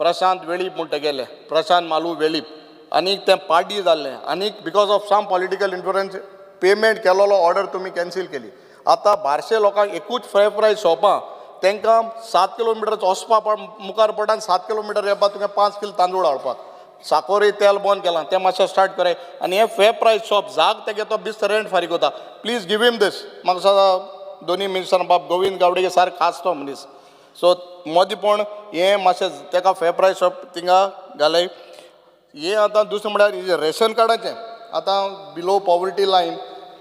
प्रशांत वेळीप म्हणटा गेले प्रशांत मालू वेळीप आनीक तें पार्टी जाल्लें आनीक because of some political influence payment केलोलो ऑर्डर तुमी कॅन्सील केली. आतां बारशे लोकांक एकूच फेर प्रायस शॉपां तांकां 7 किलोमिटर वचपाक मुखार पडटा आनी 7 किलोमिटर येवपाक तुका 5 किलो तांदूळ हाडपाक. साकोरी तेल बंद केलां तें मातशें स्टार्ट कराय. आनी हें फेर प्रायस शॉप जाग तेगे तो बिस्त रेंट फारीक कोता. प्लीज गिव हिम दीस. म्हाका दिसता दोनी मिनिस्टर बाब गोविंद गावडे सारको खास तो मनीस. सो मोदीपण हें मातशें तेका फेर प्रायस शॉप थिंगा घालय. हें आतां दुसरें म्हळ्यार रेशन कार्डाचें आतां बिलो पॉवर्टी लायन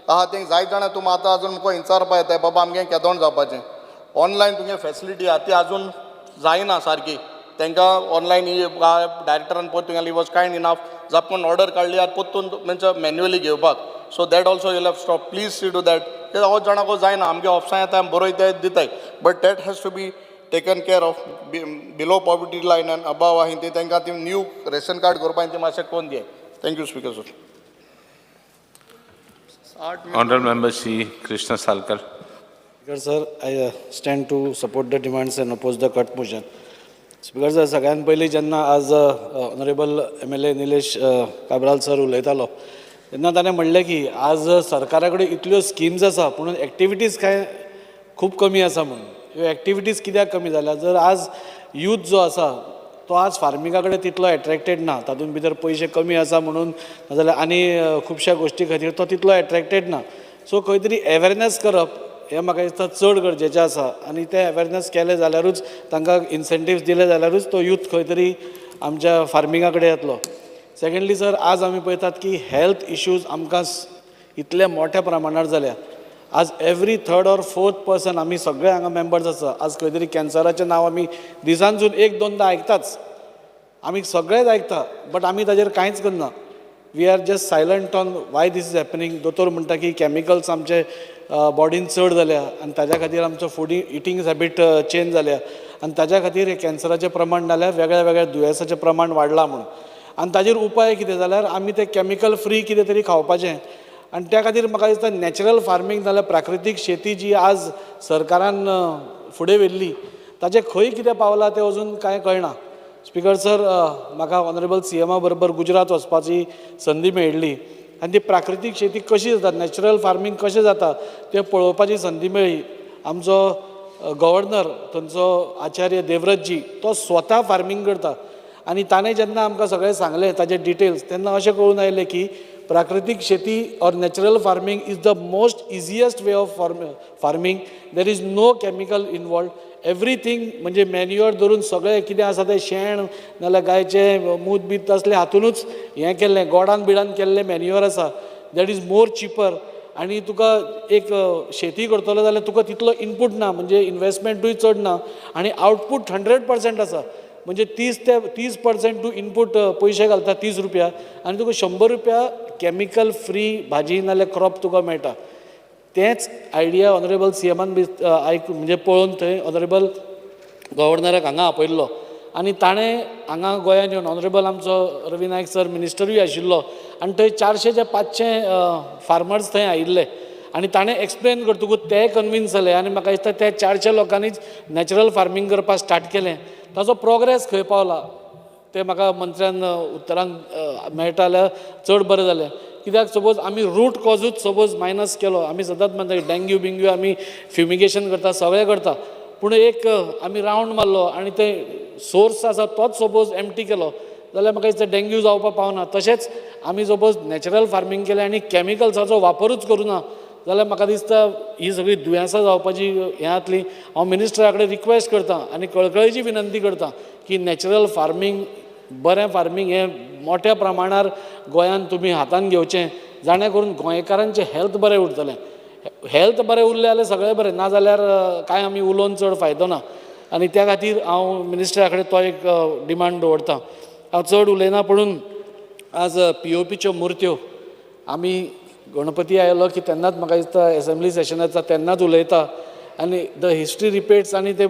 आहा तें जायत जाणां तुमी आतां आजून म्हाका विचारपा येताय बाबा आमगे केदोण जावपाचें. ऑनलायन तुगे फॅसिलिटी आहा ती आजून जायना सारकी. तांकां ऑनलायन डायरेक्टरान पळय तुगेली वॉज कायंड इनफ जापून ऑर्डर काडली आतां पोत्तून म्हणजे मॅन्युअली घेवपाक. So that also you'll have stop. Please see to that. कित्याक हो जाणांको जायना, आमगे ऑफिसां येता बरयताय दिताय, but that has to be taken care of. Below poverty line आनी अबाव आहाय ती तांकां ती न्यू रेशन कार्ड करपाक ती मातशें कोन्न दियाय. Thank you speaker sir. Honorable Member Shri Krishna Salkar. Speaker sir, I stand to support the demands and oppose the cut motion. Speaker sir, सगळ्यात पयलीं जेन्ना आज honourable MLA Nilesh Cabral sir उलयतालो तेन्ना ताणें म्हणलें की आज सरकारा कडेन इतल्यो स्किम्स आसा पूण एक्टिविटीज काय खूब कमी आसा म्हणून. ह्यो एक्टिविटीज कित्याक कमी जाल्या? जर आज यूथ जो आसा तो आज फार्मिंगा कडेन तितलो एट्रॅक्टेड ना, तातूंत भितर पयशे कमी आसा म्हणून नाजाल्यार आनी खुबश्या गोश्टी खातीर तो तितलो एट्रॅक्टेड ना. सो खंय तरी अवेरनेस करप हें म्हाका दिसता चड गरजेचें आसा आनी तें अवेरनेस केलें जाल्यारूच तांकां इन्सेंटिव्स दिले जाल्यारूच तो यूथ खंय तरी आमच्या फार्मिंगा कडेन येतलो. सेकंडली सर, आज आमी पळयतात की हेल्थ इश्यूज आमकां इतले मोठ्या प्रमाणार जाल्या. आज every third or fourth person आमी सगळे हांगा मेंबर्स आसा, आज खंय तरी कॅन्सराचें नांव आमी दिसांसून एक दोनदा आयकताच. आमी सगळेच आयकता, बट आमी ताजेर कांयच करना. We are just silent on why this is happening. दोतोर म्हणटा की कॅमिकल्स आमचे बॉडीन चड जाल्या आनी ताज्या खातीर आमचो फूड इटींग हॅबीट चेंज जाल्या आनी ताज्या खातीर हे कॅन्सराचें प्रमाण नाल्यार वेगळ्या वेगळ्या दुयेंसाचें प्रमाण वाडलां म्हणून. आनी ताजेर उपाय कितें जाल्यार आमी तें कॅमिकल फ्री कितें तरी खावपाचें. आनी त्या खातीर म्हाका दिसता नॅचरल फार्मींग नाल्यार प्राकृतीक शेती जी आज सरकारान फुडें व्हेल्ली ताजें खंय कितें पावलां तें अजून कांय कळना. स्पीकर सर, म्हाका ऑनरेबल CMा बरोबर गुजरात वचपाची संदी मेळिल्ली आनी ती प्राकृतीक शेती कशी जाता, नॅचरल फार्मींग कशें जाता तें पळोवपाची संदी मेळ्ळी. आमचो गव्हर्नर थंयचो आचार्य देवव्रतजी तो स्वता फार्मींग करता आनी ताणें जेन्ना आमकां सगळें सांगलें ताजे डिटेल्स तेन्ना अशें कळून आयलें की प्राकृतीक शेती or natural farming is the most easiest way of farming. There is no chemical involved. Everything म्हणजे मॅन्युअर धरून सगळें कितें आसा तें शेण नाल्यार गायचें मूत बीत तसलें हातूनच हें केल्लें गोडान बिडान केल्लें मॅन्युअर आसा. दॅट इज मोर चिपर आनी तुका एक शेती करतलो जाल्यार तुका तितलो इनपूट ना, म्हणजे इन्वेस्टमेंटूय चड ना आनी आउटपूट 100% आसा. म्हणजे 30% टू इनपूट पयशे घालता 30 रुपया आनी तुका 100 रुपया कॅमिकल फ्री भाजी नाल्यार क्रॉप तुका मेळटा. तेंच आयडिया ऑनरेबल CMान बी म्हणजे पळोवन थंय ऑनरेबल गव्हर्नराक हांगा आपयल्लो आनी ताणें हांगा गोंयांत येवन ऑनरेबल आमचो रवी नायक सर मिनिस्टरूय आशिल्लो आनी थंय 400 ते 500 फार्मर्स थंय आयिल्ले आनी ताणें एक्सप्लेन करतकूच ते कन्विन्स जाले आनी म्हाका दिसता त्या 400 लोकांनीच नॅचरल फार्मींग करपाक स्टार्ट केलें. ताचो प्रोग्रेस खंय पावला तें म्हाका मंत्र्यान उतरान मेळटा जाल्यार चड बरें जालें. कित्याक सपोज आमी रूट कॉजूच सपोज मायनस केलो, आमी सदांच म्हणटा डेंग्यू बिंग्यू आमी फ्युमिगेशन करता सगळें करता, पूण एक आमी रावंड मारलो आनी ते सोर्स आसा तोच सपोज एम्प्टी केलो जाल्यार म्हाका दिसता डेंग्यू जावपाक पावना. तशेंच आमी सपोज नॅचरल फार्मींग केलें आनी कॅमिकल्साचो वापरूच करूना जाल्यार म्हाका दिसता ही सगळी दुयेंसां जावपाची हें जातली. हांव मिनिस्टरा कडेन रिक्वेस्ट करतां आनी कळकळेची विनंती करतां की नॅचरल फार्मींग बरें फार्मींग हें मोठ्या प्रमाणार गोंयांत तुमी हातान घेवचें जाणे करून गोंयकारांचें हेल्थ बरें उरतलें. हेल्थ बरें उरलें जाल्यार सगळें बरें, ना जाल्यार कांय आमी उलोवन चड फायदो ना. आनी त्या खातीर हांव मिनिस्टरा कडेन तो एक डिमांड दवरतां. हांव चड उलयना पुणून आज POPच्यो मुर्त्यो आमी गणपती आयलो की तेन्नाच म्हाका दिसता एसेंब्ली सेशनाचा तेन्नाच उलयता आनी द हिस्ट्री रिपीट्स आनी ते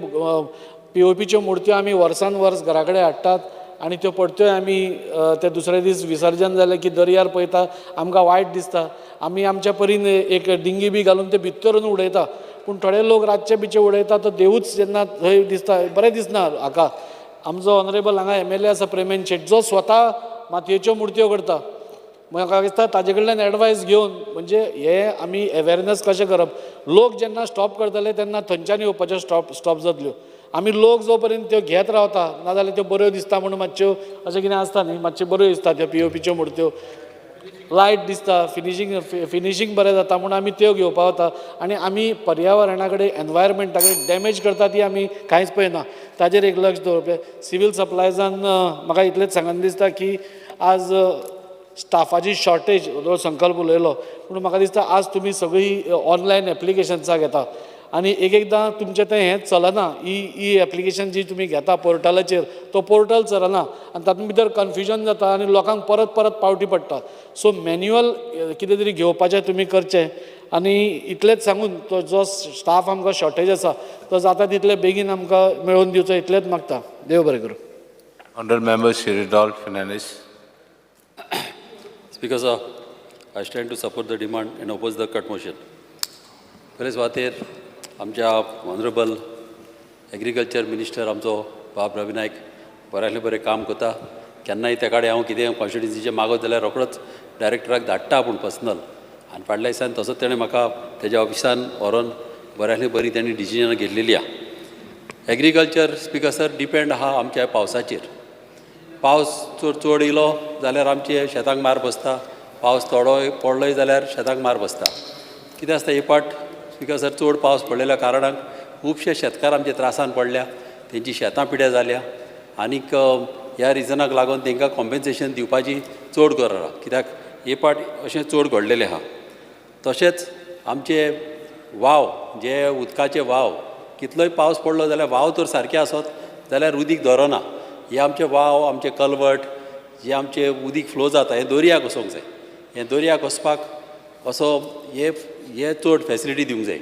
POPच्यो मुर्त्यो आमी वर्सान वर्स घरा कडेन हाडटात आनी त्यो परत्योय आमी ते दुसरे दीस विसर्जन जालें की दर्यार पळयता आमकां वायट दिसता. आमी आमच्या परीन एक डिंगी बी घालून ते भितर उडयता, पूण थोडे लोक रातचे बिचे उडयता तो देवूच जेन्ना थंय दिसता बरें दिसना हाका. आमचो ऑनरेबल हांगा MLA आसा प्रेमेन शेट जो स्वता मातयेच्यो मुर्त्यो करता. म्हाका दिसता ताजे कडल्यान एडवायस घेवन म्हणजे हे आमी अवेरनेस कशें करप. लोक जेन्ना स्टॉप करतले तेन्ना थंयच्यान येवपाच्यो स्टॉप जातल्यो. आमी लोक जो पर्यंत त्यो घेत रावता नाजाल्यार त्यो बऱ्यो दिसता म्हणून मातश्यो अशें कितें आसता न्ही, मातश्यो बऱ्यो दिसता त्यो POPच्यो मुर्त्यो लायट दिसता, फिनिशींग बरें जाता म्हणून आमी त्यो घेवपा वता आनी आमी पर्यावरणा कडेन एनवायरमेंटा कडेन डॅमेज करता ती आमी कांयच पळयना. ताजेर एक लक्ष दवरप. सिवील सप्लायजान म्हाका इतलेंच सांगन दिसता की आज स्टाफाची शॉर्टेज हो संकल्प उलयलो, पूण म्हाका दिसता आज तुमी सगळीं ऑनलायन एप्लिकेशन्सां घेता आनी एकदां तुमचें तें हें चलना ई एप्लिकेशन जी तुमी घेता पोर्टलाचेर तो पोर्टल चलना आनी तातूंत भितर कन्फ्युजन जाता आनी लोकांक परत परत पावटी पडटा सो मॅन्युअल कितें तरी घेवपाचें तुमी करचें आनी इतलेंच सांगून तो जो स्टाफ आमकां शॉर्टेज आसा तो जाता तितले बेगीन आमकां मेळोवन दिवचो इतलेंच मागता देव बरें करूं. Honourable Member Shri Rodolphe Fernandez. Speaker sir, I stand to support the demand and oppose the cut motion. पयले सुवातेर आमच्या ऑनरेबल एग्रीकल्चर मिनिस्टर आमचो बाब रवी नायक बऱ्यांतलें बरें काम करता. केन्नाय त्या कडेन हांव कितें कॉन्स्टिट्युन्सीचें मागत जाल्यार रोखडोच डायरेक्टराक धाडटा आपूण पर्सनल आनी फाटल्या दिसान तसोच ताणें म्हाका तेज्या ऑफिसान व्हरोन बऱ्यांतली बरी तांणी डिसिजनां घेतलेली आहा. एग्रीकल्चर स्पिकर सर डिपेंड आहा आमच्या पावसाचेर. पावस चड येयलो जाल्यार आमचे शेतांक मार बसता, पावस थोडो पडलोय जाल्यार शेतांक मार बसता. कितें आसता हे पाट स्पिकर सर चड पावस पडलेल्या कारणाक खुबशे शेतकार आमचे त्रासान पडल्या, तेंची शेतां पिड्यार जाल्या आनीक ह्या रिजनाक लागून तांकां कॉम्पेन्सेशन दिवपाची चड गरज आहा कित्याक हे पाट अशें चड घडलेलें आहा. तशेंच आमचे वाव जे उदकाचे वाव कितलोय पावस पडलो जाल्यार वाव तर सारके आसत जाल्यार उदीक धरना. हे आमचे वाव आमचे कलवट जे आमचे उदीक फ्लो जाता हें दर्याक वचोंक जाय. हें दर्याक वचपाक असो हे चड फॅसिलिटी दिवंक जाय.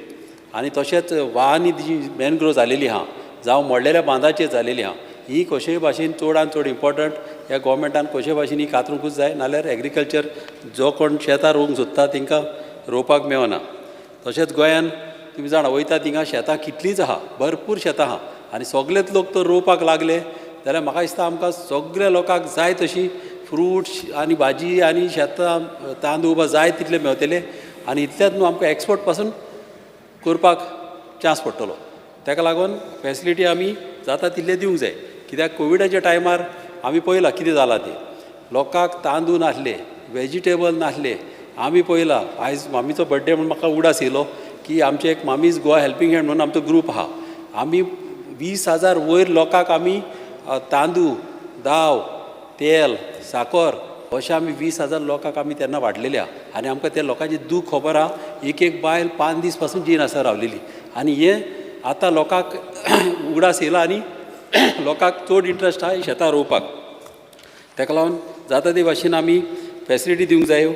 आनी तशेंच वाहनी जी मॅनग्रोव जालेली आहा जावं मोडलेल्या बांदाचेर जालेली आहा ही कशेय भाशेन चडांत चड इम्पॉर्टंट ह्या गोवोरमेंटान कशे भाशेन ही कातरूंकूच जाय नाल्यार एग्रीकल्चर जो कोण शेतां रोवंक सोदता तांकां रोवपाक मेळना. तशेंच गोंयान तुमी जाणा वयता थिंगा शेतां कितलींच आहा भरपूर शेतां आहा आनी सगळेच लोक तर रोवपाक लागले जाल्यार म्हाका दिसता आमकां सगळ्या लोकांक जाय तशी फ्रुट्स आनी भाजी आनी शेतां तांदूळ जाय तितले मेळटले आनी इतलेंच न्हू आमकां एक्सपोर्ट पासून करपाक चान्स पडटलो. ताका लागून फॅसिलिटी आमी जाता तितले दिवंक जाय कित्याक कोविडाच्या टायमार आमी पळयलां कितें जालां तें. लोकांक तांदूळ नासले, वेजिटेबल नासले. आमी पळयलां आयज मामीचो बर्थडे म्हणून म्हाका उडास येयलो की आमचे एक मामीज गोवा हेल्पिंग हँड म्हणून आमचो ग्रूप आहा. आमी 20,000 वयर लोकांक आमी तांदूळ, दाव, तेल, साकर अशें आमी 20,000 लोकांक आमी तेन्ना वाडलेले आहा आनी आमकां त्या लोकांचें दूख खबर आहा. एक बायल 5 दीस पासून जीन आसा रावलेली आनी हें आतां लोकांक उगडास येयला आनी लोकांक चड इंट्रस्ट आहा शेतां रोवपाक. ताका लागून जाता ते भाशेन आमी फॅसिलिटी दिवंक जाय.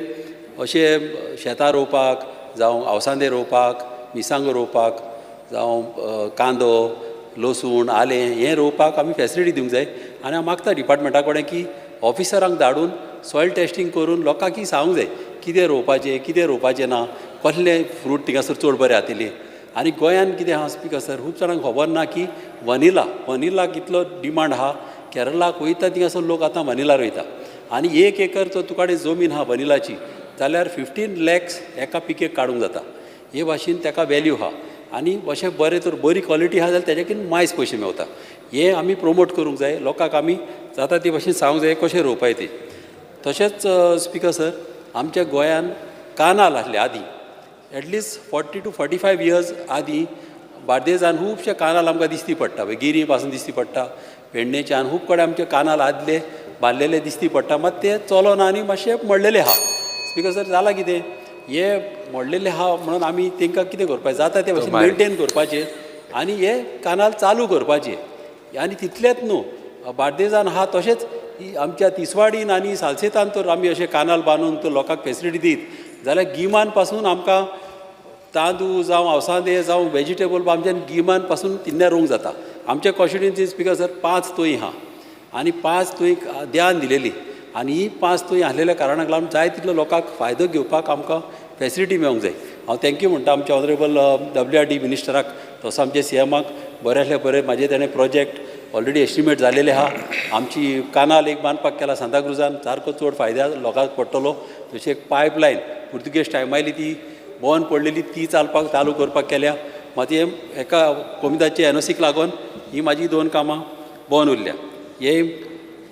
अशें शेतां रोवपाक जावं अवसांदे रोवपाक, मिरसांगो रोवपाक जावं कांदो, लसूण, आलें हें रोवपाक आमी फॅसिलिटी दिवंक जाय. आनी हांव मागता डिपार्टमेंटा कडेन की ऑफिसरांक धाडून सॉयल टेस्टींग करून लोकांक सांगूंक जाय कितें रोवपाचें कितें रोवपाचें ना, कसलें फ्रूट थिंगासर चड बरें जातलें. आनी गोंयान कितें आहा स्पिकर सर खूब जाणांक खबर ना की वनिला कितलो डिमांड आहा. केरळाक वयता थिंगासर लोक आतां वनिला रोयता आनी 1 एकर जर तुका कडेन जमीन आहा वनिलाची जाल्यार 15 lakhs एका पिकेक काडूंक जाता. हे भाशेन ताका वॅल्यू आहा आनी अशें बरें तर बरी क्वॉलिटी आहा जाल्यार तेज्याकीन मायज पयशे मेवता. हे आमी प्रमोट करूंक जाय. लोकांक आमी जाता ते भाशेन सांगूंक जाय कशें रोवपाय तें. तशेंच स्पिकर सर आमच्या गोंयान कानाल आसले आदीं एटलिस्ट 40 to 45 years आदीं बार्देजान खुबशे कानाल आमकां दिश्टी पडटा. गिरी पासून दिश्टी पडटा, पेडणेच्यान खूब कडेन आमचे कानाल आदले बांदलेले दिश्टी पडटा. मात ते चलोना आनी मातशे मडलेले आहा. स्पिकर सर जालां कितें हे मोडलेले आहा म्हणून आमी तांकां कितें करपाचें जाता ते भाशेन मेनटेन करपाचें आनी हे कानाल चालू करपाचे. आनी तितलेंच न्हू बार्देजान आहा तशेंच आमच्या तिसवाडीन आनी सालसेतान तर आमी अशें कानाल बांदून तर लोकांक फॅसिलिटी दीत जाल्यार गिमान पासून आमकां तांदूळ जावं अवसांदे जावं वेजिटेबल आमच्यान गिमान पासून तिन्ने रोवंक जाता. आमच्या कॉन्स्टिट्युन्सी स्पिकर सर 5 तोय आहा आनी 5 तोयक ध्यान दिलेली आनी ही 5 तोय आसलेल्या कारणाक लागून जाय तितलो लोकांक फायदो घेवपाक आमकां फॅसिलिटी मेळोंक जाय. हांव थँक्यू म्हणटा आमच्या ऑनरेबल WRD मिनिस्टराक तसो आमच्या CMाक बऱ्यांतले बरें म्हाजे ताणें प्रोजेक्ट ऑलरेडी एस्टिमेट जालेले आहा. आमची कानाल एक बांदपाक केला सांताक्रुजान सारको चड फायद्या लोकांक पडटलो. तशी एक पायपलायन पुर्तुगेज टायमायली ती बंद पडलेली ती चालू करपाक केल्या. माती एका कोमिदाचे NOCक लागून ही म्हाजी 2 कामां बंद उरल्या.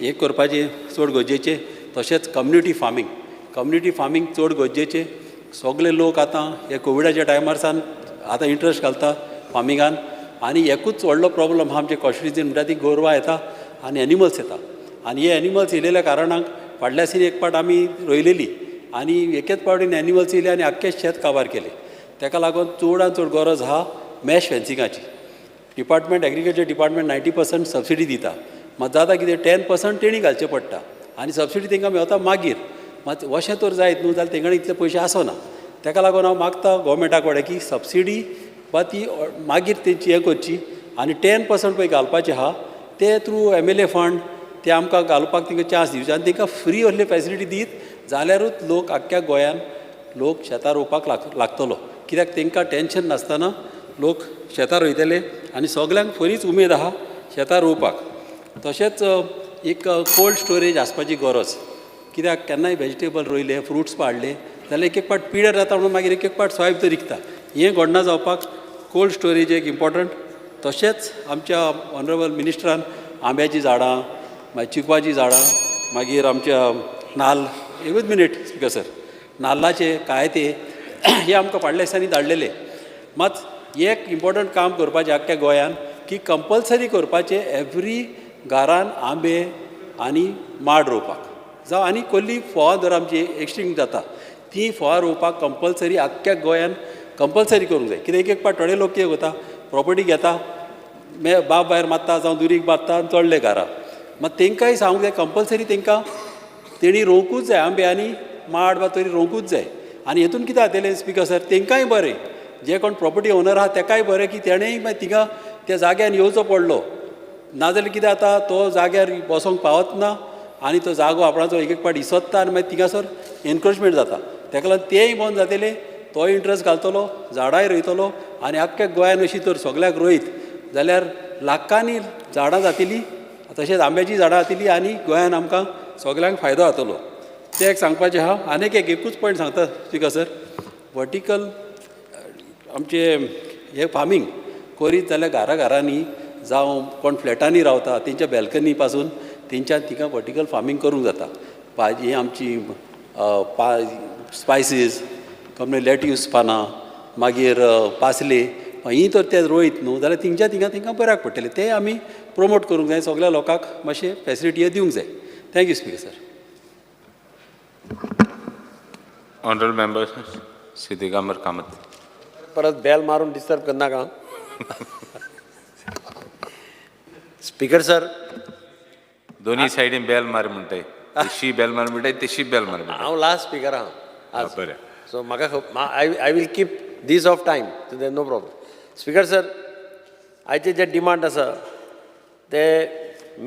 हे करपाचें चड गरजेचें. तशेंच कम्युनिटी फार्मींग चड गरजेचें. सगळे लोक आतां हे कोविडाच्या टायमार सावन आतां इंट्रस्ट घालता फार्मिंगान आनी एकूच व्हडलो प्रॉब्लम आहा आमच्या कॉन्स्टिट्युन्सीन म्हणटा ती गोरवां येता आनी एनिमल्स येता आनी हे एनिमल्स येयलेल्या कारणाक फाटल्या सीन एक पाट आमी रोयलेली आनी एकेच पावटीन एनिमल्स येयले आनी आख्खें शेत काबार केलें. ताका लागून चडांत चड गरज आहा मॅश फेन्सिंगाची. डिपार्टमेंट एग्रीकल्चर डिपार्टमेंट 90% सबसिडी दिता. मात जाता कितें 10% तेणी घालचें पडटा आनी सबसिडी तांकां मेळता मागीर. मात अशें तर जायत न्हू जाल्यार तेंगडे इतले पयशे आसना. ताका लागून हांव मागता गोवोरमेंटा कडेन की सबसिडी वा ती मागीर तेंची हें करची आनी 10% पळय घालपाचें आहा ते थ्रू MLA फंड ते आमकां घालपाक तांकां चान्स दिवचे आनी तांकां फ्री असले फॅसिलिटी दीत जाल्यारूच लोक आख्ख्या गोंयान लोक शेतां रोवपाक लागतलो. कित्याक तांकां टेन्शन नासतना लोक शेतां रोयतले आनी सगल्यांक बरीच उमेद आहा शेतां रोवपाक. तशेंच एक कोल्ड स्टोरेज आसपाची गरज. कित्याक केन्नाय वेजिटेबल रोयले फ्रुट्स पाडले जाल्यार एक पाट पिड्यार जाता म्हणून मागीर एक पाट सोयब तर विकता. हें घडना जावपाक कोल्ड स्टोरेज एक इम्पॉर्टंट. तशेंच आमच्या ऑनरेबल मिनिस्टरान आंब्याची झाडां मागीर चिकवाची झाडां मागीर आमच्या नाल्ल एकूच मिनीट स्पिकर सर नाल्लाचे कायते हे आमकां फाटल्या दिसांनी धाडलेले. मात एक इम्पॉर्टंट काम करपाचें आख्ख्या गोंयान की कंपल्सरी करपाचें एवरी घरान आंबे आनी माड रोवपाक जावं आनी कसली फळां जर आमची एक्सटिंक्ट जाता ती फळां रोवपाक कंपल्सरी आख्ख्या गोंयान कंपल्सरी करूंक जाय. कित्याक एक पाट थोडे लोक कितें करता प्रॉपर्टी घेता बाब भायर मारता जावं दुरीक मारता आनी चडले घरा. मात तांकांय सांगूंक जाय कंपल्सरी तांकां तेणी रोवंकूच जाय आंबे आनी माड वा तरी रोवंकूच जाय. आनी हेतून कितें जातलें स्पिकर सर तांकांय बरें जे कोण प्रॉपर्टी ओनर आहा ताकाय बरें की तेणेंय मागीर तिका त्या जाग्यार येवचो पडलो. नाजाल्यार कितें जाता तो जाग्यार बसोंक पावत ना आनी तो जागो आपणाचो एक पाट इसोत्ता आनी मागीर थिंगासर एनक्रोचमेंट जाता. ताका लागून तेंय बंद जातलें तोय इंट्रस्ट घालतलो झाडांय रोयतलो आनी आख्ख्या गोंयान अशी तर सगळ्याक रोयत जाल्यार लाखांनी झाडां जातलीं तशेंच आंब्याची झाडां जातलीं आनी गोंयान आमकां सगळ्यांक फायदो जातलो. तें एक सांगपाचें आहा. आनीक एकूच पॉयंट सांगता स्पिकर सर वर्टिकल आमचे हे फार्मींग करीत जाल्यार घरांनी जावं कोण फ्लॅटांनी रावता तेंच्या बॅल्कनी पासून तेंच्यान तिका वर्टिकल फार्मींग करूंक जाता. भाजी आमची स्पायसीस कमले लेट्यूस पानां मागीर पासले ही तर ते रोयत न्हू जाल्यार तिंकां बऱ्याक पडटलें. तें आमी प्रमोट करूंक जाय सगळ्या लोकांक मातशें फॅसिलिटी दिवंक जाय. Thank you speaker sir. Honourable member सिद्धिकांबर कामत. परत बेल मारून डिस्टर्ब करनाका. स्पिकर सर दोन्ही सायडीन बेल मार म्हणटाय तशी बेल मार म्हणटाय तशी बेल मार म्हणटाय. हांव लास्ट स्पिकर आहा बरें सो म्हाका I will keep this of time so there no problem. Speaker sir आयचे जे डिमांड आसा ते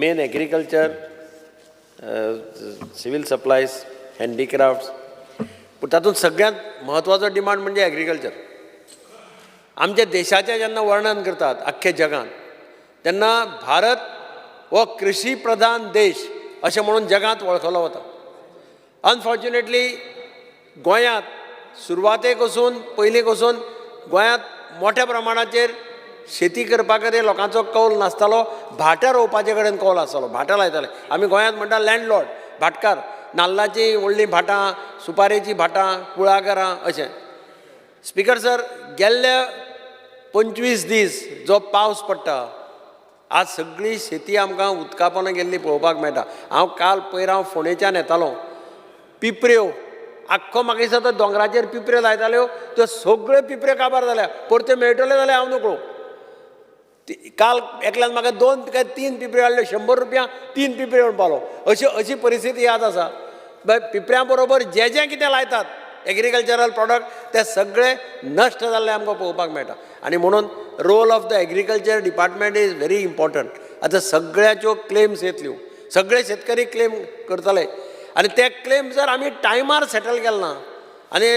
main agriculture civil supplies handicrafts पूण तातूंत सगळ्यांत म्हत्वाचो डिमांड म्हणजे एग्रीकल्चर. आमच्या देशाचें जेन्ना वर्णन करतात आख्ख्या जगांत तेन्ना भारत हो कृशी प्रधान देश अशें म्हणून जगांत वळखलो वता. अनफॉर्च्युनेटली गोंयांत सुरवातेक वचून पयलींक वचून गोंयांत मोठ्या प्रमाणाचेर शेती करपा खातीर लोकांचो कौल नासतालो. भाटां रोवपाचे कडेन कौल आसतालो. भाटां लायताले आमी गोंयांत म्हणटा लँडलॉर्ड भाटकार नाल्लाची व्हडलीं भाटां सुपारेची भाटां कुळागरां अशें. स्पिकर सर गेल्ले 25 दीस जो पावस पडटा आज सगळी शेती आमकां उदका पोंदा गेल्ली पळोवपाक मेळटा. हांव काल पयर फोंडेच्यान येतालो पिपऱ्यो आख्खो म्हाका दिसता तो दोंगराचेर पिपऱ्यो लायताल्यो त्यो सगळ्यो पिपऱ्यो काबार जाल्या. परत्यो मेळटल्यो जाल्यार हांव नकळो. काल एकल्यान म्हाका 2 काय 3 पिपऱ्यो हाडल्यो 100 रुपया 3 पिपऱ्यो म्हणपालो. अशी परिस्थिती याद आसा. पिपऱ्यां बरोबर जें कितें लायतात एग्रीकल्चरल प्रॉडक्ट ते सगळे नश्ट जाल्ले आमकां पळोवपाक मेळटा. आनी म्हणून role of the agriculture department is very important. आतां सगळ्याच्यो क्लेम्स येतल्यो सगळे शेतकरी क्लेम करतले आनी ते क्लेम जर आमी टायमार सेटल केले ना आनी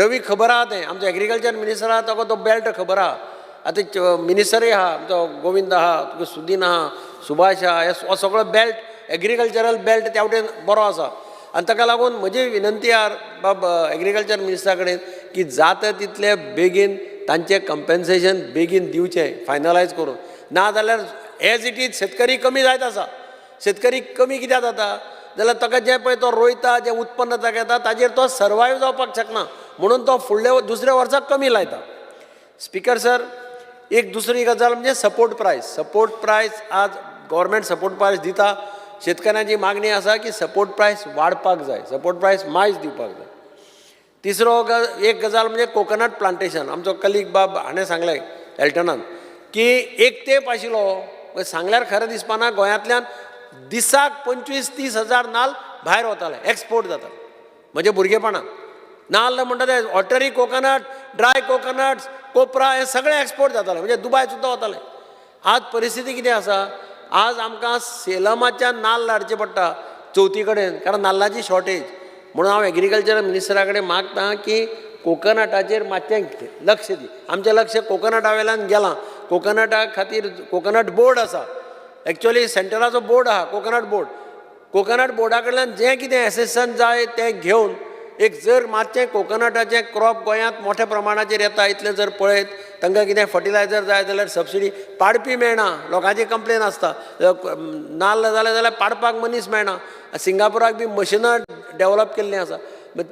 रवी खबर आहा तें आमचो एग्रीकल्चर मिनिस्टर आहा ताका तो बेल्ट खबर आहा. आतां मिनिस्टरूय आहा आमचो गोविंद आहा तुका सुदीन आहा सुभाष आहा हो सगळो बेल्ट एग्रीकल्चरल बेल्ट त्या वटेन बरो आसा. आनी ताका लागून म्हजी विनंती आहा बाब एग्रीकल्चर मिनिस्टरा कडेन की जाता तितले बेगीन तांचें कंपेन्सेशन बेगीन दिवचें फायनलायज करून. ना जाल्यार एज इट इज शेतकरी कमी जायत आसा. शेतकरी कमी कित्याक जाता जाल्यार ताका जें पळय तो रोयता जें उत्पन्न ताका येता ताजेर तो सर्वायव जावपाक शकना म्हणून तो फुडल्या दुसऱ्या वर्साक कमी लायता. स्पिकर सर एक दुसरी गजाल म्हणजे सपोर्ट प्रायस आज गव्हर्मेंट सपोर्ट प्रायस दिता. शेतकऱ्यांची मागणी आसा की सपोर्ट प्रायस वाडपाक जाय सपोर्ट प्रायस मायज दिवपाक जाय. एक गजाल म्हणजे कोकोनट प्लांटेशन. आमचो कलीग बाब हाणें सांगलें एल्टनान की एक तेंप आशिल्लो सांगल्यार खरें दिसपाना गोंयांतल्यान दिसाक 25-30 हजार नाल्ल भायर वताले, एक्सपोर्ट जाताले. म्हणजे भुरगेपणान नाल्ल म्हणटा ते वॉटरी कोकोनट, ड्राय कोकोनट्स, कोपरा हे सगळे एक्सपोर्ट जाताले, म्हणजे दुबाय सुद्दां वताले. आज परिस्थिती कितें आसा, आज आमकां सेलमाच्यान नाल्ल हाडचे पडटा चवथी कडेन, कारण नाल्लाची शॉर्टेज. म्हणून हांव एग्रीकल्चर मिनिस्टरा कडेन मागतां की कोकोनटाचेर मातशें लक्ष दी. आमचें लक्ष कोकोनटा वयल्यान गेलां. कोकोनटा खातीर कोकोनट बोर्ड आसा, एक्चुअली सेंटराचो बोर्ड आहा कोकोनट बोर्ड. कोकोनट बोर्डा कडल्यान जें कितें एसेसन जाय तें घेवन एक जर मातशें कोकोनटाचें क्रॉप गोंयांत मोठ्या प्रमाणाचेर येता इतलें जर पळयत, तांकां कितें फर्टिलायझर जाय जाल्यार सबसिडी, पाडपी मेळना. लोकांची कंप्लेन आसता नाल्ल जाल्यार पाडपाक मनीस मेळना. सिंगापुराक बी मशिनां डेवलप केल्लीं आसा.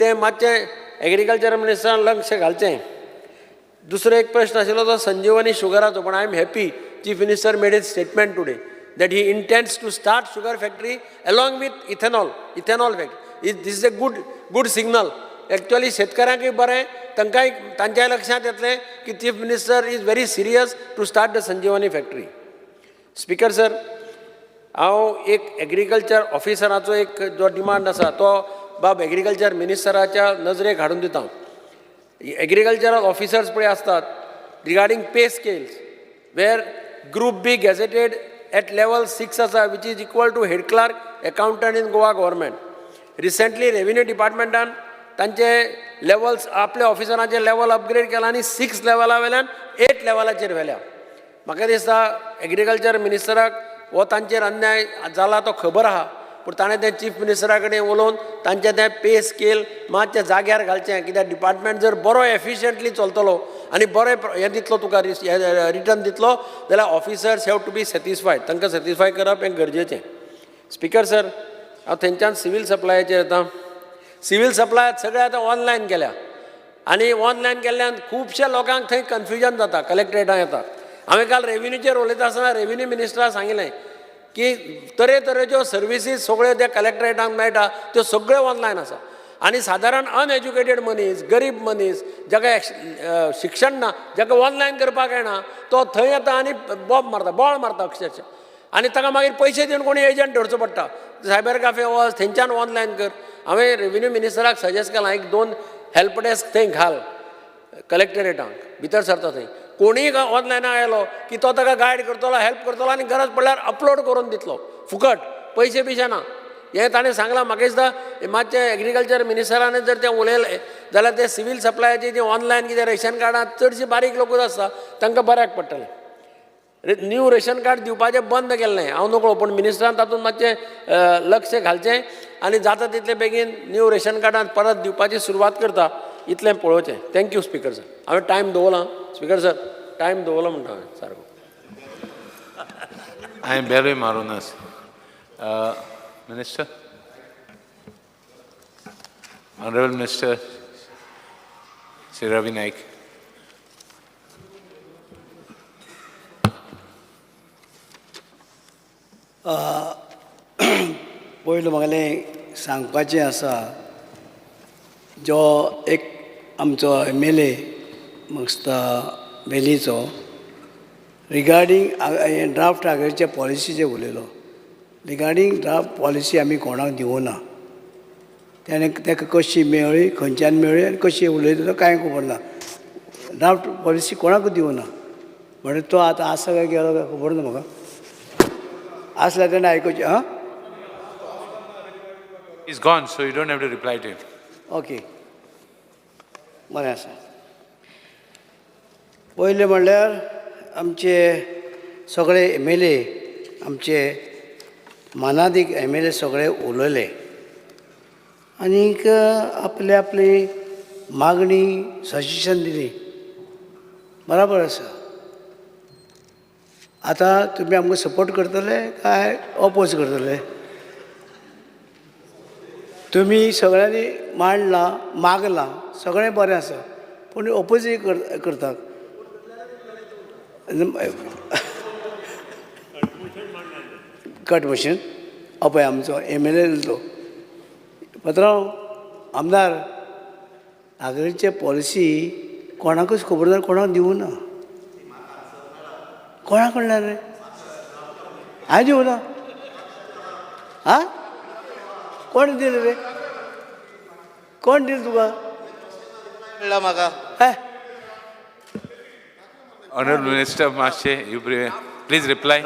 तें मातशें एग्रीकल्चर मिनिस्टरान लक्ष घालचें. दुसरो एक प्रश्न आशिल्लो तो संजीवनी शुगराचो, पण I am happy chief minister made is statement today that he intends to start sugar factory along with ethanol factory. This is a good signal. Actually शेतकऱ्यांकय बरें, तांकांय तांच्या लक्षांत येतलें की chief minister is very serious to start the Sanjivani factory. Speaker sir, हांव एक एग्रीकल्चर ऑफिसराचो एक जो डिमांड आसा तो बाब एग्रीकल्चर मिनिस्टराच्या नजरेक हाडून दिता. एग्रीकल्चरल ऑफिसर्स पळय आसतात रिगार्डींग पे स्केल्स वेर group B gazetted at level 6 asa, which is equal to head clerk accountant in Goa government. Recently revenue departmentan तांचे लेवल्स आपल्या ऑफिसरांचे लेवल अपग्रेड केला आनी 6 लेवला वयल्यान 8 लेवलाचेर व्हेल्या. म्हाका दिसता एग्रीकल्चर मिनिस्टराक हो तांचेर अन्याय जाला तो खबर आहा, पूण ताणें तें चीफ मिनिस्टरा कडेन उलोवन तांचें तें पे स्केल मातशें जाग्यार घालचें. कित्याक डिपार्टमेंट जर बरो एफिशियंटली चलतलो आनी बरें हें दितलो तुका रिटर्न दितलो जाल्यार officers have to be satisfied. तांकां सॅटिस्फाय करप हें गरजेचें. स्पीकर सर, हांव थंयच्यान सिवील सप्लायाचेर येता. सिवील सप्लायात सगळें आतां ऑनलायन केल्या आनी ऑनलायन केल्ल्यान खुबशे लोकांक थंय कन्फ्युजन जाता, कलेक्टरेटान येता. हांवें काल रेव्हेन्यूचेर उलयता आसतना रेव्हेन्यू मिनिस्टराक सांगिल्लें की तरेतरेच्यो सर्विसीस सगळ्यो त्या कलेक्टरेटाक मेळटा त्यो सगळ्यो ऑनलायन आसा. आनी सादारण अनएज्युकेटेड मनीस, गरीब मनीस, जाका शिक्षण ना, जाका ऑनलायन करपाक येना, तो थंय येता आनी बोळ मारता अक्षरशः. आनी ताका मागीर पयशे दिवन कोणी एजंट धरचो पडटा. सायबर कॅफे वच, थंयच्यान ऑनलायन कर. हांवें रेव्हेन्यू मिनिस्टराक सजेस्ट केलां एक 2 हेल्प डेस्क थंय घाल कलेक्टरेटाक, भितर सरता थंय. कोणीय ऑनलायन आयलो की तो ताका गायड करतलो, हेल्प करतलो आनी गरज पडल्यार अपलोड करून दितलो फुकट, पयशे बिशे ना. हें ताणें सांगलां. म्हाका दिसता मातशें एग्रीकल्चर मिनिस्टरान जर तें उलयलें जाल्यार ते सिवील सप्लायाची जी ऑनलायन कितें रेशन कार्डां चडशीं बारीक लोकूच आसता तांकां बऱ्याक पडटलें. न्यू रेशन कार्ड दिवपाचें बंद केल्लें हांव नकळो, पूण मिनिस्टरान तातूंत मातशें लक्ष घालचें आनी जाता तितले बेगीन न्यू रेशन कार्डान परत दिवपाची सुरवात करता इतलें पळोवचें. Thank you speaker sir. हांवें टायम दवरला. स्पीकर सर, टायम दवरलो म्हणटा हांवें सारको. I am very Marunas. Minister? Honorable Minister, Sri Ravi Naik. पयलीं म्हागेलें सांगपाचें आसा, जो एक आमचो MLA म्हाका वेलीचो रिगार्डींग ड्राफ्ट आगरचे पॉलिसीचेर उलयलो. रिगार्डींग ड्राफ्ट पॉलिसी आमी कोणाक दिवना. त्याने ताका कशी मेळ्ळी, खंयच्यान मेळ्ळी आनी कशी उलयता तो कांय खबर ना. ड्राफ्ट पॉलिसी कोणाकूच दिवना. म्हणजे तो आतां आसा काय गेलो काय खबर ना म्हाका. आसल्या तेणें आयकुचें. हां, He's gone, so you don't have to reply to him. Okay, बरें आसा. पयलें म्हणल्यार आमचे सगळे MLA, आमचे मानादीक MLA सगळे उलयले आनीक आपली आपली मागणी सजेशन दिली. बराबर आसा. आतां तुमी आमकां सपोर्ट करतले काय ऑपोज करतले? तुमी सगळ्यांनी मांडलां, मागलां, सगळें बरें आसा, पूण ऑपोजूय करतात. कट मशीन पळय आमचो MLA तो पात्रांव आमदार आग्रीचे पॉलिसी कोणाकूच खबर ना, कोणाक दिवना. कोणाक कळना रे? हांवें दिवना. हां, कोण दिलें रे? कोण दिलें तुका? कळ्ळां म्हाका. Honorable Minister, please reply.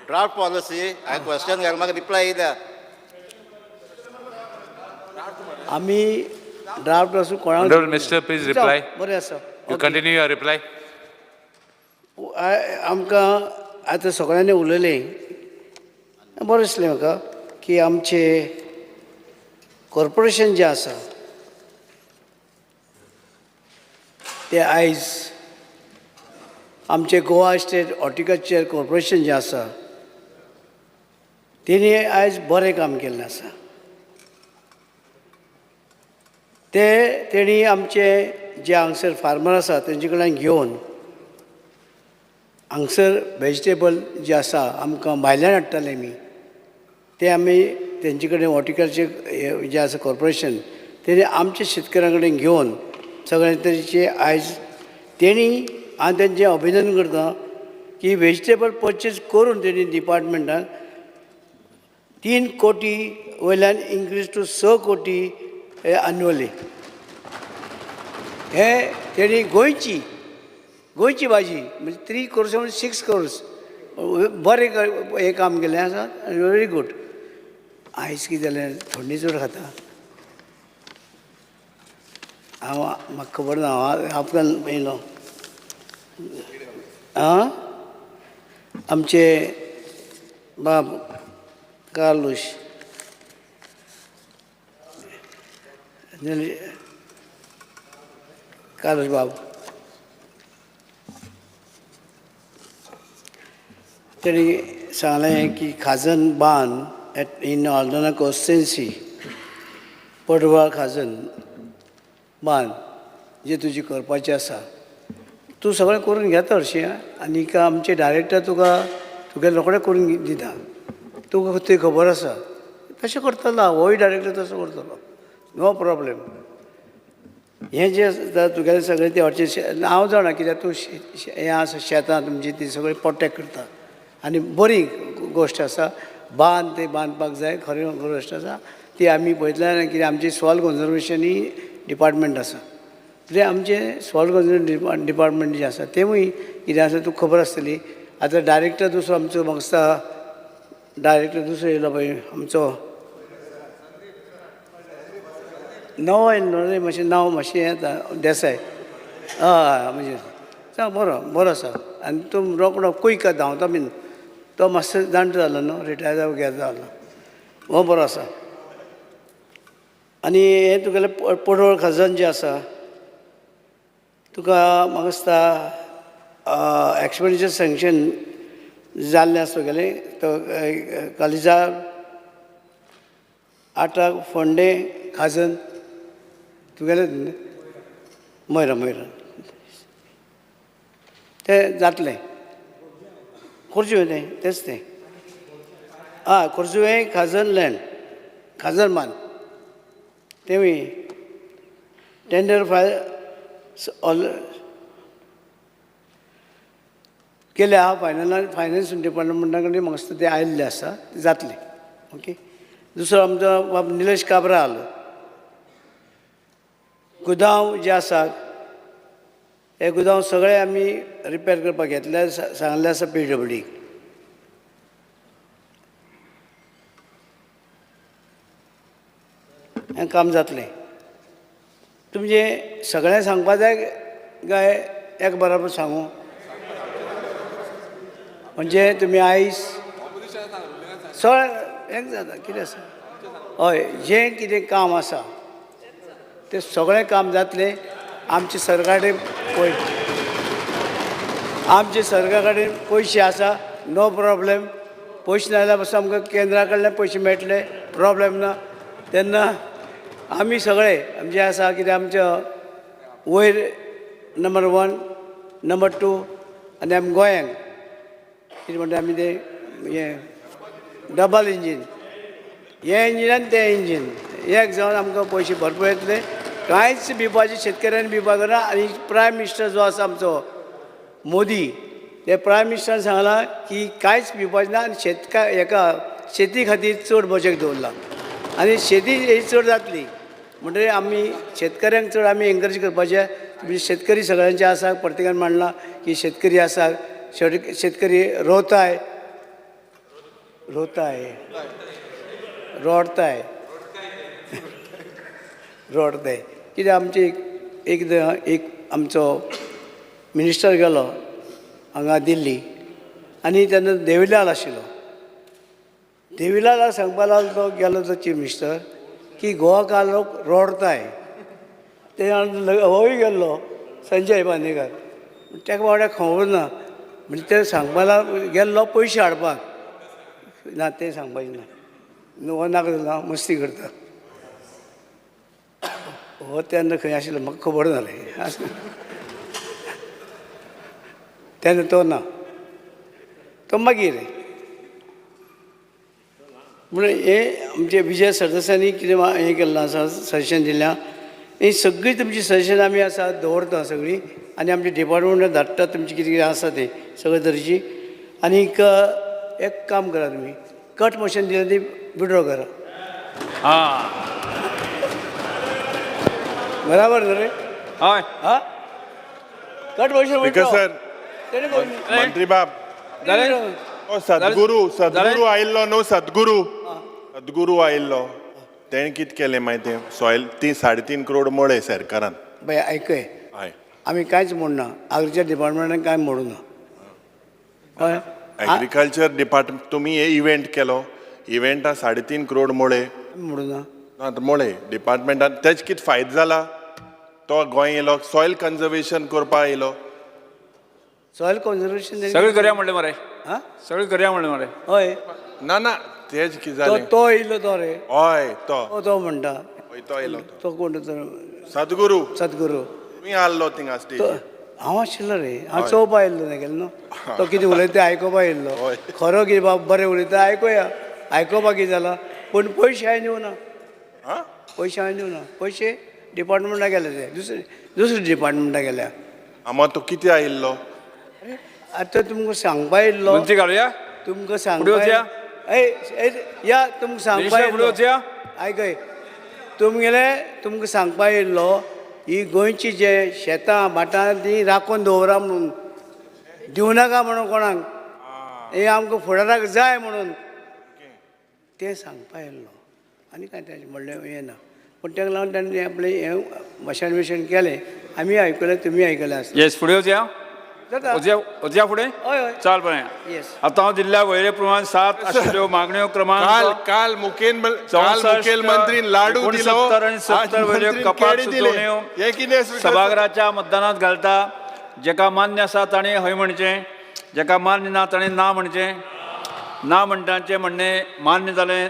Draft policy हांवें क्वेश्चन घाल, म्हाका रिप्लाय येयल्या. आमी ड्राफ्ट आसूं कोणाक Honorable Minister, please reply. बरें आसा. You continue your reply. आमकां आतां सगळ्यांनी उलयलें, बरें दिसलें म्हाका की आमचे कॉर्पोरेशन जें आसा तें आयज आमचे गोवा स्टेट हॉर्टिकल्चर कॉर्पोरेशन जें आसा तेणी आयज बरें काम केल्लें आसा. तेणी आमचे जे हांगसर फार्मर आसा तेंचे कडल्यान घेवन हांगसर वेजिटेबल जे आसा आमकां भायल्यान हाडटाले आमी, ते आमी तेंचे कडेन हॉर्टिकल्चर जे आसा कॉर्पोरेशन तेणी आमच्या शेतकऱ्यां कडेन घेवन सगळे तरेचे आयज तेणी, हांव तेंचें अभिनंदन करतां की वेजिटेबल परचेज करून तेणी डिपार्टमेंटान 3 कोटी वयल्यान इन्क्रीज टू 6 कोटी एन्युअली. हे तेणी गोंयची भाजी म्हणजे 3 crores म्हणजे 6 crores बरें हें काम केलें आसा. Very good. आयज कितें जालें, थंडी चड खाता. म्हाका खबर ना, हांव येयलो. आमचे बाब कार्लोस बाब तेणी सांगलें की खाजन बांद इन ऑर्दना कॉन्स्टिट्युएन्सी, पडवळ खाजन बांद जे तुजी करपाचें आसा तूं सगळें करून घेता हरशीं. आनीक आमचे डायरेक्टर तुगे रोखडें करून दिता. तुका ती खबर आसा तशें करतलो. होय डायरेक्टर तसो करतलो, नो प्रॉब्लेम. हें जें आसा तुगेलें सगळें तें हरचें हांव जाणा कित्याक तूं हें आसा शेतां तुमची ती सगळी प्रोटेक्ट करता आनी बरी गोश्ट आसा. बांद ते बांदपाक जाय, खरी गोश्ट आसा ती आमी पळयतल्यार कितें आमची सॉयल कन्जर्वेशन ही डिपार्टमेंट आसा. कित्याक आमचें सॉयल कन्जर्वेशन डिपार्टमेंट जें आसा तेंवूय कितें आसा तुका खबर आसतली. आतां डायरेक्टर दुसरो आमचो म्हाका दिसता डायरेक्टर दुसरो येयलो पळय आमचो नवो येयलो रे, मातशें नांव मातशें येता देसाय. हय म्हणजे सांग बरो आसा. आनी तो रोकडो क्वीक धांवता बीन. तो मातसो जाणटो जालो न्हू, रिटायर जावं गेलो जालो. हो बरो आसा. आनी हें तुगेलें पडवळ खजन जें आसा तुका म्हाका दिसता एक्सपेंडिचर सँक्शन जाल्लें आसा तुगेलें. तो कालिजार 8 फोंडे खाजन तुगेलें मोयरा तें जातलें. खोर्जुवें तेंच तें. खोर्जुवें खाजन लँड खाजन मान तेवूय टेंडर केले आहा. फायनान्स डिपार्टमेंटा कडेन म्हाका दिसता तें आयिल्लें आसा, तें जातलें. ओके. दुसरो आमचो बाब निलेश काब्राल. गुदांव जे आसात हे गुदांव सगळे आमी रिपेर करपाक घेतले, सांगलें आसा PWD. हें काम जातलें. तुमचें सगळें सांगपा जाय काय एक बराबर सांगू? म्हणजे तुमी आयज सगळें एक जाता कितें आसा. हय, जें कितें काम आसा तें सगळें काम जातलें. आमचे सरकार कडेन पयशे आसा, नो प्रॉब्लेम. पयशे ना जाल्यार पासून आमकां केंद्रा कडल्यान पयशे मेळटले, प्रॉब्लेम ना. तेन्ना आमी सगळे आमचें आसा कितें आमच्या वयर नंबर 1 नंबर 2 आनी आमी गोंयांक कितें म्हणटा आमी तें हें डबल इंजीन, हे इंजीन आनी तें इंजीन एक जावन आमकां पयशे भरपूर येतले. कांयच भिवपाचें शेतकऱ्यांनी भिवपाक ना. आनी प्रायम मिनिस्टर जो आसा आमचो मोदी, ते प्रायम मिनिस्टरान सांगलां की कांयच भिवपाचें ना आनी हेका शेती खातीर चड बजेट दवरला आनी शेती ही चड जातली म्हणटकीर आमी शेतकऱ्यांक चड आमी एनकरेज करपाचें. म्हणजे शेतकरी सगळ्यांचे आसा, प्रत्येकान मांडलां की शेतकरी आसा, शेतकरी रोवताय रोडताय कित्याक आमचे एक आमचो मिनिस्टर गेलो हांगा दिल्ली आनी तेन्ना देविलाल आशिल्लो. देविलालाक सांगपा लागलो तो गेलो तो चीफ मिनिस्टर की गोवाकार लोक रोडताय. ते होय गेल्लो संजय बांदेकर, ताका बाबड्याक खबर ना. म्हणजे ते सांगपा गेल्लो पयशे हाडपाक. ना तें सांगपाचें ना, हो नाका जालो मस्ती करता. हो तेन्ना खंय आशिल्लो म्हाका खबर नासलें. तेन्ना तो ना, तो मागीर म्हणून हे आमचे विजय सरदेसायांनी कितें हें केल्लें आसा, सजेशन दिल्या. ही सगळी तुमची सजेशन आमी आसा दवरता सगळीं आनी आमच्या डिपार्टमेंटान धाडटा तुमची कितें कितें आसा तें सगळे तरेची. आनीक एक काम करा, तुमी कट मोशन दिलें ती विड्रॉ करा. बराबर न्हू रे? हय हां कट मोशन मंत्री बाब सद्गुरू आयिल्लो न्हू, सद्गुरू आयिल्लो तेणें कितें केलें माहिती सॉयल 3.5 करोड मोडे सरकारान. बाय आयकय, आमी कांयच म्हणना, आग्रीच्या डिपार्टमेंटान कांय म्हणूं ना. हय एग्रीकल्चर डिपार्टमेंट तुम्ही हे इव्हेंट केलो, इव्हेंटा 3.5 करोड मोडे म्हणूं ना मोडे डिपार्टमेंटान. तेज कितें फायदो जाला? तो गोंय येयलो सॉयल कन्जर्वेशन करपाक येयलो. सॉयल कन्जर्वेशन सगळें करया म्हणलें मरे. सगळें करया म्हणलें मरे. हय ना तेज कितें जालें? तो येयलो तो रे. हय तो म्हणटा तो येयलो तो कोण? सद्गुरू. तुमी आल्लो थिंगा स्टेज. हांव आशिल्लो रे, हांव चोवपा येयल्लो न्ही गेलो न्हू. तो कितें उलयता तें आयकोपा येयल्लो. खरो कितें बाब बरें उलयता आयकोया. आयकोपा कितें जाला, पूण पयशे हांवें दिवना. पयशे डिपार्टमेंटाक गेले ते दुसरे डिपार्टमेंटाक गेल्या. मागीर तो कितें आयिल्लो? आतां तुमकां सांगपा येयल्लो. तुमकां सांगपा या तुमकां सांगपा येयल्लो. आयकय, तुमकां सांगपा येयल्लो ही गोंयची जे शेतां भाटां ती राखून दवरा म्हणून, दिवनाका म्हणून कोणाक. हे आमकां फुडाराक जाय म्हणून तें सांगपा येयल्लो. आनी कांय ताचें म्हणलें हें ना. पूण ताका लागून ताणें आपलें हें भाशण बिशण केलें. आमी आयकलें, तुमी आयकलें आसता. येस फुडें वचया. वचया फुडें. हय चाल बरें. आतां हांव दिल्ल्या वळेरे प्रमाण 7 आशिल्ल्यो मागण्यो क्रमांक काल मुखेलमंत्रीन लाडू दिलो 69 आनी 70 वयल्यो कपात सुचोवण्यो सभागृहाच्या मतदानांत घालता. जेका मान्य आसा ताणें हय म्हणचें, जेका मान्य ना ताणें ना म्हणचें. ना म्हणटाचें म्हणणें मान्य जालें,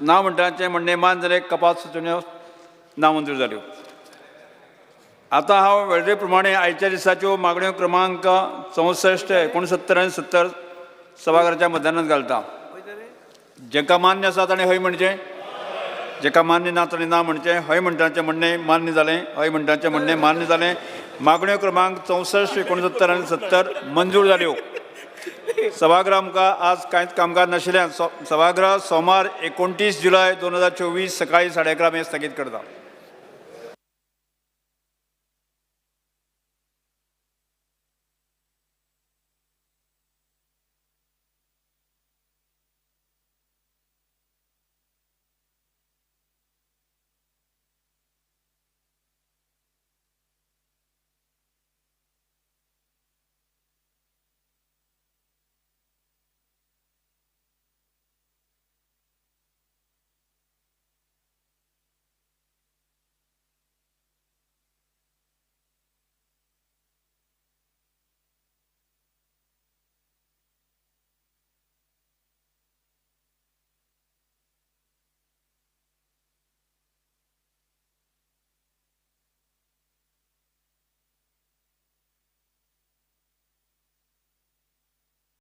ना म्हणटाचें म्हणणें मान्य जालें. कपात सुचोवण्यो नामंजूर जाल्यो. आतां हांव वळेरे प्रमाणे आयच्या दिसाच्यो मागण्यो क्रमांक 64, 69 आनी 70 सभागृहाच्या मतदानांत घालता. जेका मान्य आसा ताणें हय म्हणचें, जेका मान्य ना ताणें ना म्हणचें. हय म्हणटाचें म्हणणें मान्य जालें, हय म्हणटाचें म्हणणें मान्य जालें. मागण्यो क्रमांक 64, 69 आनी 70 मंजूर जाल्यो. सभागृह आमकां आज कांयच कामकाज नाशिल्ल्यान सभागृह सोमार 29 जुलय 2024 सकाळीं 11:30 स्थगीत करता.